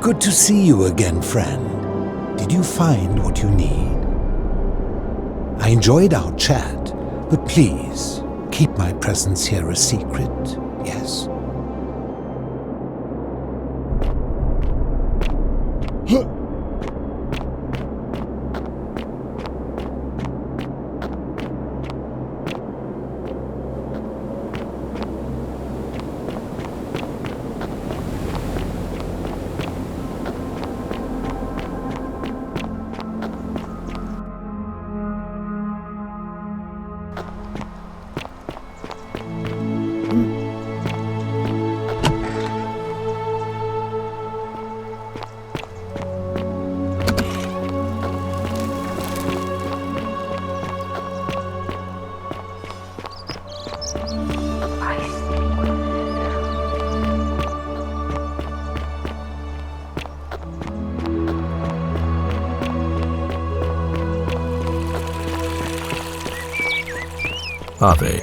[SPEAKER 1] Good to see you again, friend. Did you find what you need? I enjoyed our chat, but please, keep my presence here a secret, yes?
[SPEAKER 16] are they?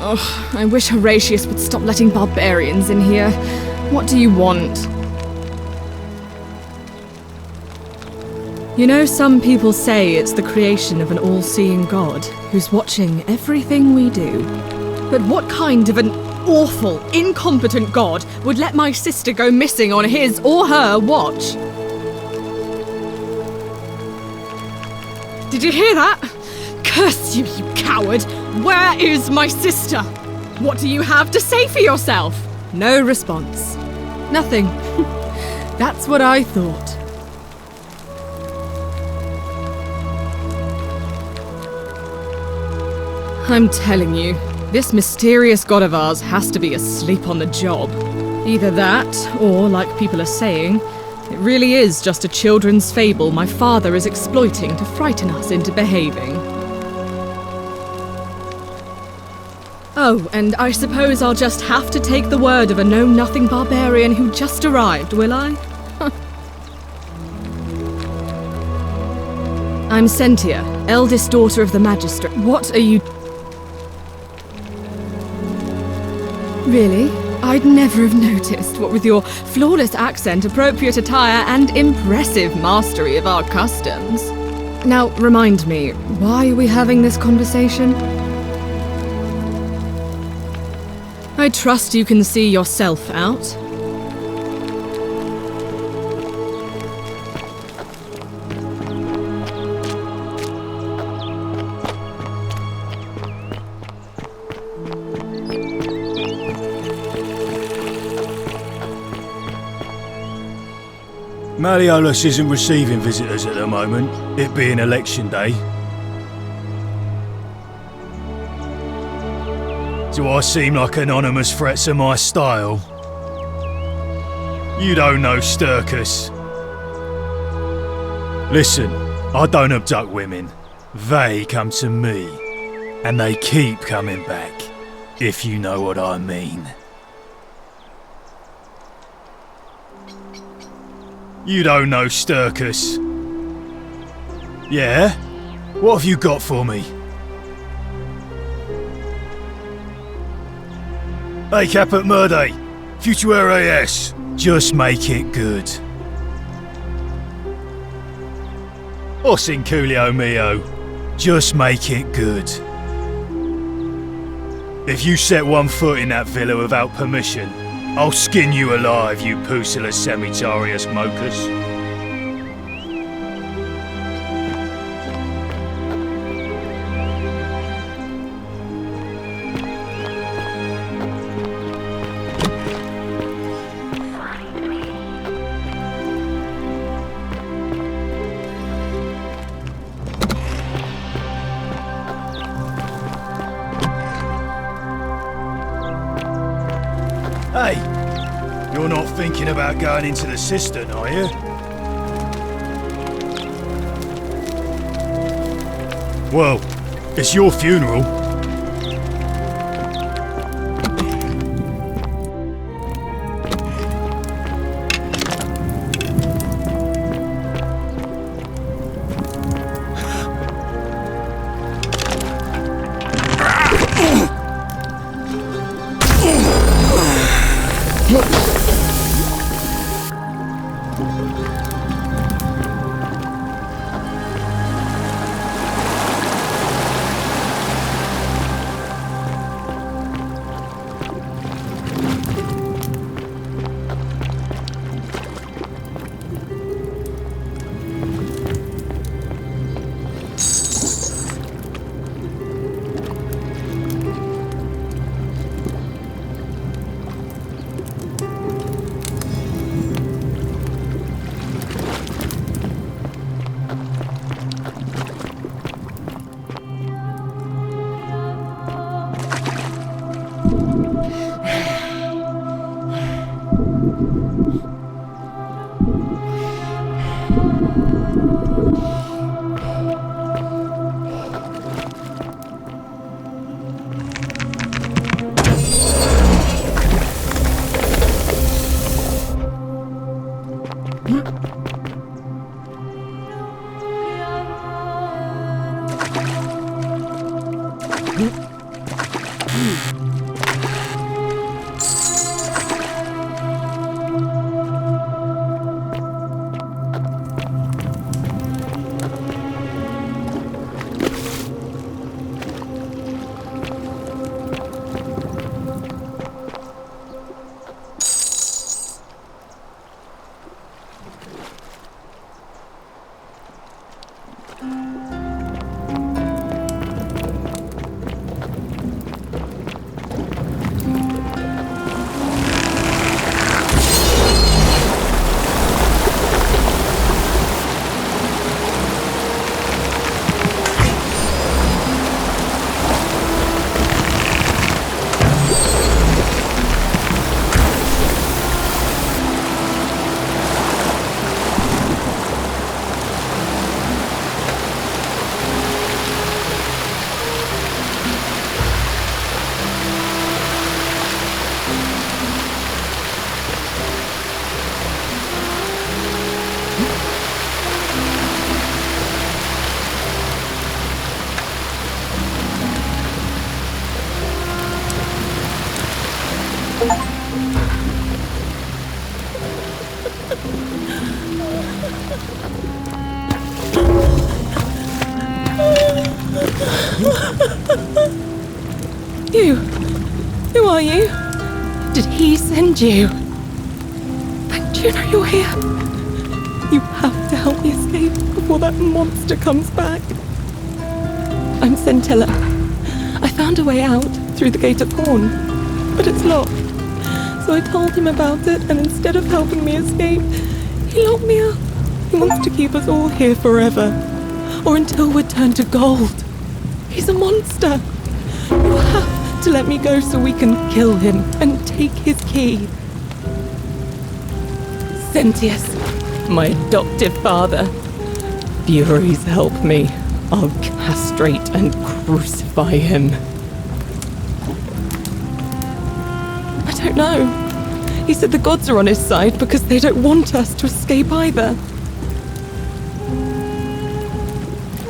[SPEAKER 18] Oh, I wish Horatius would stop letting barbarians in here. What do you want? You know, some people say it's the creation of an all-seeing god who's watching everything we do. But what kind of an awful, incompetent god would let my sister go missing on his or her watch? Did you hear that? Curse you, you coward! Where is my sister? What do you have to say for yourself? No response. Nothing. That's what I thought. I'm telling you, this mysterious god of ours has to be asleep on the job. Either that, or, like people are saying, it really is just a children's fable my father is exploiting to frighten us into behaving. Oh, and I suppose I'll just have to take the word of a know-nothing barbarian who just arrived, will I? I'm Sentia, eldest daughter of the magistrate. What are you... Really? I'd never have noticed, what with your flawless accent, appropriate attire, and impressive mastery of our customs. Now, remind me, why are we having this conversation? I trust you can see yourself out.
[SPEAKER 9] Malleolus isn't receiving visitors at the moment, it being election day. Do I seem like anonymous threats are my style? You don't know Sturkus. Listen, I don't abduct women. They come to me. And they keep coming back, if you know what I mean. You don't know Sturkus. Yeah? What have you got for me? Hey, Caput Murde, Futuere es. Just make it good. Osinculio mio, just make it good. If you set one foot in that villa without permission, I'll skin you alive, you Pusillus Semitarius Mocus. Hey, you're not thinking about going into the cistern, are you? Well, it's your funeral.
[SPEAKER 18] You! Who are you? Did he send you? And do you know you're here? You have to help me escape before that monster comes back. I'm Scintilla. I found a way out through the Gate of Horn, but it's locked. So I told him about it, and instead of helping me escape, he locked me up. He wants to keep us all here forever, or until we're turned to gold. He's a monster. You have to let me go so we can kill him and take his key. Sentius, my adoptive father. Furies help me. I'll castrate and crucify him. I don't know. He said the gods are on his side because they don't want us to escape either.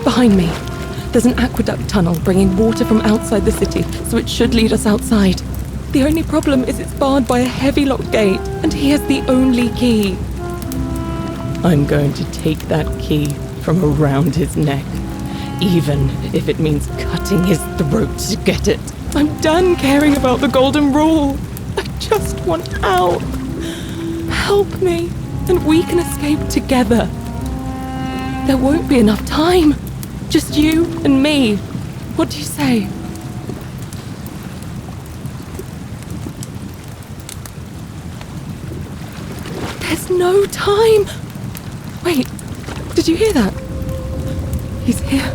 [SPEAKER 18] Behind me, there's an aqueduct tunnel bringing water from outside the city, so it should lead us outside. The only problem is it's barred by a heavy locked gate, and he has the only key. I'm going to take that key from around his neck, even if it means cutting his throat to get it. I'm done caring about the golden rule. I just want out. Help me, and we can escape together. There won't be enough time. Just you and me. What do you say? There's no time. Wait, did you hear that? He's here.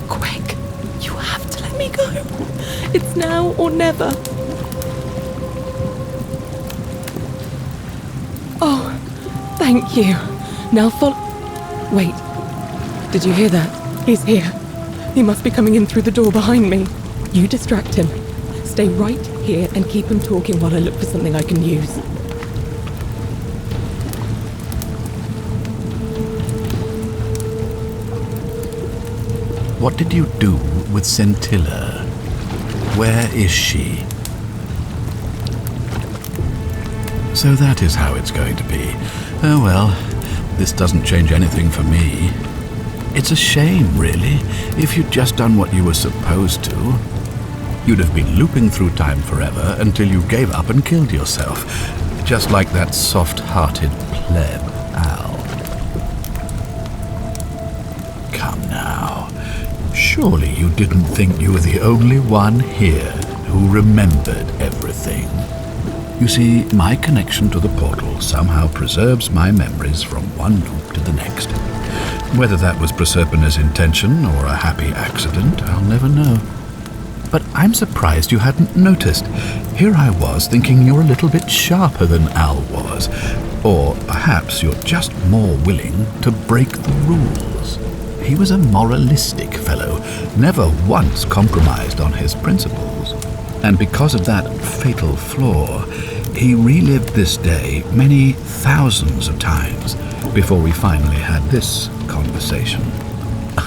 [SPEAKER 18] Quick, you have to let me go. It's now or never. Oh, thank you. Now follow. Wait, did you hear that? He's here. He must be coming in through the door behind me. You distract him. Stay right here and keep him talking while I look for something I can use.
[SPEAKER 16] What did you do with Scintilla? Where is she? So that is how it's going to be. Oh well, this doesn't change anything for me. It's a shame, really. If you'd just done what you were supposed to, you'd have been looping through time forever until you gave up and killed yourself. Just like that soft-hearted pleb, Al. Come now. Surely you didn't think you were the only one here who remembered everything. You see, my connection to the portal somehow preserves my memories from one loop to the next. Whether that was Proserpina's intention or a happy accident, I'll never know. But I'm surprised you hadn't noticed. Here I was thinking you're a little bit sharper than Al was. Or perhaps you're just more willing to break the rules. He was a moralistic fellow, never once compromised on his principles. And because of that fatal flaw, he relived this day many thousands of times. before we finally had this conversation.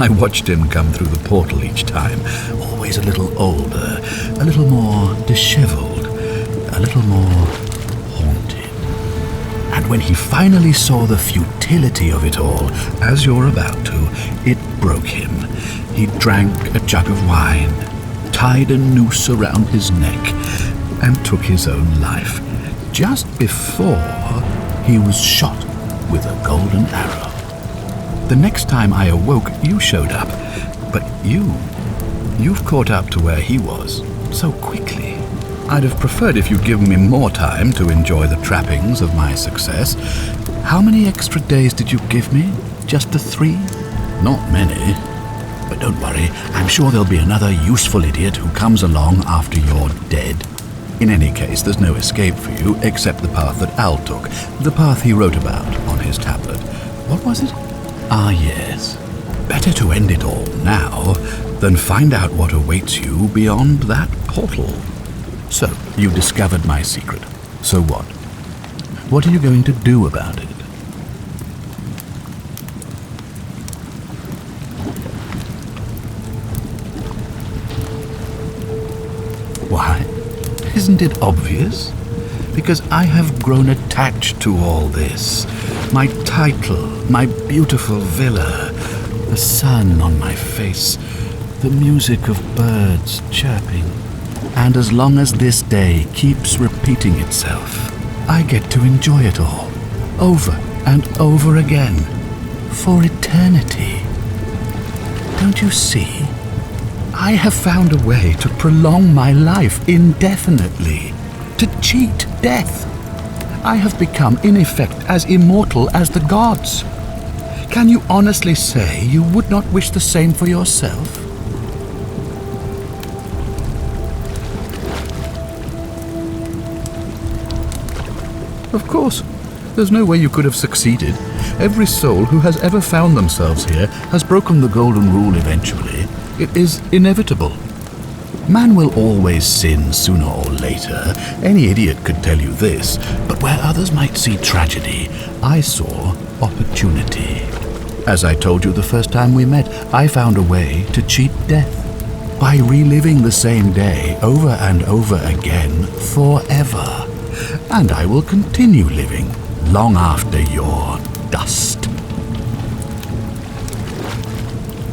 [SPEAKER 16] I watched him come through the portal each time, always a little older, a little more disheveled, a little more haunted. And when he finally saw the futility of it all, as you're about to, it broke him. He drank a jug of wine, tied a noose around his neck, and took his own life, just before he was shot with a golden arrow. The next time I awoke, you showed up, but you've caught up to where he was so quickly. I'd have preferred if you'd given me more time to enjoy the trappings of my success. How many extra days did you give me? Just the 3? Not many. But don't worry, I'm sure there'll be another useful idiot who comes along after you're dead. In any case, there's no escape for you except the path that Al took, the path he wrote about on his tablet. What was it? Ah, yes. Better to end it all now than find out what awaits you beyond that portal. So, you discovered my secret. So what? What are you going to do about it? Why? Isn't it obvious? Because I have grown attached to all this. My title, my beautiful villa, the sun on my face, the music of birds chirping. And as long as this day keeps repeating itself, I get to enjoy it all, over and over again, for eternity. Don't you see? I have found a way to prolong my life indefinitely, to cheat death. I have become, in effect, as immortal as the gods. Can you honestly say you would not wish the same for yourself? Of course. There's no way you could have succeeded. Every soul who has ever found themselves here has broken the golden rule eventually. It is inevitable. Man will always sin sooner or later. Any idiot could tell you this. But where others might see tragedy, I saw opportunity. As I told you the first time we met, I found a way to cheat death. By reliving the same day over and over again forever. And I will continue living long after your dust.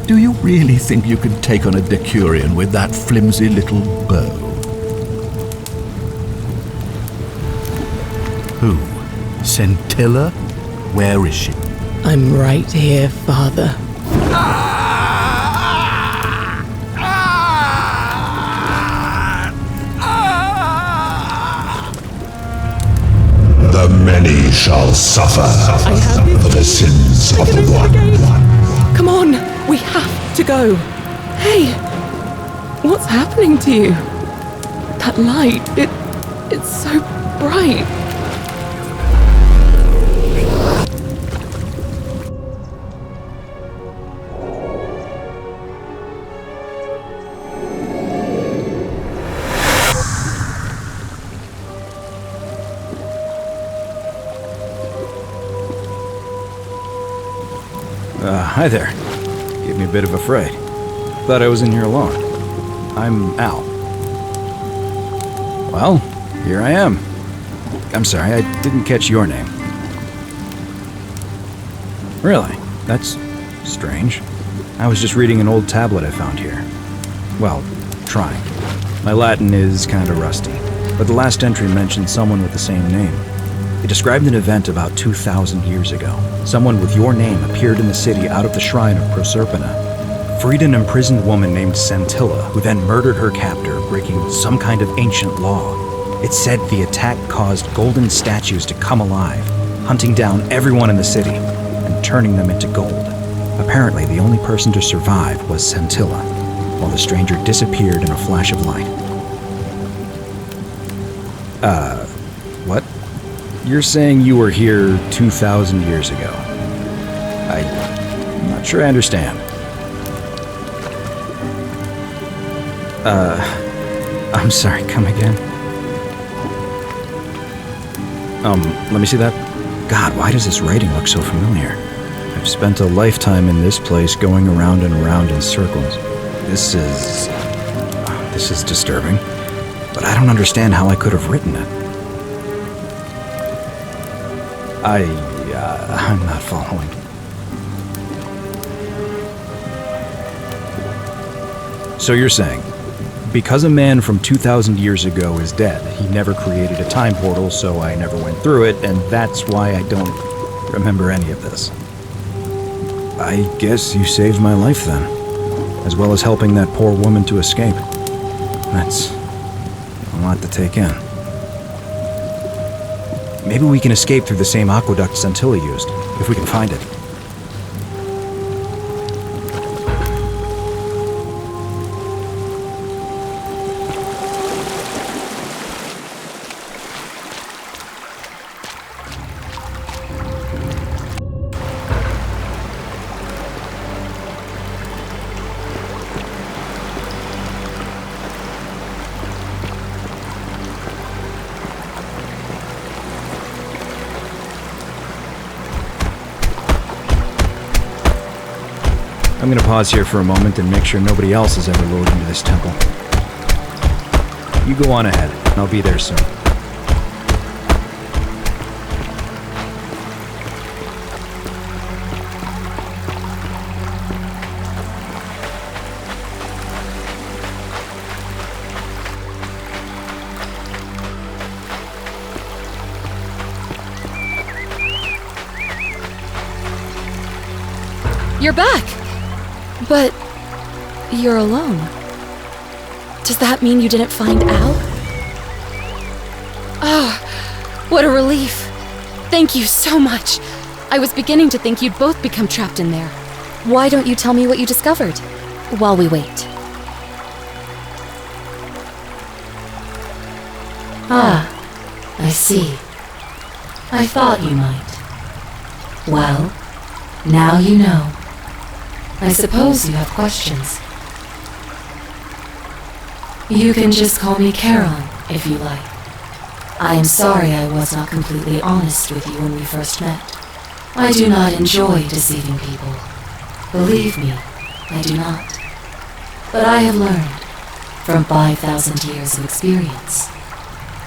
[SPEAKER 16] Do you really think you can take on a Decurion with that flimsy little bow? Who? Scintilla? Where is she?
[SPEAKER 21] I'm right here, Father.
[SPEAKER 1] The many shall suffer for the sins of the one.
[SPEAKER 18] Come on, we have to go. Hey, what's happening to you? That light, it's so bright.
[SPEAKER 22] Hi there. Gave me a bit of a fright. Thought I was in here alone. I'm Al. Well, here I am. I'm sorry, I didn't catch your name. Really? That's strange. I was just reading an old tablet I found here. Well, trying. My Latin is kinda rusty, but the last entry mentioned someone with the same name. It described an event about 2,000 years ago. Someone with your name appeared in the city out of the shrine of Proserpina, freed an imprisoned woman named Scintilla, who then murdered her captor, breaking some kind of ancient law. It said the attack caused golden statues to come alive, hunting down everyone in the city and turning them into gold. Apparently, the only person to survive was Scintilla, while the stranger disappeared in a flash of light. What? You're saying you were here 2,000 years ago? I'm not sure I understand. I'm sorry, come again? Let me see that. God, why does this writing look so familiar? I've spent a lifetime in this place going around and around in circles. This is disturbing, but I don't understand how I could have written it. I'm not following. So you're saying, because a man from 2,000 years ago is dead, he never created a time portal, so I never went through it, and that's why I don't remember any of this. I guess you saved my life then, as well as helping that poor woman to escape. That's a lot to take in. Maybe we can escape through the same aqueduct Centilla used, if we can find it. I'm gonna pause here for a moment and make sure nobody else has ever lured into this temple. You go on ahead, and I'll be there soon.
[SPEAKER 5] You're back! But you're alone. Does that mean you didn't find Al? Oh, what a relief. Thank you so much. I was beginning to think you'd both become trapped in there. Why don't you tell me what you discovered while we wait?
[SPEAKER 11] Ah, I see. I thought you might. Well, now you know. I suppose you have questions. You can just call me Charon, if you like. I am sorry I was not completely honest with you when we first met. I do not enjoy deceiving people. Believe me, I do not. But I have learned, from 5,000 years of experience,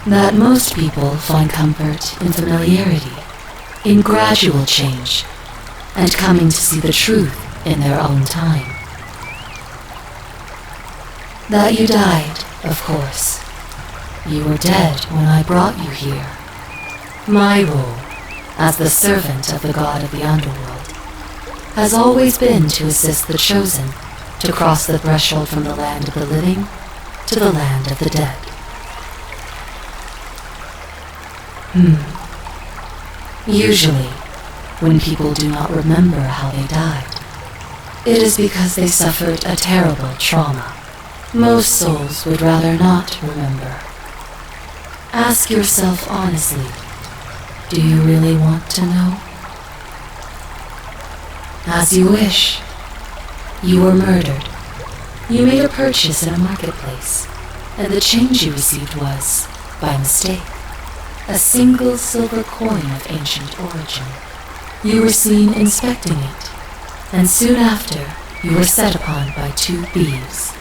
[SPEAKER 11] that most people find comfort in familiarity, in gradual change, and coming to see the truth in their own time. That you died, of course. You were dead when I brought you here. My role, as the servant of the god of the underworld, has always been to assist the chosen to cross the threshold from the land of the living to the land of the dead. Usually, when people do not remember how they died, it is because they suffered a terrible trauma. Most souls would rather not remember. Ask yourself honestly, do you really want to know? As you wish. You were murdered. You made a purchase in a marketplace, and the change you received was, by mistake, a single silver coin of ancient origin. You were seen inspecting it, and soon after, you were set upon by 2 thieves.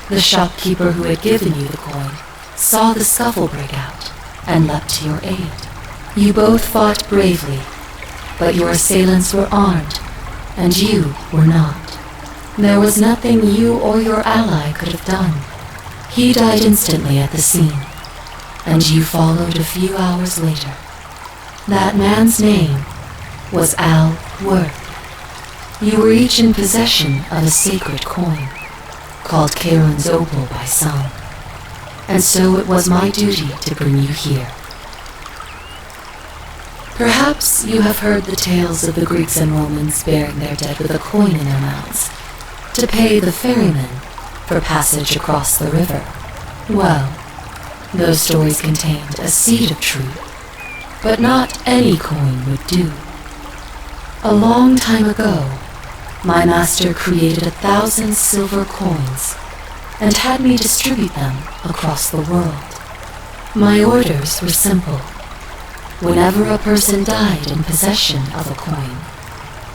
[SPEAKER 11] The shopkeeper who had given you the coin saw the scuffle break out and leapt to your aid. You both fought bravely, but your assailants were armed, and you were not. There was nothing you or your ally could have done. He died instantly at the scene, and you followed a few hours later. That man's name was Al Worth. You were each in possession of a sacred coin, called Charon's Opal by some, and so it was my duty to bring you here. Perhaps you have heard the tales of the Greeks and Romans burying their dead with a coin in their mouths, to pay the ferryman for passage across the river. Well, those stories contained a seed of truth, but not any coin would do. A long time ago, my master created 1,000 silver coins and had me distribute them across the world. My orders were simple. Whenever a person died in possession of a coin,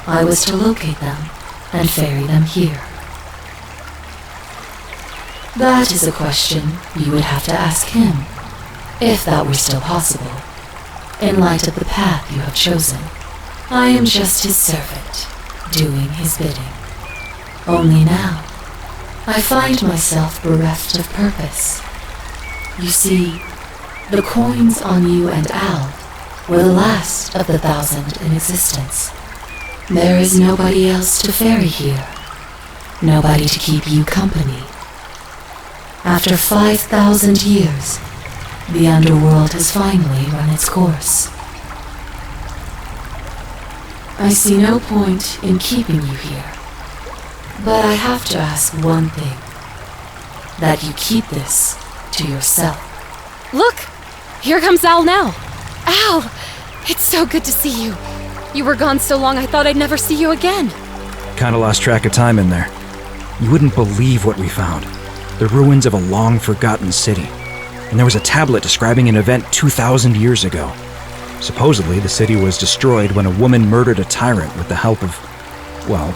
[SPEAKER 11] I was to locate them and ferry them here. That is a question you would have to ask him, if that were still possible, in light of the path you have chosen. I am just his servant, doing his bidding. Only now, I find myself bereft of purpose. You see, the coins on you and Al were the last of the 1,000 in existence. There is nobody else to ferry here, nobody to keep you company. After 5,000 years, the underworld has finally run its course. I see no point in keeping you here, but I have to ask one thing. That you keep this to yourself.
[SPEAKER 5] Look! Here comes Al now! Al! It's so good to see you. You were gone so long I thought I'd never see you again.
[SPEAKER 22] Kinda lost track of time in there. You wouldn't believe what we found. The ruins of a long-forgotten city. And there was a tablet describing an event 2,000 years ago. Supposedly, the city was destroyed when a woman murdered a tyrant with the help of, well,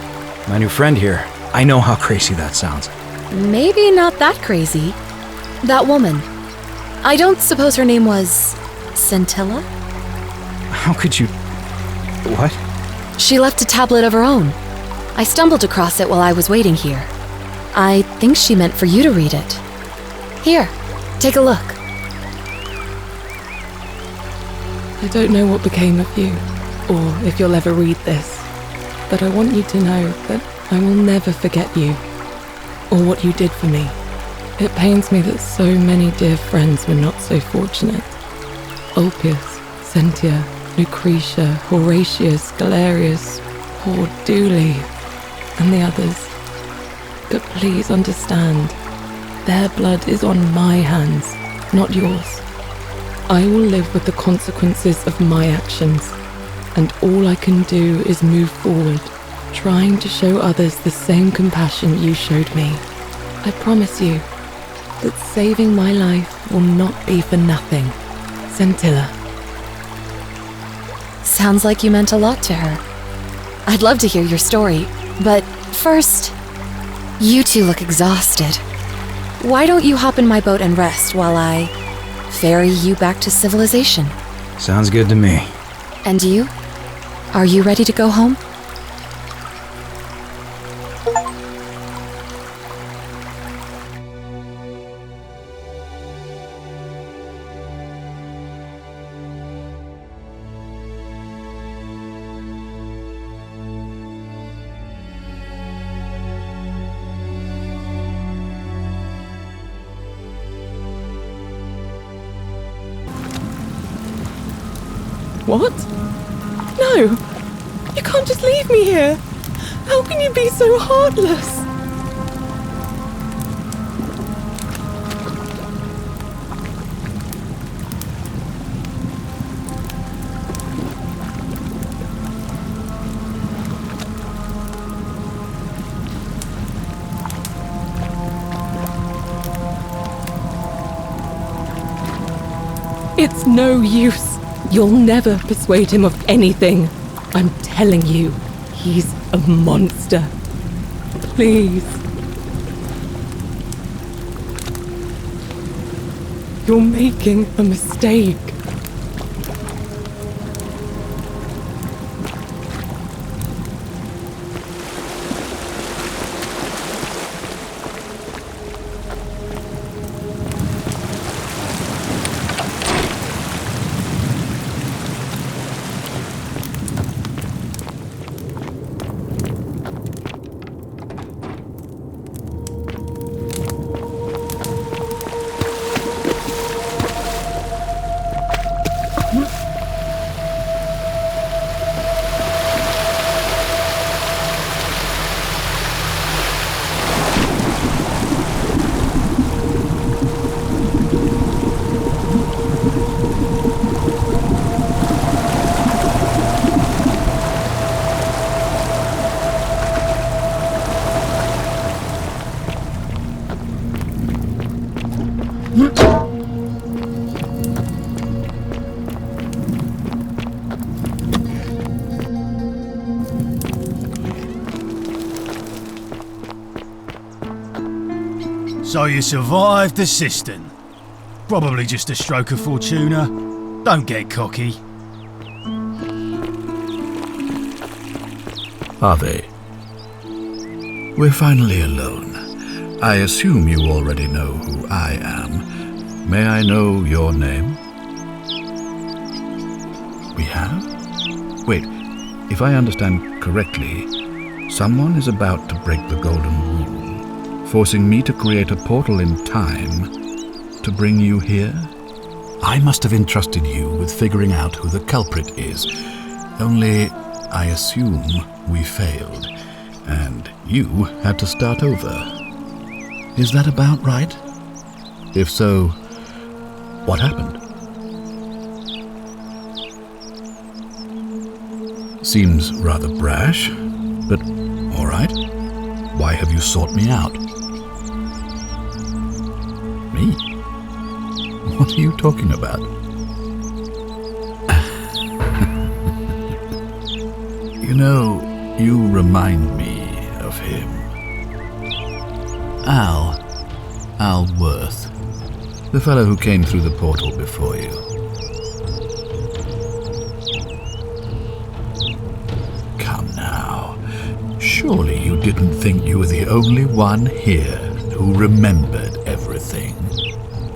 [SPEAKER 22] my new friend here. I know how crazy that sounds.
[SPEAKER 5] Maybe not that crazy. That woman. I don't suppose her name was Scintilla?
[SPEAKER 22] How could you... What?
[SPEAKER 5] She left a tablet of her own. I stumbled across it while I was waiting here. I think she meant for you to read it. Here, take a look.
[SPEAKER 18] I don't know what became of you, or if you'll ever read this, but I want you to know that I will never forget you, or what you did for me. It pains me that so many dear friends were not so fortunate. Ulpius, Sentia, Lucretia, Horatius, Galerius, poor Dooley, and the others. But please understand, their blood is on my hands, not yours. I will live with the consequences of my actions, and all I can do is move forward, trying to show others the same compassion you showed me. I promise you that saving my life will not be for nothing. Scintilla.
[SPEAKER 5] Sounds like you meant a lot to her. I'd love to hear your story, but first, you two look exhausted. Why don't you hop in my boat and rest while I ferry you back to civilization?
[SPEAKER 22] Sounds good to me.
[SPEAKER 5] And you? Are you ready to go home?
[SPEAKER 18] What? No! You can't just leave me here! How can you be so heartless? It's no use. You'll never persuade him of anything. I'm telling you, he's a monster. Please. You're making a mistake.
[SPEAKER 9] So you survived the cistern. Probably just a stroke of fortuna. Don't get cocky.
[SPEAKER 16] Are they? We're finally alone. I assume you already know who I am. May I know your name? We have? Wait, if I understand correctly, someone is about to break the golden rule, forcing me to create a portal in time to bring you here? I must have entrusted you with figuring out who the culprit is. Only, I assume we failed, and you had to start over. Is that about right? If so, what happened? Seems rather brash, but all right. Why have you sought me out? Me? What are you talking about? You know, you remind me of him. Al Worth, the fellow who came through the portal before you. Come now, surely you didn't think you were the only one here who remembered everything.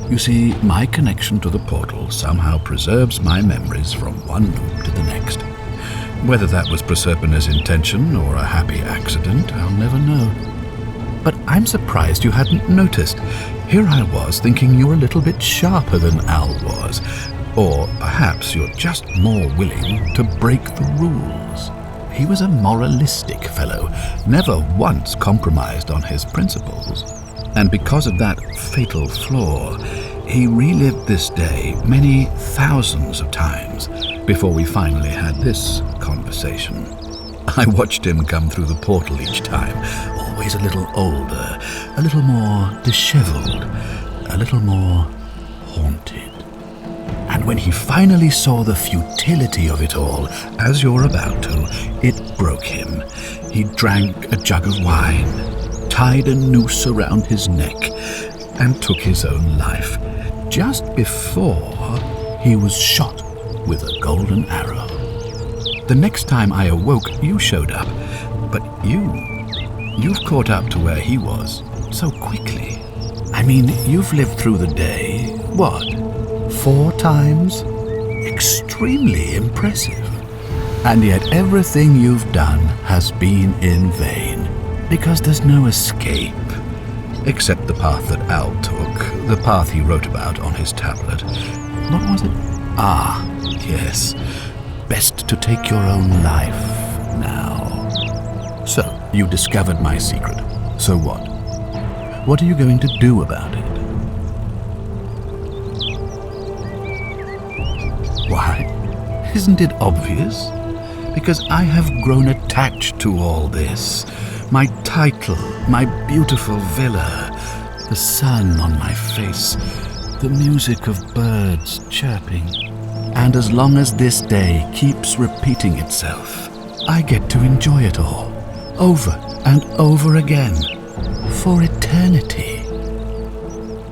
[SPEAKER 16] You see, my connection to the portal somehow preserves my memories from one loop to the next. Whether that was Proserpina's intention or a happy accident, I'll never know. But I'm surprised you hadn't noticed. Here I was thinking you were a little bit sharper than Al was. Or perhaps you're just more willing to break the rules. He was a moralistic fellow, never once compromised on his principles. And because of that fatal flaw, he relived this day many thousands of times before we finally had this conversation. I watched him come through the portal each time, always a little older, a little more disheveled, a little more haunted. And when he finally saw the futility of it all, as you're about to, it broke him. He drank a jug of wine, tied a noose around his neck, and took his own life, just before he was shot with a golden arrow. The next time I awoke, you showed up, but you've caught up to where he was so quickly. I mean, you've lived through the day, what, 4 times? Extremely impressive. And yet everything you've done has been in vain, because there's no escape. Except the path that Al took, the path he wrote about on his tablet. What was it? Ah, yes. Best to take your own life now. So, you discovered my secret. So what? What are you going to do about it? Why? Isn't it obvious? Because I have grown attached to all this. My title, my beautiful villa, the sun on my face, the music of birds chirping. And as long as this day keeps repeating itself, I get to enjoy it all, over and over again, for eternity.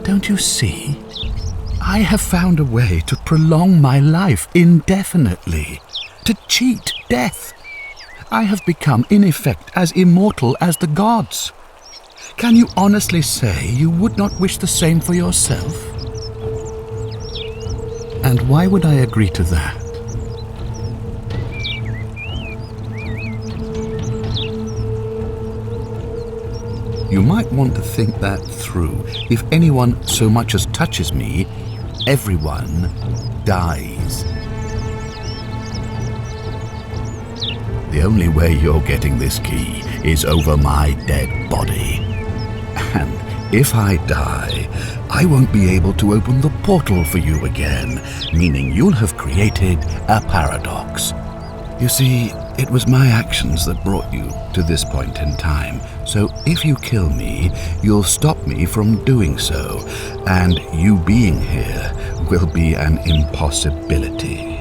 [SPEAKER 16] Don't you see? I have found a way to prolong my life indefinitely, to cheat death. I have become, in effect, as immortal as the gods. Can you honestly say you would not wish the same for yourself? And why would I agree to that? You might want to think that through. If anyone so much as touches me, everyone dies. The only way you're getting this key is over my dead body. And if I die, I won't be able to open the portal for you again, meaning you'll have created a paradox. You see, it was my actions that brought you to this point in time, so if you kill me, you'll stop me from doing so, and you being here will be an impossibility.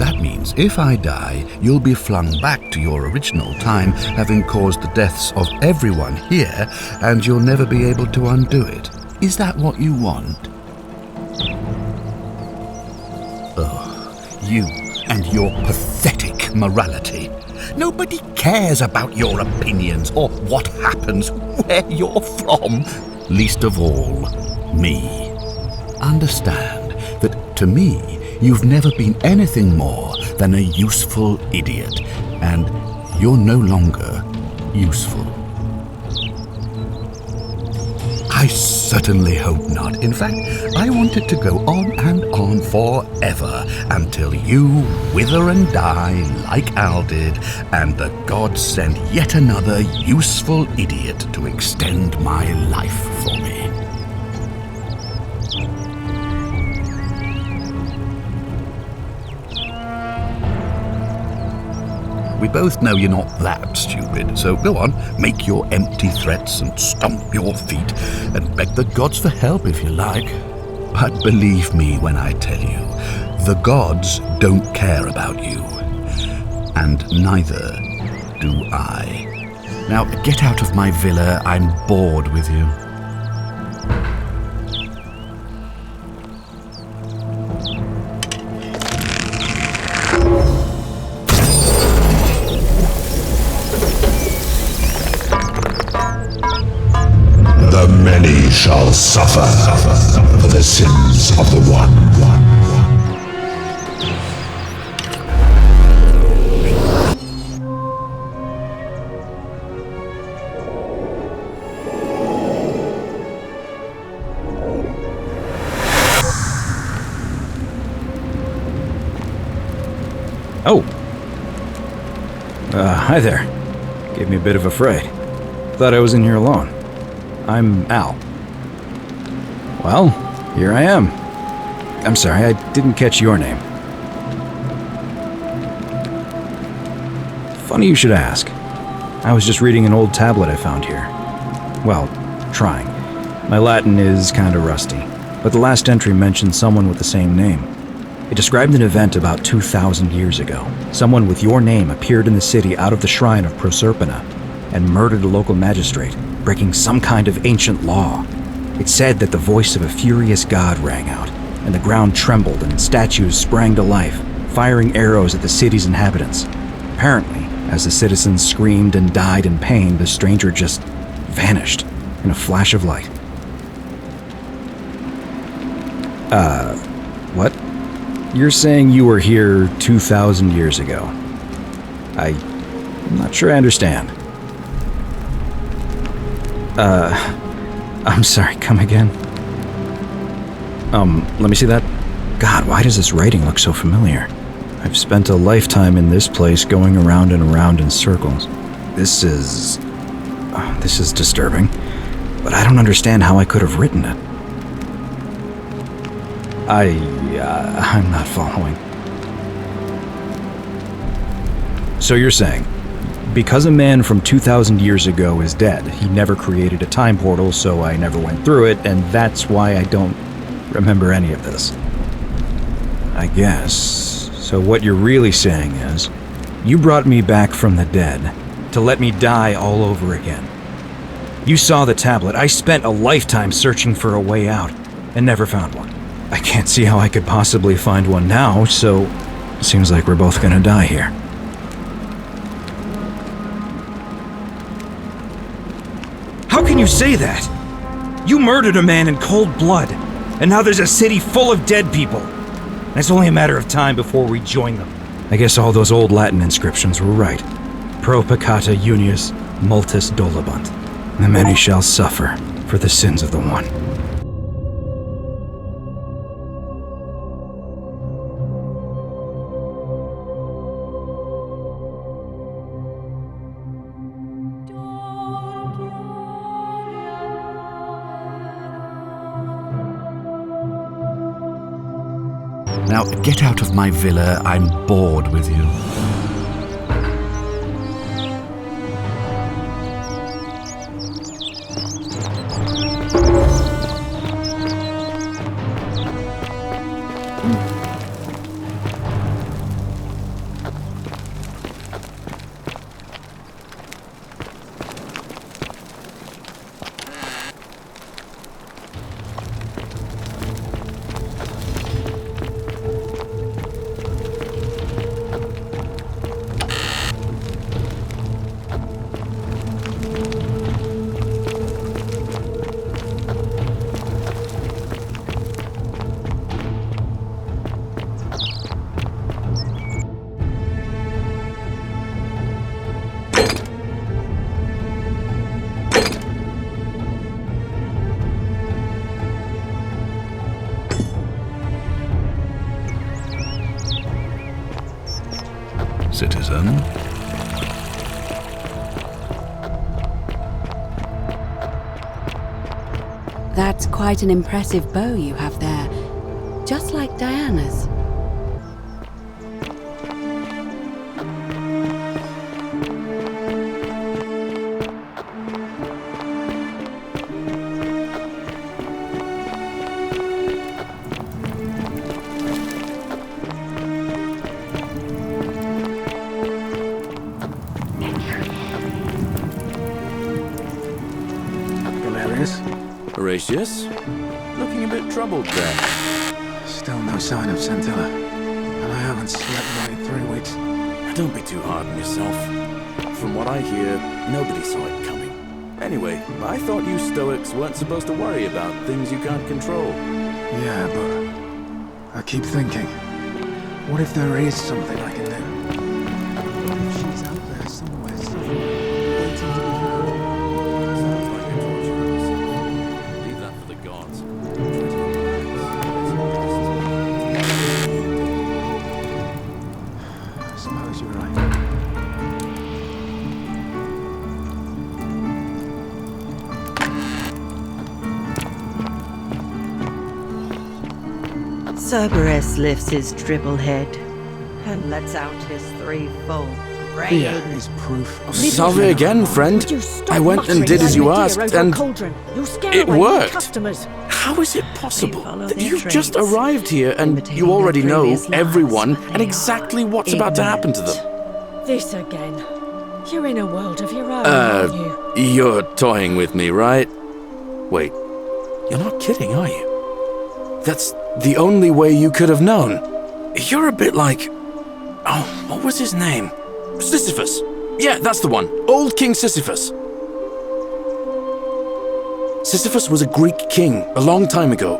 [SPEAKER 16] That means if I die, you'll be flung back to your original time, having caused the deaths of everyone here, and you'll never be able to undo it. Is that what you want? Oh, you and your pathetic morality. Nobody cares about your opinions or what happens where you're from. Least of all, me. Understand that to me, you've never been anything more than a useful idiot, and you're no longer useful. I certainly hope not. In fact, I want it to go on and on forever until you wither and die like Al did, and the gods send yet another useful idiot to extend my life for me. We both know you're not that stupid, so go on, make your empty threats and stomp your feet, and beg the gods for help if you like. But believe me when I tell you, the gods don't care about you. And neither do I. Now, get out of my villa, I'm bored with you.
[SPEAKER 1] The many shall suffer for the sins of the one.
[SPEAKER 22] Oh. Hi there. Gave me a bit of a fright. Thought I was in here alone. I'm Al. Well, here I am. I'm sorry, I didn't catch your name. Funny you should ask. I was just reading an old tablet I found here. Well, trying. My Latin is kinda rusty, but the last entry mentioned someone with the same name. It described an event about 2,000 years ago. Someone with your name appeared in the city out of the shrine of Proserpina and murdered a local magistrate, breaking some kind of ancient law. It said that the voice of a furious god rang out, and the ground trembled and statues sprang to life, firing arrows at the city's inhabitants. Apparently, as the citizens screamed and died in pain, the stranger just vanished in a flash of light. What? You're saying you were here 2,000 years ago? I'm not sure I understand. I'm sorry, come again? Let me see that. God, why does this writing look so familiar? I've spent a lifetime in this place going around and around in circles. This is disturbing, but I don't understand how I could have written it. I'm not following. So you're saying, because a man from 2,000 years ago is dead, he never created a time portal, so I never went through it, and that's why I don't remember any of this. I guess. So what you're really saying is, you brought me back from the dead to let me die all over again. You saw the tablet. I spent a lifetime searching for a way out, and never found one. I can't see how I could possibly find one now, so it seems like we're both gonna die here. How can you say that? You murdered a man in cold blood, and now there's a city full of dead people. And it's only a matter of time before we join them. I guess all those old Latin inscriptions were right. Pro peccata unius multis dolabunt. The many shall suffer for the sins of the one.
[SPEAKER 16] Now, get out of my villa. I'm bored with you. reason.
[SPEAKER 10] That's quite an impressive bow you have there. Just like Diana's.
[SPEAKER 3] Horatius? Looking a bit troubled there.
[SPEAKER 6] Still no sign of Centilla. And I haven't slept right in 3 weeks.
[SPEAKER 3] Don't be too hard on yourself. From what I hear, nobody saw it coming. Anyway, I thought you Stoics weren't supposed to worry about things you can't control.
[SPEAKER 6] Yeah, but I keep thinking, what if there is something I can do? What if she's out there somewhere, waiting to be heard?
[SPEAKER 3] Sounds like a torture. Leave that for the gods.
[SPEAKER 6] I suppose you're right.
[SPEAKER 4] Cerberus lifts his dribble head and lets out his threefold brain.
[SPEAKER 6] Is proof.
[SPEAKER 3] Salve again, friend. I went and did as you asked, and it worked. How is it possible that you've just arrived here and you already know everyone and exactly what's about to happen to them?
[SPEAKER 17] This again. You're in a world of your own, aren't you?
[SPEAKER 3] You're toying with me, right? Wait, you're not kidding, are you? That's the only way you could have known. You're a bit like... Oh, what was his name? Sisyphus. Yeah, that's the one. Old King Sisyphus. Sisyphus was a Greek king a long time ago.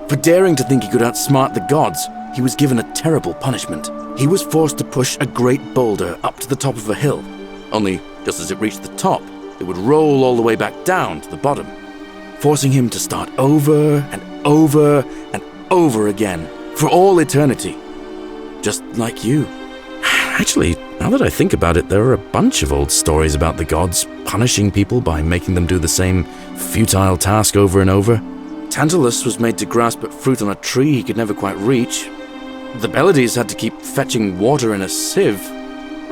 [SPEAKER 3] For daring to think he could outsmart the gods, he was given a terrible punishment. He was forced to push a great boulder up to the top of a hill. Only, just as it reached the top, it would roll all the way back down to the bottom, forcing him to start over and over and over again, for all eternity. Just like you. Actually, now that I think about it, there are a bunch of old stories about the gods punishing people by making them do the same futile task over and over. Tantalus was made to grasp at fruit on a tree he could never quite reach. The Pleiades had to keep fetching water in a sieve.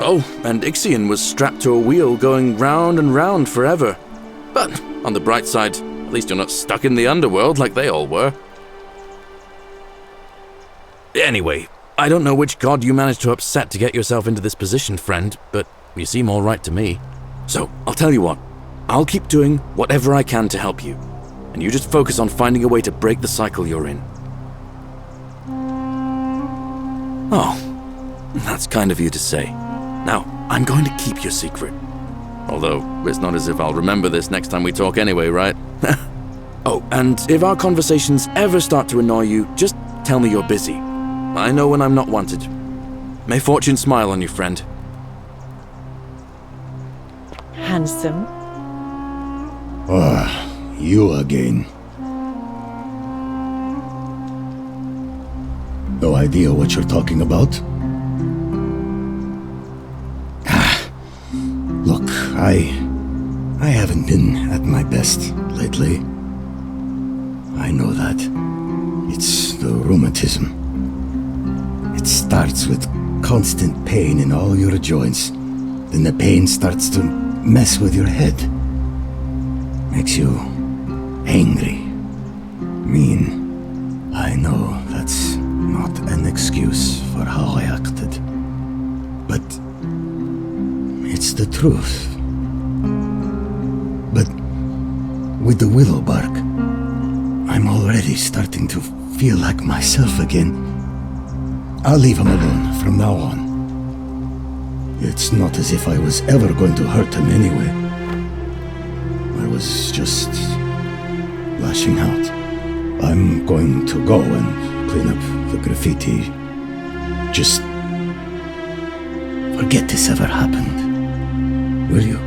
[SPEAKER 3] Oh, and Ixion was strapped to a wheel going round and round forever. But, on the bright side, at least you're not stuck in the underworld like they all were. Anyway, I don't know which god you managed to upset to get yourself into this position, friend, but you seem all right to me. So, I'll tell you what. I'll keep doing whatever I can to help you, and you just focus on finding a way to break the cycle you're in. Oh, that's kind of you to say. Now, I'm going to keep your secret. Although, it's not as if I'll remember this next time we talk anyway, right? Oh, and if our conversations ever start to annoy you, just tell me you're busy. I know when I'm not wanted. May fortune smile on you, friend.
[SPEAKER 4] Handsome.
[SPEAKER 2] Ah, you again. No idea what you're talking about? Look, I haven't been at my best lately. I know that. It's the rheumatism. It starts with constant pain in all your joints. Then the pain starts to mess with your head. Makes you angry, mean. I know that's not an excuse for how I acted. But it's the truth. But with the willow bark, I'm already starting to feel like myself again. I'll leave him alone from now on. It's not as if I was ever going to hurt him anyway. I was just lashing out. I'm going to go and clean up the graffiti. Just forget this ever happened, will you?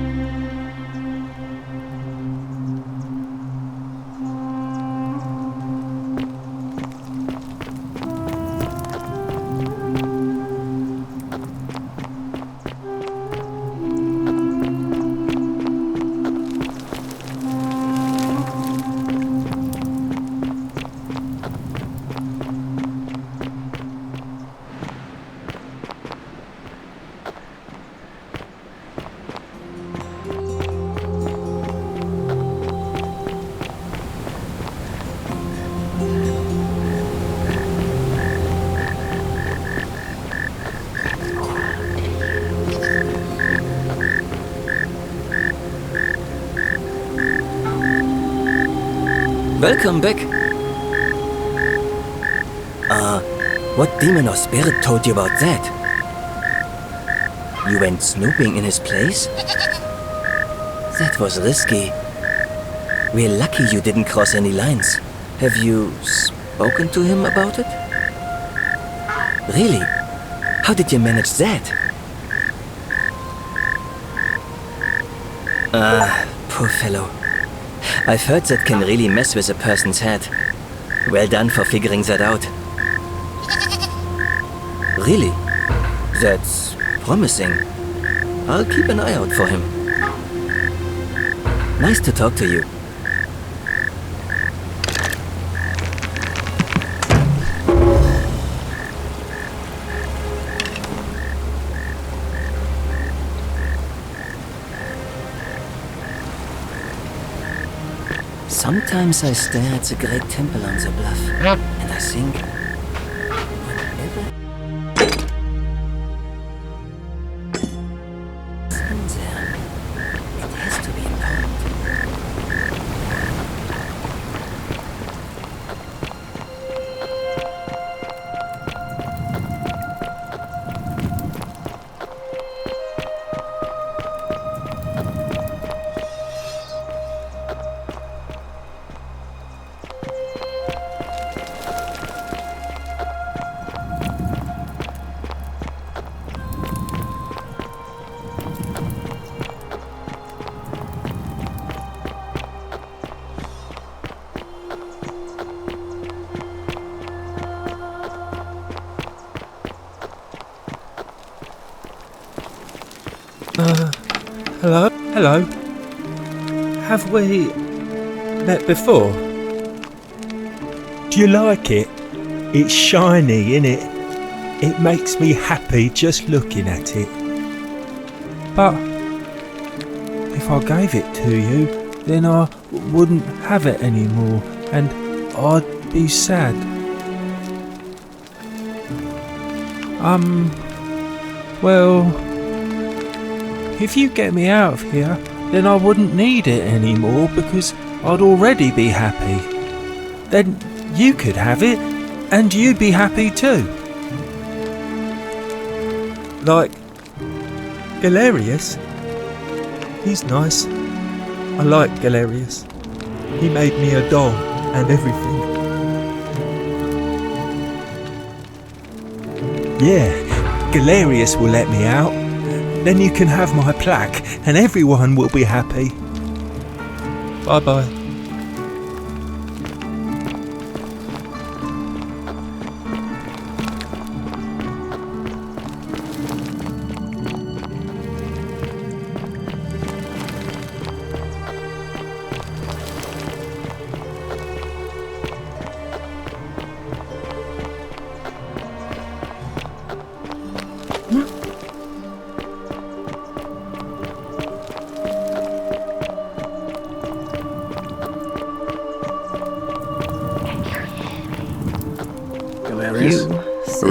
[SPEAKER 13] Welcome back. What demon or spirit told you about that? You went snooping in his place? That was risky. We're lucky you didn't cross any lines. Have you spoken to him about it? Really? How did you manage that? Poor fellow. I've heard that can really mess with a person's head. Well done for figuring that out. Really? That's promising. I'll keep an eye out for him. Nice to talk to you. Sometimes I stare at the great temple on the bluff, and I think, whatever is in there, it has to be important.
[SPEAKER 7] Hello? Have we met before? Do you like it? It's shiny, innit? It makes me happy just looking at it. But if I gave it to you, then I wouldn't have it anymore, and I'd be sad. Well, if you get me out of here, then I wouldn't need it anymore because I'd already be happy. Then you could have it, and you'd be happy too. Like Galerius. He's nice. I like Galerius. He made me a doll and everything. Yeah, Galerius will let me out. Then you can have my plaque and everyone will be happy. Bye-bye.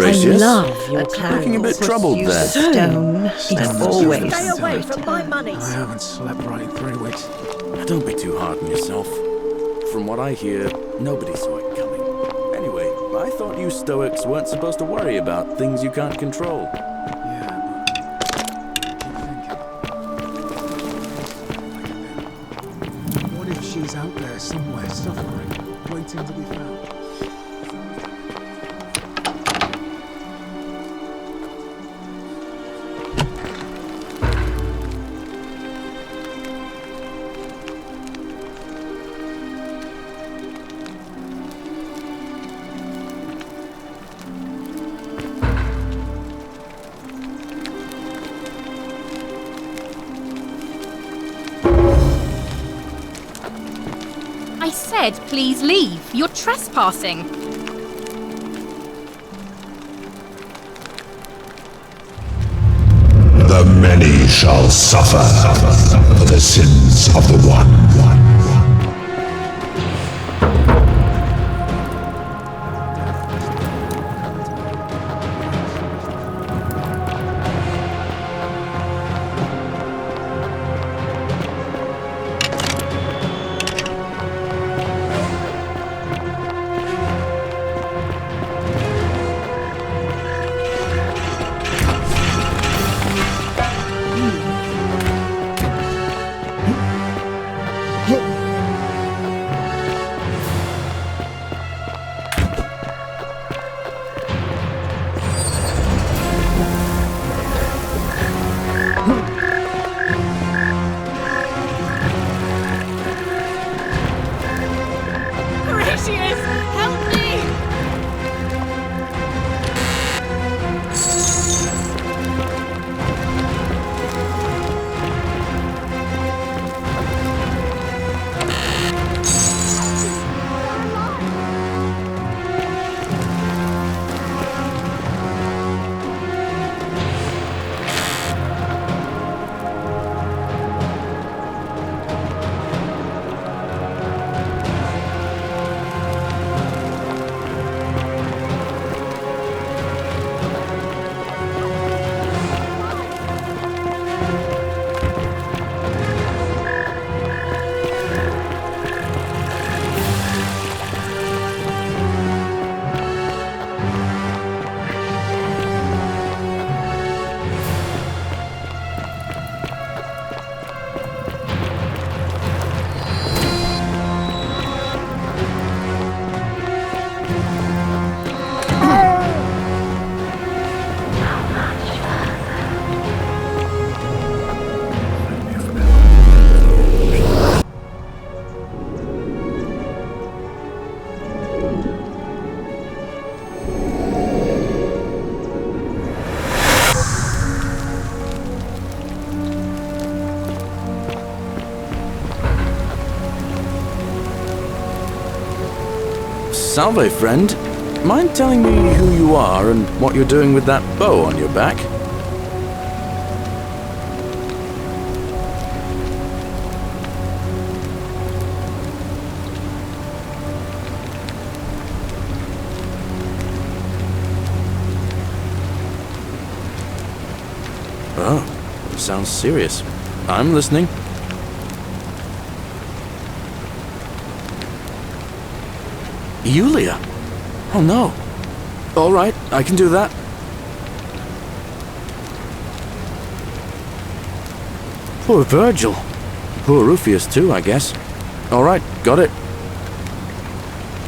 [SPEAKER 4] I love your
[SPEAKER 3] looking a bit troubled there.
[SPEAKER 4] Stone is always.
[SPEAKER 17] Stay away from my money.
[SPEAKER 6] I haven't slept right in 3 weeks.
[SPEAKER 3] Don't be too hard on yourself. From what I hear, nobody saw it coming. Anyway, I thought you Stoics weren't supposed to worry about things you can't control.
[SPEAKER 6] What if she's out there somewhere suffering, waiting to be found?
[SPEAKER 8] I said, please leave. You're trespassing.
[SPEAKER 1] The many shall suffer for the sins of the one.
[SPEAKER 3] Salve, friend. Mind telling me who you are and what you're doing with that bow on your back? Oh, sounds serious. I'm listening. Iulia? Oh no. Alright, I can do that. Poor Virgil. Poor Ulpius too, I guess. Alright, got it.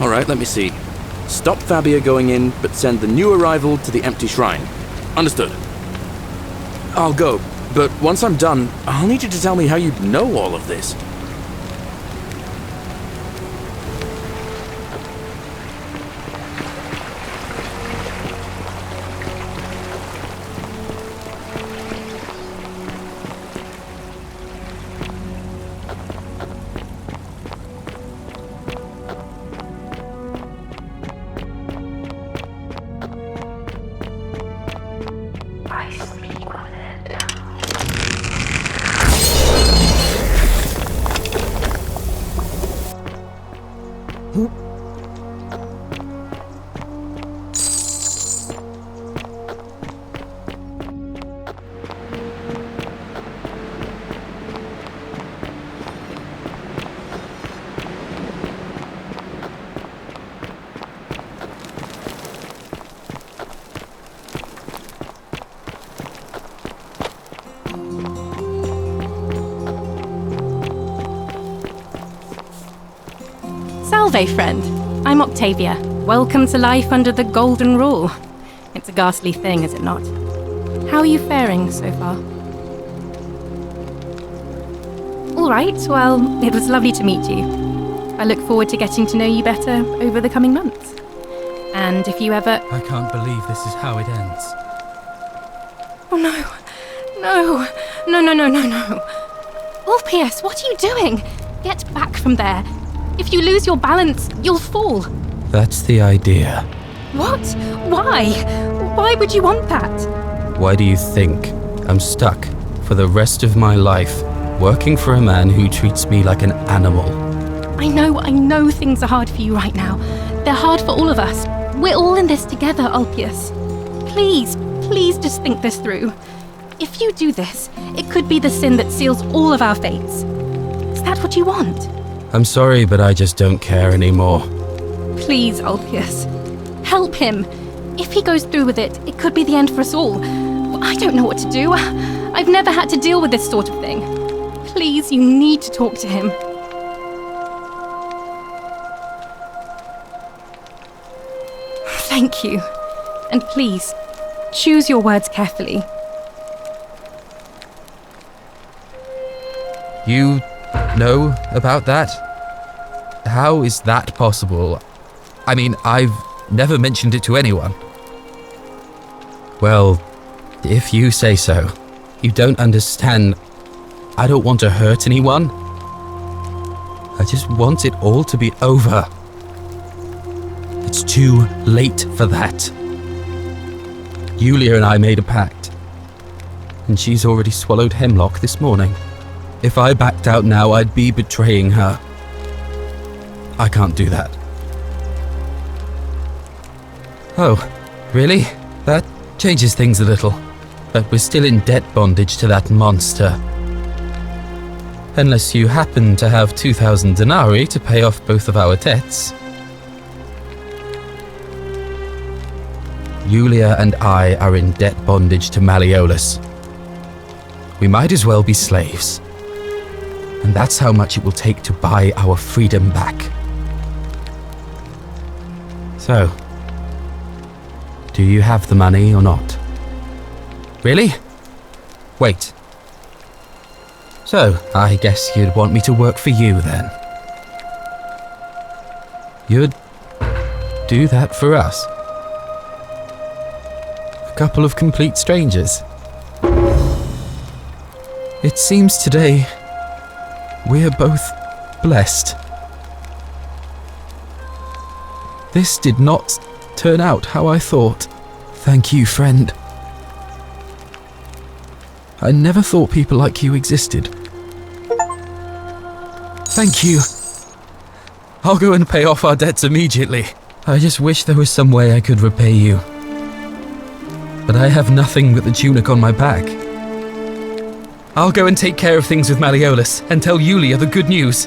[SPEAKER 3] Alright, let me see. Stop Fabia going in, but send the new arrival to the empty shrine. Understood. I'll go, but once I'm done, I'll need you to tell me how you know all of this.
[SPEAKER 8] Salve, friend. I'm Octavia. Welcome to life under the Golden Rule. It's a ghastly thing, is it not? How are you faring so far? All right, well, it was lovely to meet you. I look forward to getting to know you better over the coming months. And if you ever...
[SPEAKER 19] I can't believe this is how it ends.
[SPEAKER 8] Oh no. No. No, no, no, no, no. Ulpius, what are you doing? Get back from there. If you lose your balance, you'll fall.
[SPEAKER 19] That's the idea.
[SPEAKER 8] What? Why? Why would you want that?
[SPEAKER 19] Why do you think I'm stuck for the rest of my life working for a man who treats me like an animal?
[SPEAKER 8] I know things are hard for you right now. They're hard for all of us. We're all in this together, Ulpius. Please just think this through. If you do this, it could be the sin that seals all of our fates. Is that what you want?
[SPEAKER 19] I'm sorry, but I just don't care anymore.
[SPEAKER 8] Please, Ulpius. Help him. If he goes through with it, it could be the end for us all. I don't know what to do. I've never had to deal with this sort of thing. Please, you need to talk to him. Thank you. And please, choose your words carefully.
[SPEAKER 19] You know about that? How is that possible? I mean, I've never mentioned it to anyone. Well, if you say so. You don't understand. I don't want to hurt anyone. I just want it all to be over. It's too late for that. Iulia and I made a pact, and she's already swallowed hemlock this morning. If I backed out now, I'd be betraying her. I can't do that. Oh, really? That changes things a little. But we're still in debt bondage to that monster. Unless you happen to have 2,000 denarii to pay off both of our debts. Iulia and I are in debt bondage to Malleolus. We might as well be slaves. And that's how much it will take to buy our freedom back. So, do you have the money or not? Really? Wait. So, I guess you'd want me to work for you then. You'd do that for us? A couple of complete strangers. It seems today we're both blessed. This did not turn out how I thought. Thank you, friend. I never thought people like you existed. Thank you. I'll go and pay off our debts immediately. I just wish there was some way I could repay you. But I have nothing but the tunic on my back. I'll go and take care of things with Malleolus and tell Iulia the good news.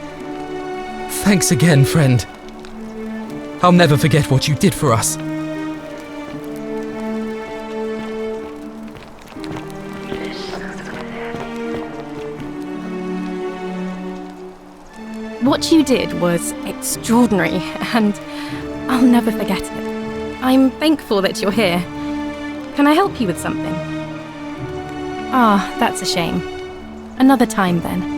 [SPEAKER 19] Thanks again, friend. I'll never forget what you did for us.
[SPEAKER 8] What you did was extraordinary, and I'll never forget it. I'm thankful that you're here. Can I help you with something? Ah, that's a shame. Another time, then.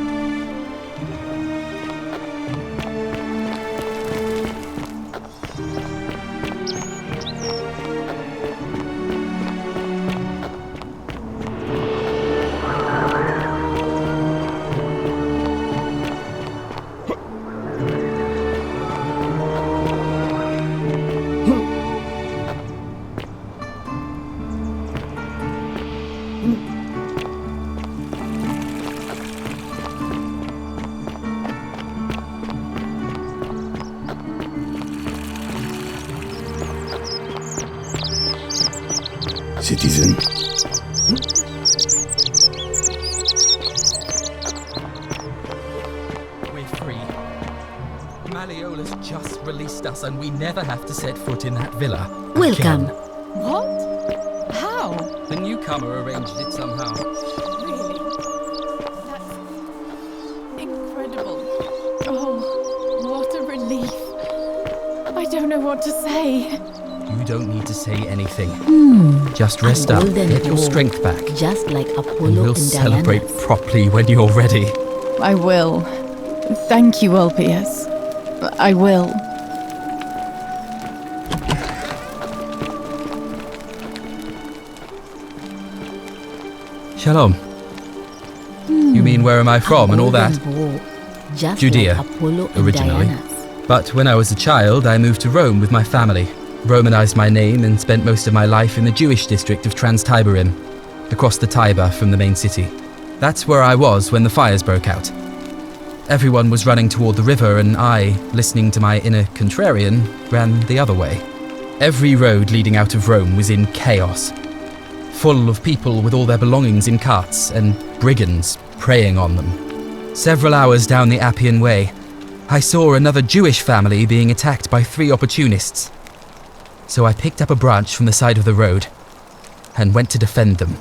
[SPEAKER 2] Citizen.
[SPEAKER 19] We're free. Malleolus just released us and we never have to set foot in that villa.
[SPEAKER 11] Welcome.
[SPEAKER 19] Again.
[SPEAKER 18] What? How?
[SPEAKER 19] The newcomer arranged it somehow.
[SPEAKER 18] Really? That's incredible. Oh, what a relief. I don't know what to say.
[SPEAKER 19] You don't need to say anything. Just
[SPEAKER 11] A
[SPEAKER 19] rest up,
[SPEAKER 11] golden
[SPEAKER 19] get your
[SPEAKER 11] ball,
[SPEAKER 19] strength back,
[SPEAKER 11] just like
[SPEAKER 19] and
[SPEAKER 11] Apollo
[SPEAKER 19] we'll
[SPEAKER 11] and
[SPEAKER 19] celebrate
[SPEAKER 11] Diana.
[SPEAKER 19] properly when you're ready.
[SPEAKER 18] I will. Thank you, Ulpius. I will.
[SPEAKER 19] Shalom. You mean where am I from and all that?
[SPEAKER 11] Just
[SPEAKER 19] Judea,
[SPEAKER 11] like Apollo and
[SPEAKER 19] originally.
[SPEAKER 11] Diana's.
[SPEAKER 19] But when I was a child, I moved to Rome with my family, Romanized my name and spent most of my life in the Jewish district of Trans-Tiberim, across the Tiber from the main city. That's where I was when the fires broke out. Everyone was running toward the river and I, listening to my inner contrarian, ran the other way. Every road leading out of Rome was in chaos, full of people with all their belongings in carts and brigands preying on them. Several hours down the Appian Way, I saw another Jewish family being attacked by 3 opportunists. So I picked up a branch from the side of the road and went to defend them.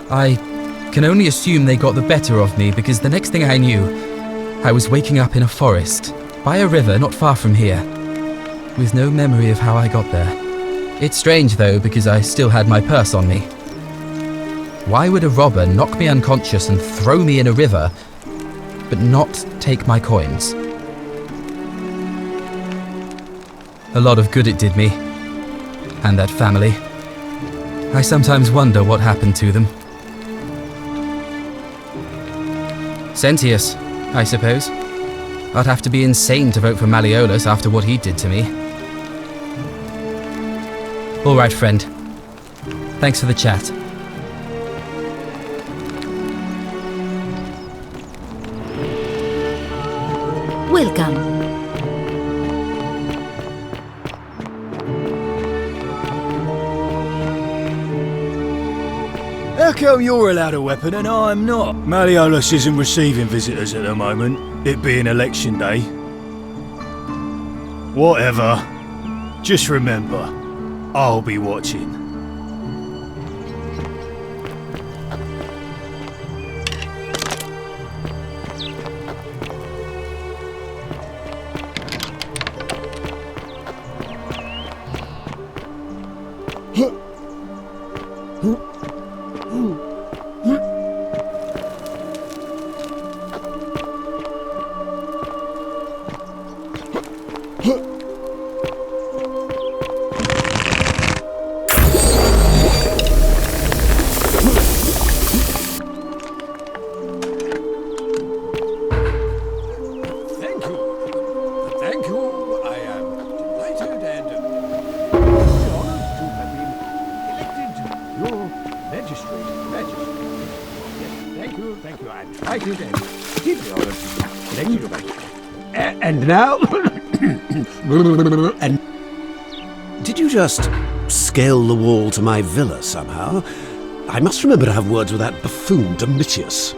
[SPEAKER 19] I can only assume they got the better of me because the next thing I knew, I was waking up in a forest, by a river not far from here, with no memory of how I got there. It's strange though because I still had my purse on me. Why would a robber knock me unconscious and throw me in a river, but not take my coins? A lot of good it did me. And that family. I sometimes wonder what happened to them. Sentius, I suppose. I'd have to be insane to vote for Malleolus after what he did to me. All right, friend. Thanks for the chat.
[SPEAKER 11] Welcome.
[SPEAKER 9] How come you're allowed a weapon and I'm not? Malleolus isn't receiving visitors at the moment, it being election day. Whatever. Just remember, I'll be watching.
[SPEAKER 12] And now... and... Did you just scale the wall to my villa somehow? I must remember to have words with that buffoon Domitius.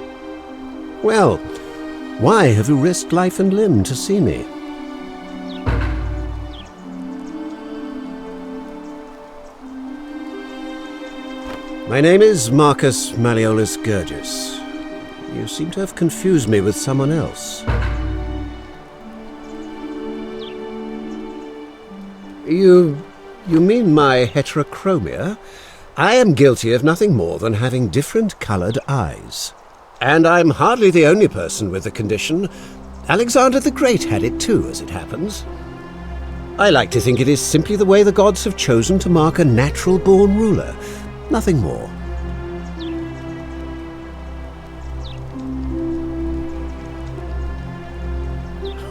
[SPEAKER 12] Well, why have you risked life and limb to see me? My name is Marcus Malleolus Gurgis. You seem to have confused me with someone else. You mean my heterochromia? I am guilty of nothing more than having different coloured eyes. And I'm hardly the only person with the condition. Alexander the Great had it too, as it happens. I like to think it is simply the way the gods have chosen to mark a natural-born ruler. Nothing more.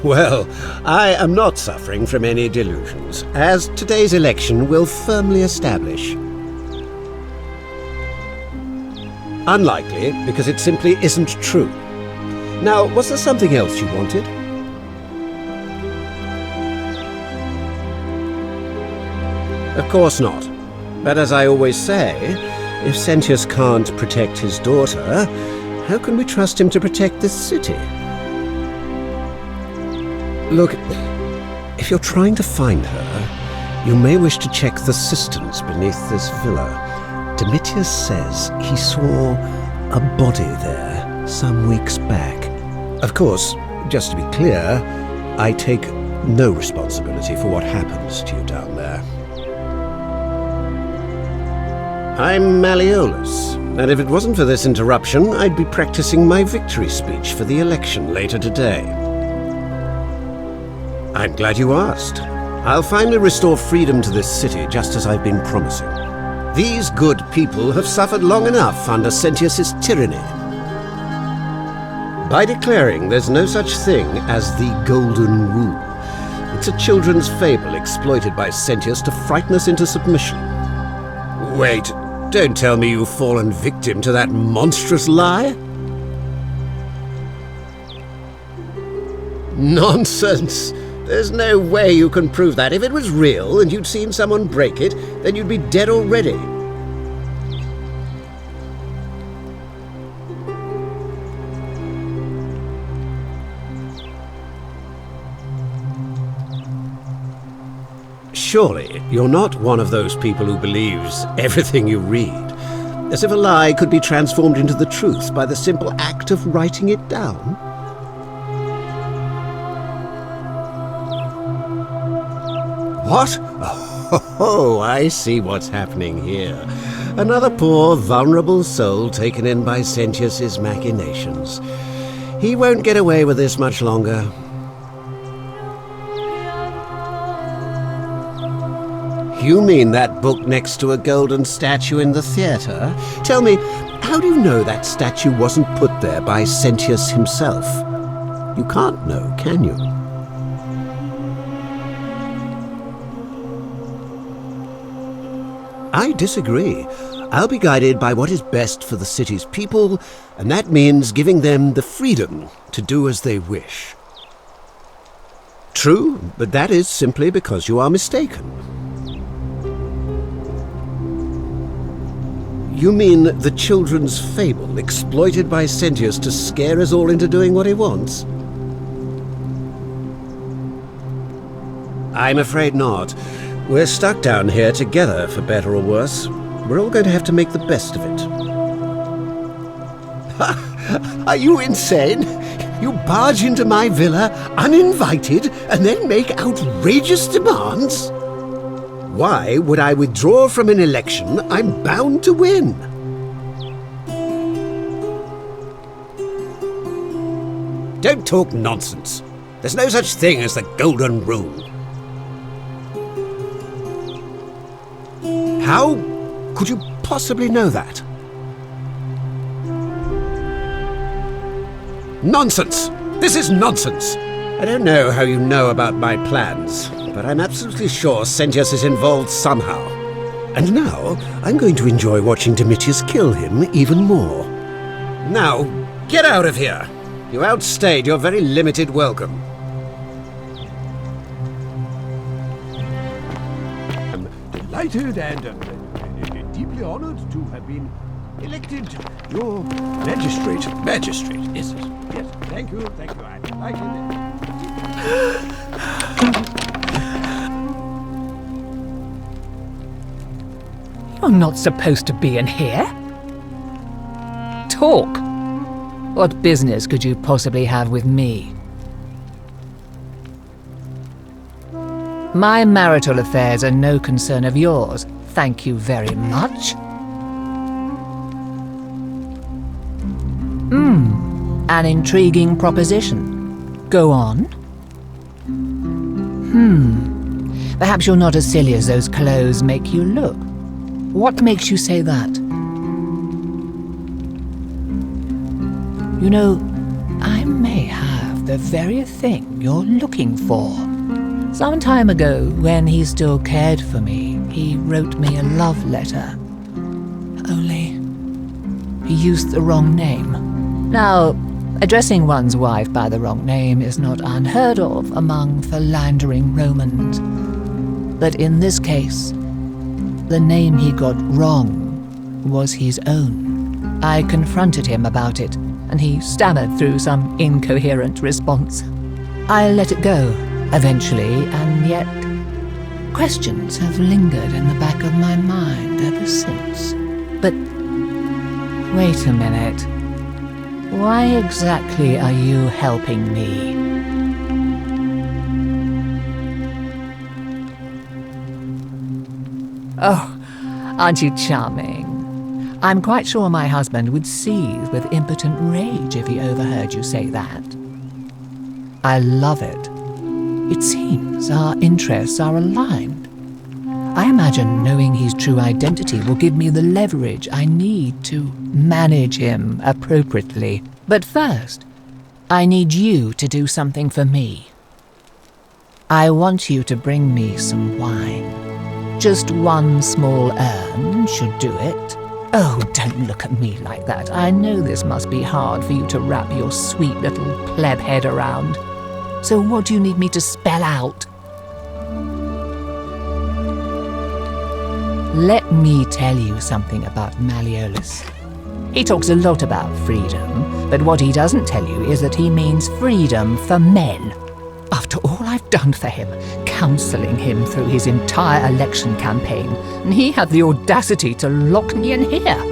[SPEAKER 12] Well, I am not suffering from any delusions, as today's election will firmly establish. Unlikely, because it simply isn't true. Now, was there something else you wanted? Of course not. But as I always say, if Sentius can't protect his daughter, how can we trust him to protect this city? Look, if you're trying to find her, you may wish to check the cisterns beneath this villa. Domitius says he saw a body there some weeks back. Of course, just to be clear, I take no responsibility for what happens to you down there. I'm Malleolus, and if it wasn't for this interruption, I'd be practicing my victory speech for the election later today. I'm glad you asked. I'll finally restore freedom to this city, just as I've been promising. These good people have suffered long enough under Sentius's tyranny. By declaring there's no such thing as the Golden Rule, it's a children's fable exploited by Sentius to frighten us into submission. Wait, don't tell me you've fallen victim to that monstrous lie? Nonsense! There's no way you can prove that. If it was real and you'd seen someone break it, then you'd be dead already. Surely, you're not one of those people who believes everything you read, as if a lie could be transformed into the truth by the simple act of writing it down? What? Oh, I see what's happening here. Another poor, vulnerable soul taken in by Sentius's machinations. He won't get away with this much longer. You mean that book next to a golden statue in the theatre? Tell me, how do you know that statue wasn't put there by Sentius himself? You can't know, can you? I disagree. I'll be guided by what is best for the city's people, and that means giving them the freedom to do as they wish. True, but that is simply because you are mistaken. You mean the children's fable exploited by Sentius to scare us all into doing what he wants? I'm afraid not. We're stuck down here together, for better or worse. We're all going to have to make the best of it. Are you insane? You barge into my villa, uninvited, and then make outrageous demands? Why would I withdraw from an election I'm bound to win? Don't talk nonsense. There's no such thing as the Golden Rule. How could you possibly know that? Nonsense! This is nonsense! I don't know how you know about my plans, but I'm absolutely sure Sentius is involved somehow. And now, I'm going to enjoy watching Domitius kill him even more. Now, get out of here! You outstayed your very limited welcome.
[SPEAKER 14] I'm delighted and deeply honored to have been elected your magistrate. Magistrate, is it? Yes, thank you. I like it.
[SPEAKER 20] You're not supposed to be in here. Talk. What business could you possibly have with me? My marital affairs are no concern of yours. Thank you very much. An intriguing proposition. Go on. Perhaps you're not as silly as those clothes make you look. What makes you say that? You know, I may have the very thing you're looking for. Some time ago, when he still cared for me, he wrote me a love letter. Only, he used the wrong name. Now, addressing one's wife by the wrong name is not unheard of among philandering Romans. But in this case, the name he got wrong was his own. I confronted him about it, and he stammered through some incoherent response. I let it go, eventually, and yet questions have lingered in the back of my mind ever since. But wait a minute. Why exactly are you helping me? Oh, aren't you charming? I'm quite sure my husband would seethe with impotent rage if he overheard you say that. I love it. It seems our interests are aligned. I imagine knowing his true identity will give me the leverage I need to manage him appropriately. But first, I need you to do something for me. I want you to bring me some wine. Just one small urn should do it. Oh, don't look at me like that. I know this must be hard for you to wrap your sweet little pleb head around. So what do you need me to spell out? Let me tell you something about Malleolus. He talks a lot about freedom, but what he doesn't tell you is that he means freedom for men. After all I've done for him, counselling him through his entire election campaign, and he had the audacity to lock me in here.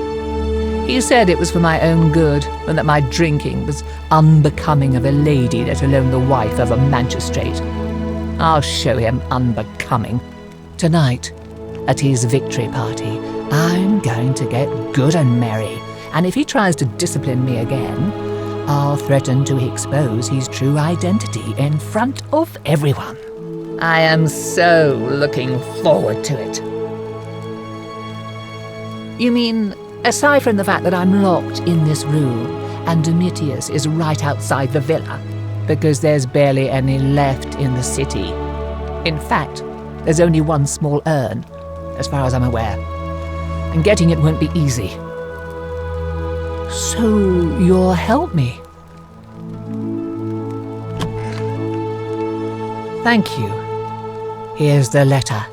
[SPEAKER 20] He said it was for my own good, and that my drinking was unbecoming of a lady, let alone the wife of a magistrate. I'll show him unbecoming. Tonight, at his victory party, I'm going to get good and merry, and if he tries to discipline me again, I'll threaten to expose his true identity in front of everyone. I am so looking forward to it. You mean, aside from the fact that I'm locked in this room and Domitius is right outside the villa, because there's barely any left in the city. In fact, there's only one small urn, as far as I'm aware, and getting it won't be easy. So you'll help me? Thank you. Here's the letter.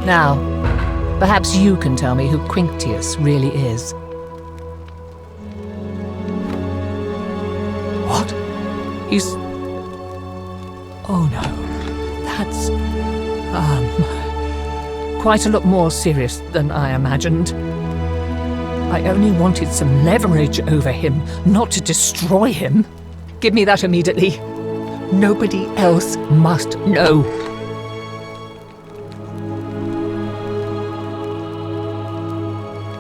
[SPEAKER 20] Now, perhaps you can tell me who Quinctius really is. What? He's... Oh no, that's... quite a lot more serious than I imagined. I only wanted some leverage over him, not to destroy him. Give me that immediately. Nobody else must know.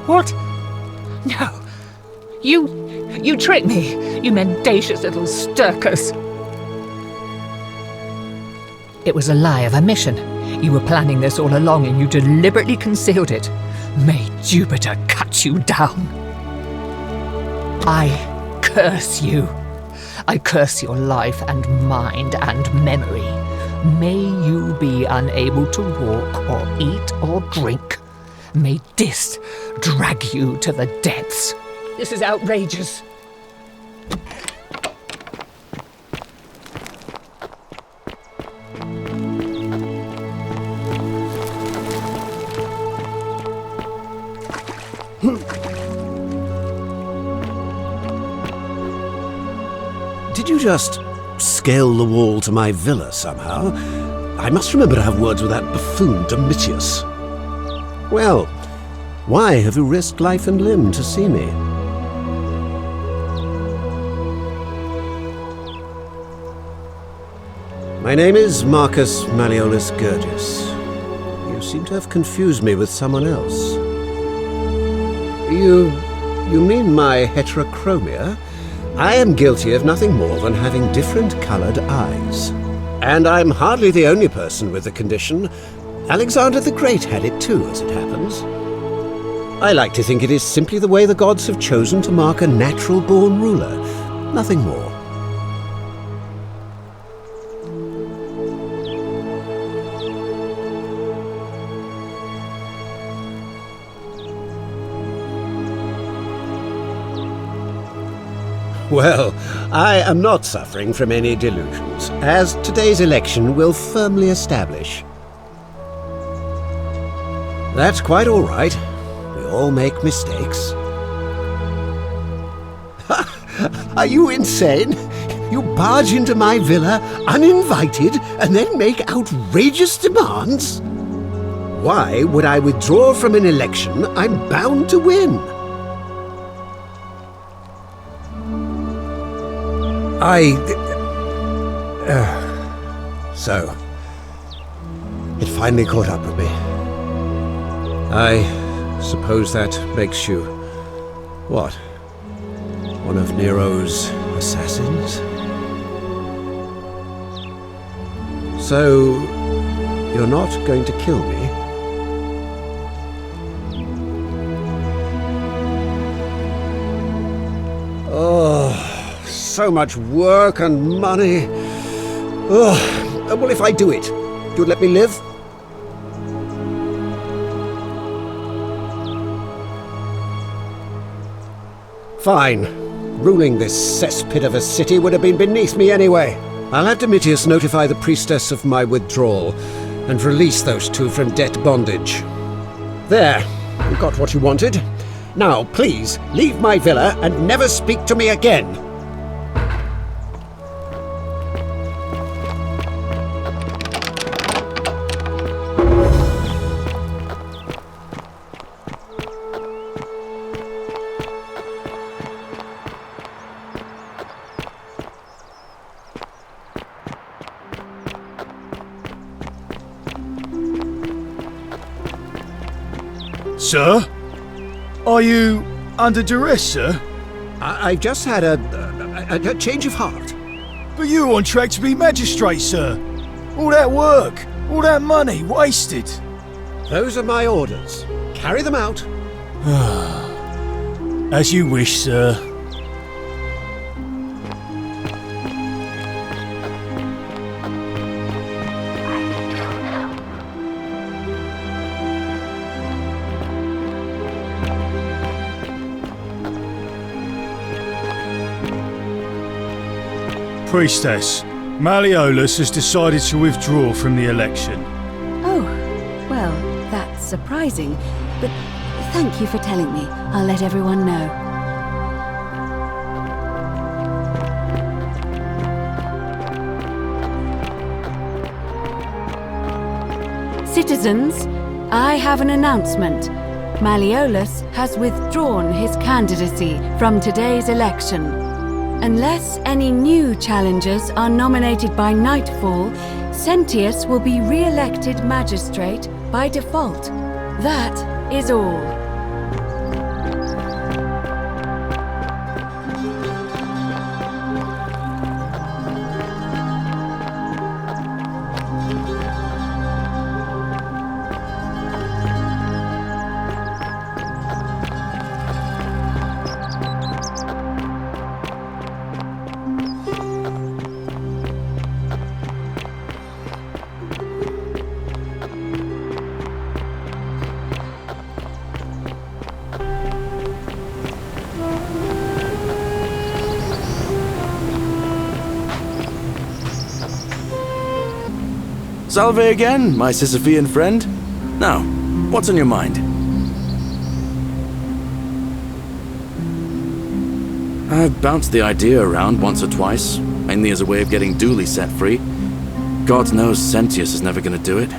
[SPEAKER 20] What? No. You tricked me, you mendacious little stirkers. It was a lie of omission. You were planning this all along and you deliberately concealed it. May Jupiter cut you down. I curse you. I curse your life and mind and memory. May you be unable to walk or eat or drink. May this drag you to the depths. This is outrageous.
[SPEAKER 12] Did you just scale the wall to my villa somehow? I must remember to have words with that buffoon Domitius. Well, why have you risked life and limb to see me? My name is Marcus Malleolus Gurgis. You seem to have confused me with someone else. You mean my heterochromia? I am guilty of nothing more than having different coloured eyes. And I'm hardly the only person with the condition. Alexander the Great had it too, as it happens. I like to think it is simply the way the gods have chosen to mark a natural-born ruler. Nothing more. Well, I am not suffering from any delusions, as today's election will firmly establish. That's quite all right. We all make mistakes. Are you insane? You barge into my villa uninvited and then make outrageous demands? Why would I withdraw from an election I'm bound to win? So, it finally caught up with me. I suppose that makes you, what, one of Nero's assassins? So, you're not going to kill me? Oh, so much work and money. Oh, well, if I do it, you'd let me live? Fine. Ruling this cesspit of a city would have been beneath me anyway. I'll have Domitius notify the priestess of my withdrawal and release those two from debt bondage. There, you got what you wanted. Now, please, leave my villa and never speak to me again.
[SPEAKER 9] Sir? Are you under duress, sir?
[SPEAKER 12] I've just had a change of heart.
[SPEAKER 9] But you were on track to be magistrate, sir. All that work, all that money, wasted.
[SPEAKER 12] Those are my orders. Carry them out.
[SPEAKER 9] As you wish, sir. Priestess, Malleolus has decided to withdraw from the election.
[SPEAKER 10] Oh, well, that's surprising, but thank you for telling me. I'll let everyone know. Citizens, I have an announcement. Malleolus has withdrawn his candidacy from today's election. Unless any new challengers are nominated by nightfall, Sentius will be re-elected magistrate by default. That is all.
[SPEAKER 3] Salve again, my Sisyphean friend. Now, what's on your mind? I've bounced the idea around once or twice, mainly as a way of getting Dooley set free. God knows Sentius is never going to do it.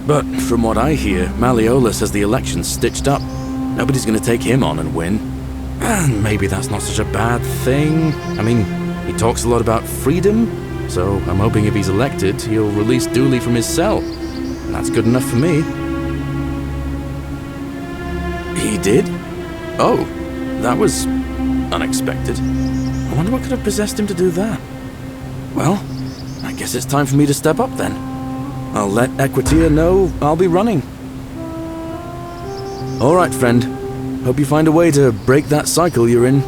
[SPEAKER 3] But from what I hear, Malleolus has the election stitched up. Nobody's going to take him on and win. And maybe that's not such a bad thing. I mean, he talks a lot about freedom, so I'm hoping if he's elected, he'll release Dooley from his cell. And that's good enough for me. He did? Oh, that was unexpected. I wonder what could have possessed him to do that. Well, I guess it's time for me to step up then. I'll let Equitia know I'll be running. All right, friend. Hope you find a way to break that cycle you're in.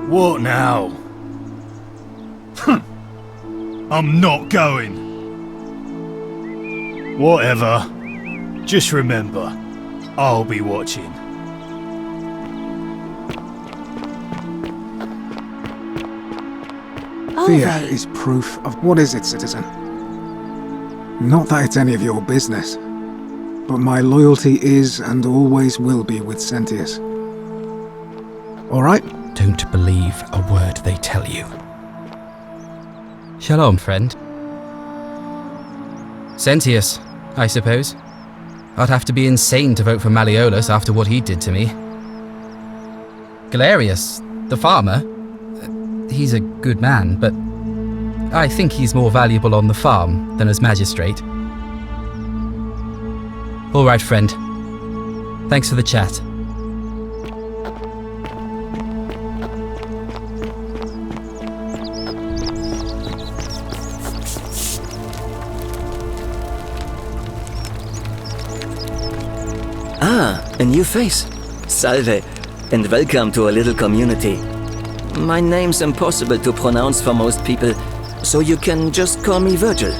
[SPEAKER 9] What now? I'm not going. Whatever. Just remember, I'll be watching.
[SPEAKER 6] Fear is proof of... What is it, citizen? Not that it's any of your business, but my loyalty is and always will be with Sentius. All right?
[SPEAKER 19] Don't believe a word they tell you. Shalom, friend. Sentius, I suppose. I'd have to be insane to vote for Malleolus after what he did to me. Galerius, the farmer, he's a good man, but I think he's more valuable on the farm than as magistrate. All right, friend. Thanks for the chat.
[SPEAKER 13] A new face. Salve, and welcome to a little community. My name's impossible to pronounce for most people, so you can just call me Virgil.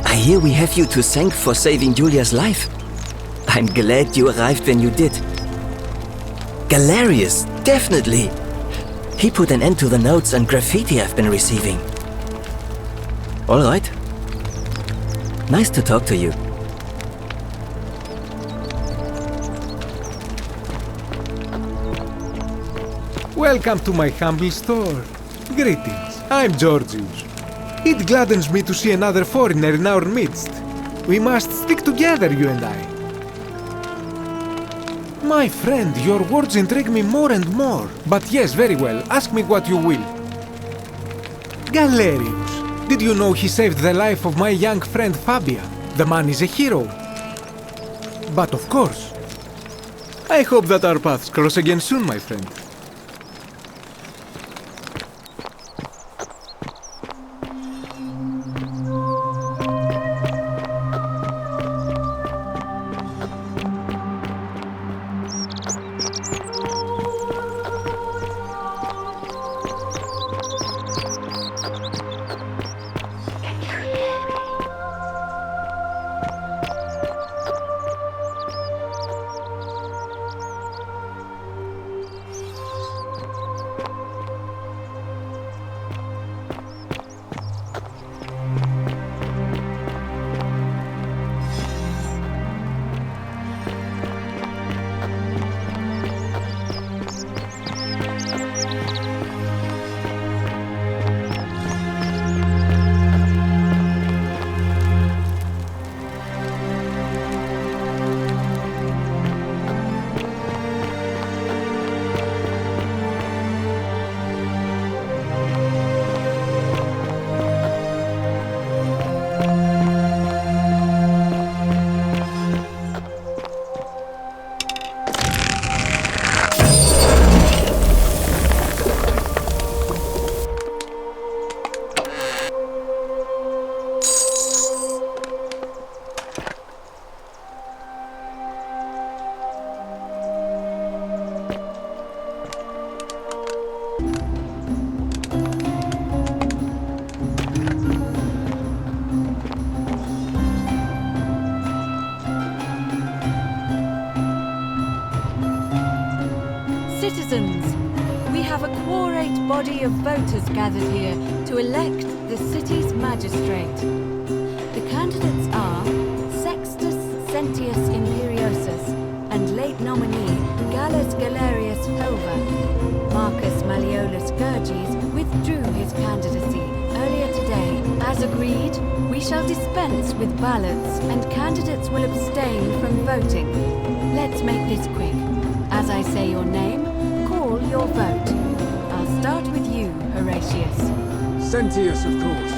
[SPEAKER 13] I hear we have you to thank for saving Iulia's life. I'm glad you arrived when you did. Galerius, definitely. He put an end to the notes and graffiti I've been receiving. All right. Nice to talk to you.
[SPEAKER 15] Welcome to my humble store. Greetings, I'm Georgius. It gladdens me to see another foreigner in our midst. We must stick together, you and I. My friend, your words intrigue me more and more. But yes, very well, ask me what you will. Galerius, did you know he saved the life of my young friend Fabia? The man is a hero. But of course. I hope that our paths cross again soon, my friend.
[SPEAKER 10] Citizens, we have a quorate body of voters gathered here to elect the city's magistrate. The candidates are Sextus Sentius Imperiosus and late nominee Gallus Galerius Helva. Marcus Malleolus Gurges withdrew his candidacy earlier today. As agreed, we shall dispense with ballots and candidates will abstain from voting. Let's make this quick. As I say your name, call your vote. I'll start with you, Horatius.
[SPEAKER 6] Sentius, of course.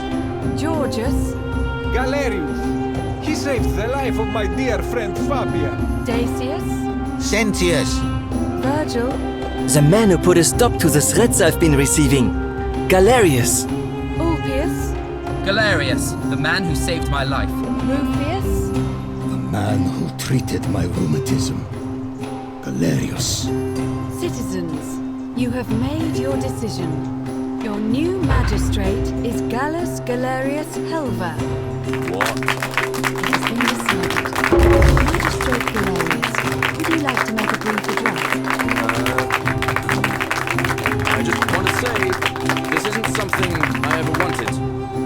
[SPEAKER 10] Georgius.
[SPEAKER 15] Galerius. He saved the life of my dear friend Fabia.
[SPEAKER 10] Dacius.
[SPEAKER 5] Sentius.
[SPEAKER 10] Virgil.
[SPEAKER 13] The man who put a stop to the threats I've been receiving. Galerius.
[SPEAKER 10] Ulpius.
[SPEAKER 19] Galerius, the man who saved my life.
[SPEAKER 10] Rufius.
[SPEAKER 2] The man who treated my rheumatism. Galerius.
[SPEAKER 10] Citizens, you have made your decision. Your new magistrate is Gallus Galerius Helva.
[SPEAKER 3] What?
[SPEAKER 10] It has been decided. Magistrate Galerius, would you like to make a brief address?
[SPEAKER 3] I just want to say, this isn't something I ever wanted.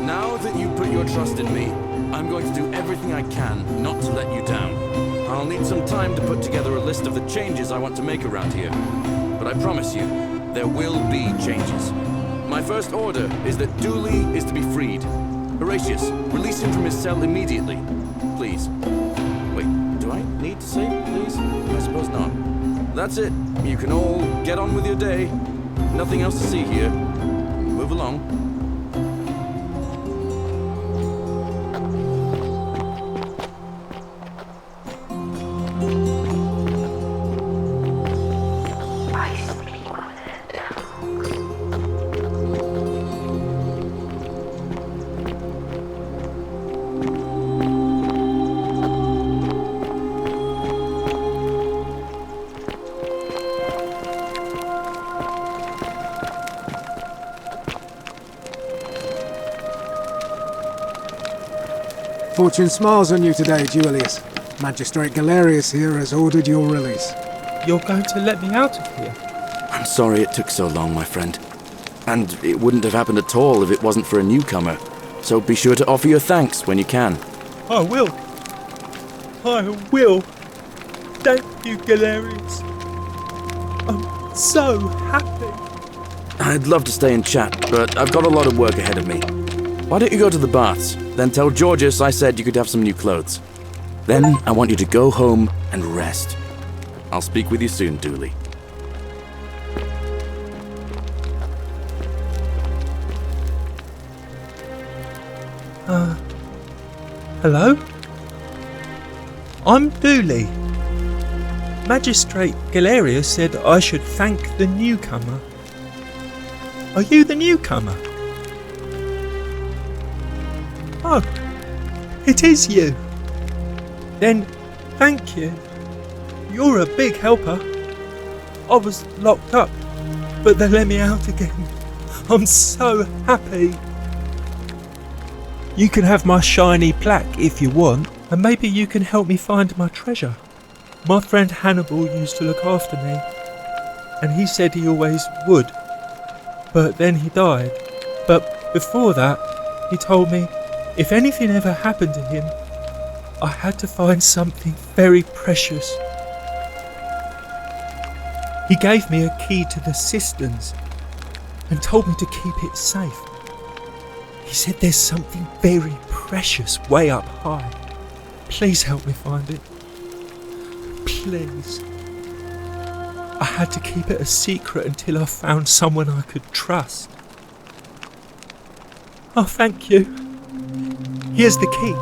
[SPEAKER 3] Now that you put your trust in me, I'm going to do everything I can not to let you down. I'll need some time to put together a list of the changes I want to make around here. But I promise you, there will be changes. My first order is that Dooley is to be freed. Horatius, release him from his cell immediately. Please. Wait, do I need to say please? I suppose not. That's it. You can all get on with your day. Nothing else to see here. Move along.
[SPEAKER 6] Fortune smiles on you today, Julius. Magistrate Galerius here has ordered your release.
[SPEAKER 7] You're going to let me out of here?
[SPEAKER 3] I'm sorry it took so long, my friend. And it wouldn't have happened at all if it wasn't for a newcomer. So be sure to offer your thanks when you can.
[SPEAKER 7] I will. I will. Thank you, Galerius. I'm so happy.
[SPEAKER 3] I'd love to stay and chat, but I've got a lot of work ahead of me. Why don't you go to the baths? Then tell Georgius I said you could have some new clothes. Then I want you to go home and rest. I'll speak with you soon, Dooley.
[SPEAKER 7] Hello? I'm Dooley. Magistrate Galerius said I should thank the newcomer. Are you the newcomer? Oh, it is you. Then, thank you. You're a big helper. I was locked up, but they let me out again. I'm so happy. You can have my shiny plaque if you want, and maybe you can help me find my treasure. My friend Hannibal used to look after me, and he said he always would. But then he died. But before that, he told me if anything ever happened to him, I had to find something very precious. He gave me a key to the cisterns and told me to keep it safe. He said there's something very precious way up high. Please help me find it. Please. I had to keep it a secret until I found someone I could trust. Oh, thank you. Here's the key.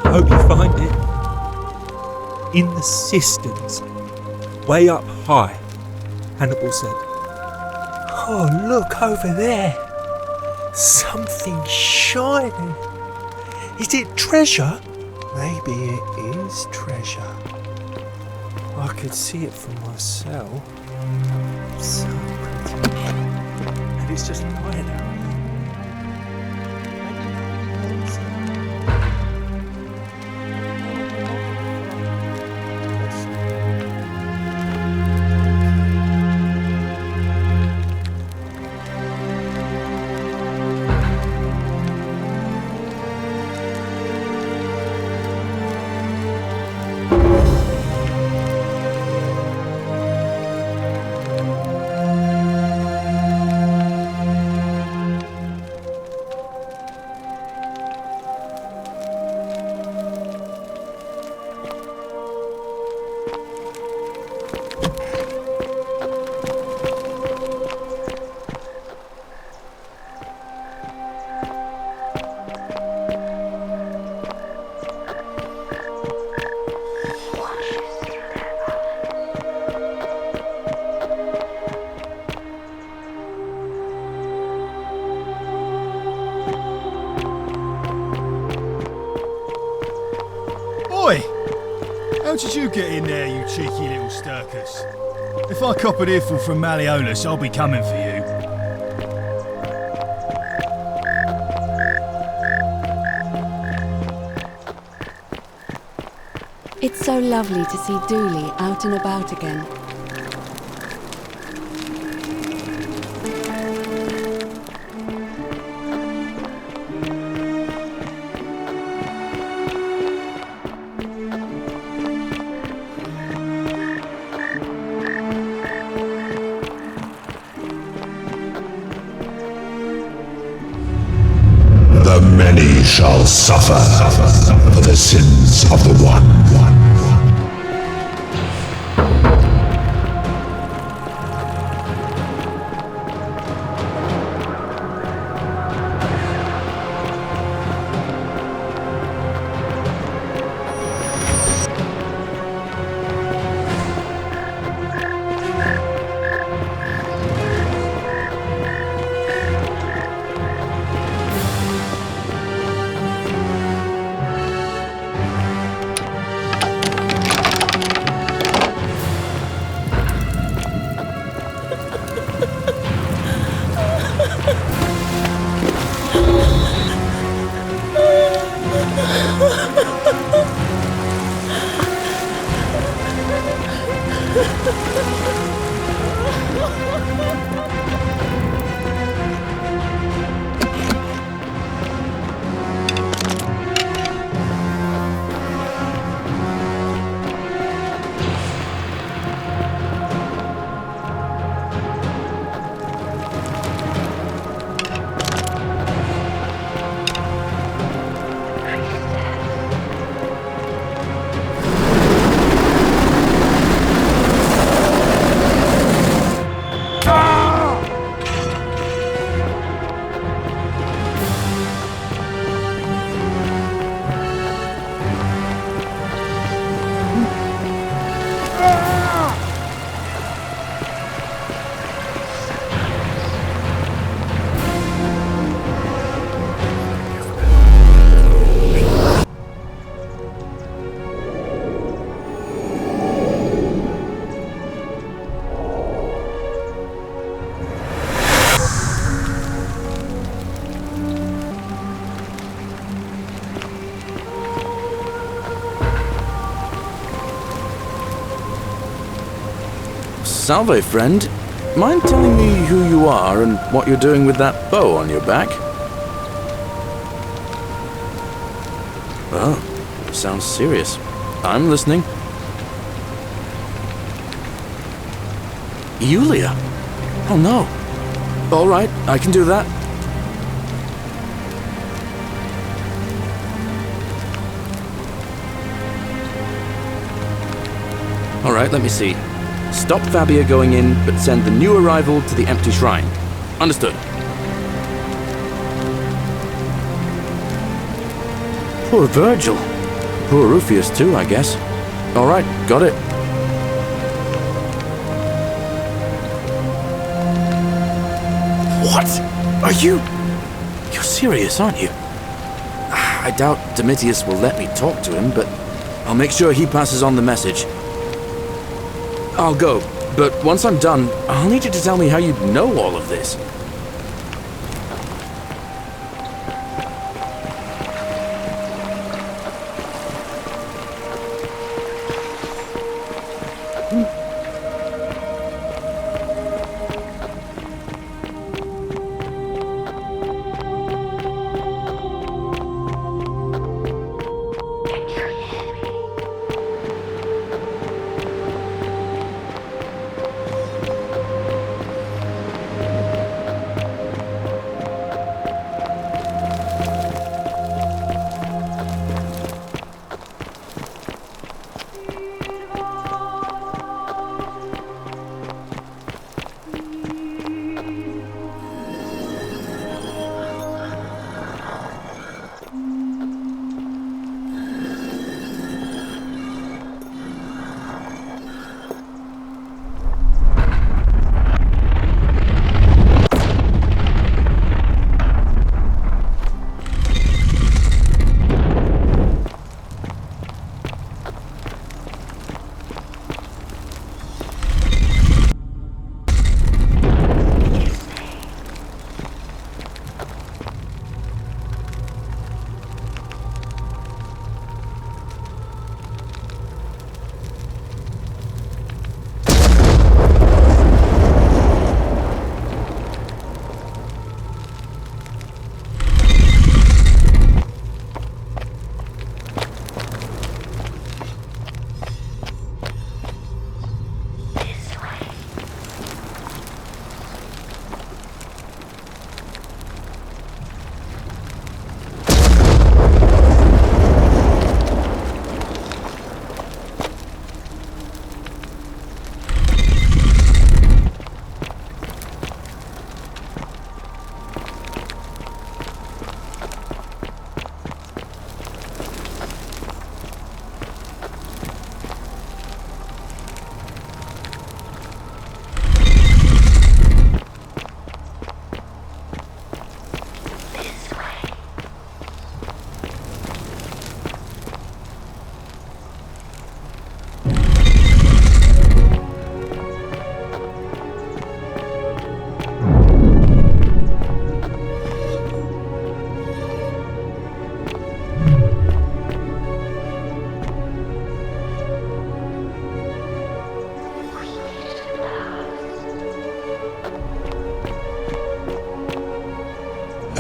[SPEAKER 7] I hope you find it. In the cisterns, way up high, Hannibal said. Oh, look over there. Something shining. Is it treasure? Maybe it is treasure. I could see it from my cell. So pretty. And it's just lying out
[SPEAKER 9] How did you get in there, you cheeky little Sturkus? If I cop an earful from Malleolus, I'll be coming for you.
[SPEAKER 10] It's so lovely to see Dooley out and about again.
[SPEAKER 1] The many shall suffer for the sins of the one.
[SPEAKER 3] Salve, friend. Mind telling me who you are and what you're doing with that bow on your back? Oh, sounds serious. I'm listening. Iulia? Oh no. All right, I can do that. All right, let me see. Stop Fabia going in, but send the new arrival to the empty shrine. Understood. Poor Virgil. Poor Ulpius too, I guess. All right, got it. What? Are you... You're serious, aren't you? I doubt Domitius will let me talk to him, but I'll make sure he passes on the message. I'll go, but once I'm done, I'll need you to tell me how you know all of this.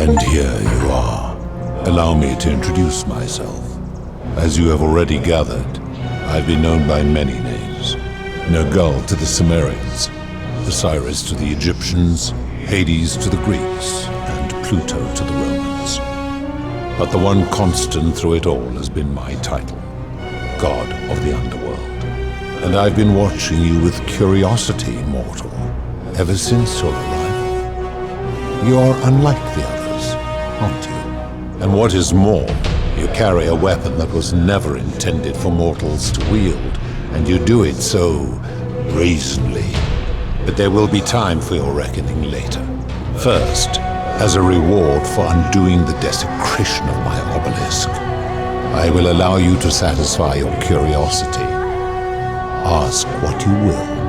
[SPEAKER 1] And here you are. Allow me to introduce myself. As you have already gathered, I've been known by many names. Nergal to the Sumerians, Osiris to the Egyptians, Hades to the Greeks, and Pluto to the Romans. But the one constant through it all has been my title, God of the Underworld. And I've been watching you with curiosity, mortal, ever since your arrival. You are unlike the others, aren't you? And what is more, you carry a weapon that was never intended for mortals to wield, and you do it so brazenly. But there will be time for your reckoning later. First, as a reward for undoing the desecration of my obelisk, I will allow you to satisfy your curiosity. Ask what you will.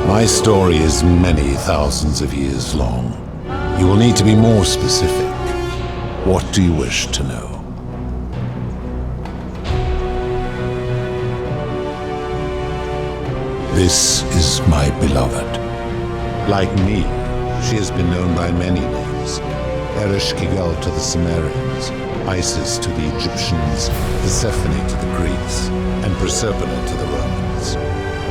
[SPEAKER 1] My story is many thousands of years long. You will need to be more specific. What do you wish to know? This is my beloved. Like me, she has been known by many names. Ereshkigal to the Sumerians, Isis to the Egyptians, Persephone to the Greeks, and Proserpina to the Romans.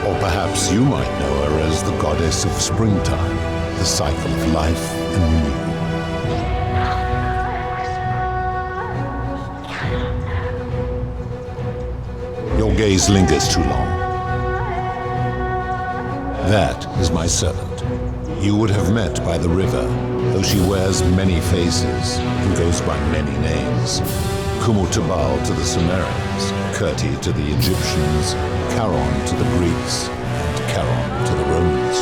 [SPEAKER 1] Or perhaps you might know her as the goddess of springtime, the cycle of life and renewal. Your gaze lingers too long. That is my servant. You would have met by the river, though she wears many faces and goes by many names. Kumutubal to the Sumerians, Kirti to the Egyptians, Charon to the Greeks, and Charon to the Romans.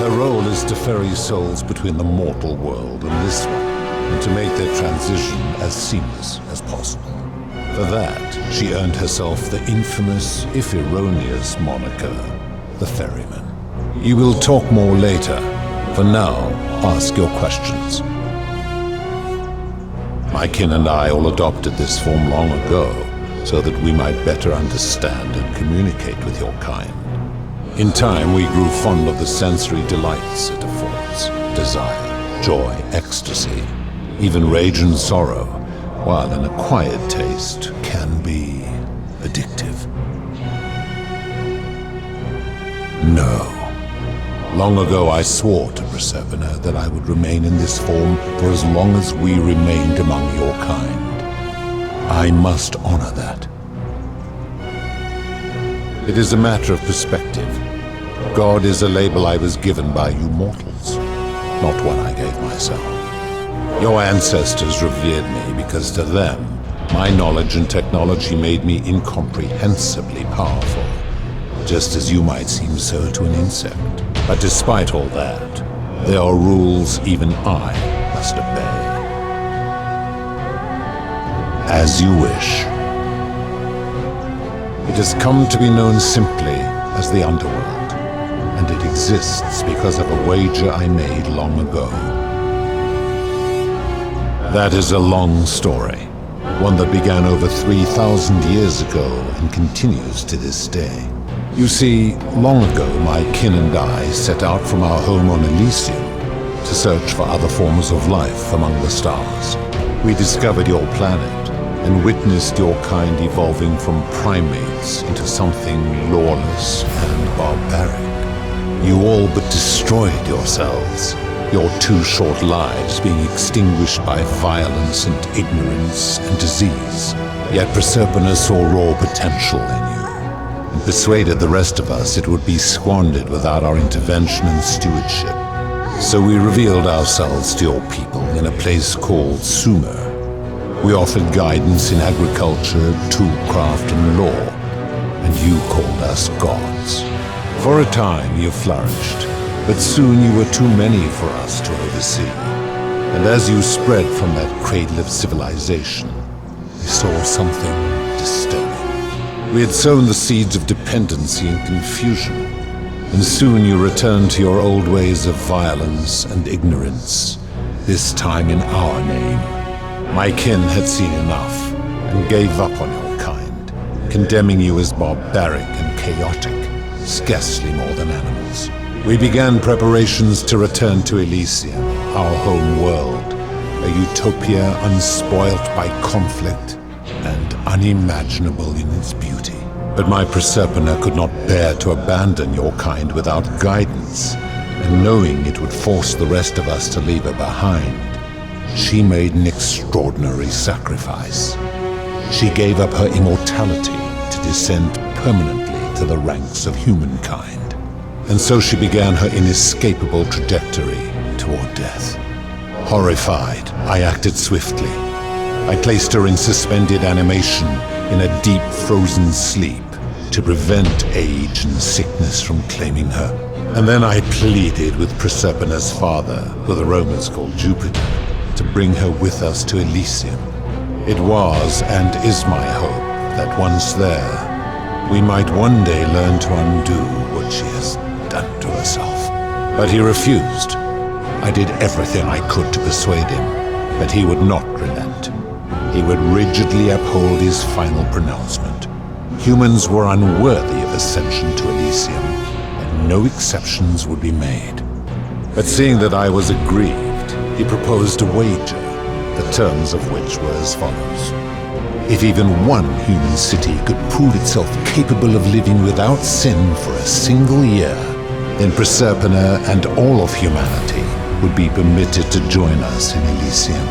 [SPEAKER 1] Her role is to ferry souls between the mortal world and this one, and to make their transition as seamless as possible. For that, she earned herself the infamous, if erroneous, moniker, the Ferryman. You will talk more later. For now, ask your questions. My kin and I all adopted this form long ago, so that we might better understand and communicate with your kind. In time, we grew fond of the sensory delights it affords: desire, joy, ecstasy, even rage and sorrow, while an acquired taste can be addictive. No. Long ago I swore to Proserpina that I would remain in this form for as long as we remained among your kind. I must honor that. It is a matter of perspective. God is a label I was given by you mortals, not one I gave myself. Your ancestors revered me because to them, my knowledge and technology made me incomprehensibly powerful, just as you might seem so to an insect. But despite all that, there are rules even I must obey. As you wish. It has come to be known simply as the Underworld, and it exists because of a wager I made long ago. That is a long story, one that began over 3,000 years ago and continues to this day. You see, long ago my kin and I set out from our home on Elysium to search for other forms of life among the stars. We discovered your planet and witnessed your kind evolving from primates into something lawless and barbaric. You all but destroyed yourselves, your two short lives being extinguished by violence and ignorance and disease. Yet Proserpina saw raw potential in you, and persuaded the rest of us it would be squandered without our intervention and stewardship. So we revealed ourselves to your people in a place called Sumer. We offered guidance in agriculture, toolcraft, and law, and you called us gods. For a time you flourished, but soon you were too many for us to oversee. And as you spread from that cradle of civilization, we saw something disturbing. We had sown the seeds of dependency and confusion, and soon you returned to your old ways of violence and ignorance, this time in our name. My kin had seen enough, and gave up on your kind, condemning you as barbaric and chaotic, scarcely more than animals. We began preparations to return to Elysium, our home world, a utopia unspoilt by conflict and unimaginable in its beauty. But my Proserpina could not bear to abandon your kind without guidance, and knowing it would force the rest of us to leave her behind, she made an extraordinary sacrifice. She gave up her immortality to descend permanently to the ranks of humankind. And so she began her inescapable trajectory toward death. Horrified, I acted swiftly. I placed her in suspended animation in a deep frozen sleep to prevent age and sickness from claiming her. And then I pleaded with Proserpina's father, who the Romans called Jupiter, to bring her with us to Elysium. It was and is my hope that once there, we might one day learn to undo what she has done to herself. But he refused. I did everything I could to persuade him, but he would not relent. He would rigidly uphold his final pronouncement. Humans were unworthy of ascension to Elysium, and no exceptions would be made. But seeing that I was aggrieved, he proposed a wager, the terms of which were as follows. If even one human city could prove itself capable of living without sin for a single year, then Proserpina and all of humanity would be permitted to join us in Elysium.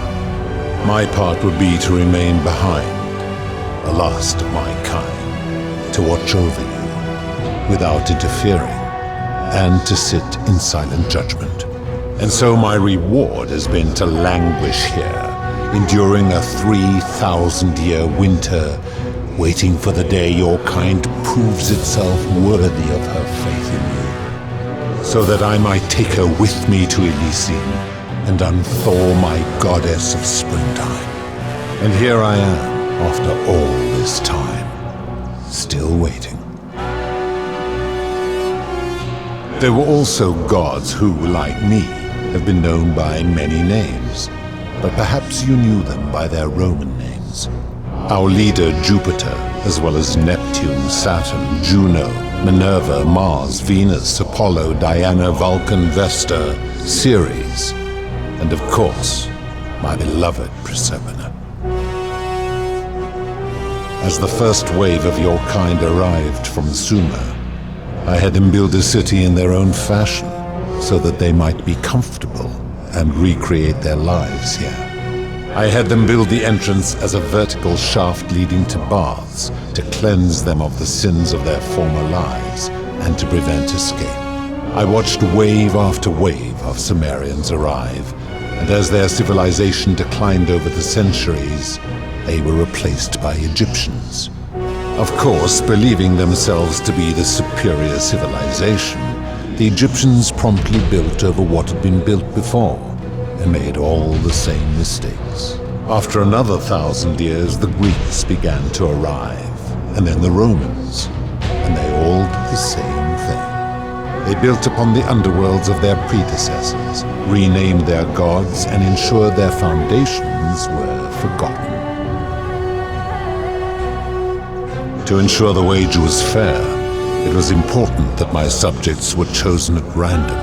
[SPEAKER 1] My part would be to remain behind, the last of my kind, to watch over you without interfering, and to sit in silent judgment. And so my reward has been to languish here, enduring a 3,000-year winter, waiting for the day your kind proves itself worthy of her faith in you, so that I might take her with me to Elysium and unthaw my goddess of springtime. And here I am, after all this time, still waiting. There were also gods who, like me, have been known by many names, but perhaps you knew them by their Roman names. Our leader, Jupiter, as well as Neptune, Saturn, Juno, Minerva, Mars, Venus, Apollo, Diana, Vulcan, Vesta, Ceres, and of course, my beloved Proserpina. As the first wave of your kind arrived from Sumer, I had them build a city in their own fashion, so that they might be comfortable and recreate their lives here. I had them build the entrance as a vertical shaft leading to baths, to cleanse them of the sins of their former lives, and to prevent escape. I watched wave after wave of Sumerians arrive, and as their civilization declined over the centuries, they were replaced by Egyptians. Of course, believing themselves to be the superior civilization, the Egyptians promptly built over what had been built before, and made all the same mistakes. After another 1,000 years, the Greeks began to arrive, and then the Romans, and they all did the same thing. They built upon the underworlds of their predecessors, renamed their gods, and ensured their foundations were forgotten. To ensure the wage was fair, it was important that my subjects were chosen at random.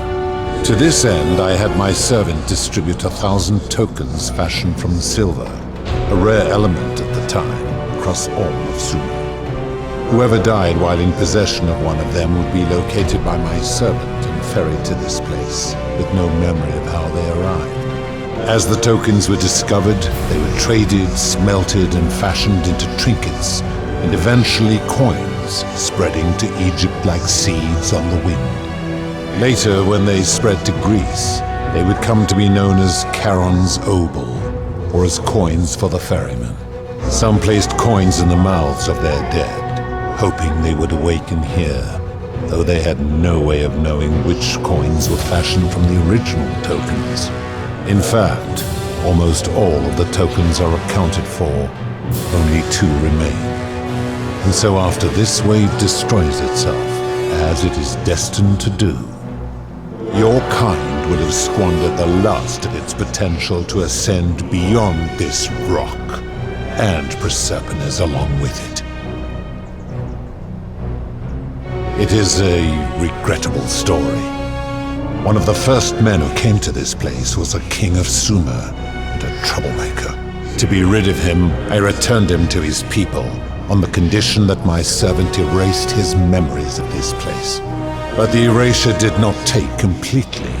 [SPEAKER 1] To this end, I had my servant distribute 1,000 tokens fashioned from silver, a rare element at the time, across all of Sumer. Whoever died while in possession of one of them would be located by my servant and ferried to this place, with no memory of how they arrived. As the tokens were discovered, they were traded, smelted, and fashioned into trinkets, and eventually coins, spreading to Egypt like seeds on the wind. Later, when they spread to Greece, they would come to be known as Charon's obol, or as coins for the ferryman. Some placed coins in the mouths of their dead, hoping they would awaken here, though they had no way of knowing which coins were fashioned from the original tokens. In fact, almost all of the tokens are accounted for, only 2 remain. And so after this wave destroys itself, as it is destined to do, your kind would have squandered the last of its potential to ascend beyond this rock, and Proserpina's along with it. It is a regrettable story, One of the first men who came to this place was a king of Sumer and a troublemaker. To be rid of him, I returned him to his people, on the condition that my servant erased his memories of this place. But the erasure did not take completely,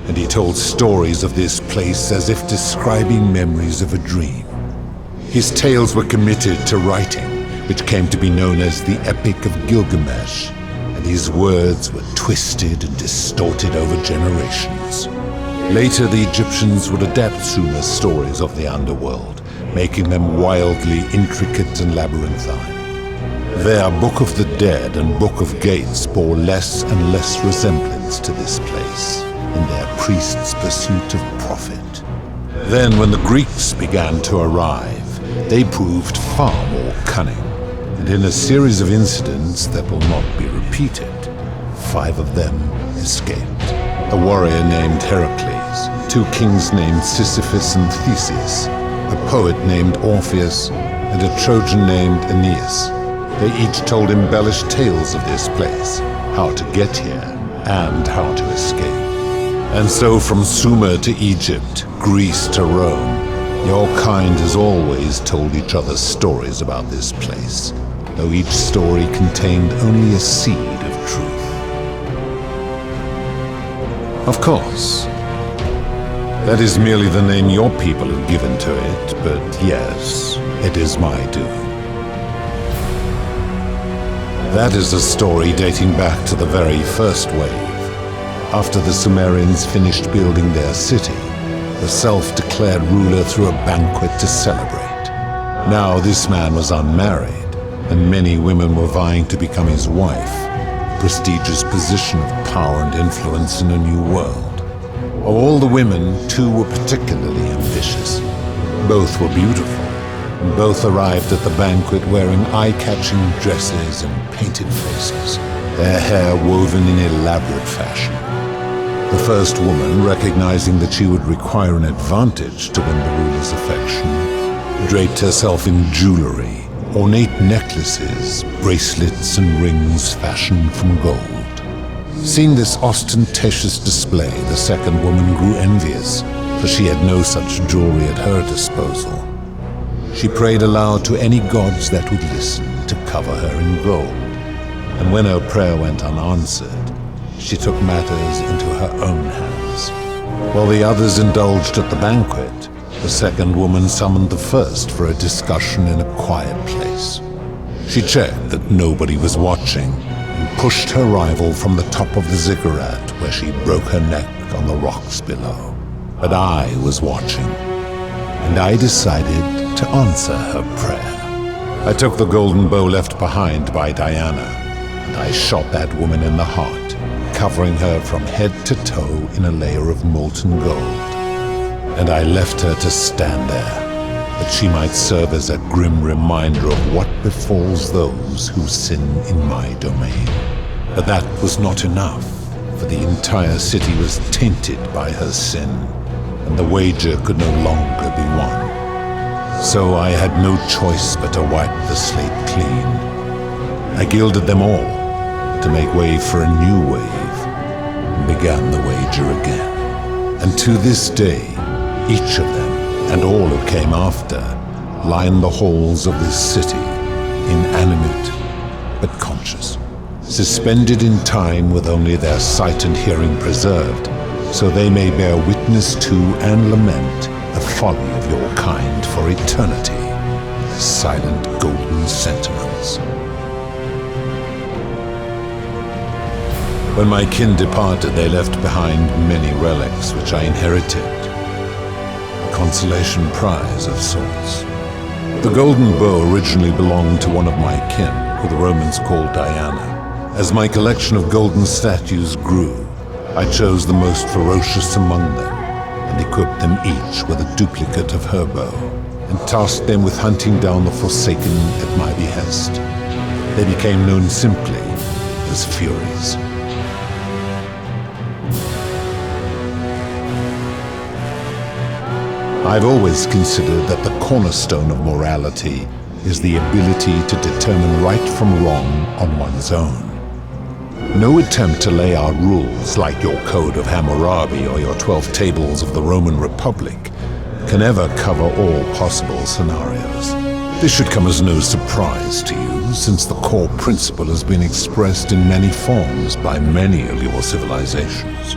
[SPEAKER 1] and he told stories of this place as if describing memories of a dream. His tales were committed to writing, which came to be known as the Epic of Gilgamesh, and his words were twisted and distorted over generations. Later, the Egyptians would adapt Sumer's stories of the underworld, making them wildly intricate and labyrinthine. Their Book of the Dead and Book of Gates bore less and less resemblance to this place in their priests' pursuit of profit. Then, when the Greeks began to arrive, they proved far more cunning, and in a series of incidents that will not be repeated, 5 of them escaped. A warrior named Heracles, 2 kings named Sisyphus and Theseus, a poet named Orpheus, and a Trojan named Aeneas. They each told embellished tales of this place, how to get here, and how to escape. And so from Sumer to Egypt, Greece to Rome, your kind has always told each other stories about this place, though each story contained only a seed of truth. Of course, that is merely the name your people have given to it, but yes, it is my doing. That is a story dating back to the very first wave. After the Sumerians finished building their city, the self-declared ruler threw a banquet to celebrate. Now this man was unmarried, and many women were vying to become his wife, a prestigious position of power and influence in a new world. Of all the women, 2 were particularly ambitious. Both were beautiful, and both arrived at the banquet wearing eye-catching dresses and painted faces, their hair woven in elaborate fashion. The first woman, recognizing that she would require an advantage to win the ruler's affection, draped herself in jewelry, ornate necklaces, bracelets, and rings fashioned from gold. Seeing this ostentatious display, the second woman grew envious, for she had no such jewelry at her disposal. She prayed aloud to any gods that would listen to cover her in gold, and when her prayer went unanswered, she took matters into her own hands. While the others indulged at the banquet, the second woman summoned the first for a discussion in a quiet place. She checked that nobody was watching and pushed her rival from the top of the ziggurat, where she broke her neck on the rocks below. But I was watching, and I decided to answer her prayer. I took the golden bow left behind by Diana, and I shot that woman in the heart, covering her from head to toe in a layer of molten gold. And I left her to stand there, that she might serve as a grim reminder of what befalls those who sin in my domain. But that was not enough, for the entire city was tainted by her sin, and the wager could no longer be won. So I had no choice but to wipe the slate clean. I gilded them all, to make way for a new wave, and began the wager again. And to this day, each of them, and all who came after, line the halls of this city, inanimate but conscious, suspended in time with only their sight and hearing preserved, so they may bear witness to and lament the folly of your kind for eternity, silent golden sentinels. When my kin departed, they left behind many relics which I inherited. A consolation prize of sorts. The golden bow originally belonged to one of my kin, who the Romans called Diana. As my collection of golden statues grew, I chose the most ferocious among them, and equipped them each with a duplicate of her bow, and tasked them with hunting down the Forsaken at my behest. They became known simply as Furies. I've always considered that the cornerstone of morality is the ability to determine right from wrong on one's own. No attempt to lay out rules like your Code of Hammurabi or your 12 Tables of the Roman Republic can ever cover all possible scenarios. This should come as no surprise to you, since the core principle has been expressed in many forms by many of your civilizations.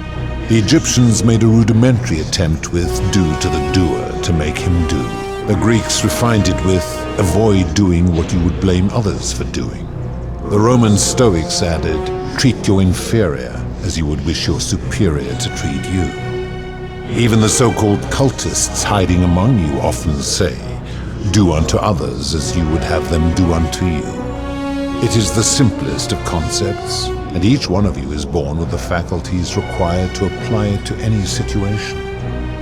[SPEAKER 1] The Egyptians made a rudimentary attempt with do to the doer to make him do. The Greeks refined it with avoid doing what you would blame others for doing. The Roman Stoics added, treat your inferior as you would wish your superior to treat you. Even the so-called cultists hiding among you often say, do unto others as you would have them do unto you. It is the simplest of concepts, and each one of you is born with the faculties required to apply it to any situation.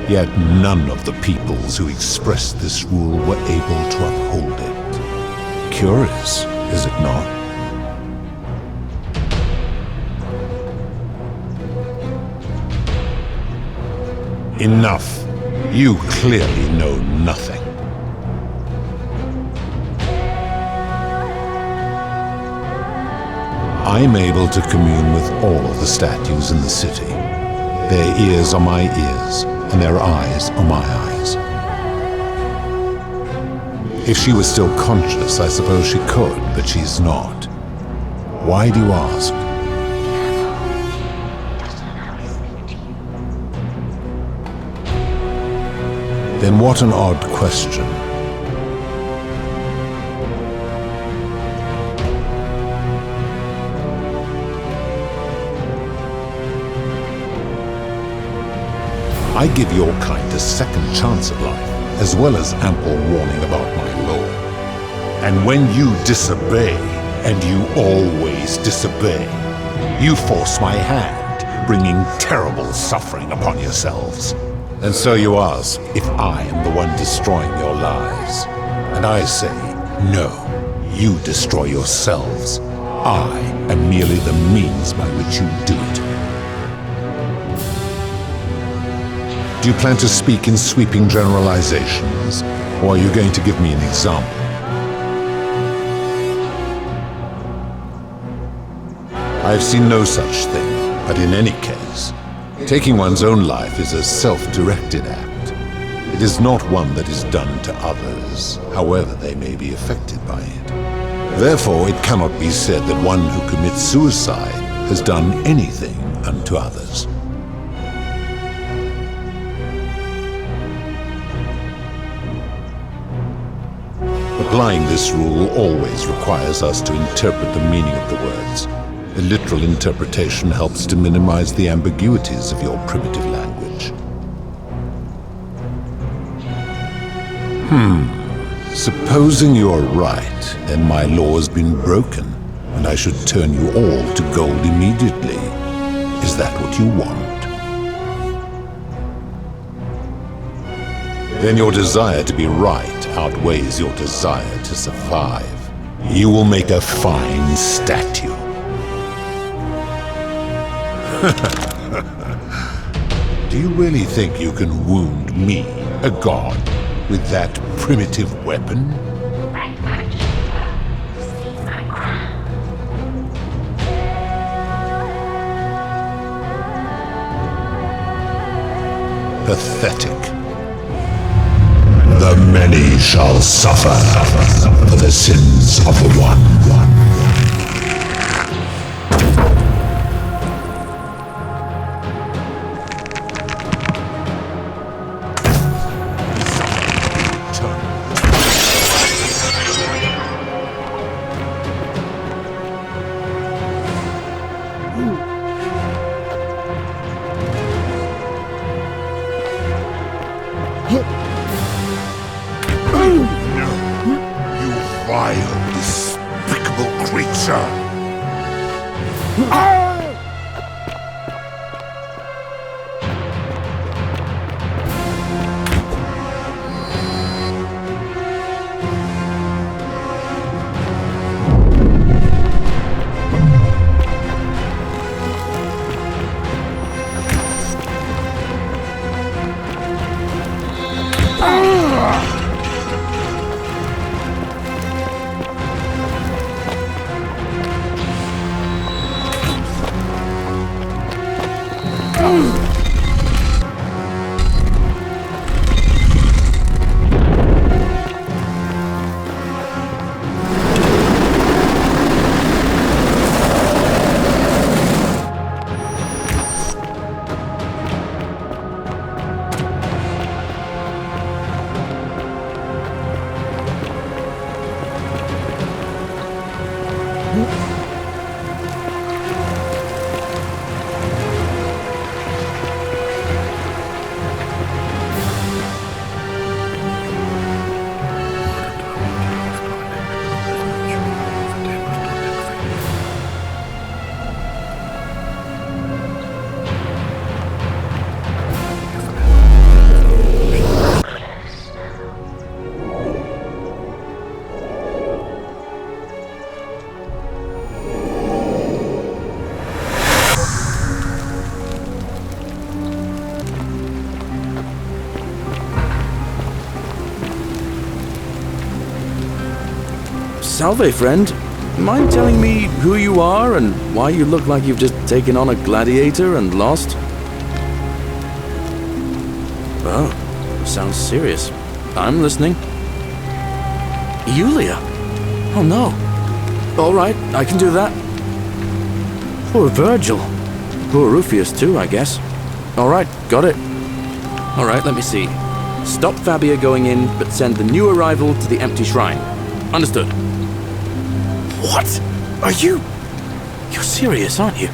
[SPEAKER 1] Yet none of the peoples who expressed this rule were able to uphold it. Curious, is it not? Enough. You clearly know nothing. I'm able to commune with all of the statues in the city. Their ears are my ears, and their eyes are my eyes. If she was still conscious, I suppose she could, but she's not. Why do you ask? Then what an odd question. I give your kind a second chance at life, as well as ample warning about my law. And when you disobey, and you always disobey, you force my hand, bringing terrible suffering upon yourselves. And so you ask if I am the one destroying your lives. And I say, no, you destroy yourselves. I am merely the means by which you do it. Do you plan to speak in sweeping generalizations, or are you going to give me an example? I have seen no such thing, but in any case, taking one's own life is a self-directed act. It is not one that is done to others, however they may be affected by it. Therefore, it cannot be said that one who commits suicide has done anything unto others. Applying this rule always requires us to interpret the meaning of the words. A literal interpretation helps to minimize the ambiguities of your primitive language. Supposing you're right, then my law has been broken, and I should turn you all to gold immediately. Is that what you want? Then your desire to be right outweighs your desire to survive. You will make a fine statue. Do you really think you can wound me, a god, with that primitive weapon? Pathetic. The many shall suffer for the sins of the one. Vile, despicable creature!
[SPEAKER 3] Salve, friend. Mind telling me who you are and why you look like you've just taken on a gladiator and lost? Oh, sounds serious. I'm listening. Iulia? Oh no. All right, I can do that. Poor Virgil. Poor Ulpius too, I guess. All right, got it. All right, let me see. Stop Fabia going in, but send the new arrival to the empty shrine. Understood. What? Are you... You're serious, aren't you?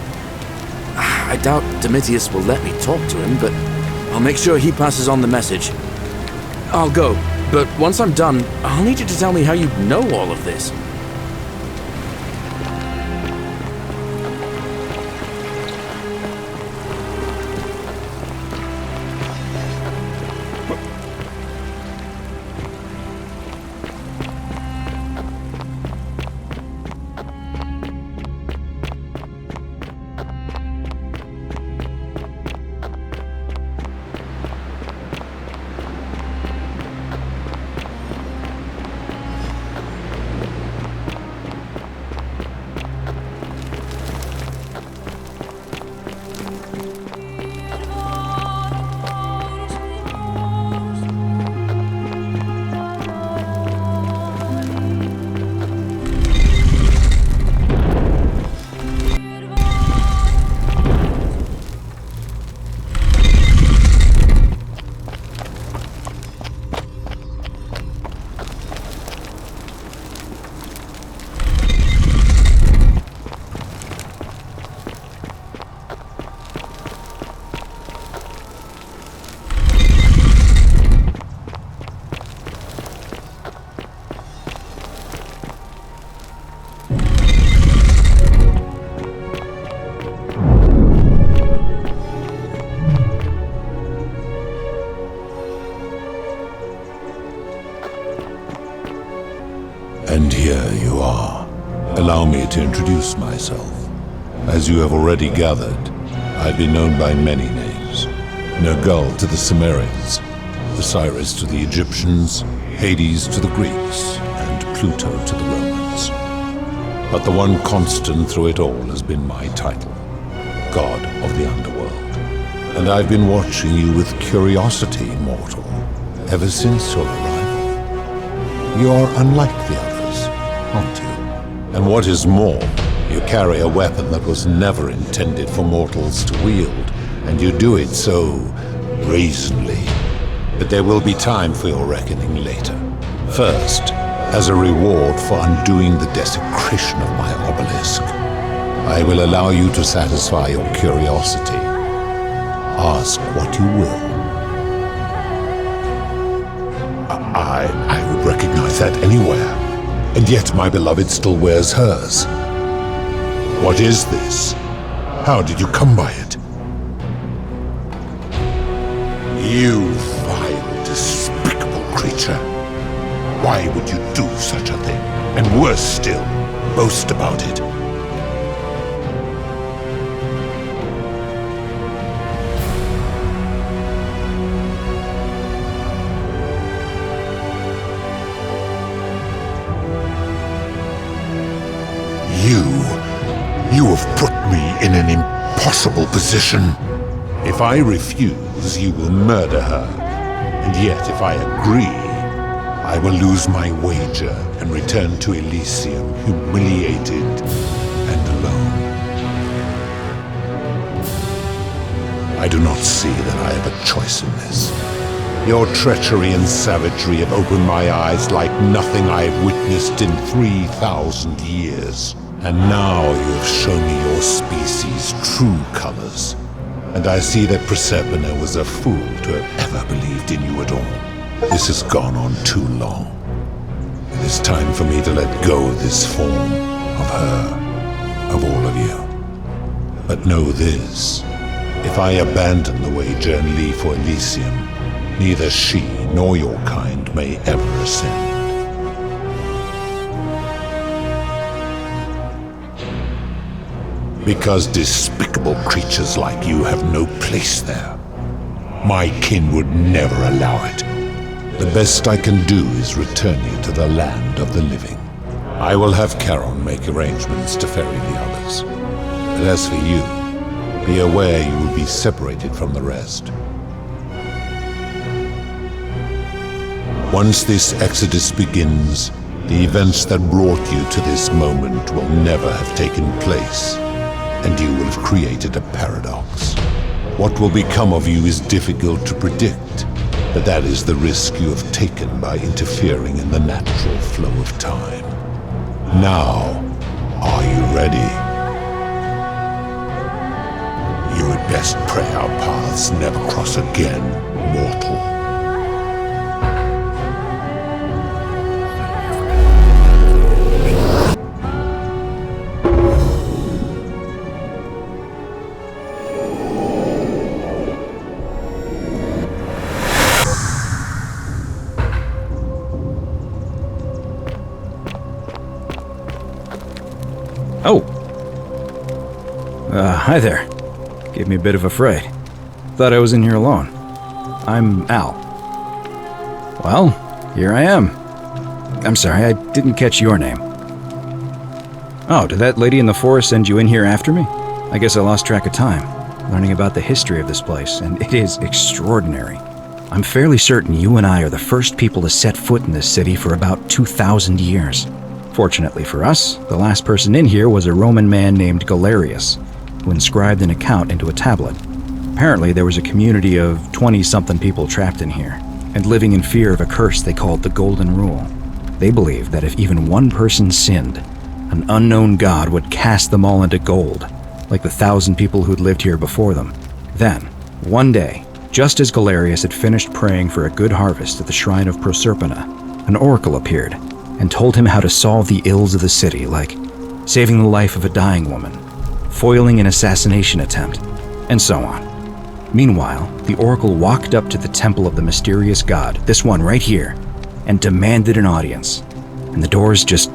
[SPEAKER 3] I doubt Domitius will let me talk to him, but I'll make sure he passes on the message. I'll go, but once I'm done, I'll need you to tell me how you know all of this.
[SPEAKER 1] And here you are. Allow me to introduce myself. As you have already gathered, I've been known by many names. Nergal to the Cimmerians, Osiris to the Egyptians, Hades to the Greeks, and Pluto to the Romans. But the one constant through it all has been my title, God of the Underworld. And I've been watching you with curiosity, mortal, ever since your arrival. You are unlike the others, aren't you? And what is more, you carry a weapon that was never intended for mortals to wield, and you do it so brazenly. But there will be time for your reckoning later. First, as a reward for undoing the desecration of my obelisk, I will allow you to satisfy your curiosity. Ask what you will. I would recognize that anywhere, and yet my beloved still wears hers. What is this? How did you come by it? You vile, despicable creature. Why would you do such a thing? And worse still, boast about it. You have put me in an impossible position. If I refuse, you will murder her. And yet, if I agree, I will lose my wager and return to Elysium humiliated and alone. I do not see that I have a choice in this. Your treachery and savagery have opened my eyes like nothing I have witnessed in 3,000 years. And now you have shown me your species' true colors. And I see that Proserpina was a fool to have ever believed in you at all. This has gone on too long. It is time for me to let go of this form, of her, of all of you. But know this, if I abandon the wager and leave for Elysium, neither she nor your kind may ever ascend. Because despicable creatures like you have no place there. My kin would never allow it. The best I can do is return you to the land of the living.
[SPEAKER 5] I will have Charon make arrangements to ferry the others. But as for you, be aware you will be separated from the rest. Once this exodus begins, the events that brought you to this moment will never have taken place, and you will have created a paradox. What will become of you is difficult to predict, but that is the risk you have taken by interfering in the natural flow of time. Now, are you ready? You had best pray our paths never cross again, mortal.
[SPEAKER 22] Oh! Hi there. Gave me a bit of a fright. Thought I was in here alone. I'm Al. Well, here I am. I'm sorry, I didn't catch your name. Oh, did that lady in the forest send you in here after me? I guess I lost track of time, learning about the history of this place, and it is extraordinary. I'm fairly certain you and I are the first people to set foot in this city for about 2,000 years. Fortunately for us, the last person in here was a Roman man named Galerius, who inscribed an account into a tablet. Apparently, there was a community of 20-something people trapped in here, and living in fear of a curse they called the Golden Rule. They believed that if even one person sinned, an unknown god would cast them all into gold, like the 1,000 people who'd lived here before them. Then, one day, just as Galerius had finished praying for a good harvest at the shrine of Proserpina, an oracle appeared and told him how to solve the ills of the city, like saving the life of a dying woman, foiling an assassination attempt, and so on. Meanwhile, the oracle walked up to the temple of the mysterious god, this one right here, and demanded an audience, and the doors just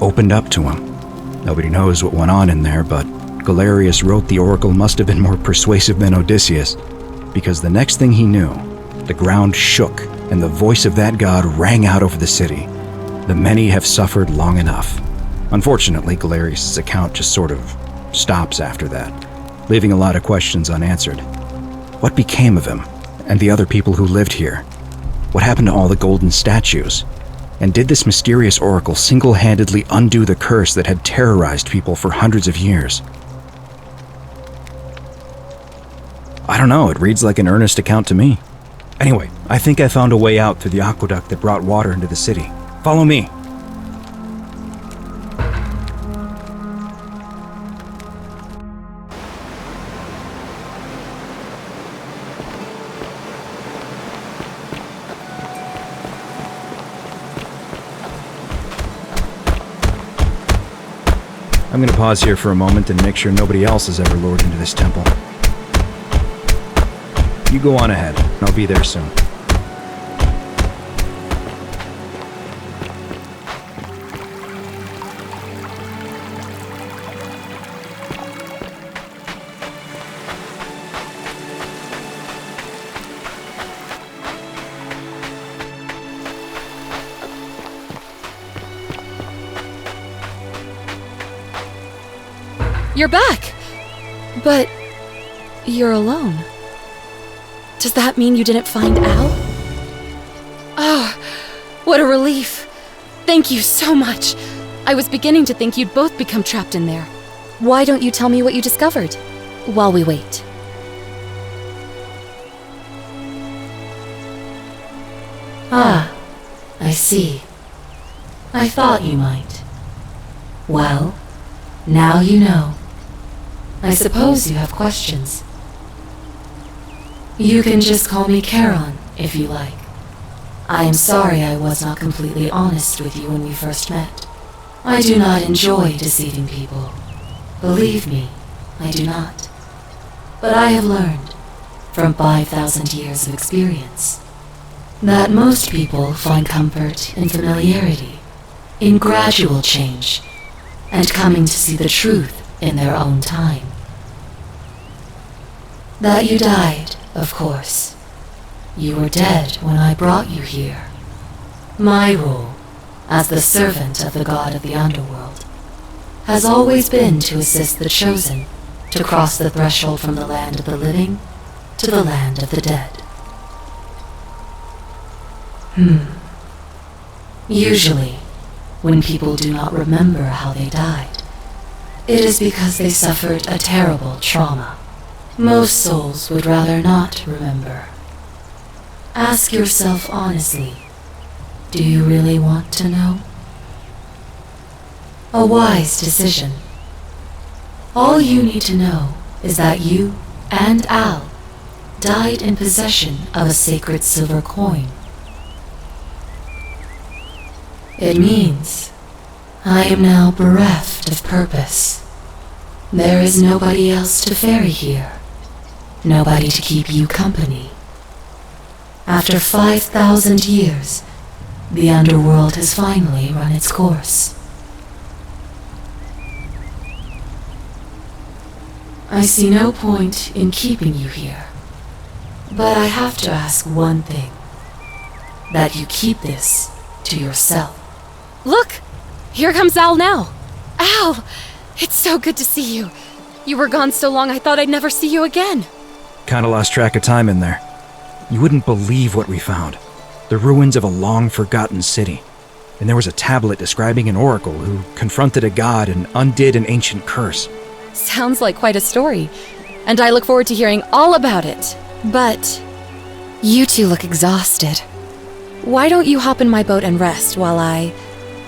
[SPEAKER 22] opened up to him. Nobody knows what went on in there, but Galerius wrote the oracle must have been more persuasive than Odysseus, because the next thing he knew, the ground shook, and the voice of that god rang out over the city. The many have suffered long enough. Unfortunately, Galerius' account just sort of stops after that, leaving a lot of questions unanswered. What became of him, and the other people who lived here? What happened to all the golden statues? And did this mysterious oracle single-handedly undo the curse that had terrorized people for hundreds of years? I don't know, it reads like an earnest account to me. Anyway, I think I found a way out through the aqueduct that brought water into the city. Follow me. I'm gonna pause here for a moment and make sure nobody else has ever lured into this temple. You go on ahead, and I'll be there soon.
[SPEAKER 21] You're back! But you're alone. Does that mean you didn't find Al? Oh, what a relief. Thank you so much. I was beginning to think you'd both become trapped in there. Why don't you tell me what you discovered while we wait?
[SPEAKER 11] Ah, I see. I thought you might. Well, now you know. I suppose you have questions. You can just call me Charon, if you like. I am sorry I was not completely honest with you when we first met. I do not enjoy deceiving people. Believe me, I do not. But I have learned, from 5,000 years of experience, that most people find comfort in familiarity, in gradual change, and coming to see the truth in their own time. That you died, of course. You were dead when I brought you here. My rule as the servant of the god of the underworld, has always been to assist the chosen to cross the threshold from the land of the living to the land of the dead. Usually, when people do not remember how they died, it is because they suffered a terrible trauma. Most souls would rather not remember. Ask yourself honestly, do you really want to know? A wise decision. All you need to know is that you and Al died in possession of a sacred silver coin. It means I am now bereft of purpose. There is nobody else to ferry here, nobody to keep you company. After 5,000 years, the underworld has finally run its course. I see no point in keeping you here, but I have to ask one thing. That you keep this to yourself.
[SPEAKER 21] Look! Here comes Al now! Al! It's so good to see you. You were gone so long I thought I'd never see you again.
[SPEAKER 22] Kinda lost track of time in there. You wouldn't believe what we found. The ruins of a long-forgotten city. And there was a tablet describing an oracle who confronted a god and undid an ancient curse.
[SPEAKER 21] Sounds like quite a story, and I look forward to hearing all about it. But you two look exhausted. Why don't you hop in my boat and rest while I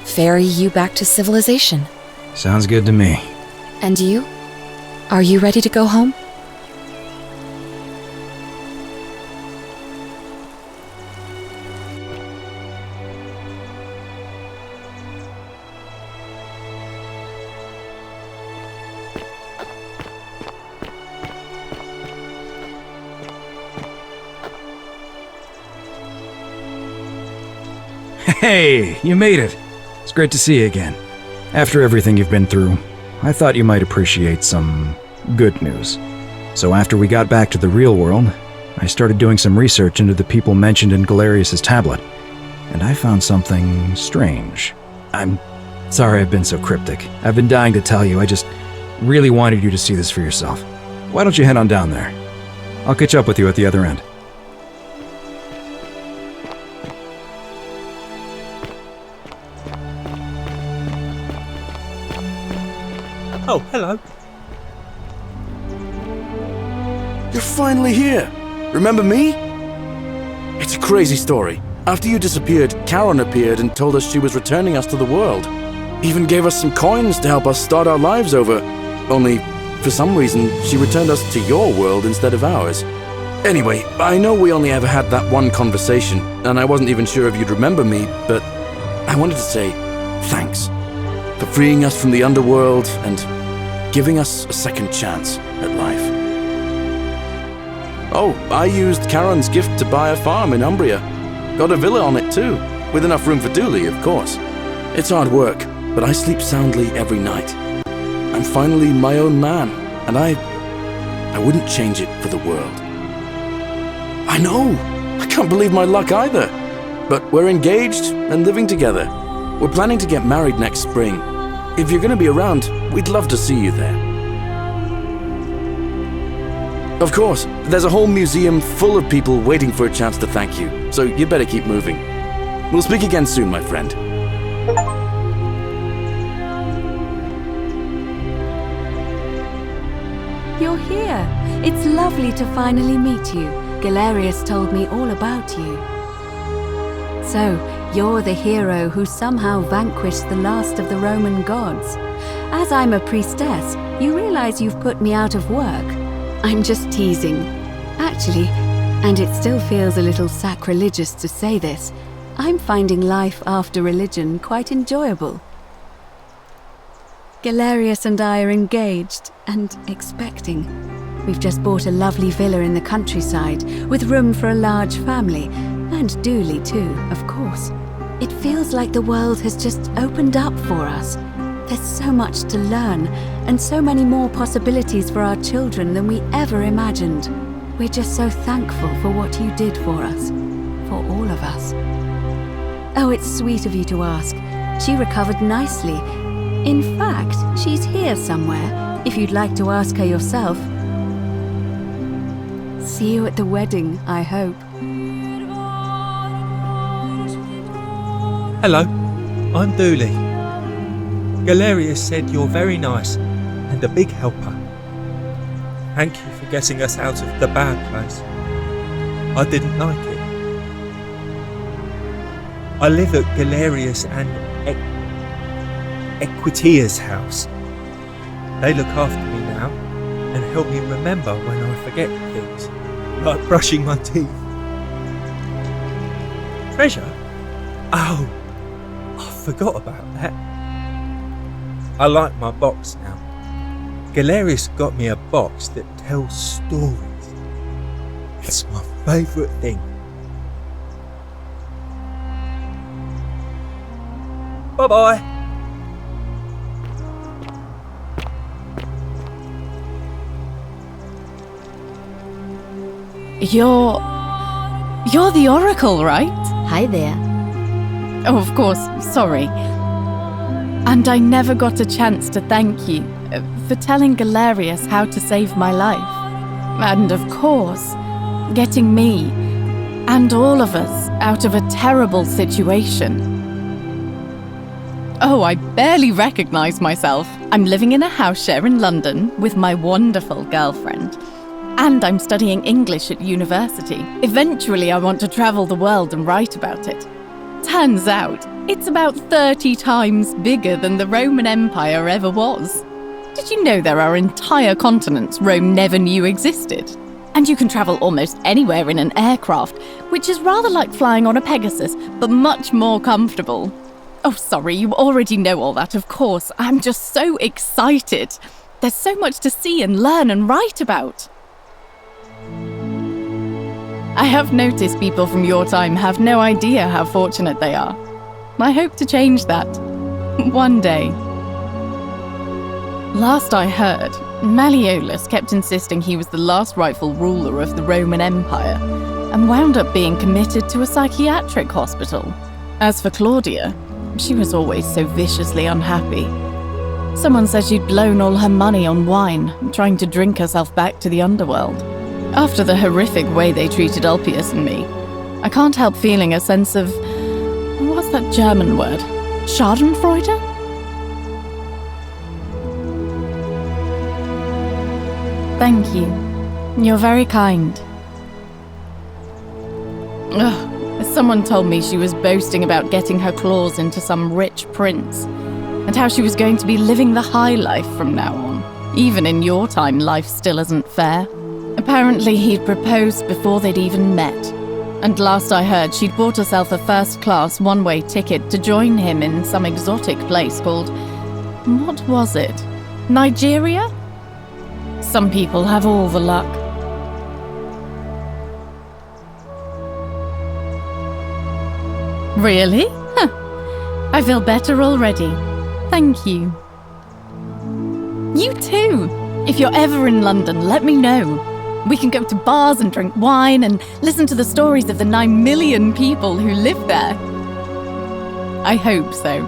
[SPEAKER 21] ferry you back to civilization?
[SPEAKER 22] Sounds good to me.
[SPEAKER 21] And you? Are you ready to go home?
[SPEAKER 22] Hey, you made it. It's great to see you again. After everything you've been through, I thought you might appreciate some good news. So after we got back to the real world, I started doing some research into the people mentioned in Galerius's tablet, and I found something strange. I'm sorry I've been so cryptic. I've been dying to tell you, I just really wanted you to see this for yourself. Why don't you head on down there? I'll catch up with you at the other end.
[SPEAKER 7] Oh, hello.
[SPEAKER 3] You're finally here. Remember me? It's a crazy story. After you disappeared, Karen appeared and told us she was returning us to the world. Even gave us some coins to help us start our lives over. Only, for some reason, she returned us to your world instead of ours. Anyway, I know we only ever had that one conversation, and I wasn't even sure if you'd remember me, but I wanted to say thanks for freeing us from the underworld and giving us a second chance at life. Oh, I used Karen's gift to buy a farm in Umbria. Got a villa on it too, with enough room for Dooley, of course. It's hard work, but I sleep soundly every night. I'm finally my own man, and I wouldn't change it for the world. I know! I can't believe my luck either. But we're engaged and living together. We're planning to get married next spring. If you're going to be around, we'd love to see you there. Of course, there's a whole museum full of people waiting for a chance to thank you, so you better keep moving. We'll speak again soon, my friend.
[SPEAKER 10] You're here. It's lovely to finally meet you. Galerius told me all about you. So, you're the hero who somehow vanquished the last of the Roman gods. As I'm a priestess, you realize you've put me out of work. I'm just teasing. Actually, and it still feels a little sacrilegious to say this, I'm finding life after religion quite enjoyable. Galerius and I are engaged and expecting. We've just bought a lovely villa in the countryside with room for a large family, and Dooley too, of course. It feels like the world has just opened up for us. There's so much to learn, and so many more possibilities for our children than we ever imagined. We're just so thankful for what you did for us, for all of us. Oh, it's sweet of you to ask. She recovered nicely. In fact, she's here somewhere, if you'd like to ask her yourself. See you at the wedding, I hope.
[SPEAKER 7] Hello, I'm Dooley. Galerius said you're very nice and a big helper. Thank you for getting us out of the bad place. I didn't like it. I live at Galerius and Equitia's house. They look after me now and help me remember when I forget things, like brushing my teeth. Treasure? Oh, I forgot about that. I like my box now. Galerius got me a box that tells stories. It's my favourite thing. Bye-bye.
[SPEAKER 4] You're the Oracle, right?
[SPEAKER 11] Hi there.
[SPEAKER 4] Oh, of course, sorry. And I never got a chance to thank you for telling Galerius how to save my life. And of course, getting me and all of us out of a terrible situation. Oh, I barely recognize myself. I'm living in a house share in London with my wonderful girlfriend. And I'm studying English at university. Eventually, I want to travel the world and write about it. Turns out, it's about 30 times bigger than the Roman Empire ever was. Did you know there are entire continents Rome never knew existed? And you can travel almost anywhere in an aircraft, which is rather like flying on a Pegasus, but much more comfortable. Oh, sorry, you already know all that, of course. I'm just so excited. There's so much to see and learn and write about. I have noticed people from your time have no idea how fortunate they are. I hope to change that. One day. Last I heard, Malleolus kept insisting he was the last rightful ruler of the Roman Empire, and wound up being committed to a psychiatric hospital. As for Claudia, she was always so viciously unhappy. Someone said she'd blown all her money on wine, trying to drink herself back to the underworld. After the horrific way they treated Ulpius and me, I can't help feeling a sense of... what's that German word? Schadenfreude? Thank you. You're very kind. Ugh, someone told me she was boasting about getting her claws into some rich prince, and how she was going to be living the high life from now on. Even in your time, life still isn't fair. Apparently, he'd proposed before they'd even met. And last I heard, she'd bought herself a first-class one-way ticket to join him in some exotic place called... what was it? Nigeria? Some people have all the luck. Really? Huh. I feel better already. Thank you. You too! If you're ever in London, let me know. We can go to bars and drink wine and listen to the stories of the 9 million people who live there. I hope so.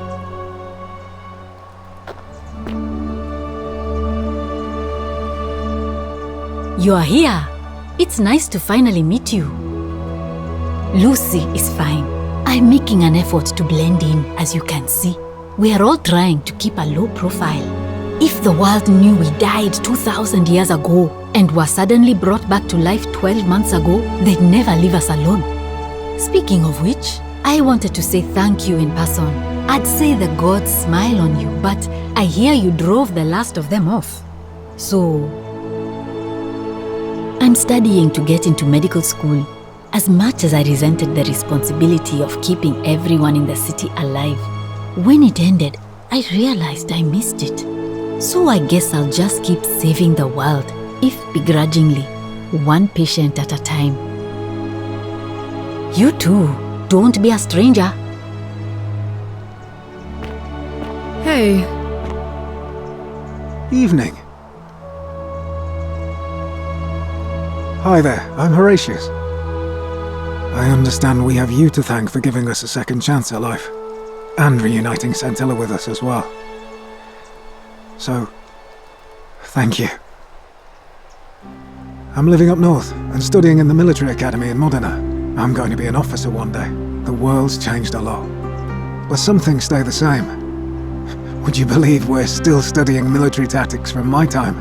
[SPEAKER 11] You are here. It's nice to finally meet you. Lucy is fine. I'm making an effort to blend in, as you can see. We are all trying to keep a low profile. If the world knew we died 2,000 years ago and were suddenly brought back to life 12 months ago, they'd never leave us alone. Speaking of which, I wanted to say thank you in person. I'd say the gods smile on you, but I hear you drove the last of them off. So, I'm studying to get into medical school. As much as I resented the responsibility of keeping everyone in the city alive, when it ended, I realized I missed it. So I guess I'll just keep saving the world, if begrudgingly, one patient at a time. You too, don't be a stranger.
[SPEAKER 18] Hey.
[SPEAKER 6] Evening. Hi there, I'm Horatius. I understand we have you to thank for giving us a second chance at life. and reuniting Scintilla with us as well. So, thank you. I'm living up north and studying in the military academy in Modena. I'm going to be an officer one day. The world's changed a lot, but some things stay the same. Would you believe we're still studying military tactics from my time?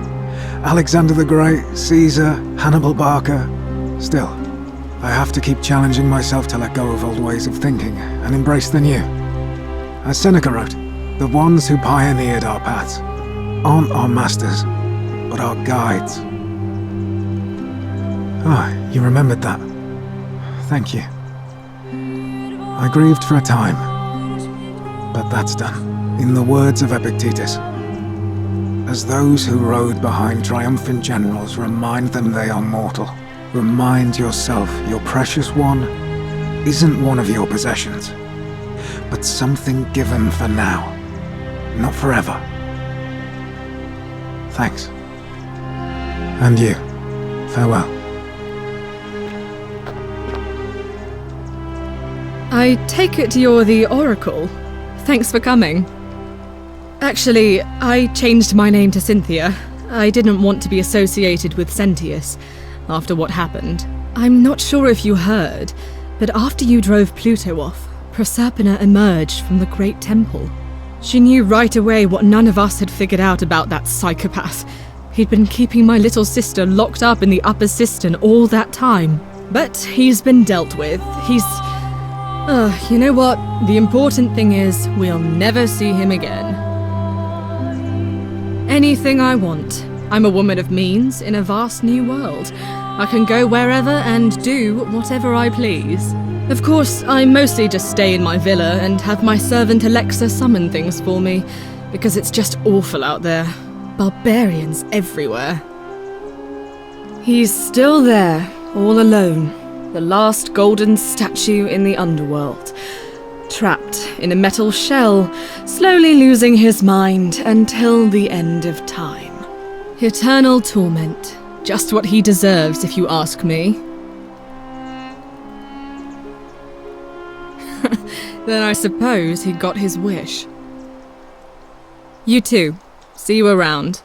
[SPEAKER 6] Alexander the Great, Caesar, Hannibal Barca. Still, I have to keep challenging myself to let go of old ways of thinking and embrace the new. As Seneca wrote, the ones who pioneered our paths aren't our masters, but our guides. Ah, you remembered that. Thank you. I grieved for a time, but that's done. In the words of Epictetus, as those who rode behind triumphant generals remind them they are mortal, remind yourself your precious one isn't one of your possessions, but something given for now, not forever. Thanks. And you, farewell.
[SPEAKER 18] I take it you're the Oracle. Thanks for coming. Actually, I changed my name to Cynthia. I didn't want to be associated with Sentius after what happened. I'm not sure if you heard, but after you drove Pluto off, Proserpina emerged from the Great Temple. She knew right away what none of us had figured out about that psychopath. He'd been keeping my little sister locked up in the upper cistern all that time. But he's been dealt with. You know what? The important thing is, we'll never see him again. Anything I want. I'm a woman of means in a vast new world. I can go wherever and do whatever I please. Of course, I mostly just stay in my villa and have my servant Alexa summon things for me, because it's just awful out there. Barbarians everywhere. He's still there, all alone. The last golden statue in the underworld. Trapped in a metal shell, slowly losing his mind until the end of time. Eternal torment. Just what he deserves, if you ask me. Then I suppose he got his wish. You too. See you around.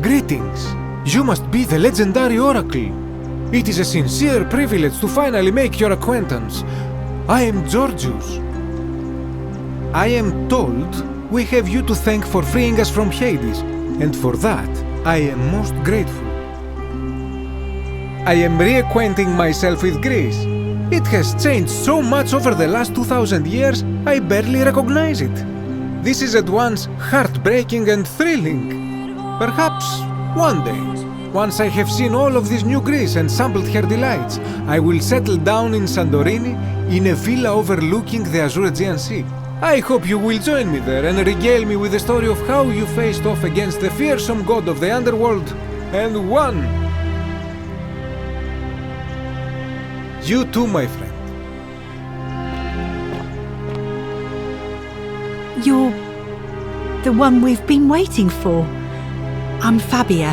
[SPEAKER 15] Greetings! You must be the legendary Oracle. It is a sincere privilege to finally make your acquaintance. I am Georgius. I am told we have you to thank for freeing us from Hades, and for that I am most grateful. I am reacquainting myself with Greece. It has changed so much over the last 2000 years, I barely recognize it. This is at once heartbreaking and thrilling. Perhaps one day, once I have seen all of this new Greece and sampled her delights, I will settle down in Santorini in a villa overlooking the Azure Aegean Sea. I hope you will join me there and regale me with the story of how you faced off against the fearsome god of the underworld and won. You too, my friend.
[SPEAKER 16] You're the one we've been waiting for. I'm Fabia.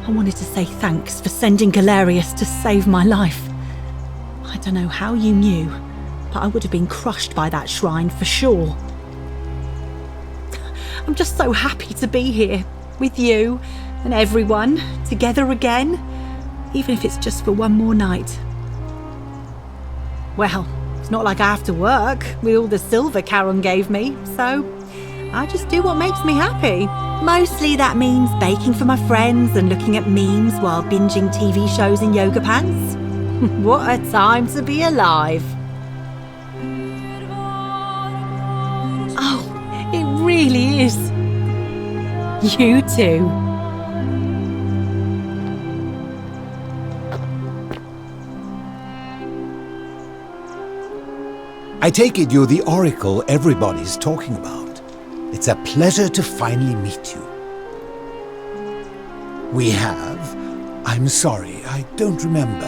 [SPEAKER 16] I wanted to say thanks for sending Galerius to save my life. I don't know how you knew, but I would have been crushed by that shrine for sure. I'm just so happy to be here, with you and everyone, together again, even if it's just for one more night. Well, it's not like I have to work with all the silver Charon gave me, so I just do what makes me happy. Mostly that means baking for my friends and looking at memes while binging TV shows in yoga pants. What a time to be alive. Oh, it really is. You too.
[SPEAKER 1] I take it you're the Oracle everybody's talking about. It's a pleasure to finally meet you. We have? I'm sorry, I don't remember.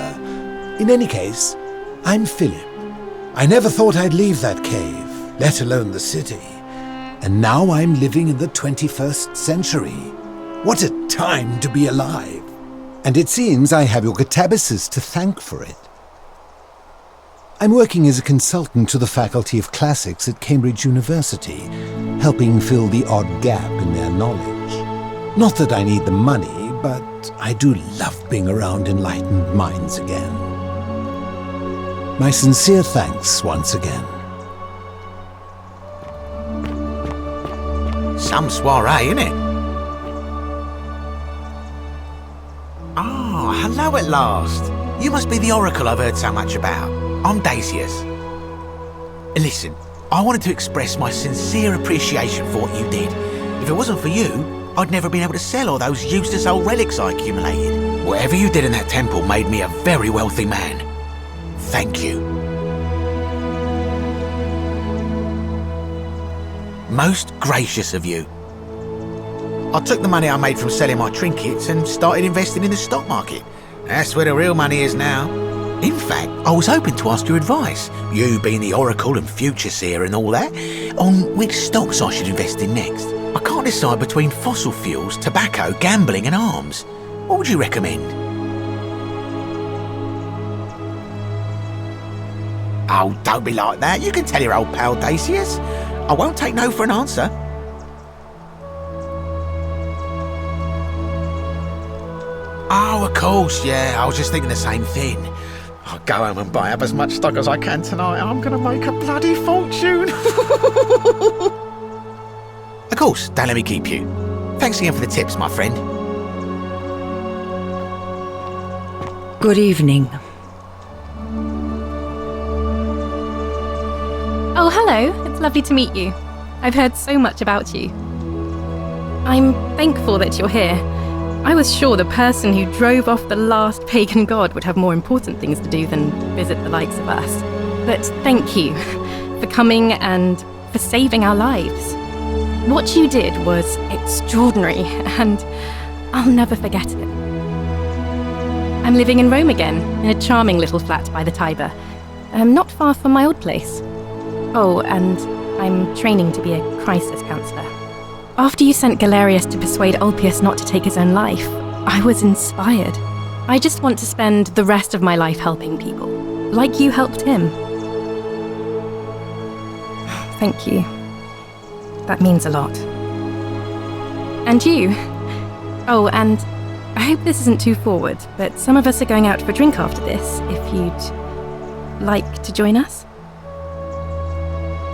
[SPEAKER 1] In any case, I'm Philip. I never thought I'd leave that cave, let alone the city. And now I'm living in the 21st century, What a time to be alive! And it seems I have your catabasis to thank for it. I'm working as a consultant to the Faculty of Classics at Cambridge University, helping fill the odd gap in their knowledge. Not that I need the money, but I do love being around enlightened minds again. My sincere thanks once again.
[SPEAKER 8] Some soiree, innit? Ah, hello at last. You must be the oracle I've heard so much about. I'm Dacius. Listen, I wanted to express my sincere appreciation for what you did. If it wasn't for you, I'd never been able to sell all those useless old relics I accumulated. Whatever you did in that temple made me a very wealthy man. Thank you. Most gracious of you. I took the money I made from selling my trinkets and started investing in the stock market. That's where the real money is now. In fact, I was hoping to ask your advice, you being the oracle and future seer and all that, on which stocks I should invest in next. I can't decide between fossil fuels, tobacco, gambling and arms. What would you recommend? Oh, don't be like that. You can tell your old pal Dacius. I won't take no for an answer. Oh, of course, yeah. I was just thinking the same thing. I'll go home and buy up as much stock as I can tonight. I'm going to make a bloody fortune. Of course, don't let me keep you. Thanks again for the tips, my friend.
[SPEAKER 17] Good evening.
[SPEAKER 23] Oh, hello. It's lovely to meet you. I've heard so much about you. I'm thankful that you're here. I was sure the person who drove off the last pagan god would have more important things to do than visit the likes of us. But thank you for coming and for saving our lives. What you did was extraordinary, and I'll never forget it. I'm living in Rome again, in a charming little flat by the Tiber, not far from my old place. Oh, and I'm training to be a crisis counsellor. After you sent Galerius to persuade Ulpius not to take his own life, I was inspired. I just want to spend the rest of my life helping people, like you helped him. Thank you. That means a lot. And you. Oh, and I hope this isn't too forward, but some of us are going out for a drink after this, if you'd like to join us.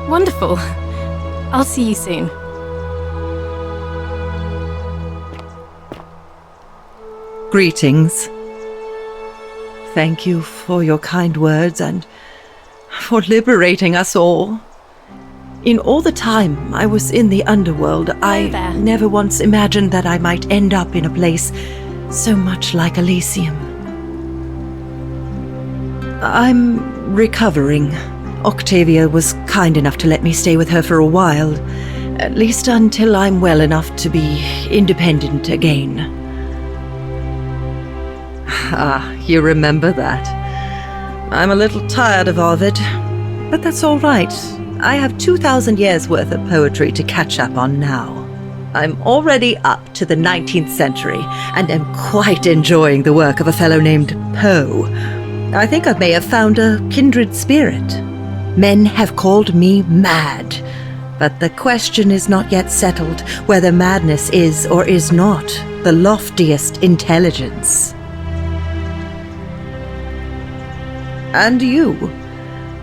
[SPEAKER 23] Wonderful. I'll see you soon.
[SPEAKER 17] Greetings. Thank you for your kind words and for liberating us all. In all the time I was in the underworld, I never once imagined that I might end up in a place so much like Elysium. I'm recovering. Octavia was kind enough to let me stay with her for a while, at least until I'm well enough to be independent again. Ah, you remember that. I'm a little tired of Ovid, but that's all right. I have 2,000 years worth of poetry to catch up on now. I'm already up to the 19th century, and am quite enjoying the work of a fellow named Poe. I think I may have found a kindred spirit. Men have called me mad, but the question is not yet settled whether madness is or is not the loftiest intelligence. And you,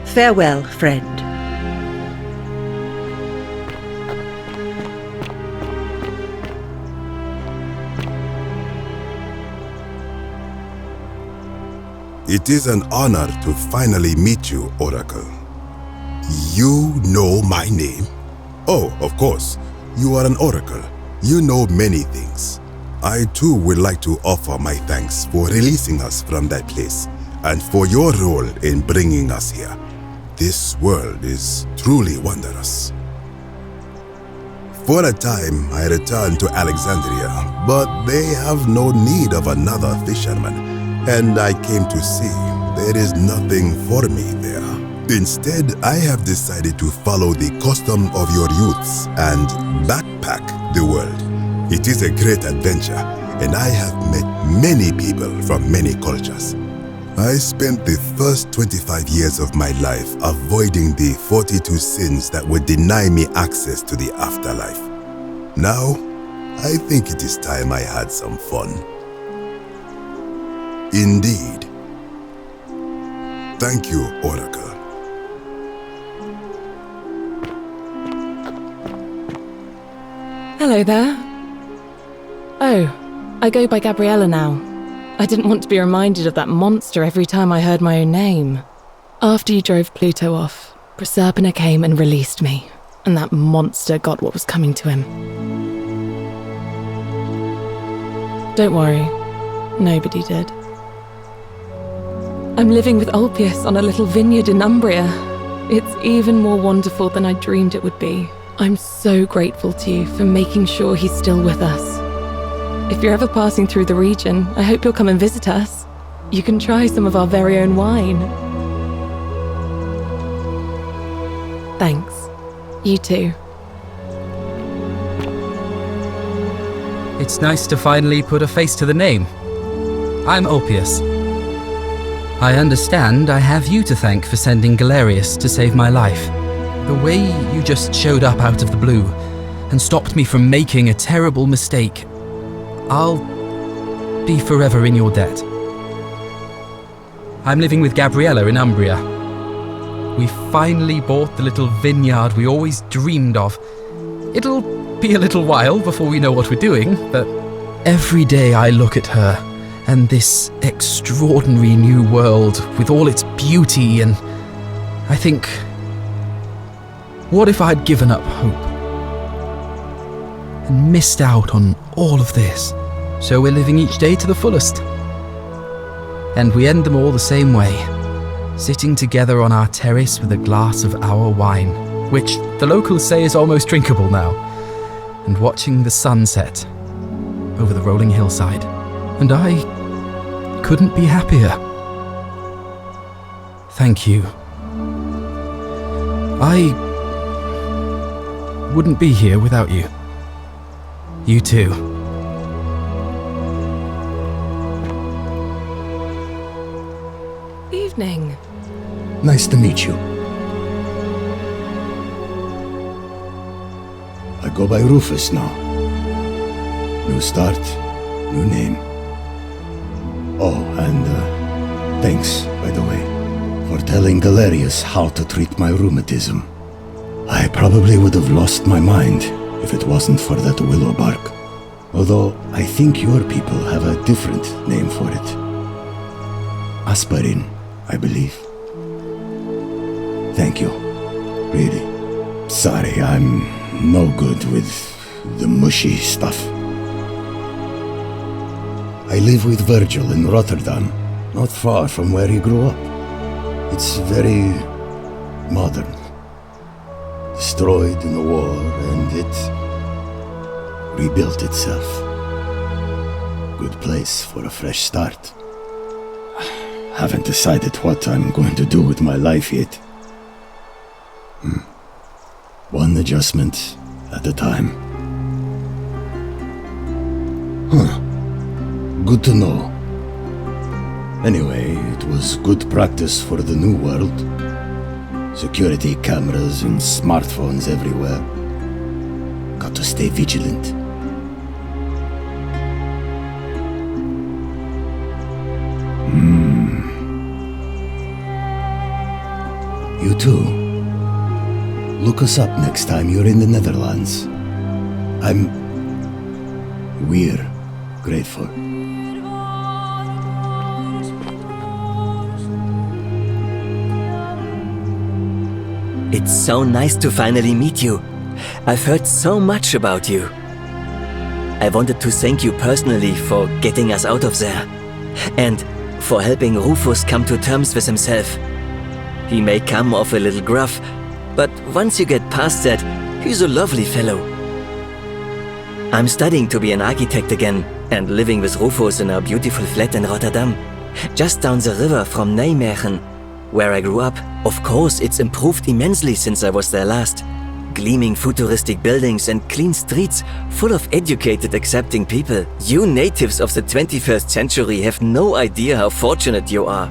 [SPEAKER 17] farewell, friend.
[SPEAKER 24] It is an honor to finally meet you, Oracle. You know my name? Oh, of course. You are an Oracle. You know many things. I too would like to offer my thanks for releasing us from that place, and for your role in bringing us here. This world is truly wondrous. For a time, I returned to Alexandria, but they have no need of another fisherman, and I came to see there is nothing for me there. Instead, I have decided to follow the custom of your youths and backpack the world. It is a great adventure, and I have met many people from many cultures. I spent the first 25 years of my life avoiding the 42 sins that would deny me access to the afterlife. Now, I think it is time I had some fun. Indeed. Thank you, Oracle.
[SPEAKER 12] Hello there. Oh, I go by Gabriella now. I didn't want to be reminded of that monster every time I heard my own name. After you drove Pluto off, Proserpina came and released me, and that monster got what was coming to him. Don't worry, nobody did. I'm living with Ulpius on a little vineyard in Umbria. It's even more wonderful than I dreamed it would be. I'm so grateful to you for making sure he's still with us. If you're ever passing through the region, I hope you'll come and visit us. You can try some of our very own wine. Thanks. You too.
[SPEAKER 19] It's nice to finally put a face to the name. I'm Ulpius. I understand I have you to thank for sending Galerius to save my life. The way you just showed up out of the blue and stopped me from making a terrible mistake, I'll be forever in your debt. I'm living with Gabriella in Umbria. We finally bought the little vineyard we always dreamed of. It'll be a little while before we know what we're doing, but every day I look at her and this extraordinary new world with all its beauty, and I think, what if I'd given up hope and missed out on all of this? So we're living each day to the fullest. And we end them all the same way, sitting together on our terrace with a glass of our wine, which the locals say is almost drinkable now, and watching the sunset over the rolling hillside. And I couldn't be happier. Thank you. I wouldn't be here without you. You too.
[SPEAKER 12] Evening.
[SPEAKER 2] Nice to meet you. I go by Rufus now. New start, new name. Oh, and thanks, by the way, for telling Galerius how to treat my rheumatism. I probably would have lost my mind if it wasn't for that willow bark. Although I think your people have a different name for it. Aspirin, I believe. Thank you. Really. Sorry, I'm no good with the mushy stuff. I live with Virgil in Rotterdam, not far from where he grew up. It's very modern. Destroyed in the war, and it rebuilt itself. Good place for a fresh start. Haven't decided what I'm going to do with my life yet. One adjustment at a time. Good to know. Anyway, it was good practice for the new world. Security cameras and smartphones everywhere. Got to stay vigilant. You too. Look us up next time you're in the Netherlands. We're grateful.
[SPEAKER 13] It's so nice to finally meet you. I've heard so much about you. I wanted to thank you personally for getting us out of there, and for helping Rufus come to terms with himself. He may come off a little gruff, but once you get past that, he's a lovely fellow. I'm studying to be an architect again, and living with Rufus in our beautiful flat in Rotterdam, just down the river from Nijmegen, where I grew up. Of course, it's improved immensely since I was there last. Gleaming futuristic buildings and clean streets full of educated, accepting people. You natives of the 21st century have no idea how fortunate you are.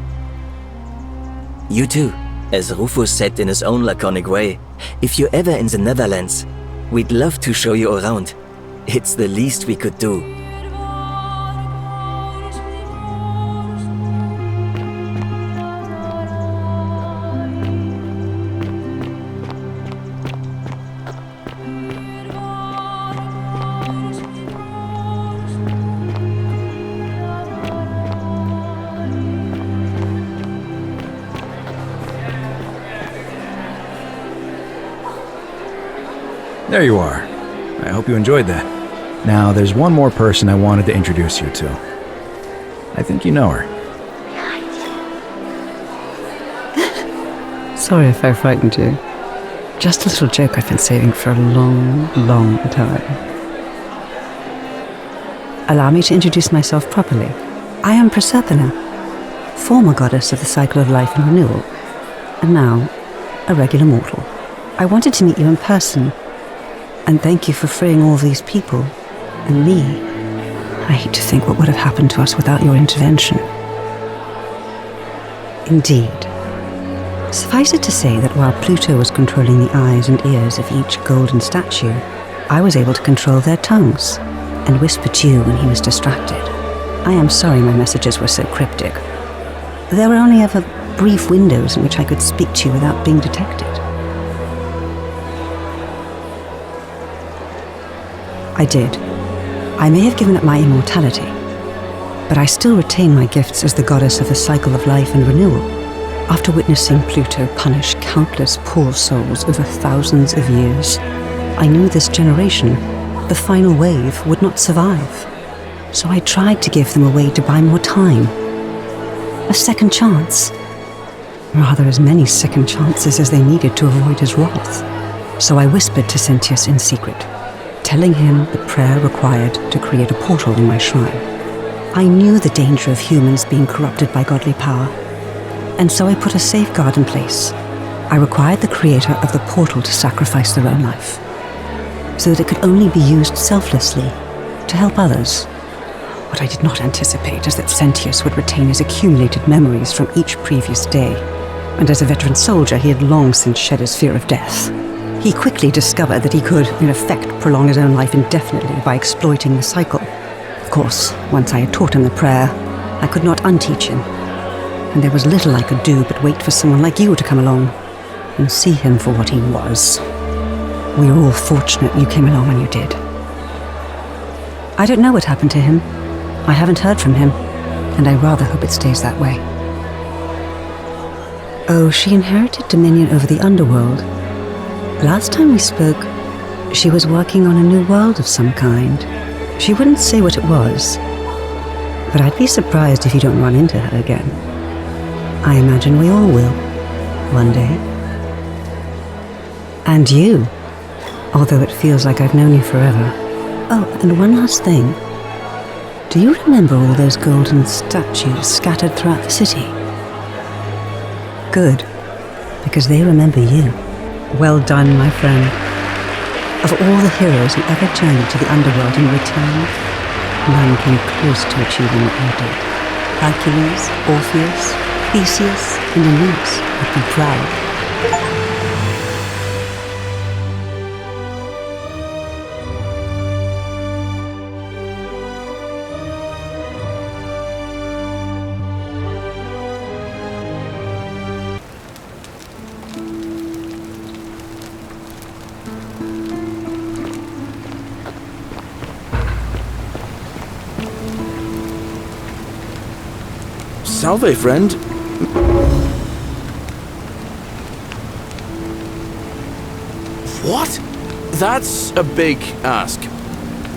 [SPEAKER 13] You too, as Rufus said in his own laconic way, if you're ever in the Netherlands, we'd love to show you around. It's the least we could do.
[SPEAKER 22] There you are. I hope you enjoyed that. Now, there's one more person I wanted to introduce you to. I think you know her.
[SPEAKER 5] Sorry if I frightened you. Just a little joke I've been saving for a long, long time. Allow me to introduce myself properly. I am Proserpina, former goddess of the cycle of life and renewal, and now a regular mortal. I wanted to meet you in person, and thank you for freeing all these people, and me. I hate to think what would have happened to us without your intervention. Indeed. Suffice it to say that while Pluto was controlling the eyes and ears of each golden statue, I was able to control their tongues, and whisper to you when he was distracted. I am sorry my messages were so cryptic. There were only ever brief windows in which I could speak to you without being detected. I did. I may have given up my immortality, but I still retain my gifts as the goddess of the cycle of life and renewal. After witnessing Pluto punish countless poor souls over thousands of years, I knew this generation, the final wave, would not survive. So I tried to give them a way to buy more time. A second chance. Rather, as many second chances as they needed to avoid his wrath. So I whispered to Sentius in secret, telling him the prayer required to create a portal in my shrine. I knew the danger of humans being corrupted by godly power, and so I put a safeguard in place. I required the creator of the portal to sacrifice their own life, so that it could only be used selflessly to help others. What I did not anticipate is that Sentius would retain his accumulated memories from each previous day, and as a veteran soldier he had long since shed his fear of death. He quickly discovered that he could, in effect, prolong his own life indefinitely by exploiting the cycle. Of course, once I had taught him the prayer, I could not unteach him, and there was little I could do but wait for someone like you to come along and see him for what he was. We are all fortunate you came along when you did. I don't know what happened to him. I haven't heard from him, and I rather hope it stays that way. Oh, she inherited dominion over the underworld. Last time we spoke, she was working on a new world of some kind. She wouldn't say what it was, but I'd be surprised if you don't run into her again. I imagine we all will, one day. And you, although it feels like I've known you forever. Oh, and one last thing. Do you remember all those golden statues scattered throughout the city? Good, because they remember you. Well done, my friend. Of all the heroes who ever journeyed to the underworld and returned, none came close to achieving what you did. Hercules, Orpheus, Theseus, and Aeneas would be proud.
[SPEAKER 3] Salve, friend. What? That's a big ask.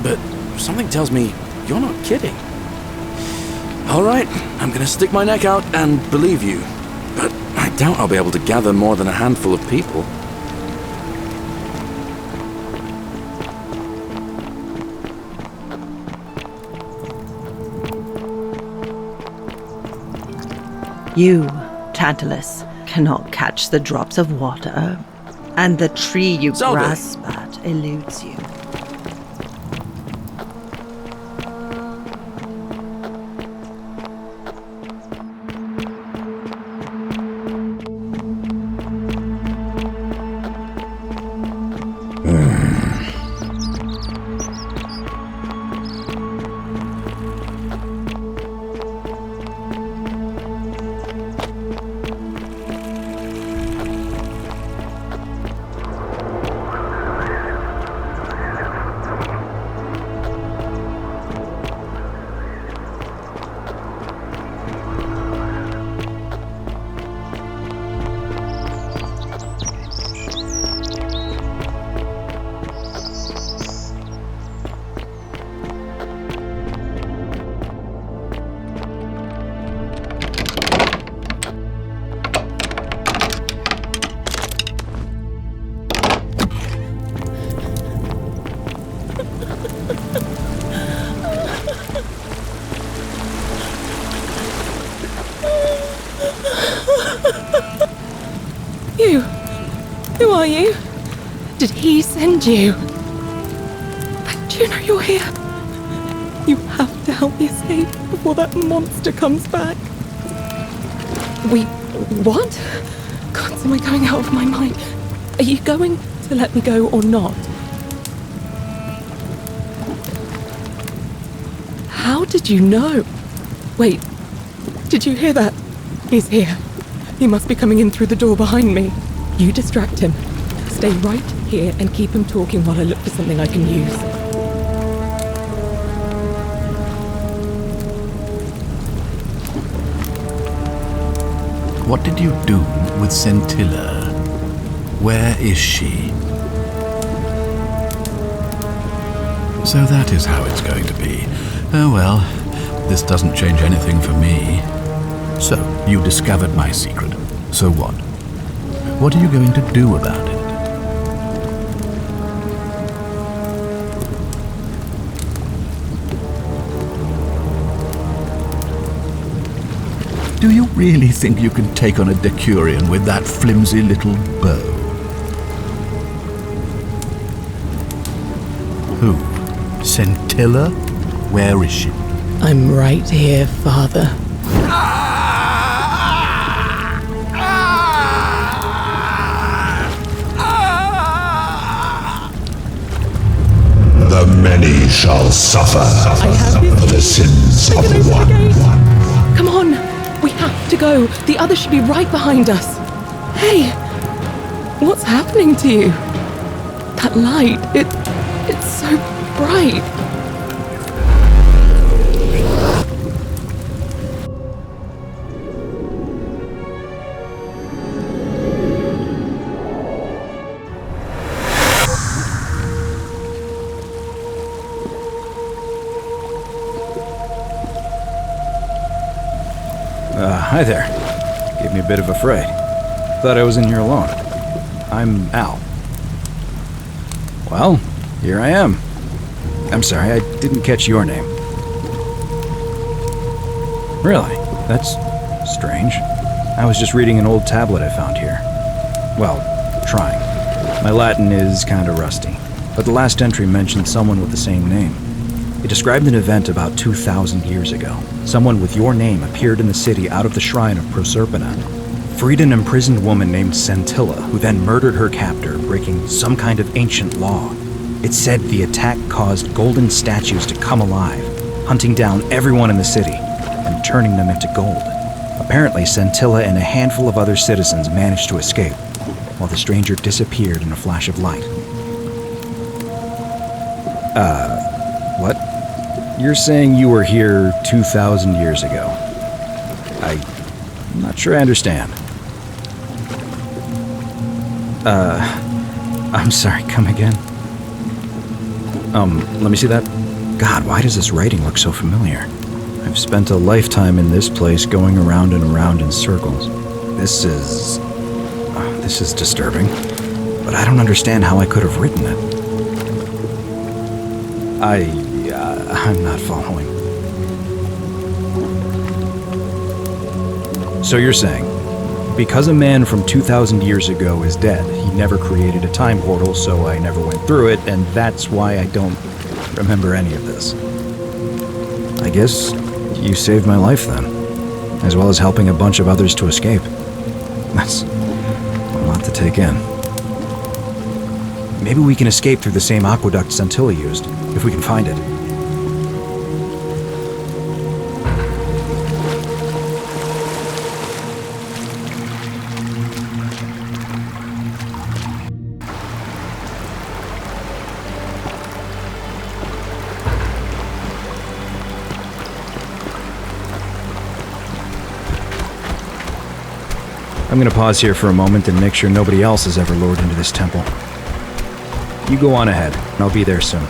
[SPEAKER 3] But something tells me you're not kidding. Alright, I'm gonna stick my neck out and believe you. But I doubt I'll be able to gather more than a handful of people.
[SPEAKER 17] You, Tantalus, cannot catch the drops of water. and the tree you
[SPEAKER 3] Zelda.
[SPEAKER 17] grasp at eludes you.
[SPEAKER 12] You? Who are you? Did he send you? But do you know you're here? You have to help me escape before that monster comes back. What? God, am I going out of my mind? Are you going to let me go or not? How did you know? Wait, did you hear that? He's here. He must be coming in through the door behind me. You distract him. Stay right here and keep him talking while I look for something I can use.
[SPEAKER 9] What did you do with Scintilla? Where is she? So that is how it's going to be. Oh well, this doesn't change anything for me. So, you discovered my secret. So what? What are you going to do about it? Do you really think you can take on a Decurion with that flimsy little bow? Who? Scintilla? Where is she?
[SPEAKER 12] I'm right here, Father.
[SPEAKER 1] The many shall suffer for the sins of the one.
[SPEAKER 12] Come on! We have to go! The others should be right behind us! Hey! What's happening to you? That light, it's so bright!
[SPEAKER 22] Hi there. Gave me a bit of a fright. Thought I was in here alone. I'm Al. Well, here I am. I'm sorry, I didn't catch your name. Really? That's strange. I was just reading an old tablet I found here. Well, trying. My Latin is kinda rusty, but the last entry mentioned someone with the same name. It described an event about 2,000 years ago. Someone with your name appeared in the city out of the shrine of Proserpina, freed an imprisoned woman named Scintilla, who then murdered her captor, breaking some kind of ancient law. It said the attack caused golden statues to come alive, hunting down everyone in the city and turning them into gold. Apparently, Scintilla and a handful of other citizens managed to escape, while the stranger disappeared in a flash of light. What? You're saying you were here 2,000 years ago? I'm not sure I understand. I'm sorry, come again? Let me see that. God, why does this writing look so familiar? I've spent a lifetime in this place going around and around in circles. This is disturbing, but I don't understand how I could have written it. I'm not following. So you're saying Because a man from 2,000 years ago is dead, he never created a time portal, so I never went through it, and that's why I don't remember any of this. I guess you saved my life then, as well as helping a bunch of others to escape. That's a lot to take in. Maybe we can escape through the same aqueduct Scintilla used, if we can find it. I'm gonna pause here for a moment and make sure nobody else has ever lured into this temple. You go on ahead, and I'll be there soon.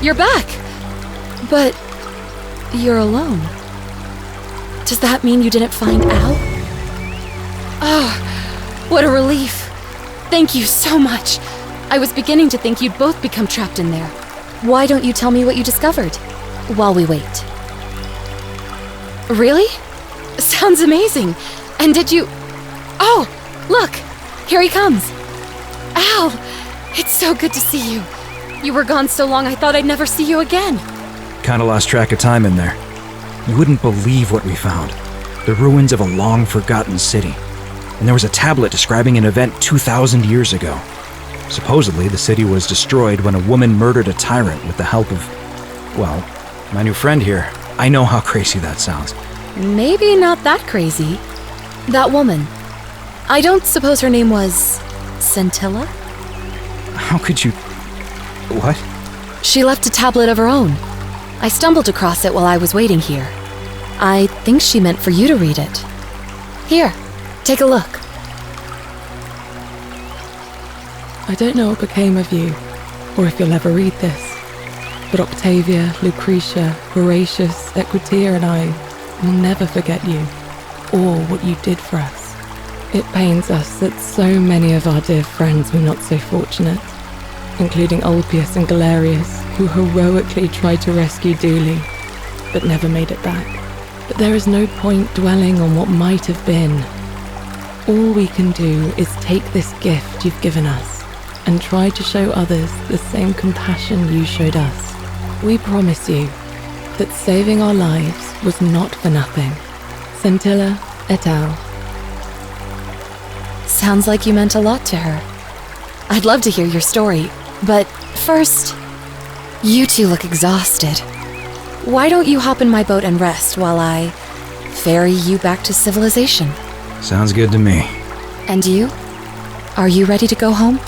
[SPEAKER 10] You're back! But you're alone. Does that mean you didn't find Al? Oh, what a relief. Thank you so much. I was beginning to think you'd both become trapped in there. Why don't you tell me what you discovered while we wait? Really? Sounds amazing. And did you... Oh, look! Here he comes. Al! It's so good to see you. You were gone so long I thought I'd never see you again.
[SPEAKER 22] Kinda lost track of time in there. You wouldn't believe what we found. The ruins of a long-forgotten city. And there was a tablet describing an event 2,000 years ago. Supposedly, the city was destroyed when a woman murdered a tyrant with the help of... well, my new friend here. I know how crazy that sounds.
[SPEAKER 10] Maybe not that crazy. That woman. I don't suppose her name was... Scintilla?
[SPEAKER 22] How could you... What?
[SPEAKER 10] She left a tablet of her own. I stumbled across it while I was waiting here. I think she meant for you to read it. Here, take a look.
[SPEAKER 12] I don't know what became of you, or if you'll ever read this, but Octavia, Lucretia, Horatius, Equitia and I will never forget you, or what you did for us. It pains us that so many of our dear friends were not so fortunate, including Ulpius and Galerius, who heroically tried to rescue Dooley, but never made it back. But there is no point dwelling on what might have been. All we can do is take this gift you've given us and try to show others the same compassion you showed us. We promise you that saving our lives was not for nothing. Scintilla et al.
[SPEAKER 10] Sounds like you meant a lot to her. I'd love to hear your story, but first, you two look exhausted. Why don't you hop in my boat and rest while I ferry you back to civilization?
[SPEAKER 22] Sounds good to me.
[SPEAKER 10] And you? Are you ready to go home?